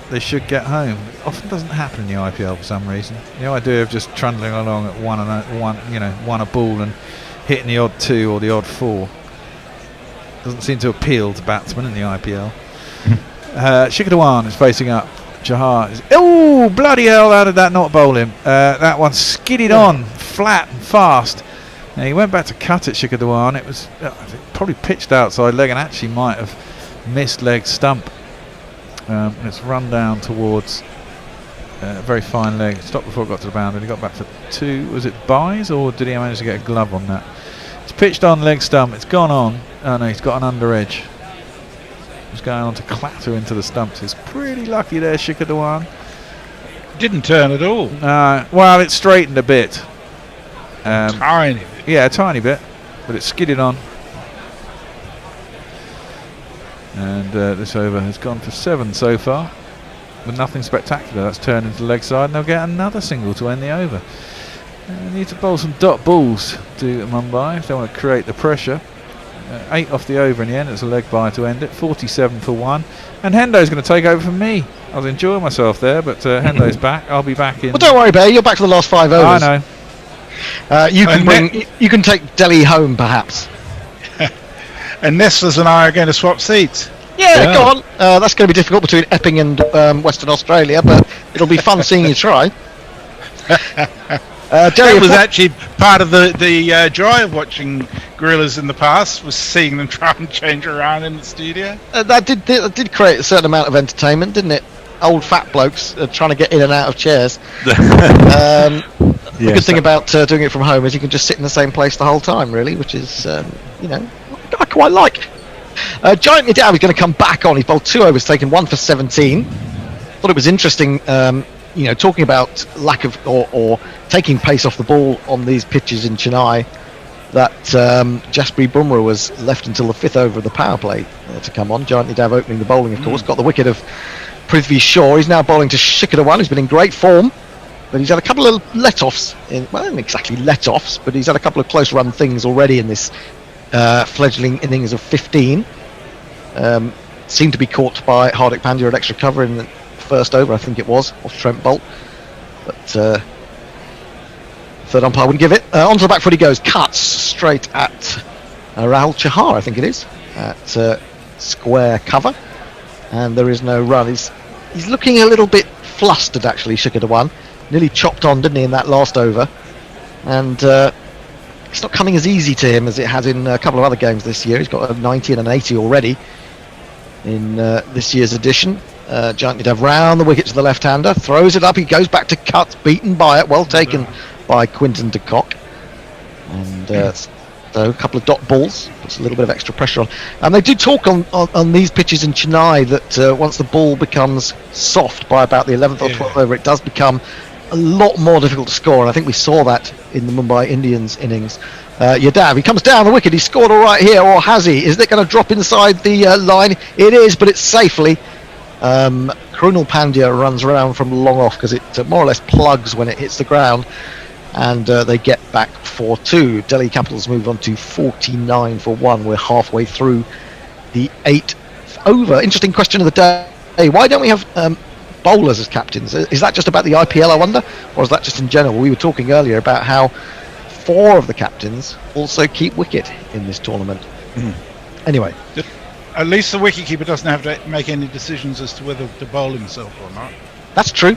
they should get home. It often doesn't happen in the IPL for some reason. The idea of just trundling along at one a ball and hitting the odd 2 or the odd 4 doesn't seem to appeal to batsmen in the IPL. Shika Dhawan is facing up. Chahar is... Oh, bloody hell, how did that not bowl him? That one skidded on, flat and fast. Now, he went back to cut it, Shika Dhawan. It was probably pitched outside leg and actually might have missed leg stump. It's run down towards Very fine leg. Stopped before it got to the boundary. He got back for 2. Was it buys, or did he manage to get a glove on that? It's pitched on leg stump. It's gone on. Oh no, he's got an under edge. He's going on to clatter into the stumps. He's pretty lucky there, Shikha Dhawan. Didn't turn at all. Well, it straightened a bit. Tiny bit. Yeah, a tiny bit, but it skidded on. And this over has gone for 7 so far, with nothing spectacular. That's turned into the leg side, and they'll get another single to end the over. They need to bowl some dot balls to Mumbai if they want to create the pressure. 8 off the over in the end. It's a leg bye to end it. 47 for 1. And Hendo's going to take over from me. I was enjoying myself there, but Hendo's back. I'll be back in. Well, don't worry, Bear. You're back for the last 5 overs. I know. You can take Delhi home, perhaps. And Nestlers and I are going to swap seats. Yeah, go on. That's going to be difficult between Epping and Western Australia, but it'll be fun seeing you try. That was actually part of the joy of watching Gorillas in the past, was seeing them try and change around in the studio. That did create a certain amount of entertainment, didn't it? Old fat blokes trying to get in and out of chairs. The good thing about doing it from home is you can just sit in the same place the whole time, really, which is, I quite like. Giant Nidal is going to come back on. He's bowled 2 overs, taken 1 for 17. Thought it was interesting, talking about lack of or taking pace off the ball on these pitches in Chennai, that Jasprit Bumrah was left until the 5th over of the power play to come on. Giant Nidal opening the bowling, of course, got the wicket of Prithvi Shaw. He's now bowling to Shikha Dhawan, who's been in great form, but he's had a couple of let-offs. Not exactly let-offs, but he's had a couple of close run things already in this fledgling innings of 15. Seemed to be caught by Hardik Pandya at extra cover in the first over, I think it was, off Trent Bolt. But third umpire wouldn't give it. Onto the back foot he goes, cuts straight at Rahul Chahar, I think it is, at square cover. And there is no run. He's looking a little bit flustered, actually, Shikha Dhawan. Nearly chopped on, didn't he, in that last over. And it's not coming as easy to him as it has in a couple of other games this year. He's got a 90 and an 80 already in this year's edition. Giant Nidal round the wicket to the left-hander, throws it up, he goes back to cut, beaten by it, well taken by Quinton de Kock. And so a couple of dot balls, puts a little bit of extra pressure on. And they do talk on these pitches in Chennai that once the ball becomes soft by about the 11th or 12th over, it does become a lot more difficult to score, and I think we saw that in the Mumbai Indians innings. Yadav, he comes down the wicket, he's scored all right here, or has he? Is it going to drop inside the line? It is, but it's safely. Krunal Pandya runs around from long off because it more or less plugs when it hits the ground, and they get back 4-2. Delhi Capitals move on to 49 for 1. We're halfway through the 8th over. Interesting question of the day. Why don't we have bowlers as captains? Is that just about the IPL, I wonder, or is that just in general? We were talking earlier about how 4 of the captains also keep wicket in this tournament. Anyway, at least the wicketkeeper doesn't have to make any decisions as to whether to bowl himself or not. That's true.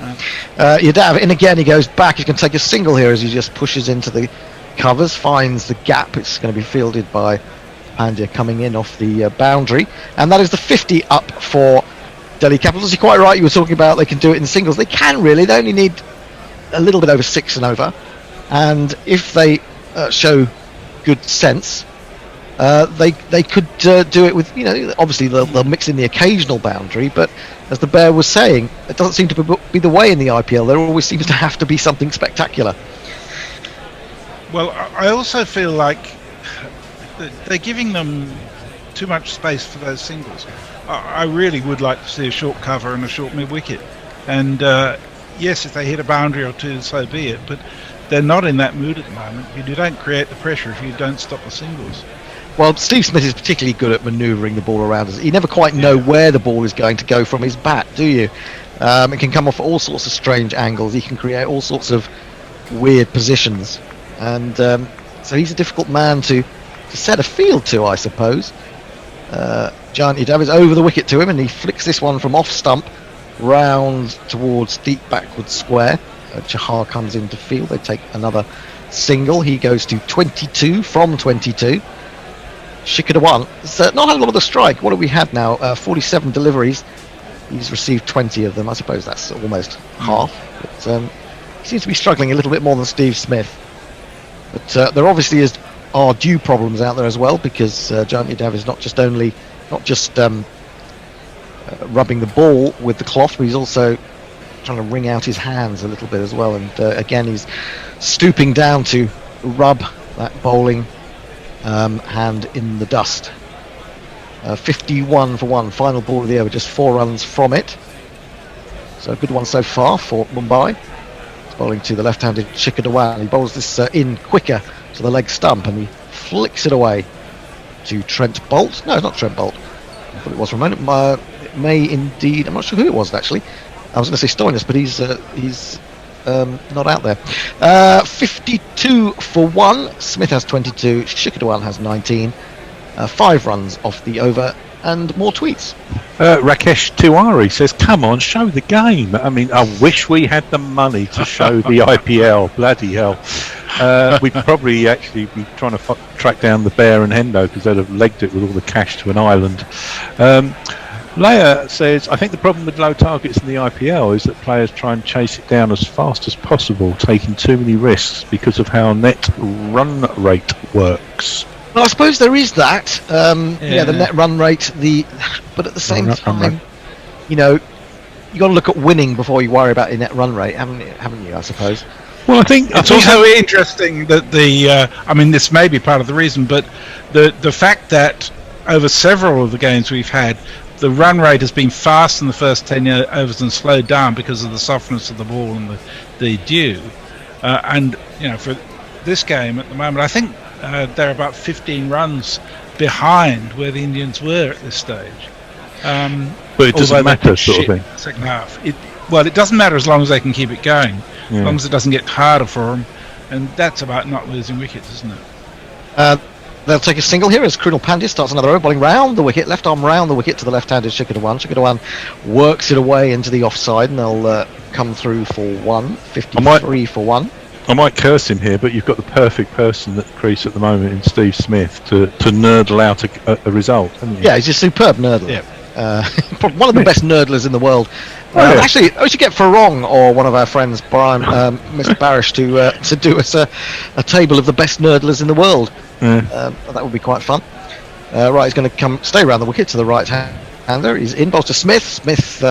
Yadav in again, he goes back. He can take a single here as he just pushes into the covers, finds the gap. It's going to be fielded by Pandya coming in off the boundary, and that is the 50 up for Delhi Capitals. You're quite right, you were talking about they can do it in singles. They can really, they only need a little bit over 6 and over, and if they show good sense, they could do it with, obviously they'll mix in the occasional boundary, but as the Bear was saying, it doesn't seem to be the way in the IPL. There always seems to have to be something spectacular. Well, I also feel like they're giving them too much space for those singles. I really would like to see a short cover and a short mid-wicket. And yes, if they hit a boundary or 2, so be it. But they're not in that mood at the moment. You don't create the pressure if you don't stop the singles. Well, Steve Smith is particularly good at manoeuvring the ball around us. You never quite know where the ball is going to go from his bat, do you? It can come off at all sorts of strange angles. He can create all sorts of weird positions. And so he's a difficult man to set a field to, I suppose. Giant Nidal is over the wicket to him, and he flicks this one from off stump round towards deep backward square. Chahar comes into field. They take another single. He goes to 22 from 22. Shikha Dhawan has not had a lot of the strike. What have we had now? 47 deliveries. He's received 20 of them. I suppose that's almost half. But he seems to be struggling a little bit more than Steve Smith. But there obviously are due problems out there as well, because Giant Yadav is not just rubbing the ball with the cloth, but he's also trying to wring out his hands a little bit as well. And again, he's stooping down to rub that bowling hand in the dust. 51 for 1, final ball of the over, just 4 runs from it. So a good one so far for Mumbai. He's bowling to the left-handed Shikhar Dhawan. He bowls this in quicker to the leg stump, and he flicks it away to Trent Bolt. No, it's not Trent Bolt. I thought it was for a moment. It may indeed. I'm not sure who it was actually. I was going to say Stoinis, but he's not out there. 52 for 1. Smith has 22. Shikhar Dhawan has 19. 5 runs off the over, and more tweets. Rakesh Tiwari says, "Come on, show the game." I mean, I wish we had the money to show the IPL. Bloody hell! We'd probably actually be trying to track down the Bear and Hendo, because they'd have legged it with all the cash to an island. Leia says, "I think the problem with low targets in the IPL is that players try and chase it down as fast as possible, taking too many risks because of how net run rate works." Well, I suppose there is that. The net run rate. But at the same time, you got to look at winning before you worry about your net run rate, haven't you? I suppose. Well, I think it's also interesting that this may be part of the reason, but the fact that over several of the games we've had, the run rate has been fast in the first 10 overs and slowed down because of the softness of the ball and the dew. For this game at the moment, I think they're about 15 runs behind where the Indians were at this stage. But it doesn't matter, sort of thing. Second half. It doesn't matter as long as they can keep it going, as long as it doesn't get harder for them, and that's about not losing wickets, isn't it? They'll take a single here as Krunal Pandya starts another over, bowling round the wicket, left arm round the wicket to the left-handed Shikhar Dhawan. Shikhar Dhawan works it away into the offside, and they'll come through for 53 for 1. I might curse him here, but you've got the perfect person at the crease at the moment in Steve Smith to nerdle out a result, haven't you? Yeah, he's a superb nerdler. Yeah. One of the best nerdlers in the world. Actually, we should get Farong or one of our friends, Brian, Mr. Barish, to do us a table of the best nerdlers in the world. That would be quite fun. Right, he's going to stay around the wicket to the right-hander. He's in, bowls to Smith. Smith,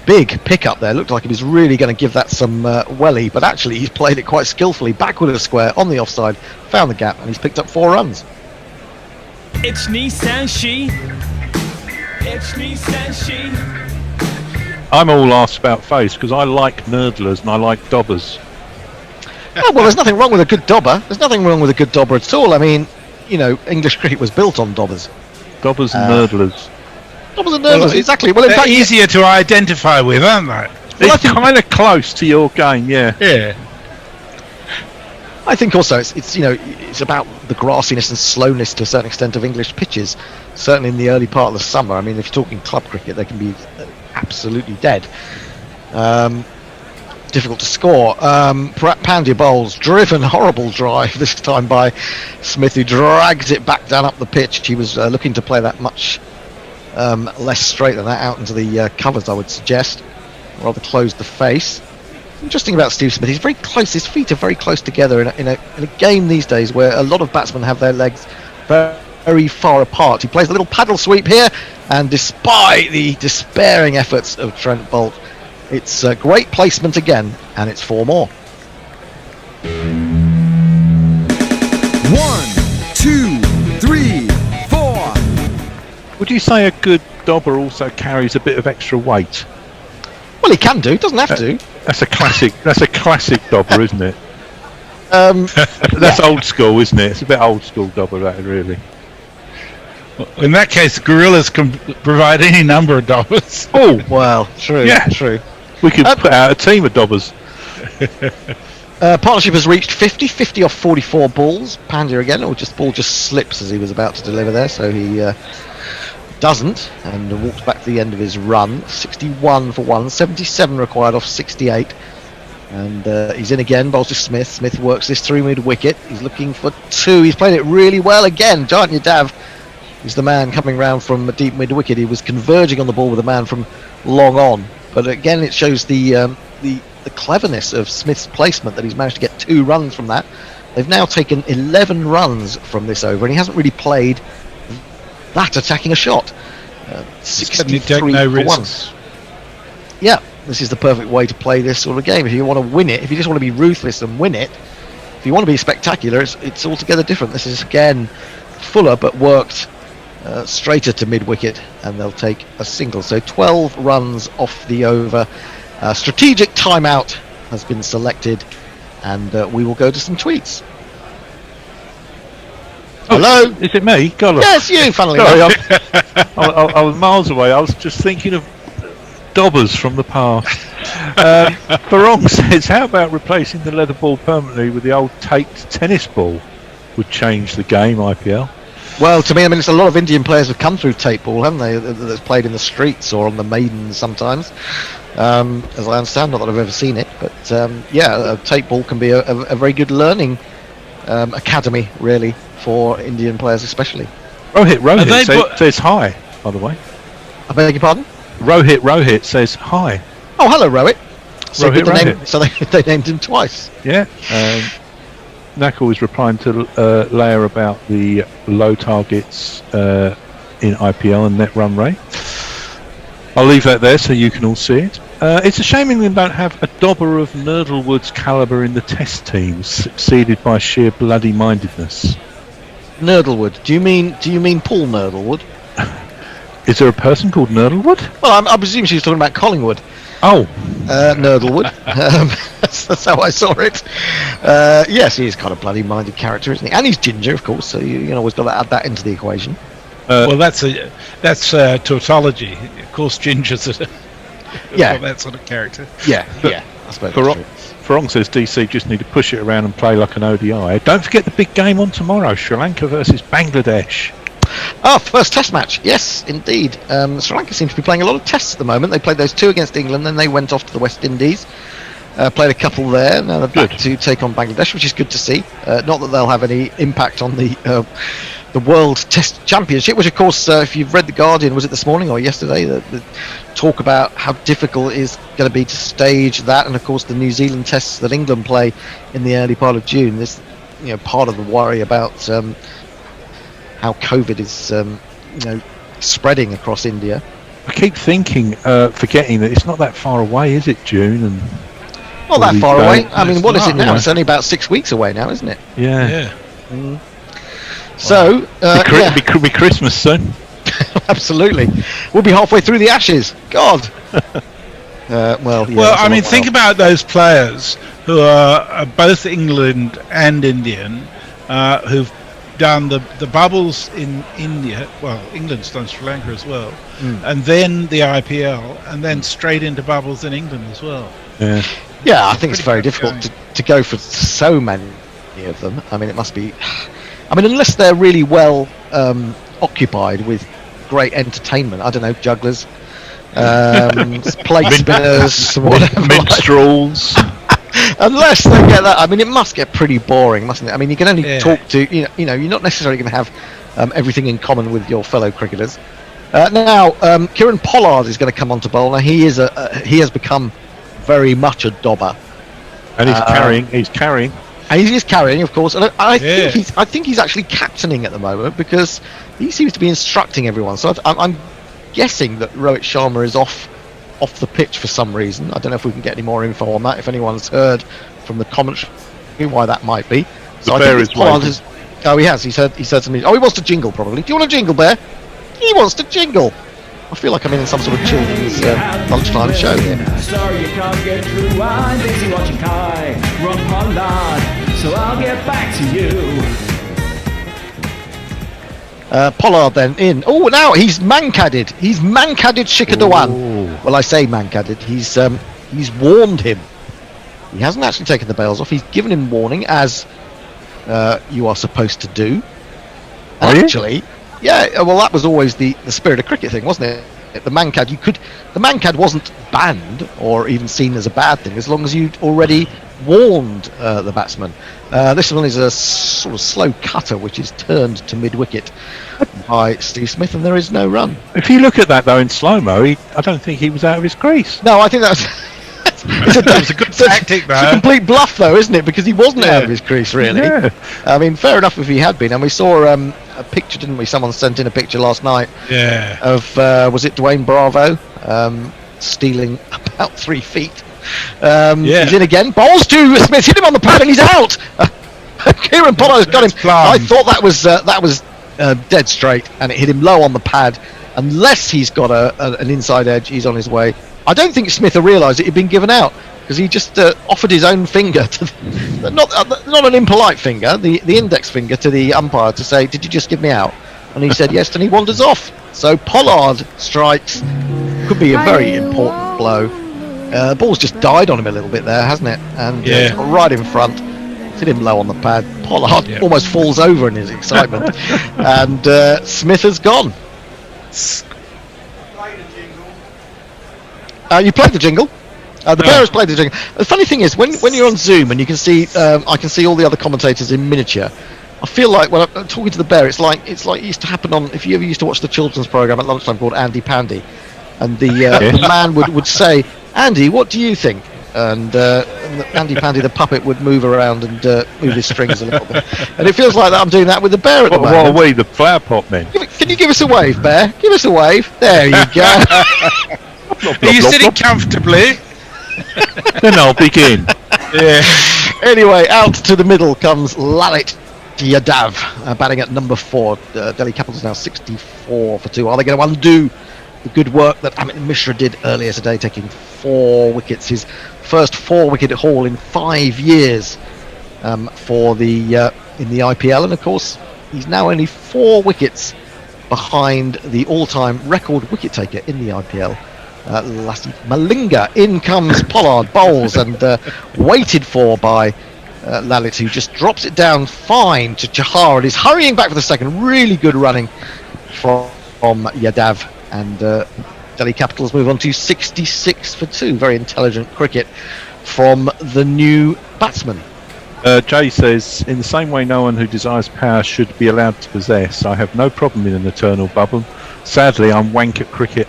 big pick up there. Looked like he was really going to give that some welly, but actually he's played it quite skillfully. Backward of the square, on the offside, found the gap, and he's picked up 4 runs. It's Nissan Shi. It's Nissan Shi. I'm all asked about face because I like nerdlers and I like dobbers. Oh, well, there's nothing wrong with a good dobber. There's nothing wrong with a good dobber at all. I mean, English cricket was built on dobbers. Dobbers and nerdlers. Dobbers and nerdlers, exactly. Well, in fact, easier to identify with, aren't they? Well, it's kind of close to your game, yeah. Yeah. I think also it's about the grassiness and slowness to a certain extent of English pitches. Certainly in the early part of the summer. I mean, if you're talking club cricket, they can be absolutely dead. Difficult to score. Pandya bowls, driven, horrible drive this time by Smith, who dragged it back down up the pitch. He was looking to play that much less straight than that out into the covers, I would suggest. Rather closed the face. Interesting about Steve Smith, he's very close, his feet are very close together in a game these days where a lot of batsmen have their legs very far apart. He plays a little paddle sweep here, and despite the despairing efforts of Trent Bolt, it's a great placement again, and it's 4 more. 1, 2, 3, 4. Would you say a good dobber also carries a bit of extra weight? Well, he can do, doesn't have to. That's a classic dobber, isn't it? That's old school, isn't it? It's a bit old school dobber, that really. In that case, gorillas can provide any number of dobbers. Oh, well, true. Yeah, true. We could put out a team of dobbers. Partnership has reached 50 off 44 balls. Pandya again, ball just slips as he was about to deliver there, so he doesn't, and walks back to the end of his run. 61 for 1, 77 required off 68. And he's in again, bowls to Smith. Smith works this through mid-wicket. He's looking for 2. He's played it really well again. Giant Yadav He's the man coming round from deep mid-wicket. He was converging on the ball with a man from long on. But again, it shows the cleverness of Smith's placement that he's managed to get 2 runs from that. They've now taken 11 runs from this over, and he hasn't really played that attacking a shot. 63 no for 1. risks. Yeah, this is the perfect way to play this sort of game. If you want to win it, if you just want to be ruthless and win it, if you want to be spectacular, it's altogether different. This is again fuller, but worked straighter to mid-wicket, and they'll take a single. So 12 runs off the over. Strategic timeout has been selected, and we will go to some tweets. Hello? Is it me? God, Yes, you, funnily sorry, enough. I was miles away. I was just thinking of dobbers from the past. Farong says, how about replacing the leather ball permanently with the old taped tennis ball? Would change the game, IPL. Well, to me, I mean, it's a lot of Indian players have come through tape ball, haven't they? That's played in the streets or on the maidens sometimes. As I understand, not that I've ever seen it, but yeah, tape ball can be a very good learning academy, really, for Indian players especially. Rohit says hi, by the way. I beg your pardon? Rohit says hi. Oh, hello, Rohit. So, Rohit. They named him twice. Yeah. Nakul is replying to Leia about the low targets in IPL and net run rate. I'll leave that there so you can all see it. It's a shame England don't have a dobber of Nurdlewood's calibre in the test teams, succeeded by sheer bloody mindedness. Nurdlewood? Do you mean Paul Nurdlewood? Is there a person called Nurdlewood? Well, I presume she's talking about Collingwood. Oh, Nurdlewood. That's how I saw it. Yes, he is kind of bloody minded character, isn't he? And he's ginger, of course. So you always got to add that into the equation. Well, that's tautology. Of course, Ginger's that sort of character. Yeah, I suppose. Farong says DC just need to push it around and play like an ODI. Don't forget the big game on tomorrow, Sri Lanka versus Bangladesh. Oh, first test match. Yes, indeed. Sri Lanka seems to be playing a lot of tests at the moment. They played those 2 against England, then they went off to the West Indies. Played a couple there. Now they're back to take on Bangladesh, which is good to see. Not that they'll have any impact on the World Test Championship, which, of course, if you've read The Guardian, was it this morning or yesterday, the talk about how difficult it is going to be to stage that, and, of course, the New Zealand tests that England play in the early part of June. This, part of the worry about how COVID is, spreading across India. I keep thinking, forgetting that it's not that far away, is it, June? And not that far away. I mean, what is it now? Yeah. It's only about 6 weeks away now, isn't it? Yeah. So, it'll be Christmas soon. Absolutely. We'll be halfway through the Ashes. God. I mean, think about those players who are both England and Indian, who've done the bubbles in India. Well, England's done Sri Lanka as well, and then the IPL, and then straight into bubbles in England as well. Yeah, I think it's very difficult to go for so many of them. I mean, it must be. I mean, unless they're really well occupied with great entertainment. I don't know, jugglers, plate spinners, whatever. Minstrels. Unless they get that, I mean, it must get pretty boring, mustn't it? I mean, you can only talk to, you're not necessarily going to have everything in common with your fellow cricketers. Now, Kieran Pollard is going to come on to bowl. Now, he has become very much a dobber, and he's carrying. And he is carrying, of course. And I think he's actually captaining at the moment because he seems to be instructing everyone. So I'm guessing that Rohit Sharma is off the pitch for some reason. I don't know if we can get any more info on that. If anyone's heard from the commentary why that might be. So the bear is waiting. Oh, he has. He said something. Oh, he wants to jingle probably. Do you want to jingle, Bear? He wants to jingle. I feel like I'm in some sort of children's lunchtime show here. Sorry you can't get through. I'm busy watching Kai run Pollard, so I'll get back to you. Pollard then in. Oh, now he's mancadded. He's mancadded Shikhar Dhawan. Well, I say mancadded. He's warned him. He hasn't actually taken the bails off. He's given him warning, as you are supposed to do. Are you? Actually, yeah. Well, that was always the spirit of cricket thing, wasn't it? The mancad. The mancad wasn't banned or even seen as a bad thing as long as you'd already warned the batsman. This one is a sort of slow cutter which is turned to mid-wicket by Steve Smith, and there is no run. If you look at that though in slow mo, I don't think he was out of his crease. No, I think that's. It's a good tactic, It's a complete bluff, though, isn't it? Because he wasn't out of his crease, really. Yeah. I mean, fair enough if he had been. And we saw a picture, didn't we? Someone sent in a picture last night. Yeah. Of was it Dwayne Bravo stealing about 3 feet? He's in again. Bowls to Smith. Hit him on the pad, and he's out. Kieran Pollard's got him. I thought that was dead straight, and it hit him low on the pad. Unless he's got an inside edge, he's on his way. I don't think Smith realised that he'd been given out, because he just offered his own finger to not an impolite finger, the index finger to the umpire to say, "Did you just give me out?" And he said yes, and he wanders off. So Pollard strikes. Could be a very important blow. The ball's just died on him a little bit there, hasn't it? And it's got right in front. Hit him low on the pad. Pollard almost falls over in his excitement, and Smith has gone. You played the jingle. The Bears played the jingle. The funny thing is, when you're on Zoom and you can see, I can see all the other commentators in miniature. I feel like when I'm talking to the Bear, it's like it used to happen on. If you ever used to watch the children's program at lunchtime called Andy Pandy, and the man would say, "Andy, what do you think?" And Andy Pandy, the puppet, would move around and move his strings a little bit. And it feels like that I'm doing that with the Bear at the moment. What are we, the flower pot men? Can you give us a wave, Bear? Give us a wave. There you go. Are you sitting comfortably? Then I'll begin. Yeah. Anyway, out to the middle comes Lalit Yadav, batting at number 4. Delhi Capitals now 64 for 2. Are they going to undo the good work that Amit Mishra did earlier today, taking 4 wickets, his first 4-wicket haul in 5 years for the in the IPL, and of course he's now only 4 wickets behind the all-time record wicket taker in the IPL. Lassie Malinga. In comes Pollard, bowls, and waited for by Lalit, who just drops it down fine to Chahar, and is hurrying back for the second. Really good running from Yadav, and Delhi Capitals move on to 66 for 2. Very intelligent cricket from the new batsman. Jay says, in the same way no one who desires power should be allowed to possess, I have no problem in an eternal bubble. Sadly, I'm wank at cricket.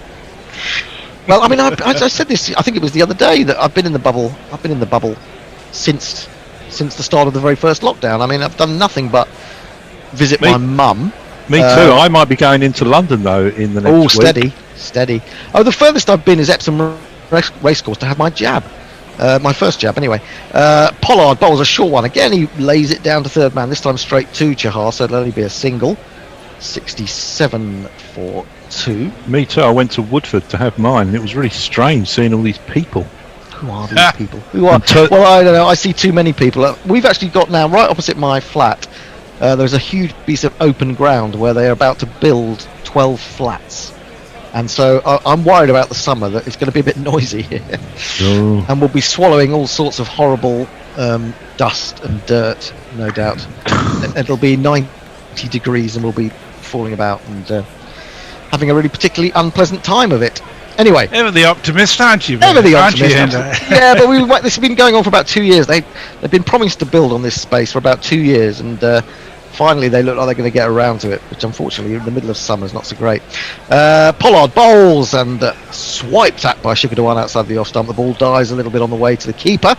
Well, I mean, I said this, I think it was the other day, that I've been in the bubble since the start of the very first lockdown. I mean, I've done nothing but visit my mum. Me too. I might be going into London, though, in the next week. Steady. Oh, the furthest I've been is Epsom Racecourse to have my jab. My first jab, anyway. Pollard bowls a short one. Again, he lays it down to third man, this time straight to Chahar, so it'll only be a single. 67 for 2. Me too. I went to Woodford to have mine, and it was really strange seeing all these people. Who are these people? Who are? Well, I don't know. I see too many people. We've actually got now, right opposite my flat, there's a huge piece of open ground where they're about to build 12 flats. And so I'm worried about the summer, that it's going to be a bit noisy here. Oh. And we'll be swallowing all sorts of horrible dust and dirt, no doubt. It'll be 90 degrees and we'll be falling about and having a really particularly unpleasant time of it. Anyway, ever the optimist, aren't you? Ever the optimist. Yeah, but this has been going on for about 2 years. They've been promised to build on this space for about 2 years, and finally they look like they're going to get around to it, which unfortunately in the middle of summer is not so great. Pollard bowls and swiped at by Shikhar Dhawan outside the off stump. The ball dies a little bit on the way to the keeper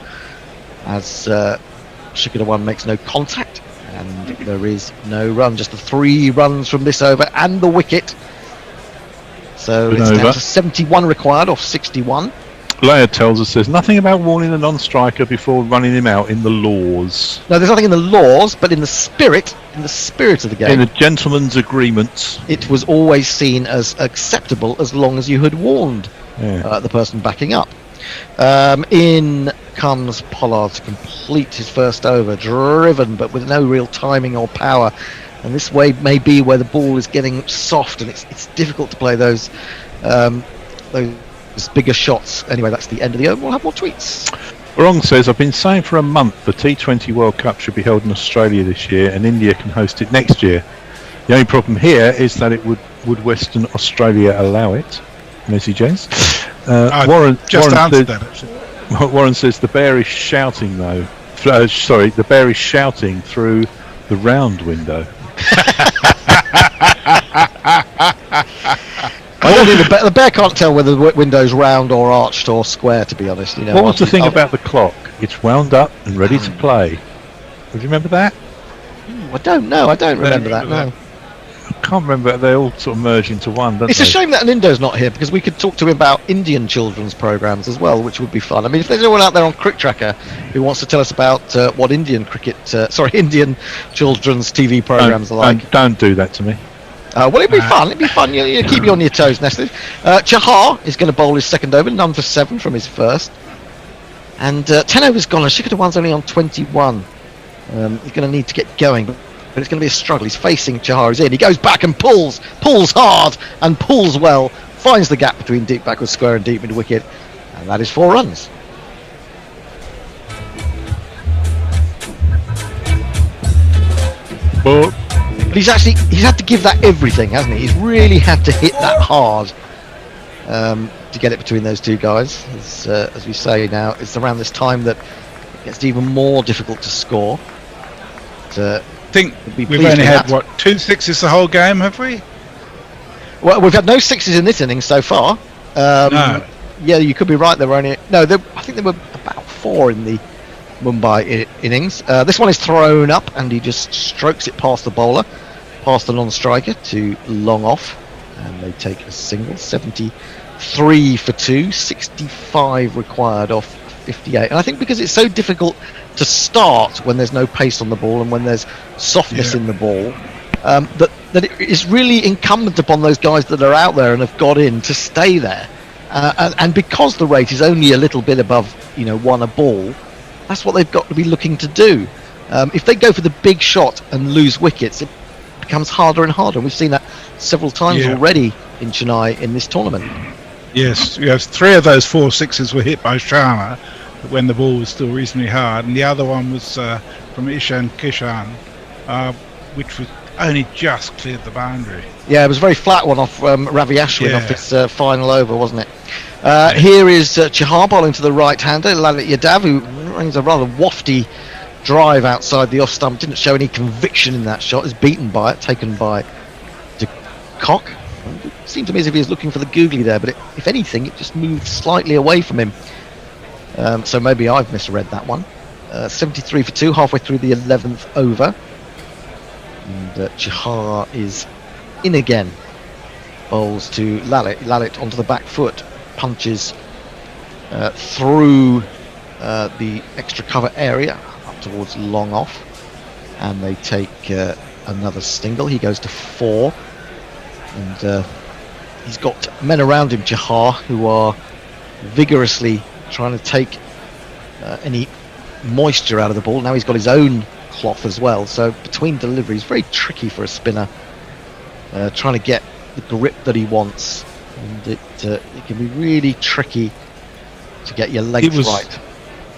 as Shikhar Dhawan makes no contact, and there is no run. Just the 3 runs from this over and the wicket. So it's down to 71 required off 61. Leia tells us there's nothing about warning a non-striker before running him out in the laws. No, there's nothing in the laws, but in the spirit of the game. In the gentleman's agreements. It was always seen as acceptable as long as you had warned the person backing up. In comes Pollard to complete his first over, driven but with no real timing or power. And this way may be where the ball is getting soft, and it's difficult to play those bigger shots. Anyway, that's the end of the over. We'll have more tweets. Wrong says, I've been saying for a month the T20 World Cup should be held in Australia this year, and India can host it next year. The only problem here is that it would Western Australia allow it? Messages. Warren says the bear is shouting though. The bear is shouting through the round window. I don't think the bear can't tell whether the window's round or arched or square. To be honest, you know. What was the thing about the clock? It's wound up and ready to play. Do you remember that? I don't know. I don't remember that. No. I can't remember. They all sort of merge into one, don't It's they? a shame that Nindo's not here because we could talk to him about Indian children's programs as well, which would be fun. I mean, if there's anyone out there on Cricket Tracker who wants to tell us about what Indian Indian children's TV programs are like, Don't do that to me. well, it'd be fun. It'd be fun. You keep you on your toes, Nestle. Chahar is going to bowl his second over, none for 7 from his first, and 10 overs gone. Shikha only on 21. He's going to need to get going, but it's going to be a struggle. He's facing Chahar. He's in. He goes back and pulls hard and pulls well. Finds the gap between deep backward square and deep mid wicket, and that is 4 runs. But he's had to give that everything, hasn't he? He's really had to hit that hard to get it between those two guys. As we say now, it's around this time that it gets even more difficult to score. I think we've only had, 2 sixes the whole game, have we? Well, we've had no 6s in this innings so far. No. Yeah, you could be right. There were only... No, I think there were about 4 in the Mumbai innings. This one is thrown up and he just strokes it past the bowler, past the non-striker to long off, and they take a single. 73 for 2, 65 required off 58. And I think because it's so difficult to start when there's no pace on the ball and when there's softness in the ball, that it is really incumbent upon those guys that are out there and have got in to stay there. And because the rate is only a little bit above 1 a ball, that's what they've got to be looking to do. If they go for the big shot and lose wickets, it becomes harder and harder. We've seen that several times already in Chennai in this tournament. Yes, 3 of those 4 sixes were hit by Sharma when the ball was still reasonably hard, and the other one was from Ishan Kishan, which was only just cleared the boundary. Yeah, it was a very flat one off Ravi Ashwin off his final over, wasn't it? Here is Chahar bowling to the right-hander, Lalit Yadav, who brings a rather wafty drive outside the off stump. Didn't show any conviction in that shot. Is beaten by it, taken by de Kock. It seemed to me as if he was looking for the googly there, but if anything, it just moved slightly away from him. So maybe I've misread that one. 73 for 2, halfway through the 11th over. And Chahar is in again. Bowls to Lalit. Lalit onto the back foot. Punches through the extra cover area up towards long off. And they take another single. He goes to 4. And he's got men around him, Chahar, who are vigorously trying to take any moisture out of the ball. Now he's got his own cloth as well, so between deliveries, very tricky for a spinner trying to get the grip that he wants, and it can be really tricky to get your legs right.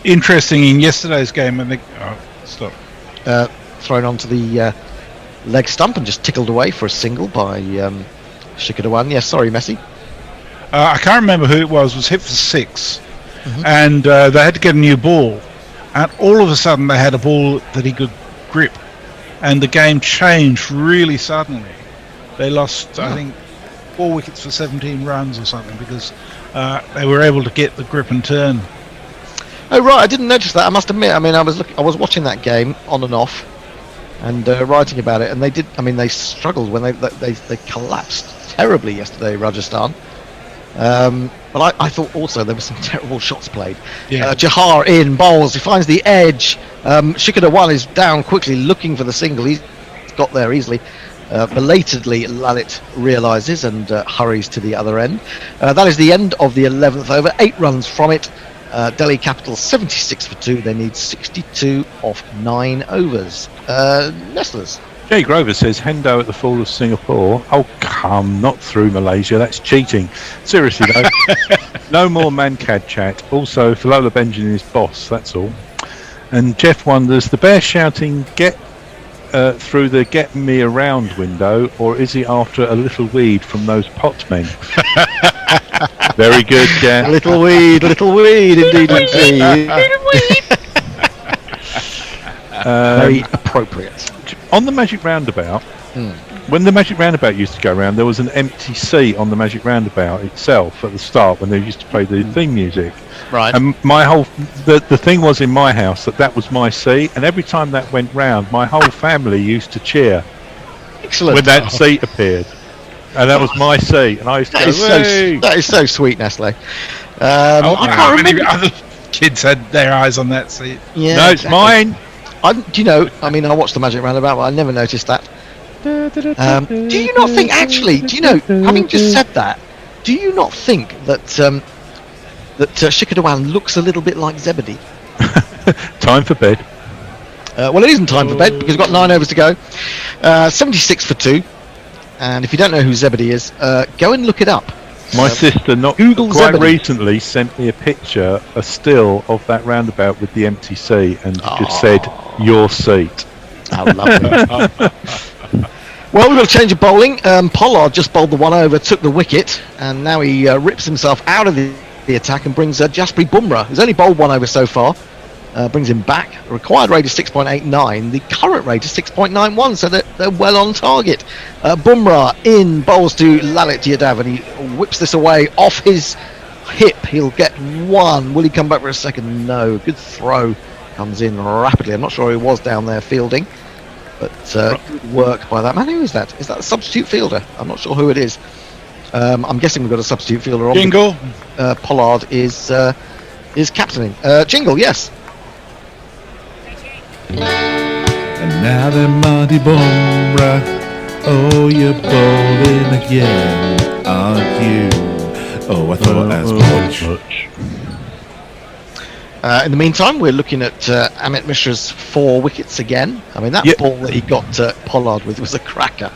Interesting in yesterday's game when they thrown onto the leg stump and just tickled away for a single by Shikha. Yes, sorry, Messi. I can't remember who it was hit for 6. And they had to get a new ball, and all of a sudden they had a ball that he could grip, and the game changed really suddenly. They lost, I think, 4 wickets for 17 runs or something because they were able to get the grip and turn. Oh right, I didn't notice that. I must admit. I mean, I was watching that game on and off, and writing about it, and they did. I mean, they struggled when they collapsed terribly yesterday, Rajasthan. But I thought also there were some terrible shots played. Chahar in, bowls, he finds the edge. Shikha is down quickly looking for the single. He's got there easily. Belatedly, Lalit realises and hurries to the other end. That is the end of the 11th over. 8 runs from it. Delhi Capitals 76 for 2. They need 62 off 9 overs. Nestlers. Jay Grover says Hendo at the fall of Singapore. Oh come, not through Malaysia, that's cheating. Seriously though, no more Mancad chat. Also, Falola Benjamin is boss, that's all. And Jeff wonders, the bear shouting get through the get me around window, or is he after a little weed from those pot men? Very good, Jeff. Little weed indeed. Very appropriate. On the Magic Roundabout, When the Magic Roundabout used to go around, there was an empty seat on the Magic Roundabout itself at the start when they used to play the theme music. Right. And the thing was in my house that was my seat, and every time that went round, my whole family used to cheer. Excellent. When that seat appeared. And that was my seat, and I used to go, that is so sweet, Nestle. I can't remember. Other kids had their eyes on that seat. Yeah, no, it's mine. Do you know? I mean, I watched the Magic Roundabout, but I never noticed that. Do you not think, actually? Do you know? Having just said that, do you not think that Shikadawan looks a little bit like Zebedee? Time for bed. Well, it isn't time for bed because we've got 9 overs to go. 76 for 2. And if you don't know who Zebedee is, go and look it up. My sister, not Google quite Zebedee. recently, sent me a picture, a still of that roundabout with the empty seat, and just said, "Your seat." How lovely. Well, we've got to change of bowling. Pollard just bowled the 1 over, took the wicket, and now he rips himself out of the attack and brings Jasprit Bumrah, who's only bowled 1 over so far, brings him back. The required rate is 6.89. The current rate is 6.91, so they're well on target. Bumrah in, bowls to Lalit Yadav, and he whips this away off his hip. He'll get 1. Will he come back for a second? No. Good throw. Comes in rapidly. I'm not sure he was down there fielding, but good work by that man. Who is that? Is that a substitute fielder? I'm not sure who it is. I'm guessing we've got a substitute fielder on. Jingle. Pollard is captaining. Jingle, yes. And now then, Monty Bumrah, oh, you're bowling again, aren't you? Oh, I thought as much. In the meantime, we're looking at Amit Mishra's 4 wickets again. I mean, that ball that he got Pollard with was a cracker.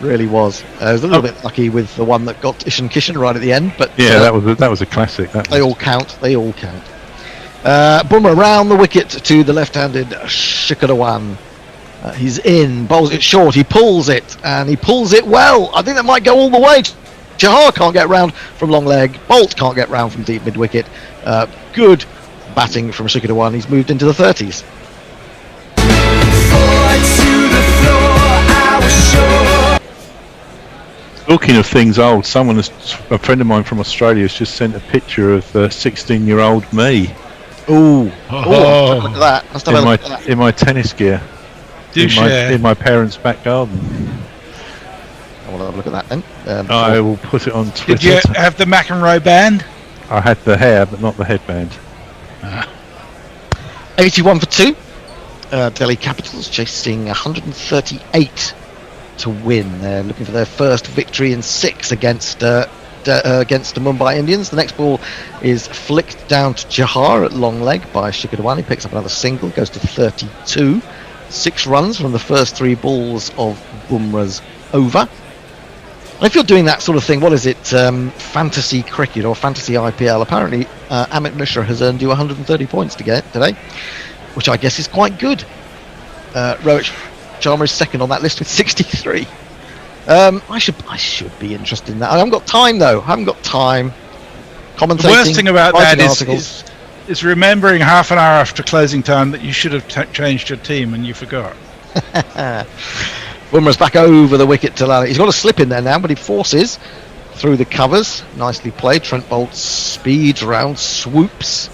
Really was. He was a little bit lucky with the one that got Ishan Kishan right at the end, but yeah, that was a classic. They all count. They all count. Bumrah round the wicket to the left-handed Shikadawan. He's in, bowls it short, he pulls it, and he pulls it well. I think that might go all the way. Jahar can't get round from long leg. Bolt can't get round from deep mid-wicket. Good batting from Shikadawan. He's moved into the 30s. Talking of things old, a friend of mine from Australia has just sent a picture of 16-year-old me. Ooh, look at that. Let's have a look at that. In my tennis gear. In my parents' back garden. I want to have a look at that then. I will put it on Twitter. Did you have the McEnroe band? I had the hair, but not the headband. 81 for 2. Delhi Capitals chasing 138 to win. They're looking for their first victory in 6 against the Mumbai Indians. The next ball is flicked down to Jahar at long leg by Shikadawan. He picks up another single, goes to 32. 6 runs from the first 3 balls of Bumrah's over. And if you're doing that sort of thing, what is it? Fantasy cricket or fantasy IPL? Apparently, Amit Mishra has earned you 130 points today, which I guess is quite good. Rohit Sharma is second on that list with 63. I should be interested in that. I haven't got time though. Commentating. The worst thing about that is remembering half an hour after closing time that you should have changed your team and you forgot. Bumrah's back over the wicket to Lalit. He's got a slip in there now, but he forces through the covers. Nicely played. Trent Bolt speeds round, swoops,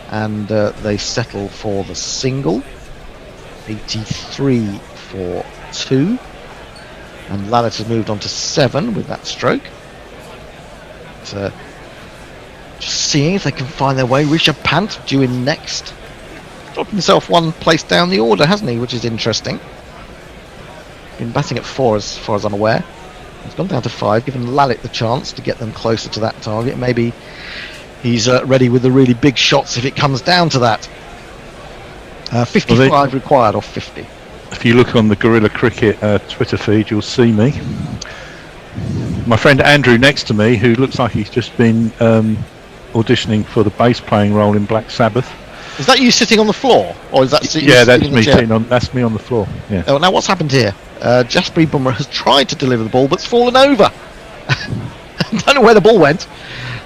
and they settle for the single. 83 for 2. And Lalit has moved on to 7 with that stroke. Just seeing if they can find their way. Rishabh Pant due in next. Dropped himself 1 place down the order, hasn't he? Which is interesting. Been batting at 4 as far as I'm aware. He's gone down to 5, giving Lalit the chance to get them closer to that target. Maybe he's ready with the really big shots if it comes down to that. 55 required off 50. If you look on the Guerrilla Cricket Twitter feed, you'll see me. My friend Andrew next to me, who looks like he's just been auditioning for the bass playing role in Black Sabbath. Is that you sitting on the floor, or is that that's me sitting on? That's me on the floor. Yeah. Oh, now what's happened here? Jasprit Bumrah has tried to deliver the ball, but's fallen over. Don't know where the ball went.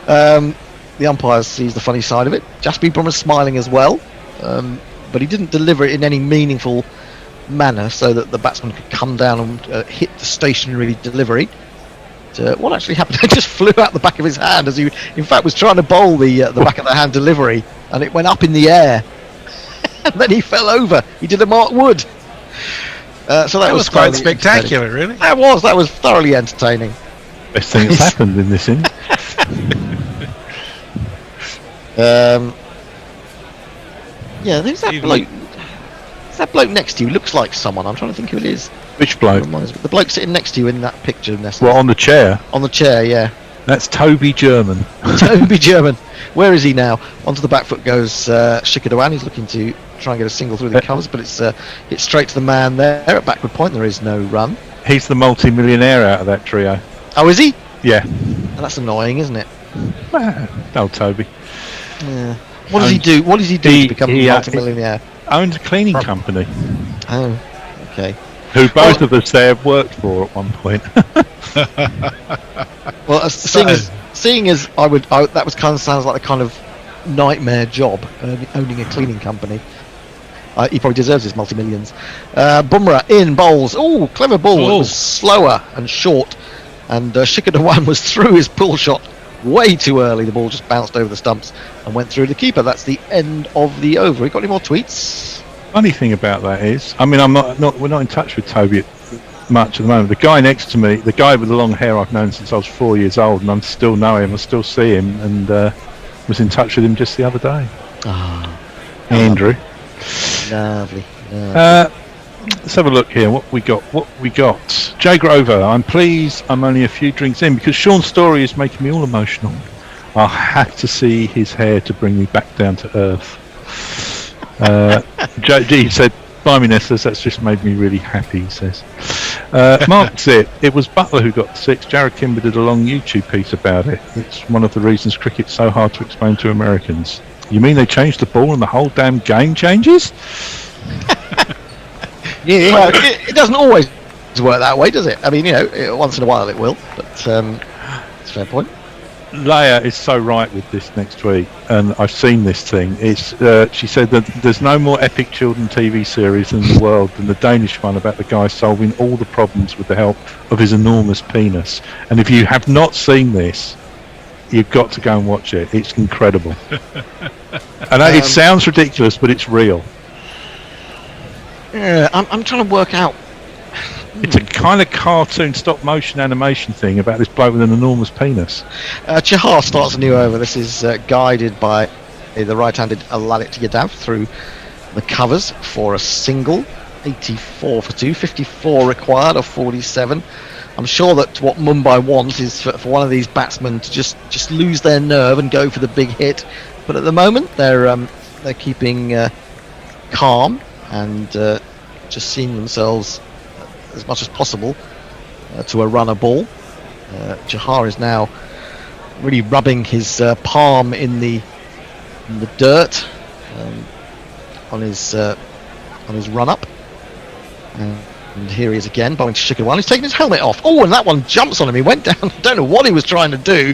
The umpire sees the funny side of it. Jasprit Bumrah smiling as well, but he didn't deliver it in any meaningful manner so that the batsman could come down and hit the stationary delivery. What actually happened? It just flew out the back of his hand as he, in fact, was trying to bowl the back of the hand delivery, and it went up in the air. And then he fell over. He did a Mark Wood. So that was quite spectacular, really. That was thoroughly entertaining. Best thing that's happened in this innings. Yeah, there's that bloke. There's that bloke next to you. Looks like someone. I'm trying to think who it is. Which bloke? The bloke sitting next to you in that picture. Well, on the chair. On the chair, yeah. That's Toby German. Toby German. Where is he now? Onto the back foot goes Shikhar Dhawan. He's looking to try and get a single through the covers, but it's straight to the man there at backward point. There is no run. He's the multi-millionaire out of that trio. Oh, is he? Yeah. And that's annoying, isn't it? Oh, Toby. Yeah. What does he do? What does he do to become a multi-millionaire? Owns a cleaning company. Oh, okay. Who both of us there have worked for at one point. Well, seeing as that was kind of sounds like the kind of nightmare job, owning a cleaning company. He probably deserves his multi-millions. Bumrah in bowls. Oh, clever ball. It was slower and short, and Shikhar Dhawan was through his pull shot way too early. The ball just bounced over the stumps and went through the keeper. That's the end of the over. We got any more tweets? Funny thing about that is, I mean, we're not in touch with Toby much at the moment. The guy next to me, the guy with the long hair, I've known since I was 4 years old, and I still know him. I still see him, and was in touch with him just the other day. Andrew. Lovely. Let's have a look here. What we got? Jay Grover. I'm pleased I'm only a few drinks in because Sean's story is making me all emotional. I'll have to see his hair to bring me back down to earth. G said, "Blimey, Nestlers, that's just made me really happy," he says. Mark said, "It was Butler who got 6. Jared Kimber did a long YouTube piece about it. It's one of the reasons cricket's so hard to explain to Americans." You mean they changed the ball and the whole damn game changes? Yeah, well, it doesn't always work that way, does it? I mean, once in a while it will, but it's a fair point. Leia is so right with this next week, and I've seen this thing. It's she said that there's no more epic children TV series in the world than the Danish one about the guy solving all the problems with the help of his enormous penis. And if you have not seen this, you've got to go and watch it. It's incredible. And it sounds ridiculous, but it's real. Yeah, I'm trying to work out. It's a kind of cartoon stop-motion animation thing about this bloke with an enormous penis. Chahar starts a new over. This is guided by the right-handed Lalit Yadav through the covers for a single. 84 for 2, 54 required of 47. I'm sure that what Mumbai wants is for one of these batsmen to just lose their nerve and go for the big hit. But at the moment, they're keeping calm and just seeing themselves as much as possible to a runner ball. Chahar is now really rubbing his palm in the dirt on his run up. And here he is again, bowling to Shikhar Dhawan. He's taking his helmet off. Oh, and that one jumps on him. He went down. I don't know what he was trying to do.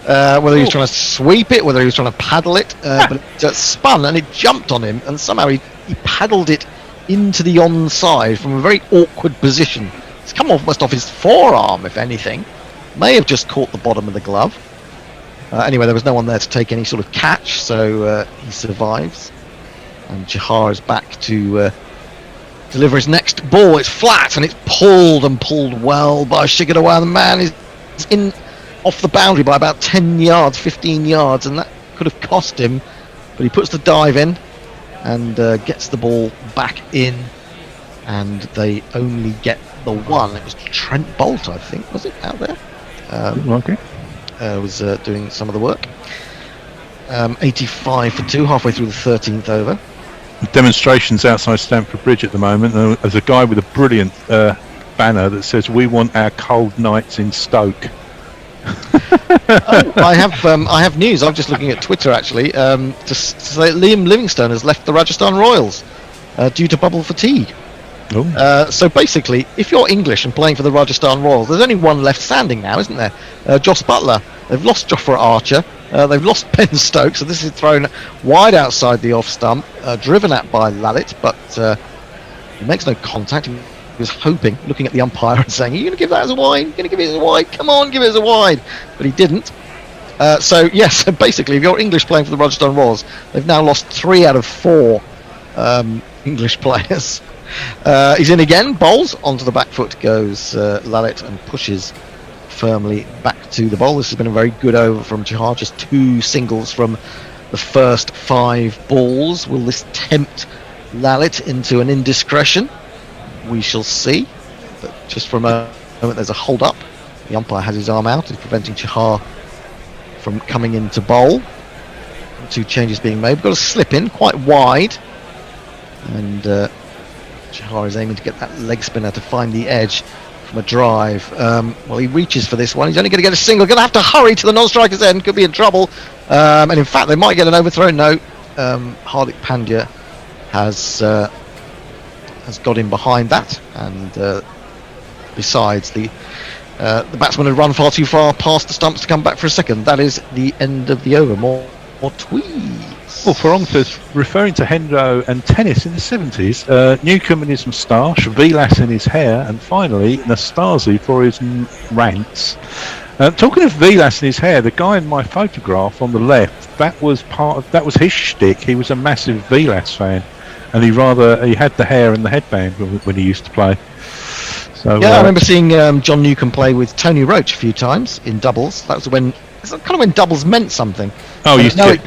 Whether he was trying to sweep it, whether he was trying to paddle it, but it spun and it jumped on him, and somehow he paddled it into the onside from a very awkward position. It's come almost off his forearm, if anything. May have just caught the bottom of the glove. Anyway, there was no one there to take any sort of catch, so he survives. And Chahar is back to deliver his next ball. It's flat and it's pulled well by Shikhar Dhawan. The man is in off the boundary by about 10 yards, 15 yards, and that could have cost him. But he puts the dive in and gets the ball back in, and they only get the one. It was Trent Bolt, I think, was it, out there? Okay. Was doing some of the work. 85 for 2, halfway through the 13th over. Demonstrations outside Stamford Bridge at the moment. There's a guy with a brilliant banner that says, "We want our cold nights in Stoke." I have news. I'm just looking at Twitter actually to say Liam Livingstone has left the Rajasthan Royals due to bubble fatigue. So basically, if you're English and playing for the Rajasthan Royals, there's only one left standing now, isn't there? Jos Buttler. They've lost Jofra Archer. They've lost Ben Stokes, so this is thrown wide outside the off stump, driven at by Lalit, but He makes no contact. He was hoping, looking at the umpire and saying, "Are you going to give that as a wide? You're going to give it as a wide? Come on, give it as a wide." But he didn't. So yes, basically, if you're English playing for the Rajasthan Royals, they've now lost 3 out of 4 English players. He's in again, bowls onto the back foot goes Lalit and pushes firmly back to the bowl. This has been a very good over from Chahar, just 2 singles from the first 5 balls. Will this tempt Lalit into an indiscretion? We shall see. But just for a moment, there's a hold up. The umpire has his arm out, he's preventing Chahar from coming into bowl. 2 changes being made. We've got a slip in quite wide, and Chahar is aiming to get that leg spinner to find the edge from a drive. Well, he reaches for this one. He's only going to get a single. Going to have to hurry to the non-striker's end. Could be in trouble. And in fact, they might get an overthrow. No, Hardik Pandya has got in behind that, and besides, the batsman had run far too far past the stumps to come back for a second. That is the end of the over. More tweets. Well, Farong says, referring to Hendo and tennis in the 70s, Newcombe in his moustache, Vilas in his hair, and finally Nastasi for his rants. Talking of Vilas in his hair, the guy in my photograph on the left, that was his shtick. He was a massive Vilas fan, and he had the hair and the headband when he used to play. So, I remember seeing John Newcombe play with Tony Roach a few times in doubles. That was when doubles meant something. Oh, you used to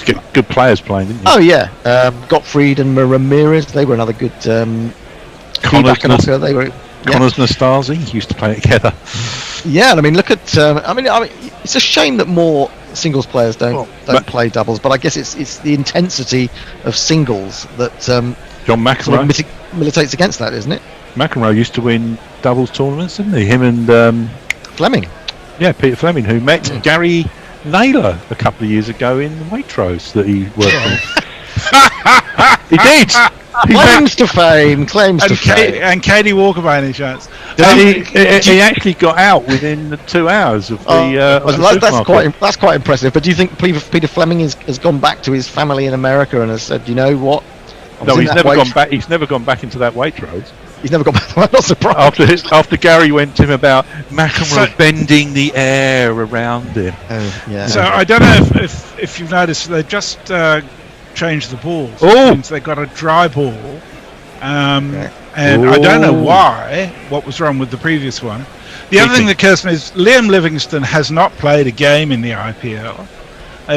get good players playing, didn't you? Oh yeah, Gottfried and Ramirez. They were another good. Connors Nastasi used to play together. Yeah, and I mean, look at. I mean, it's a shame that more singles players don't play doubles, but I guess it's the intensity of singles that John McEnroe sort of militates against that, isn't it? McEnroe used to win doubles tournaments, didn't he? Him and Fleming. Yeah, Peter Fleming, who met Gary Naylor a couple of years ago in Waitrose that he worked on. He did. Claims to fame. And Katie Walker by any chance. He actually got out within 2 hours of the. That's quite impressive. But do you think Peter Fleming has gone back to his family in America and has said, you know what? No, he's never gone back. He's never gone back into that Waitrose. He's never gone back. I'm not surprised. After Gary went to him about McEnroe bending the air around him. Oh, yeah. So I don't know if you've noticed, they just changed the balls. Oh, they got a dry ball, and I don't know what was wrong with the previous one. The other thing that occurs to me is Liam Livingstone has not played a game in the IPL.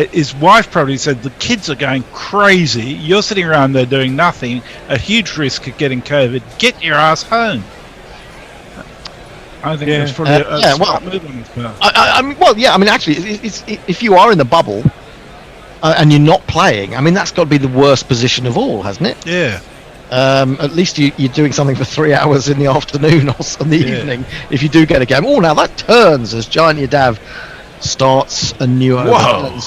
His wife probably said, the kids are going crazy. You're sitting around there doing nothing, a huge risk of getting COVID. Get your ass home. I think that's probably a smart move on his part. I mean, actually, if you are in the bubble and you're not playing, I mean, that's got to be the worst position of all, hasn't it? Yeah. At least you're doing something for 3 hours in the afternoon or in the evening if you do get a game. Oh, now that turns as Giant Yadav starts a new over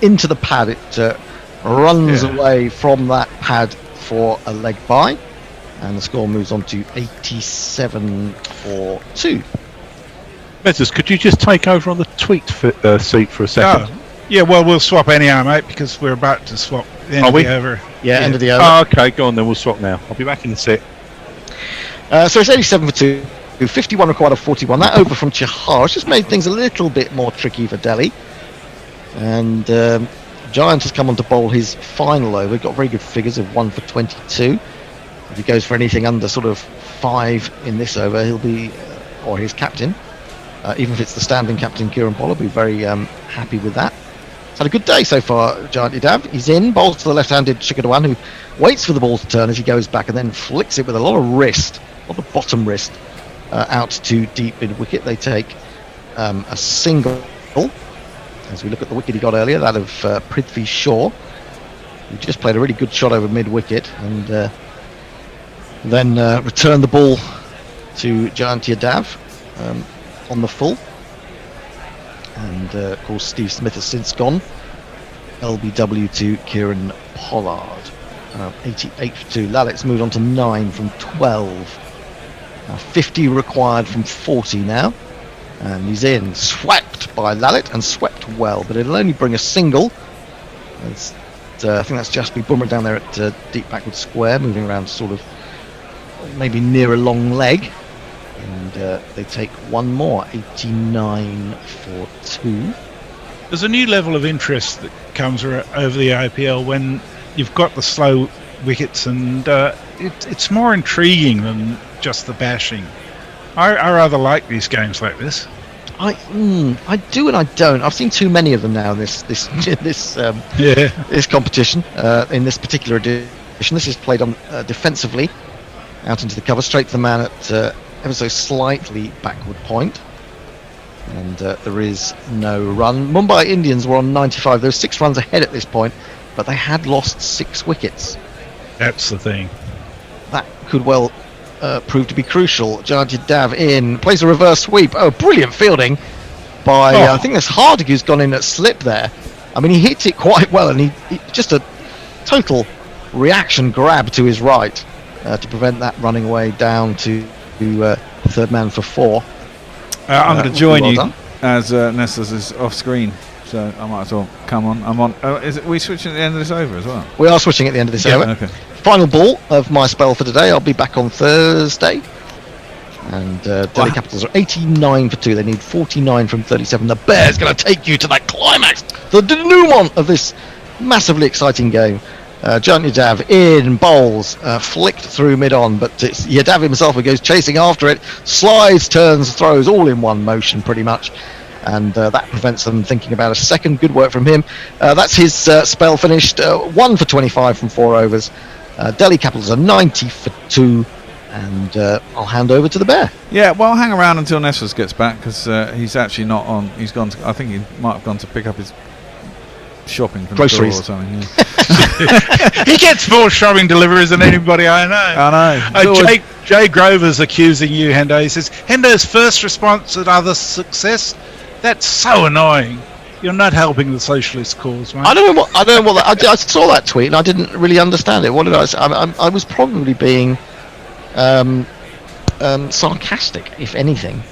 into the pad. It runs away from that pad for a leg by, and the score moves on to 87 for 2. Mezzers, could you just take over on the tweet seat for a second? Yeah, well, we'll swap anyhow, mate, because we're about to swap the end of the over. Yeah, end of the over. Oh, okay, go on then, we'll swap now. I'll be back in a sec. So it's 87 for 2. 51 required of 41. That over from Chahar has just made things a little bit more tricky for Delhi. And Giant has come on to bowl his final over. Got very good figures of 1 for 22. If he goes for anything under sort of 5 in this over, he'll be, or his captain, even if it's the standing captain Kieran Pollard, will be very happy with that. He's had a good day so far, Giant Yadav. He's in, bowls to the left-handed Shikhar Dhawan, who waits for the ball to turn as he goes back and then flicks it with a lot of bottom wrist. Out to deep mid wicket. They take a single as we look at the wicket he got earlier, that of Prithvi Shaw, who just played a really good shot over mid wicket, and then returned the ball to Giant Yadav on the full. And of course Steve Smith has since gone. LBW to Kieran Pollard. 88 for 2. Lalit's moved on to 9 from 12. 50 required from 40 now, and he's in, swept by Lalit, and swept well, but it'll only bring a single. I think that's Jasprit Bumrah down there at deep backward square, moving around sort of maybe near a long leg. And they take one more, 89 for 2. There's a new level of interest that comes over the IPL when you've got the slow wickets, and it's more intriguing than just the bashing. I rather like these games like this. I do and I don't. I've seen too many of them now in this competition. In this particular edition, this is played on defensively, out into the cover, straight to the man at ever so slightly backward point, and there is no run. Mumbai Indians were on 95. There were 6 runs ahead at this point, but they had lost 6 wickets. That's the thing. That could well prove to be crucial. Jadid Dav in, plays a reverse sweep. Oh, brilliant fielding by I think that's Hardig who's gone in at slip there. I mean, he hit it quite well, and he just a total reaction grab to his right to prevent that running away down to third man for 4. I'm going to join well you done. as Nessas is off screen, so I might as well come on. I'm on. We switching at the end of this over as well? We are switching at the end of this over. Okay. Final ball of my spell for today. I'll be back on Thursday. And Delhi Capitals are 89 for 2. They need 49 from 37. The Bears going to take you to that climax, the denouement of this massively exciting game. Jayant Yadav in, bowls, flicked through mid-on, but it's Yadav himself who goes chasing after it, slides, turns, throws, all in one motion pretty much, and that prevents them thinking about a second. Good work from him. That's his spell finished, 1 for 25 from 4 overs. Delhi Capitals are 90 for 2, and I'll hand over to the Bear. Yeah, well, hang around until Nessas gets back, because he's actually not on. He's gone to, I think he might have gone to pick up his shopping from groceries the store or something. Yeah. He gets more shopping deliveries than anybody I know. I know. Jay Grover's accusing you, Hendo. He says Hendo's first response at other success. That's so annoying. You're not helping the socialist cause, mate. I don't know what. I saw that tweet and I didn't really understand it. What did I say? I was probably being sarcastic, if anything.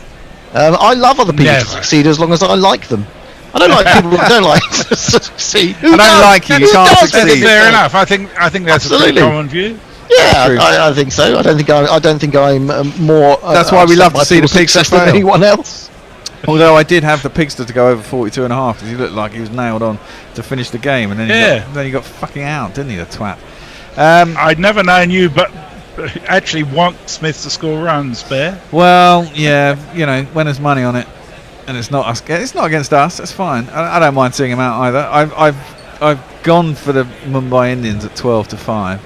I love other people to succeed as long as I like them. I don't like people that don't like to succeed. I don't like you. You can't succeed. Fair enough. I think that's Absolutely. a pretty common view. Yeah, I think so. I don't think I'm more. That's why we love to see the success Pigster than fail. anyone else. Although I did have the Pigster to go over 42.5 because he looked like he was nailed on to finish the game, and then he got fucking out, didn't he, the twat? I'd never known you, but actually want Smith to score runs, Bear. Well, yeah, when there's money on it, and it's not against us. That's fine. I don't mind seeing him out either. I've gone for the Mumbai Indians at 12-5.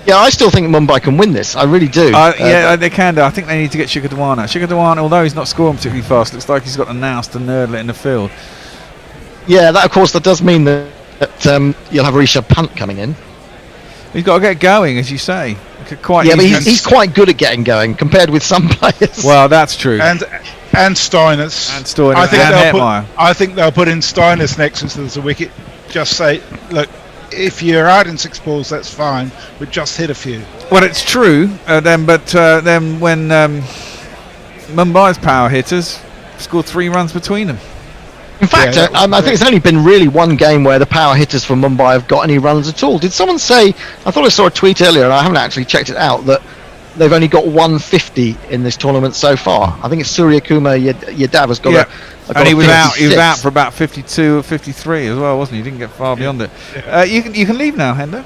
Yeah, I still think Mumbai can win this. I really do. They can do. I think they need to get Shikhar Dhawan. Shikhar Dhawan, although he's not scoring particularly fast, looks like he's got the nous to nerdle it in the field. Yeah, that does mean that you'll have Rishabh Pant coming in. He's got to get going, as you say. But he's quite good at getting going compared with some players. Well, that's true. And Stoinis. I think they'll put in Stoinis next as there's a wicket. Just say, look, if you're out in 6 balls, that's fine, but just hit a few. Well, it's true. Then when Mumbai's power hitters scored 3 runs between them. In fact, I think it's only been really one game where the power hitters from Mumbai have got any runs at all. Did someone say? I thought I saw a tweet earlier, and I haven't actually checked it out, that they've only got 150 in this tournament so far. I think it's Surya Kumar Yadav has got and he was out for about 52 or 53 as well, wasn't he? He didn't get far beyond it. You can leave now, Hendo.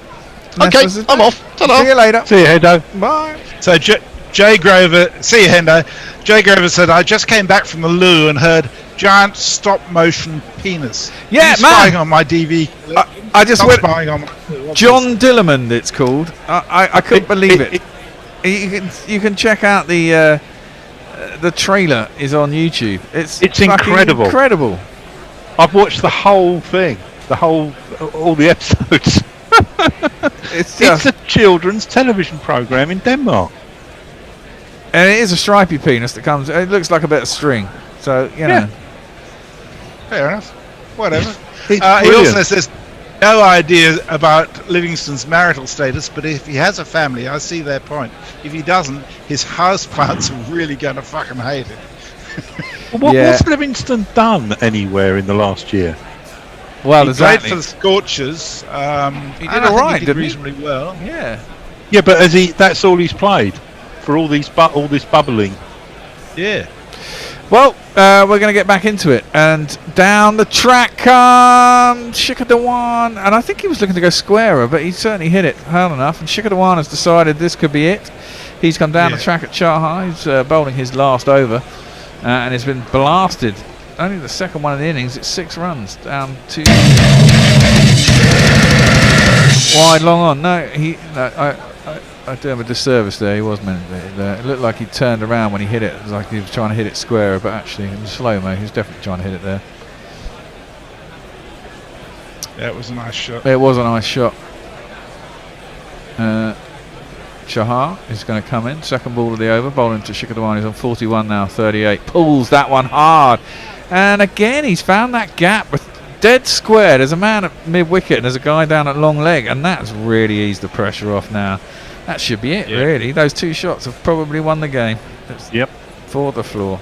Okay, I'm off. Ta-da. See you later. See you, Hendo. Bye. So Jay Grover, see you, Hendo. Jay Grover said, I just came back from the loo and heard giant stop-motion penis. Yeah, He's man. spying on my DV. I just went. Spying on my, John Dillerman, it's called. I couldn't believe it. You can check out the trailer is on YouTube. It's incredible. Incredible. I've watched the whole thing, all the episodes. It's a children's television program in Denmark, and it is a stripy penis that comes. It looks like a bit of string, so you know. Fair enough. Whatever. He also says no idea about Livingston's marital status, but if he has a family, I see their point. If he doesn't, his houseplants are really going to fucking hate it. What's Livingston done anywhere in the last year? Well, he played for the Scorchers. He did all right, did reasonably well. Yeah. Yeah, but that's all he's played for all this bubbling. Yeah. Well, we're going to get back into it, and down the track comes Shikhar Dhawan, and I think he was looking to go squarer, but he certainly hit it hard enough, and Shikhar Dhawan has decided this could be it. He's come down the track at Chahar. He's bowling his last over, and has been blasted. Only the second one of the innings. It's 6 runs down to wide, long on. No, I do him a disservice there. He was meant to. It looked like he turned around when he hit it. It was like he was trying to hit it square, but actually in slow-mo, he was definitely trying to hit it there. Yeah, it was a nice shot. It was a nice shot. Chahar is going to come in. Second ball of the over. Bowling to Shikhar Dhawan. He's on 41 now, 38. Pulls that one hard. And again, he's found that gap with dead square. There's a man at mid-wicket and there's a guy down at long leg. And that's really eased the pressure off now. That should be it, really. Those 2 shots have probably won the game. Yep. For the floor.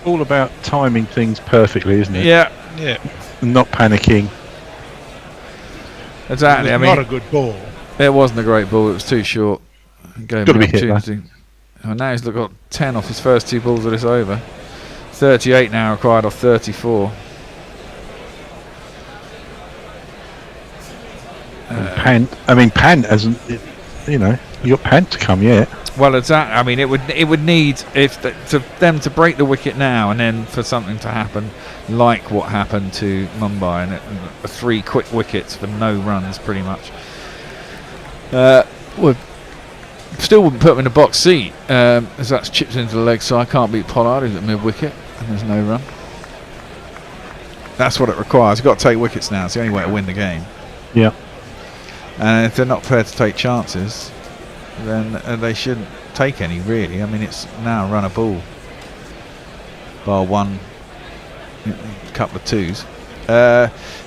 All about timing things perfectly, isn't it? Yeah. Yeah. And not panicking. Exactly. It was not a good ball. It wasn't a great ball. It was too short. Gave him Gotta an be hit, opportunity. Now he's got 10 off his first 2 balls of this over. 38 now required off 34. Pant hasn't. You got Pant to come yet. Well, exactly. I mean, it would need them to break the wicket now, and then for something to happen like what happened to Mumbai, and 3 quick wickets for no runs, pretty much. Still wouldn't put him in the box seat, as that's chipped into the leg side. Can't beat Pollard, who's at mid wicket, and there's no run. That's what it requires. You've got to take wickets now. It's the only way to win the game. Yeah. And if they're not prepared to take chances, then they shouldn't take any, really. I mean, it's now run a ball. Bar 1, a couple of 2s.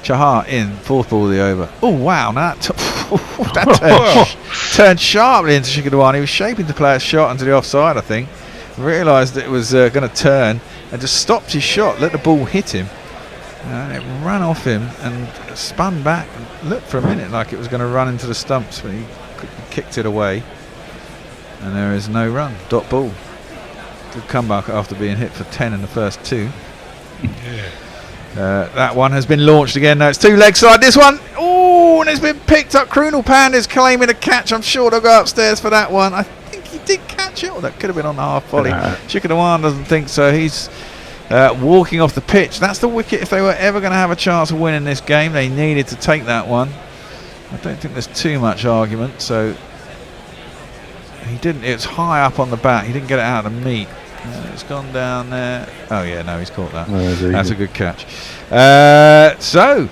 Chahar in, 4th ball of the over. Oh, wow. Now that turned sharply into Shikhar Dhawan. He was shaping to play a shot into the offside, I think. Realised it was going to turn and just stopped his shot, let the ball hit him. And it ran off him and spun back and looked for a minute like it was going to run into the stumps, but he kicked it away. And there is no run. Dot ball. Good comeback after being hit for 10 in the first 2. That one has been launched again. Now it's 2 leg side. This one, and it's been picked up. Krunal Pandya's claiming a catch. I'm sure they'll go upstairs for that one. I think he did catch it. That could have been on the half volley. Shikhar Dhawan doesn't think so. He's walking off the pitch. That's the wicket. If they were ever going to have a chance of winning this game, they needed to take that one. I don't think there's too much argument. So he didn't. It's high up on the bat. He didn't get it out of the meat. It's gone down there. Oh yeah, no, he's caught that. That's a good catch. So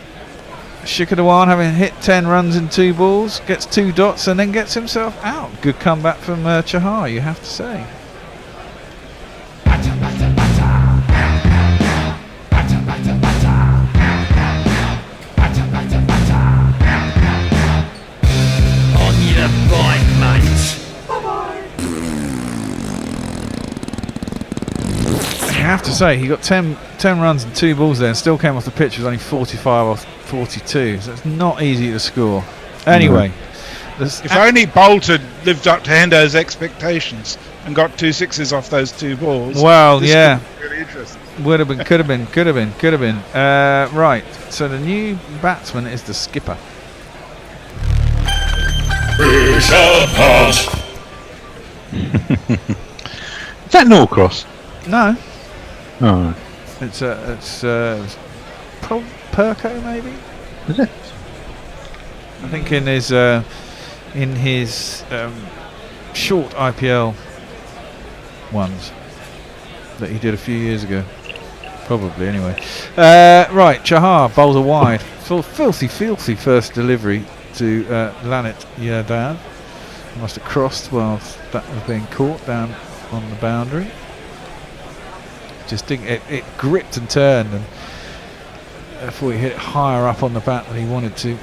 Shikhar Dhawan, having hit 10 runs in 2 balls, gets 2 dots and then gets himself out. Good comeback from Chahar, you have to say. On your bike, mate. You have to say, he got 10 runs and 2 balls there and still came off the pitch with only 45 off 42, so it's not easy to score. Anyway, if only Bolton lived up to Hendo's expectations and got 2 sixes off those 2 balls. Well, this yeah, could be really interesting. would have been, could have been. Right, so the new batsman is the skipper. Is that Norcross? No. Oh. It's Perko, maybe. Is it? I think in his short IPL ones that he did a few years ago, probably anyway. Right, Chahar bowls a wide, filthy first delivery to Lanit Yadav. Must have crossed whilst that was being caught down on the boundary. Just think it gripped and turned, and before he hit it higher up on the bat than he wanted to.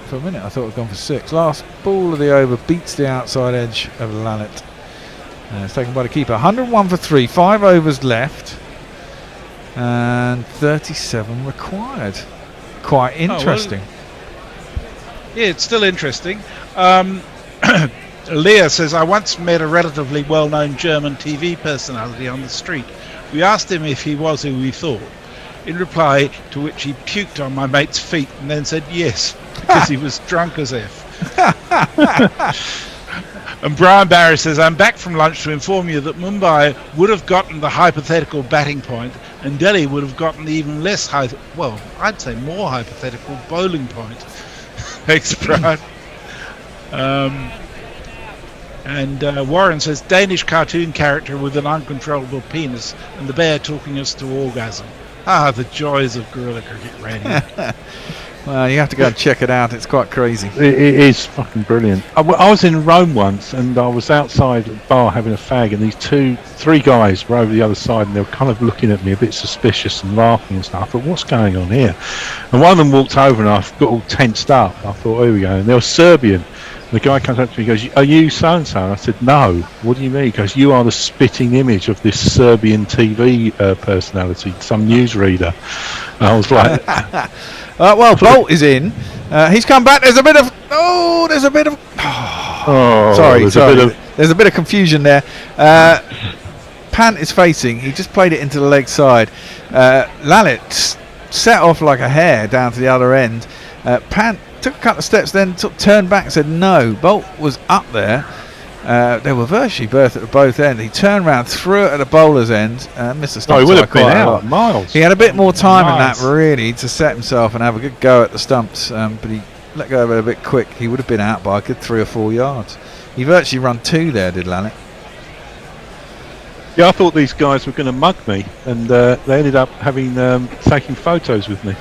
For a minute I thought it had gone for 6. Last ball of the over beats the outside edge of Lalit. It's taken by the keeper. 101 for 3, 5 overs left and 37 required. quite interesting. Yeah, it's still interesting. Leah says, I once met a relatively well-known German TV personality on the street. We asked him if he was who we thought. In reply to which he puked on my mate's feet and then said yes, because he was drunk as F. And Brian Barry says, I'm back from lunch to inform you that Mumbai would have gotten the hypothetical batting point and Delhi would have gotten the even less, well, I'd say more hypothetical bowling point. Thanks, Brian. And Warren says, Danish cartoon character with an uncontrollable penis and the bear talking us to orgasm. Ah, the joys of guerrilla cricket radio. Well, you have to go and check it out. It's quite crazy. It is fucking brilliant. I was in Rome once, and I was outside a bar having a fag, and these three guys were over the other side, and they were kind of looking at me a bit suspicious and laughing and stuff. I thought, what's going on here? And one of them walked over, and I got all tensed up. I thought, here we go. And they were Serbian. The guy comes up to me and goes, are you so-and-so? And I said, no. What do you mean? He goes, you are the spitting image of this Serbian TV personality, some newsreader. And I was like... well, Bolt is in. He's come back. There's a bit of... there's a bit of... sorry. There's a bit of confusion there. Pant is facing. He just played it into the leg side. Lalit set off like a hare down to the other end. Pant took a couple of steps, then turned back and said no. Bolt was up there. They were virtually berthed at both ends. He turned around, threw it at the bowler's end, missed the stumps. He would have been out miles. He had a bit more time in that, really, to set himself and have a good go at the stumps, but he let go of it a bit quick. He would have been out by a good 3 or 4 yards. He virtually run 2 there, did Lalit. Yeah, I thought these guys were going to mug me, and they ended up taking photos with me.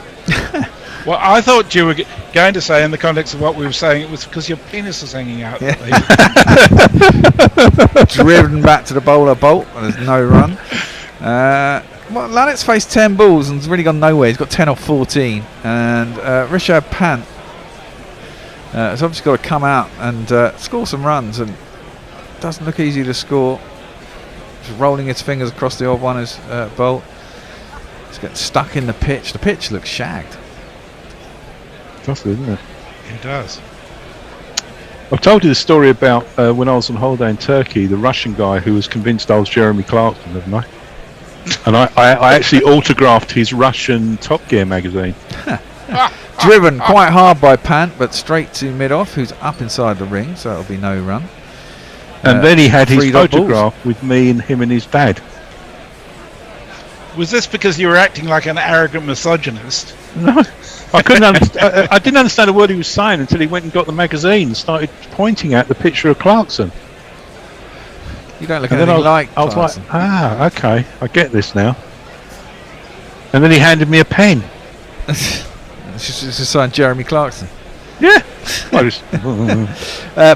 Well, I thought you were going to say, in the context of what we were saying, it was because your penis was hanging out. Yeah. Driven back to the bowler, Bolt, and there's no run. Well, Lalit's faced 10 balls and has really gone nowhere. He's got 10 off 14. And Rishabh Pant has obviously got to come out and score some runs, and doesn't look easy to score. Just rolling his fingers across the odd one is Bolt. He's getting stuck in the pitch. The pitch looks shagged. Isn't it? It does. I've told you the story about when I was on holiday in Turkey, the Russian guy who was convinced I was Jeremy Clarkson, haven't I? And I actually autographed his Russian Top Gear magazine. Driven quite hard by Pant, but straight to mid-off, who's up inside the ring, so that'll be no run. And then he had his photograph with me and him and his dad. Was this because you were acting like an arrogant misogynist? No. I couldn't understand. I didn't understand a word he was saying until he went and got the magazine and started pointing at the picture of Clarkson. You don't look anything like I was Clarkson. like, okay, I get this now. And then he handed me a pen. It's just signed Jeremy Clarkson. Yeah.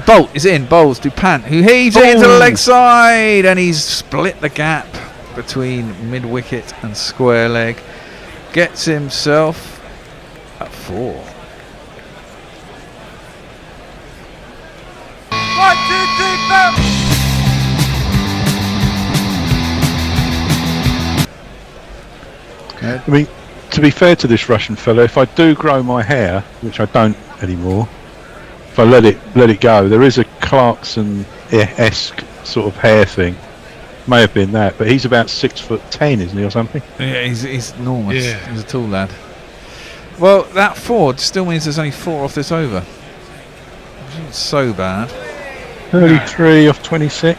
Bolt is in. Bowls to Pant, who heaves it into the leg side, and he's split the gap between mid-wicket and square leg. Gets himself at 4. 1, 2, 3, 4. I mean, to be fair to this Russian fellow, if I do grow my hair, which I don't anymore, if I let it go, there is a Clarkson-esque sort of hair thing. May have been that, but he's about 6'10", isn't he, or something? Yeah, he's enormous. Yeah. He's a tall lad. Well, that 4 still means there's only 4 off this over. Which isn't so bad. 33 off 26.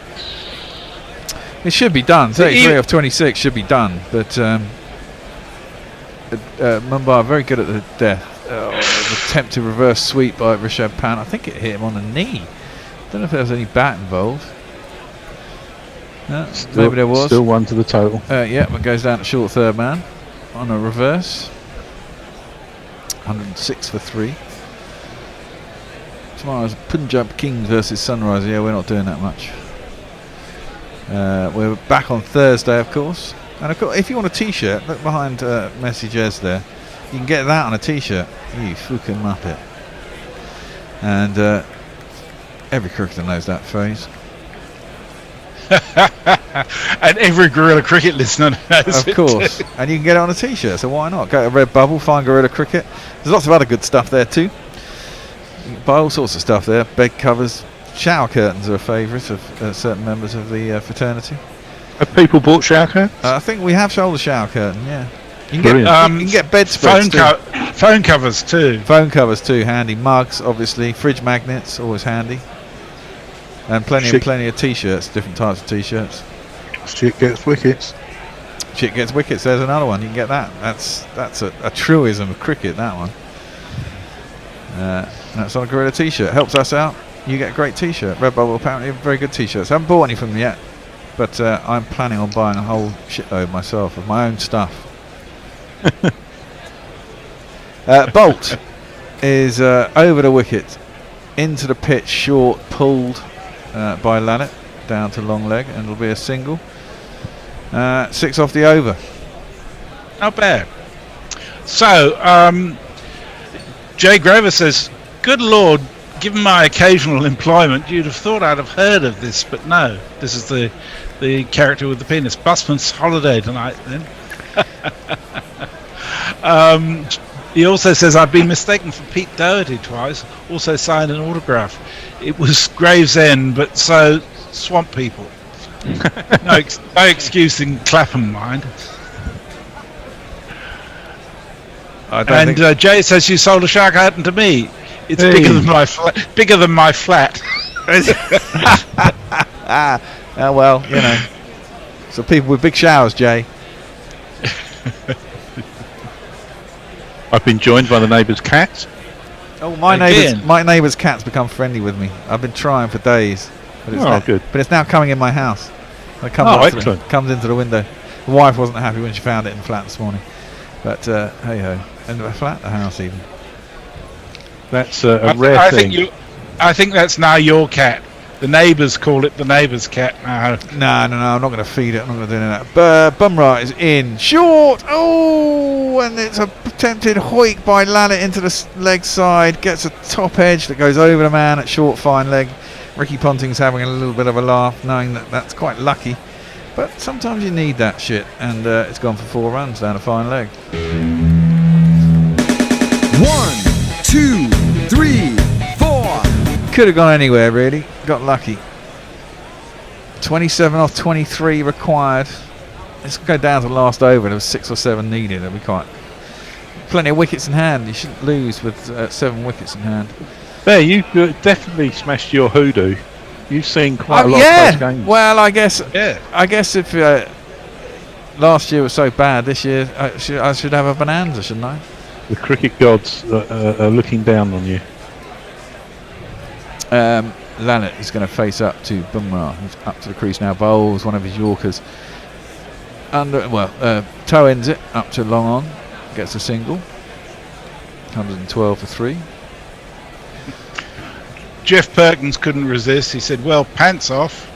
It should be done. 33 off 26 should be done, but Mumbai are very good at the death. The attempt to reverse sweep by Rishabh Pant. I think it hit him on the knee. Don't know if there was any bat involved. Maybe there was. Still 1 to the total. Yeah, but goes down to short third man on a reverse. 106 for 3. Tomorrow's Punjab Kings versus Sunrise. Yeah, we're not doing that much. We're back on Thursday, of course. And of course, if you want a T-shirt, look behind messages there. You can get that on a T-shirt. You fucking muppet. And every cricketer knows that phrase. And every Guerrilla Cricket listener knows Of it course. too. And you can get it on a t-shirt, so why not? Go to Redbubble, find Guerrilla Cricket. There's lots of other good stuff there too. You can buy all sorts of stuff there. Bed covers, shower curtains are a favourite of certain members of the fraternity. Have people bought shower curtains? I think we have sold a shower curtain, yeah. You can Brilliant. you can get bedspreads Phone covers too. Phone covers too, handy. Mugs, obviously. Fridge magnets, always handy. And plenty of t-shirts, different types of t-shirts. Shit gets wickets. Shit gets wickets. There's another one. You can get that. That's a truism of cricket. That one. That's on a Guerrilla t-shirt. Helps us out. You get a great t-shirt. Redbubble apparently have very good t-shirts. I haven't bought any from them yet, but I'm planning on buying a whole shitload myself of my own stuff. Bolt is over the wicket, into the pitch, short, pulled by Lallet down to long leg, and it'll be a single. 6 off the over. Not bad. So, Jay Grover says, "Good Lord, given my occasional employment, you'd have thought I'd have heard of this, but no. This is the character with the penis. Busman's holiday tonight, then." He also says, "I've been mistaken for Pete Doherty twice. Also signed an autograph. It was Gravesend, but so swamp people. no excuse in Clapham, mind." And Jay says, "You sold a shark curtain to me. It's bigger than my flat." Well, you know. So people with big showers, Jay. I've been joined by the neighbour's cat. Oh, my neighbour's cat's become friendly with me. I've been trying for days, but it's good. But it's now coming in my house. It comes into the window. The wife wasn't happy when she found it in the flat this morning, but hey ho, in the flat, the house even. That's a rare thing. I think that's now your cat. The neighbours call it the neighbour's cat now. No, I'm not going to feed it. I'm not going to do that. Bumrah is in. Short! Oh! And it's a attempted hoik by Lallet into the leg side. Gets a top edge that goes over the man at short fine leg. Ricky Ponting's having a little bit of a laugh, knowing that that's quite lucky. But sometimes you need that shit. And it's gone for 4 runs down a fine leg. 1, 2, 3, 4. Could have gone anywhere, really. Got lucky. 27 off 23 required. Let's go down to the last over. There was 6 or 7 needed. That'd be quite plenty of wickets in hand. You shouldn't lose with 7 wickets in hand. There, you definitely smashed your hoodoo. You've seen quite a lot of close games. Well, I guess if last year was so bad, this year I should have a bonanza, shouldn't I? The cricket gods are looking down on you. Lallet is going to face up to Bumrah, who's up to the crease now. Bowls one of his Yorkers. Toe ends it up to long on, gets a single. 112 for 3. Jeff Perkins couldn't resist. He said, "Well, pants off."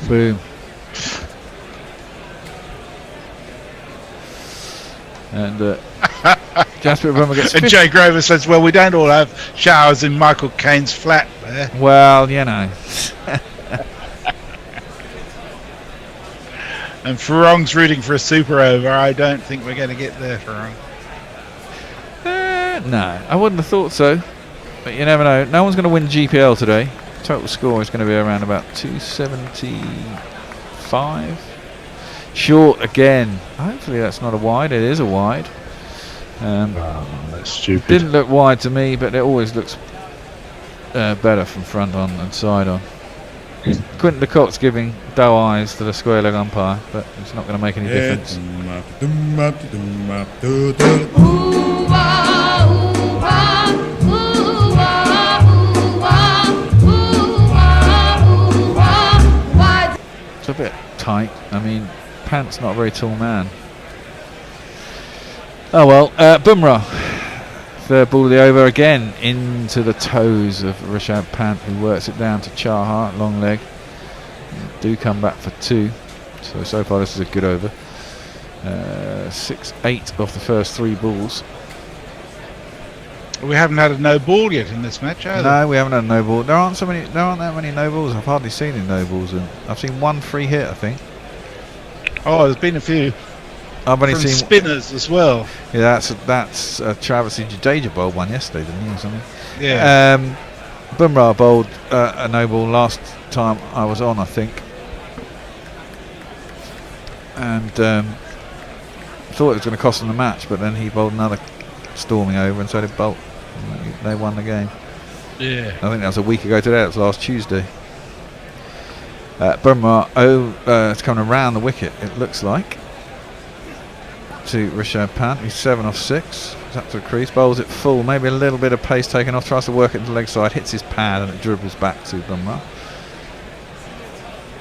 Boom. And Jasper Bumrah gets 50. And Jay Grover says, "Well, we don't all have showers in Michael Caine's flat there." Well, you know. And Farong's rooting for a super over. I don't think we're going to get there, Farong. No, I wouldn't have thought so. But you never know. No one's going to win GPL today. Total score is going to be around about 275. Short again. Hopefully that's not a wide. It is a wide. That's stupid. Didn't look wide to me, but it always looks better from front on and side on. Quinton de Kock's giving doe eyes to the square leg umpire, but it's not going to make any difference. It's a bit tight. I mean, Pant's not a very tall man. Oh well, Bumrah, third ball of the over again into the toes of Rishabh Pant, who works it down to Chahar, long leg. Do come back for 2. So far this is a good over. 6-8 off the first 3 balls. We haven't had a no ball yet in this match, either. No, we haven't had a no ball. There aren't that many no balls. I've hardly seen any no balls, and I've seen one free hit, I think. Oh, there's been a few. I've only from seen spinners as well. Yeah, that's Travis Jadeja bowled one yesterday, didn't he, or something? Yeah. Bumrah bowled a no ball last time I was on, I think, and thought it was going to cost them the match, but then he bowled another storming over, and so did Bolt. They won the game. Yeah. I think that was a week ago today. It was last Tuesday. Bumrah it's coming around the wicket, it looks like, to Rishabh Pant. He's 7 off 6. He's up to the crease, bowls it full, maybe a little bit of pace taken off, tries to work it into the leg side, hits his pad, and it dribbles back to Bumrah.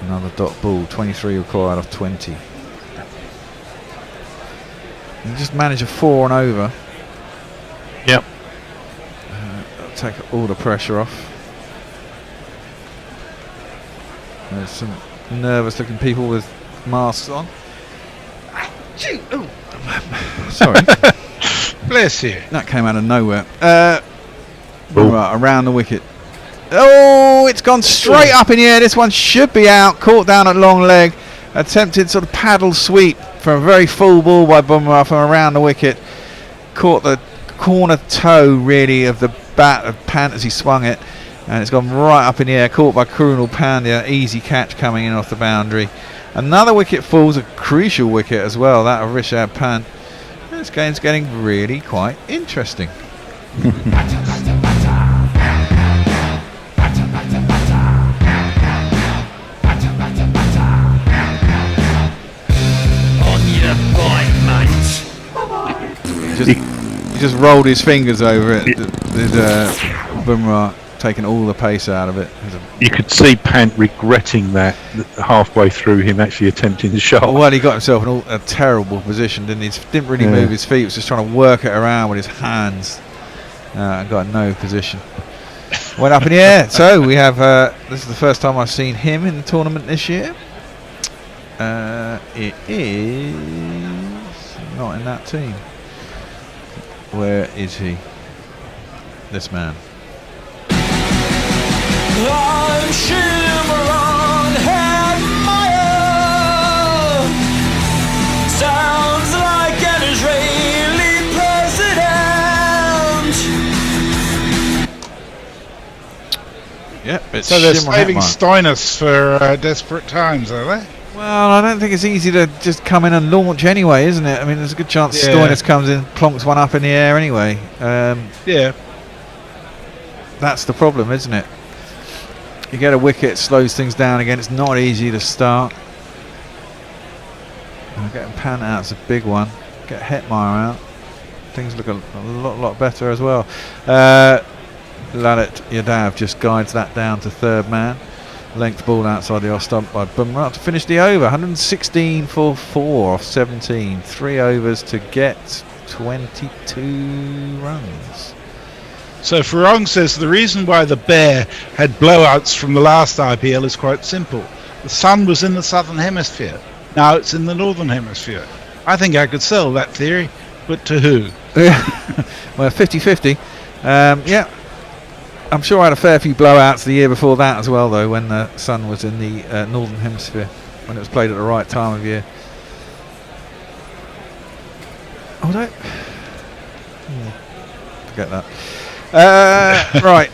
Another dot ball, 23 required off 20. And just manage a 4 and over. Yep. Take all the pressure off. There's some nervous looking people with masks on. Sorry. Bless you. That came out of nowhere. Right, around the wicket. Oh, it's gone straight up in the air. This one should be out. Caught down at long leg. Attempted sort of paddle sweep for a very full ball by Bumrah from around the wicket. Caught the corner toe really of the bat of Pant as he swung it, and it's gone right up in the air. Caught by Krunal Pandya. Easy catch coming in off the boundary. Another wicket falls, a crucial wicket as well, that of Rishabh Pant. This game's getting really quite interesting. He just rolled his fingers over it. Bumrah taking all the pace out of it. You could see Pant regretting that halfway through him actually attempting the shot. Well, he got himself in a terrible position, didn't he? Didn't really move his feet. He was just trying to work it around with his hands. And got no position. Went up in the air. So we have. This is the first time I've seen him in the tournament this year. It is not in that team. Where is he? This man. I'm Shimmeron Hetmeyer. Sounds like an Israeli president. Yep, it's so they're Shimmeron saving Hetmeyer. Steiners for desperate times, are they? Well, I don't think it's easy to just come in and launch anyway, isn't it? I mean, there's a good chance Stoinis comes in, plonks one up in the air anyway. Yeah. That's the problem, isn't it? You get a wicket, slows things down again. It's not easy to start. Getting Pant out's a big one. Get Hetmeyer out. Things look a lot better as well. Lalit Yadav just guides that down to third man. Length ball outside the off stump by Bumrah to finish the over. 116 for 4 off 17. 3 overs to get 22 runs. So Farong says the reason why the Bear had blowouts from the last IPL is quite simple. The sun was in the southern hemisphere. Now it's in the northern hemisphere. I think I could sell that theory, but to who? Well, 50-50. Yeah. I'm sure I had a fair few blowouts the year before that as well, though, when the sun was in the northern hemisphere, when it was played at the right time of year. Although, forget that. Right,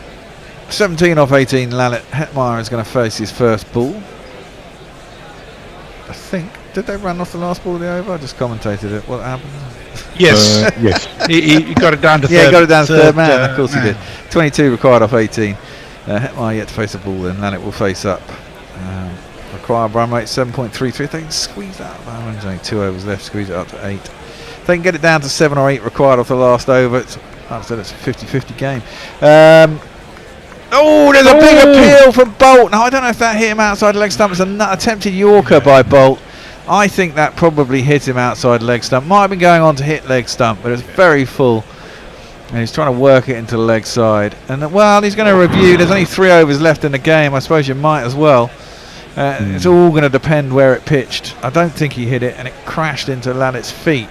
17 off 18. Lalit Hetmeyer is going to face his first ball. I think. Did they run off the last ball of the over? I just commentated it. What happened? Yes. Yes. He got it down to third. Yeah, he got it down to third man. Of course he did. 22 required off 18. Hetmeyer yet to face a ball, then Lalit will face up. Required run rate 7.33. If they can squeeze that up, there's only 2 overs left. Squeeze it up to 8. If they can get it down to 7 or 8 required off the last over, like I said, it's a 50-50 game. Oh, there's a big appeal from Bolt. Now, I don't know if that hit him outside leg stump. It's an attempted Yorker by Bolt. I think that probably hit him outside leg stump. Might have been going on to hit leg stump, but it's very full. And he's trying to work it into the leg side. And, well, he's going to review. There's only 3 overs left in the game. I suppose you might as well. It's all going to depend where it pitched. I don't think he hit it, and it crashed into Lalit's feet.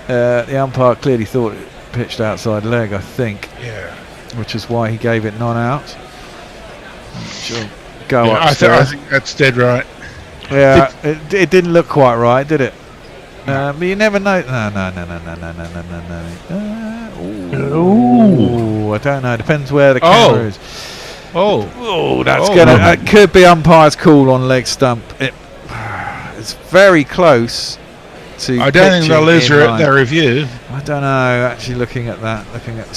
The umpire clearly thought pitched outside leg, I think. Yeah. Which is why he gave it not out. She'll go I upstairs. think that's dead right. Yeah, it didn't look quite right, did it? But you never know. No. Ooh, I don't know. Depends where the camera is. That's gonna. It could be umpire's call on leg stump. It's very close to. I don't think they'll lose their review. I don't know. Actually, looking at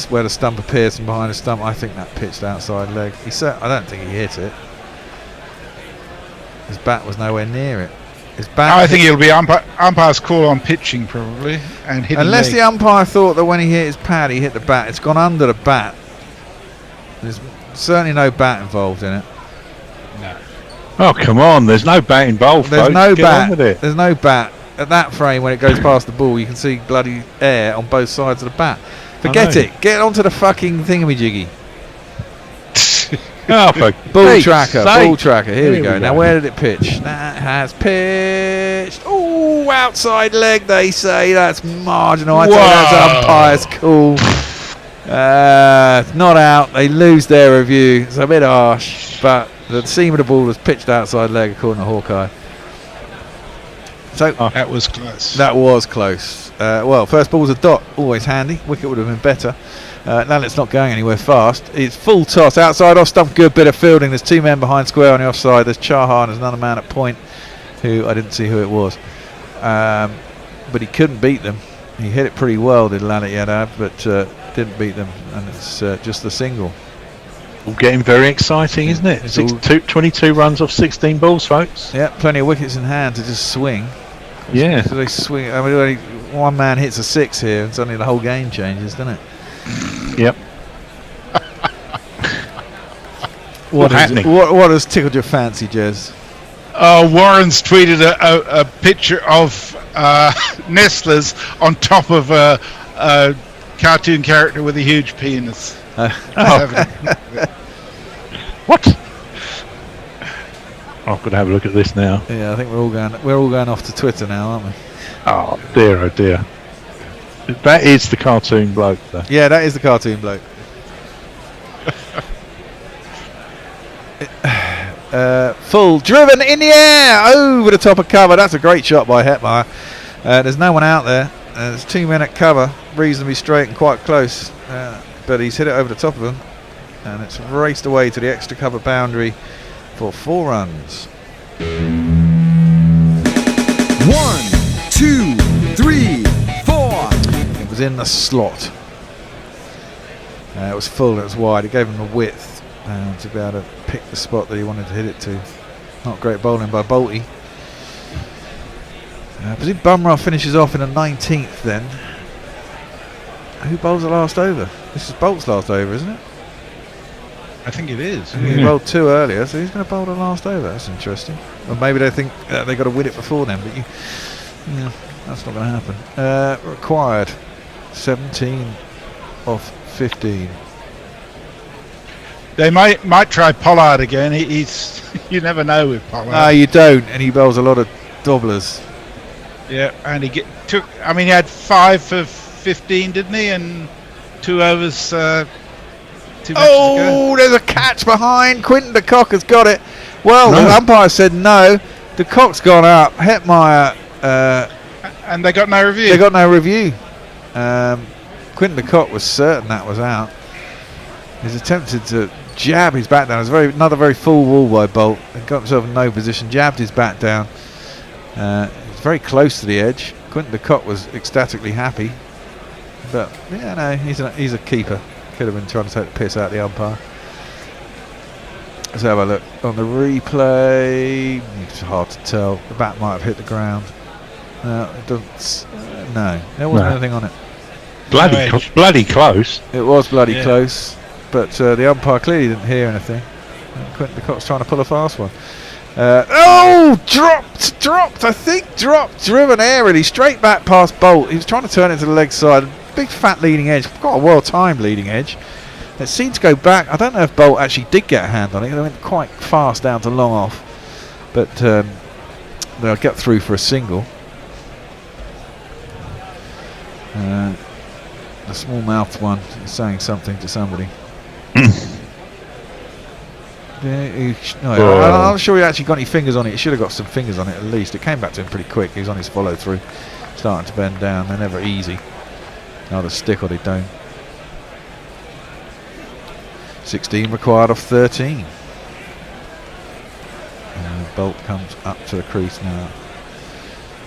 where the stump appears from behind the stump, I think that pitched outside leg. I don't think he hit it. His bat was nowhere near it. His bat. I think it'll be umpire's call on pitching probably and hitting. Unless leg. the umpire thought that when he hit his pad, he hit the bat. It's gone under the bat. There's certainly no bat involved in it. No. Oh come on! There's no bat involved. There's folks. no Get bat. on with it. There's no bat at that frame when it goes past the ball. You can see bloody air on both sides of the bat. Forget know. it. Get onto the fucking thingamajiggy. Oh, for Ball Pete's tracker. sake. Ball tracker. Here we Here go. we Now go. where did it pitch? That has pitched. Oh, outside leg. They say that's marginal. I think that's umpire's call. It's not out. They lose their review. It's a bit harsh, but the seam of the ball was pitched outside leg according to Hawkeye. So that was close. That was close. Well, first ball's a dot, always handy. Wicket would have been better. Now it's not going anywhere fast. It's full toss outside off stump. Good bit of fielding. There's two men behind square on the offside. There's Chahar and there's another man at point, who I didn't see who it was, but he couldn't beat them. He hit it pretty well, did Lalit Yadav, but didn't beat them, and it's just the single. All getting very exciting, isn't it? 22 runs off 16 balls, folks. Yeah, plenty of wickets in hand to just swing. Yeah. So they swing. I mean, only one man hits a six here, and suddenly the whole game changes, doesn't it? Yep. What has tickled your fancy, Jez? Warren's tweeted a picture of Nestlers on top of a cartoon character with a huge penis. What? I've got to have a look at this now. Yeah, I think we're all going off to Twitter now, aren't we? Oh dear, oh dear. That is the cartoon bloke, though. Yeah, that is the cartoon bloke. Full driven in the air over the top of cover. That's a great shot by Hetmeyer. There's no one out there. There's two men at cover, reasonably straight and quite close, but he's hit it over the top of them, and it's raced away to the extra cover boundary for 4 runs. 1, 2, 3, 4. It was in the slot. It was full, it was wide. It gave him the width to be able to pick the spot that he wanted to hit it to. Not great bowling by Bolty. I presume Bumrah finishes off in the 19th then. Who bowls the last over? This is Bolt's last over, isn't it? I think it is. He bowled 2 earlier, so he's going to bowl the last over. That's interesting. Or maybe they think they got to win it before then, but that's not going to happen. Required 17 off 15. They might try Pollard again. He's you never know with Pollard. No, you don't, and he bowls a lot of dobblers. Yeah, and he he had 5 for 15, didn't he? And 2 overs. 2 matches ago. There's a catch behind. Quinton de Kock has got it. Well, the umpire said no. De Kock's gone up. Hetmeyer. And they got no review. They got no review. Quinton de Kock was certain that was out. He's attempted to jab his bat down. It was another very full wall by Bolt. He got himself in no position, jabbed his bat down. It's very close to the edge. Quinton de Kock was ecstatically happy. But, yeah, no, he's a keeper. Could have been trying to take the piss out of the umpire. Let's have a look on the replay. It's hard to tell. The bat might have hit the ground. It doesn't. No, there wasn't anything on it. Bloody close. It was bloody close, but the umpire clearly didn't hear anything. Quinton de Kock's trying to pull a fast one. Dropped. I think dropped. Driven airily straight back past Bolt. He was trying to turn it to the leg side. Big fat leading edge, quite a well-timed leading edge. It seemed to go back. I don't know if Bolt actually did get a hand on it. They went quite fast down to long off, but they'll get through for a single. The small mouthed one is saying something to somebody. I'm sure he actually got any fingers on it. He should have got some fingers on it at least. It came back to him pretty quick. He was on his follow through, starting to bend down. They're never easy. Either stick or they don't. 16 required off 13. And Bolt comes up to the crease now.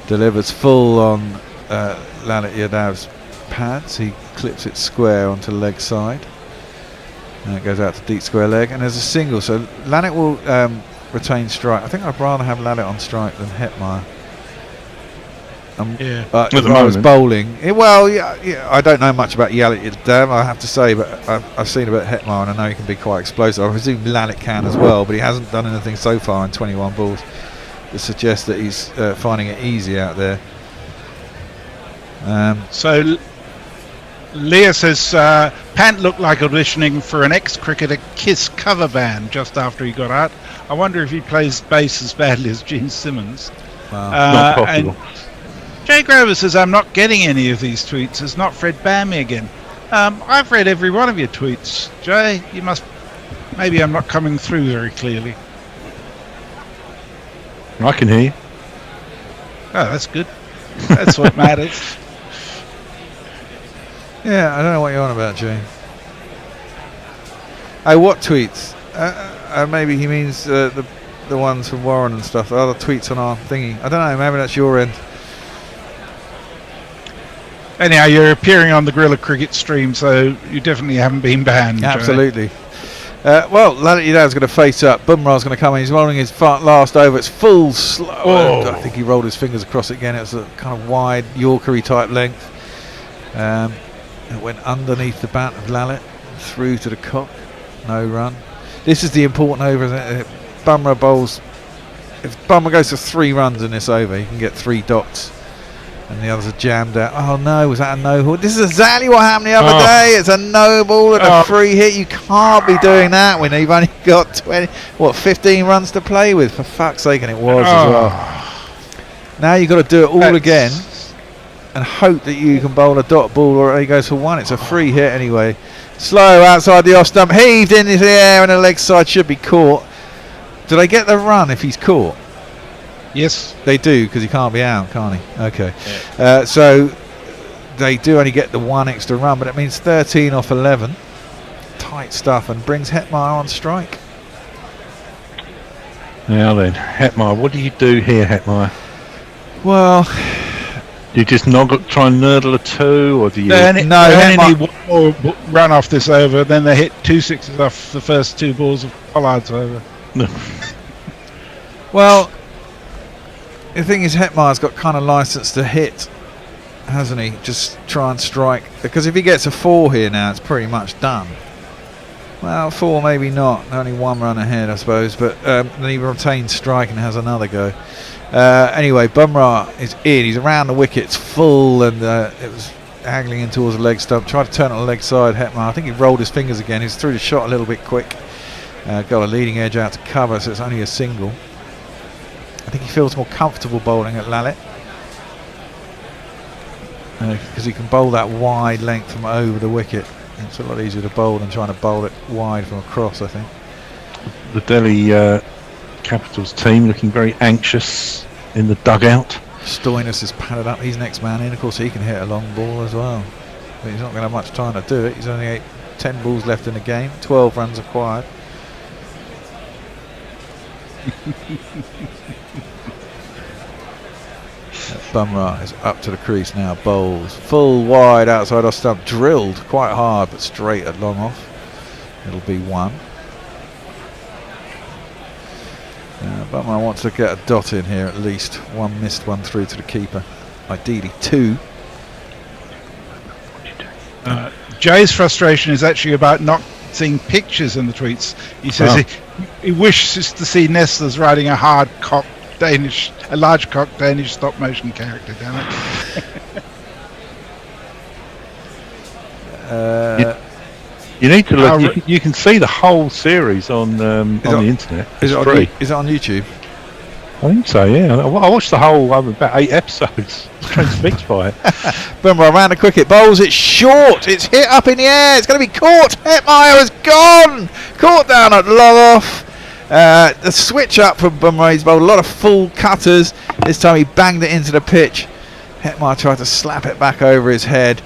Delivers full on Lalit Yadav's pads. He clips it square onto the leg side. And it goes out to deep square leg, and there's a single. So Lalit will retain strike. I think I'd rather have Lalit on strike than Hetmyer. At if I was bowling, I don't know much about Lalit Yadav, I have to say, but I've seen a bit of Hetmyer, and I know he can be quite explosive. I presume Lalit can as well, but he hasn't done anything so far in 21 balls that suggests that he's finding it easy out there. So Leah says Pant looked like auditioning for an ex-cricketer Kiss cover band just after he got out. I wonder if he plays bass as badly as Gene Simmons. Wow. Not possible. And Jay Grover says, I'm not getting any of these tweets. It's not Fred Bammy again. I've read every one of your tweets. Jay, you must... Maybe I'm not coming through very clearly. I can hear you. Oh, that's good. That's what matters. Yeah, I don't know what you're on about, Jay. Oh, what tweets? Maybe he means the ones from Warren and stuff. The other tweets on our thingy. I don't know. Maybe that's your end. Anyhow, you're appearing on the Gorilla Cricket stream, so you definitely haven't been banned. Absolutely. Well, Lalit Yadav's going to face up. Bumrah's going to come in. He's rolling his last over. It's full slow. I think he rolled his fingers across it again. It was a kind of wide Yorkery type length. It went underneath the bat of Lalit, through to the cock. No run. This is the important over, isn't it? Bumrah bowls. If Bumrah goes for 3 runs in this over, he can get 3 dots. And the others are jammed out. Oh no, was that a no ball? This is exactly what happened the other day. It's a no ball and a free hit. You can't be doing that when you've only got 15 runs to play with. For fuck's sake, and it was as well. Now you've got to do it all again and hope that you can bowl a dot ball or he goes for 1. It's a free hit anyway. Slow outside the off stump, heaved in the air, and the leg side should be caught. Do they get the run if he's caught? Yes, they do, because he can't be out, can't he? Okay. Yeah. So they do only get the 1 extra run, but it means 13 off 11. Tight stuff, and brings Hetmyer on strike. Now then, Hetmyer, what do you do here, Hetmyer? Well, do you just try and nurdle a 2, or do you? Only one more run off this over, then they hit 2 sixes off the first 2 balls of Pollard's over. Well, the thing is, Hetmyer's got kind of license to hit, hasn't he? Just try and strike, because if he gets a 4 here now, it's pretty much done. Well, 4 maybe not, only 1 run ahead I suppose, but then he retains strike and has another go. Anyway, Bumrah is in, he's around the wickets full, and it was haggling in towards the leg stump, tried to turn it on the leg side. Hetmyer, I think he rolled his fingers again, he's threw the shot a little bit quick, got a leading edge out to cover, so it's only a single. I think he feels more comfortable bowling at Lalit, because he can bowl that wide length from over the wicket. It's a lot easier to bowl than trying to bowl it wide from across, I think. The Delhi Capitals team looking very anxious in the dugout. Stoinis is padded up, he's next man in. Of course he can hit a long ball as well, but he's not going to have much time to do it. He's only 10 balls left in the game, 12 runs acquired. Bumrah is up to the crease now, bowls full wide outside off stump, drilled quite hard but straight at long off. It'll be 1. Bumrah wants to get a dot in here at least. 1 missed, 1 through to the keeper, ideally 2. Jay's frustration is actually about not seeing pictures in the tweets. He says he wishes to see Nestlers riding a large cock Danish stop motion character. Damn it! You need to look. You can see the whole series on the internet. Is it on YouTube? I think so, yeah. I watched the whole about 8 episodes. Transfixed by it. Bumrah around the cricket, bowls it short. It's hit up in the air. It's going to be caught. Hetmeyer has gone. Caught down at long off. The switch up from Bumrah. He's bowled a lot of full cutters. This time he banged it into the pitch. Hetmeyer tried to slap it back over his head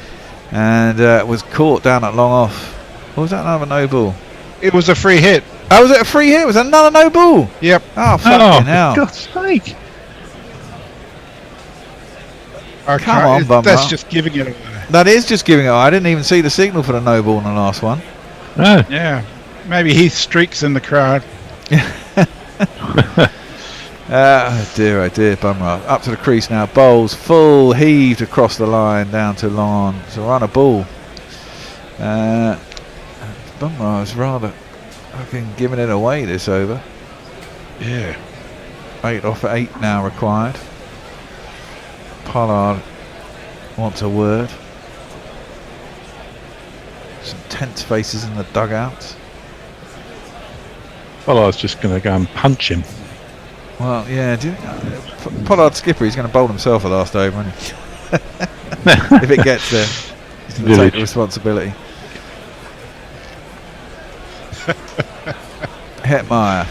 and was caught down at long off. Or was that another no ball? It was a free hit. Oh, was it a free hit? Was it another no ball? Yep. Oh, fucking hell. For God's sake. Okay, Come on, Bumrah. that's just giving it away. That is just giving it away. I didn't even see the signal for the no ball in the last one. No. Yeah. Maybe Heath Streak's in the crowd. Oh dear, Bumrah. Up to the crease now. Bowls full, heaved across the line down to long on. So run a ball. Bumrah is rather fucking giving it away this over. Yeah. 8 off 8 now required. Pollard wants a word. Some tense faces in the dugouts. Well, I was just going to go and punch him. Well, yeah. Pollard skipper, he's going to bowl himself the last over, isn't he? If it gets there, he's going to take the responsibility. Hetmeyer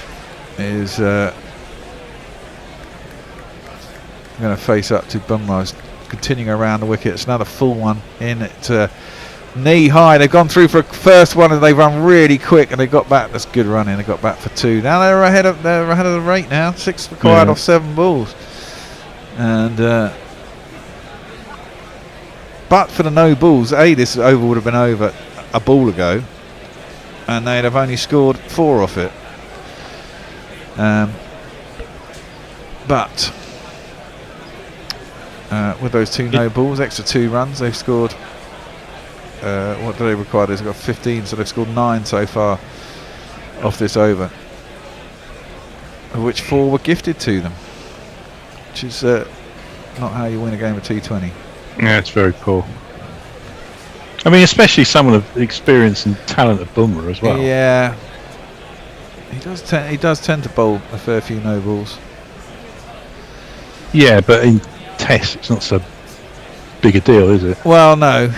is going to face up to Bumrah, continuing around the wicket. It's another full one in at knee high. They've gone through for a first one and they've run really quick and they got back. That's good running. They got back for 2. Now they're ahead of the rate now. 6 required off 7 balls. And but for the no balls, this over would have been over a ball ago, and they'd have only scored 4 off it. But with those 2 no balls, extra 2 runs, they've scored. What do they require? They've got 15, so they've scored 9 so far off this over, of which 4 were gifted to them, which is not how you win a game of T20. Yeah, it's very poor. I mean, especially some of the experience and talent of Bumrah as well. Yeah, he does tend to bowl a fair few no balls. Yeah, but in tests, it's not so big a deal, is it? Well, no.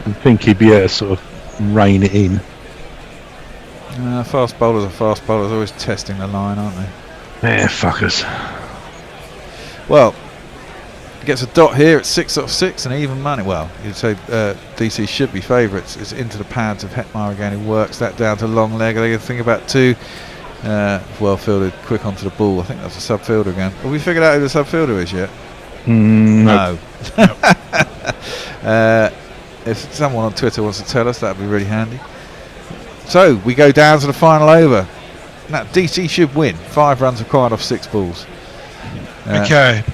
I think he'd be able to sort of rein it in. Fast bowlers are fast bowlers, always testing the line, aren't they? Yeah, fuckers. Well, he gets a dot here at 6 off 6 and even money. Well, you'd say DC should be favourites. It's into the pads of Hetmeyer again, who works that down to long leg. They think about 2. Well fielded, quick onto the ball. I think that's a sub fielder again. Have we figured out who the sub fielder is yet? No. If someone on Twitter wants to tell us, that would be really handy. So we go down to the final over. Now DC should win. 5 runs required off 6 balls. Okay.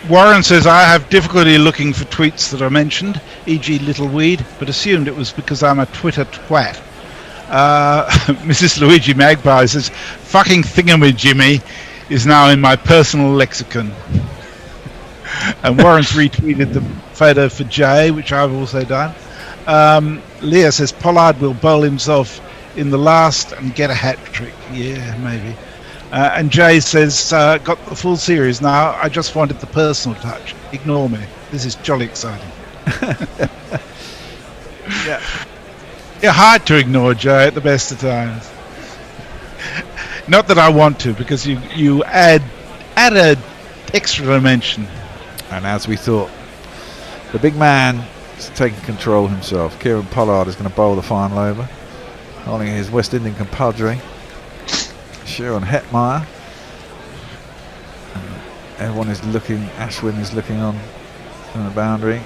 Warren says, I have difficulty looking for tweets that are mentioned, e.g. Little Weed, but assumed it was because I'm a Twitter twat. Mrs. Luigi Magpie says, fucking thingamajimmy is now in my personal lexicon. And Warren's retweeted the photo for Jay, which I've also done. Leah says, Pollard will bowl himself in the last and get a hat trick. Yeah, maybe. And Jay says, got the full series now. I just wanted the personal touch. Ignore me. This is jolly exciting. Yeah. Yeah, hard to ignore, Jay, at the best of times. Not that I want to, because you add an extra dimension. And as we thought, the big man is taking control himself. Kieran Pollard is going to bowl the final over, holding his West Indian compadre, Sharon Hetmeyer. Everyone is looking. Ashwin is looking on the boundary.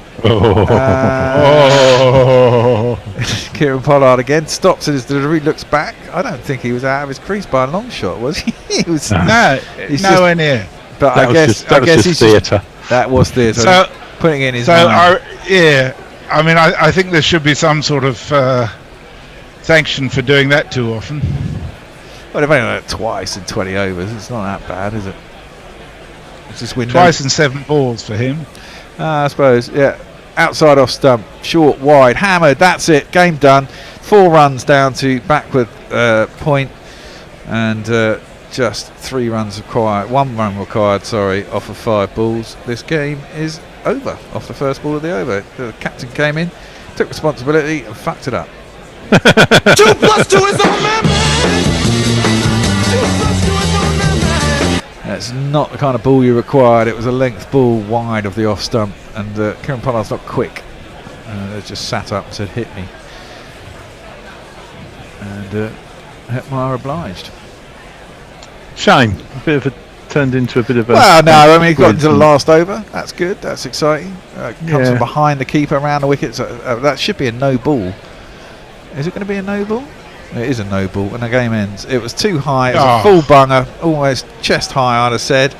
Kieran Pollard again stops at his delivery, looks back. I don't think he was out of his crease by a long shot, was he? He was nowhere near. But that I guess he's theatre. That was theatre. So putting in his. So I mean, I think there should be some sort of sanction for doing that too often. Well, they've only done it twice in 20 overs. It's not that bad, is it? It's just window. Twice in 7 balls for him. I suppose, yeah. Outside off stump, short, wide, hammered. That's it. Game done. 4 runs down to backward point, and just 3 runs required, 1 run required, off of 5 balls. This game is over off the first ball of the over. The captain came in, took responsibility and fucked it up. 2 plus 2 is on my mind. 2 plus 2 is on my mind. That's not the kind of ball you required. It was a length ball wide of the off stump, and Kieran Pollard's not quick. They just sat up and said, hit me. And Hetmar obliged. Shame. A bit of a turned into a bit of a. Well, no, I mean, he got into the last over. That's good. That's exciting. Comes from behind the keeper around the wickets. That should be a no ball. Is it going to be a no ball? It is a no ball, and the game ends. It was too high. It was a full bunger, almost chest high, I'd have said.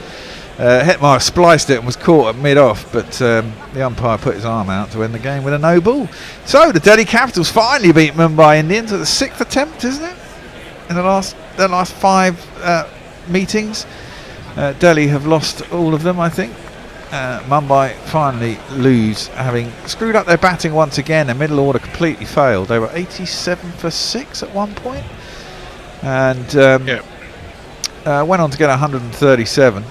Hetmar spliced it and was caught at mid-off, but the umpire put his arm out to end the game with a no ball. So the Delhi Capitals finally beat Mumbai Indians at the 6th attempt, isn't it? In the last 5 meetings. Delhi have lost all of them, I think. Mumbai finally lose, having screwed up their batting once again. Their middle order completely failed. They were 87 for 6 at one point, and went on to get 137,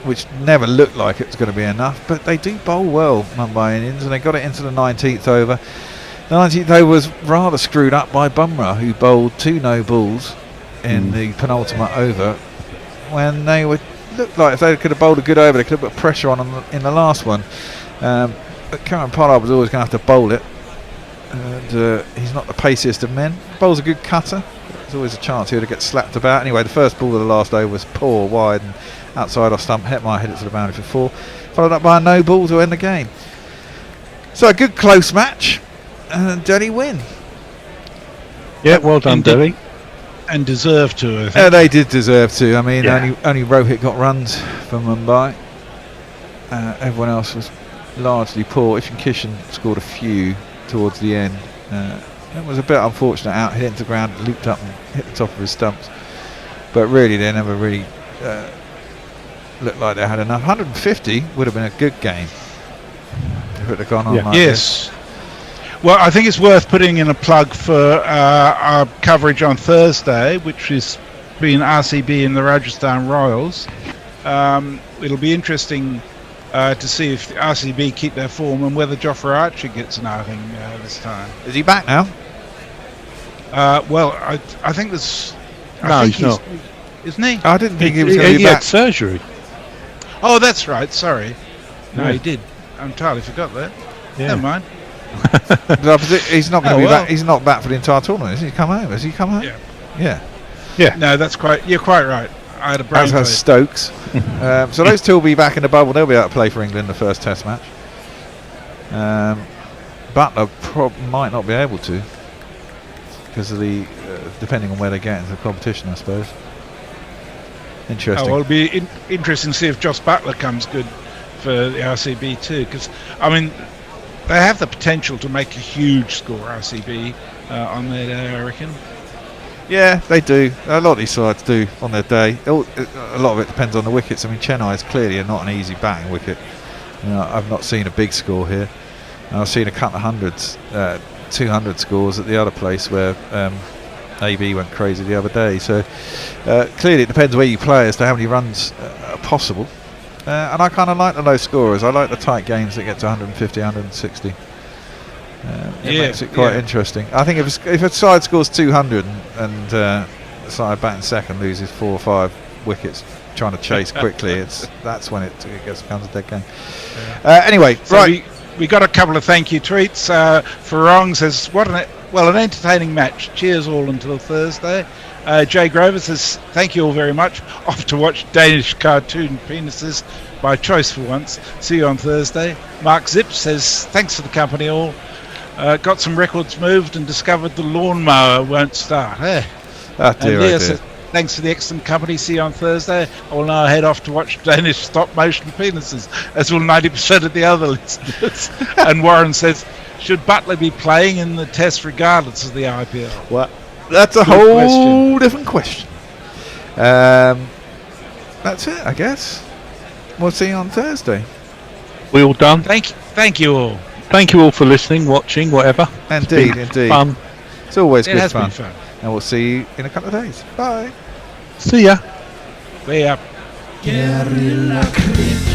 which never looked like it was going to be enough. But they do bowl well, Mumbai Indians, and they got it into the 19th over. The 19th over was rather screwed up by Bumrah, who bowled 2 no balls in the penultimate over, when they looked like if they could have bowled a good over, they could have put pressure on them in the last one. But Kieran Pollard was always going to have to bowl it, and he's not the paciest of men. Bowls a good cutter. There's always a chance here to get slapped about. Anyway, the first ball of the last over was poor, wide and outside off stump. Hetmar hit it to the boundary for 4, followed up by a no ball to end the game. So a good close match, and Delhi win. Yeah, well done, Delhi. And deserved to, I think. They did deserve to. I mean, only Rohit got runs from Mumbai. Everyone else was largely poor. Ishan Kishan scored a few towards the end. It was a bit unfortunate out, hit into the ground, looped up and hit the top of his stumps. But really, they never really looked like they had enough. 150 would have been a good game if it had gone on like this. Well, I think it's worth putting in a plug for our coverage on Thursday, which has been RCB and the Rajasthan Royals. It'll be interesting to see if the RCB keep their form and whether Jofra Archer gets an outing this time. Is he back now? Well, I think there's... No, he's not. Isn't he? I didn't think he was going to be back. He had surgery. Oh, that's right. Sorry. No, he did. I entirely forgot that. Yeah. Never mind. He's not going to be back. He's not back for the entire tournament. Has he come home? Yeah. No, you're quite right. I had a brain. As has Stokes. So those two will be back in the bubble. They'll be able to play for England the first Test match. Butler might not be able to because of the depending on where they get into the competition, I suppose. Interesting. Well, it'll be interesting to see if Joss Butler comes good for the RCB too, because I mean they have the potential to make a huge score, RCB, on their day, I reckon. Yeah, they do. A lot of these sides do on their day. A lot of it depends on the wickets. I mean, Chennai is clearly not an easy batting wicket. I've not seen a big score here. I've seen a couple of hundreds, 200 scores at the other place where AB went crazy the other day. So clearly it depends where you play as to how many runs are possible. And I kind of like the low scorers. I like the tight games that get to 150, 160. It makes it quite interesting. I think if a side scores 200 and the side batting second loses 4 or 5 wickets trying to chase quickly, that's when it becomes a dead game. Anyway, so right. We got a couple of thank you tweets. Farong says, an entertaining match. Cheers all until Thursday. Jay Grover says, thank you all very much. Off to watch Danish cartoon penises by choice for once. See you on Thursday. Mark Zip says, thanks for the company all. Got some records moved and discovered the lawnmower won't start. Leah says, thanks for the excellent company. See you on Thursday. I will now head off to watch Danish stop motion penises, as will 90% of the other listeners. And Warren says, should Butler be playing in the Test regardless of the IPL? Well, that's a whole different question. That's it, I guess. We'll see you on Thursday. We all done? Thank you all. Thank you all for listening, watching, whatever. Indeed. Fun. It's always it good has fun. Been fun. And we'll see you in a couple of days. Bye. See ya. See ya. Guerrilla cricket.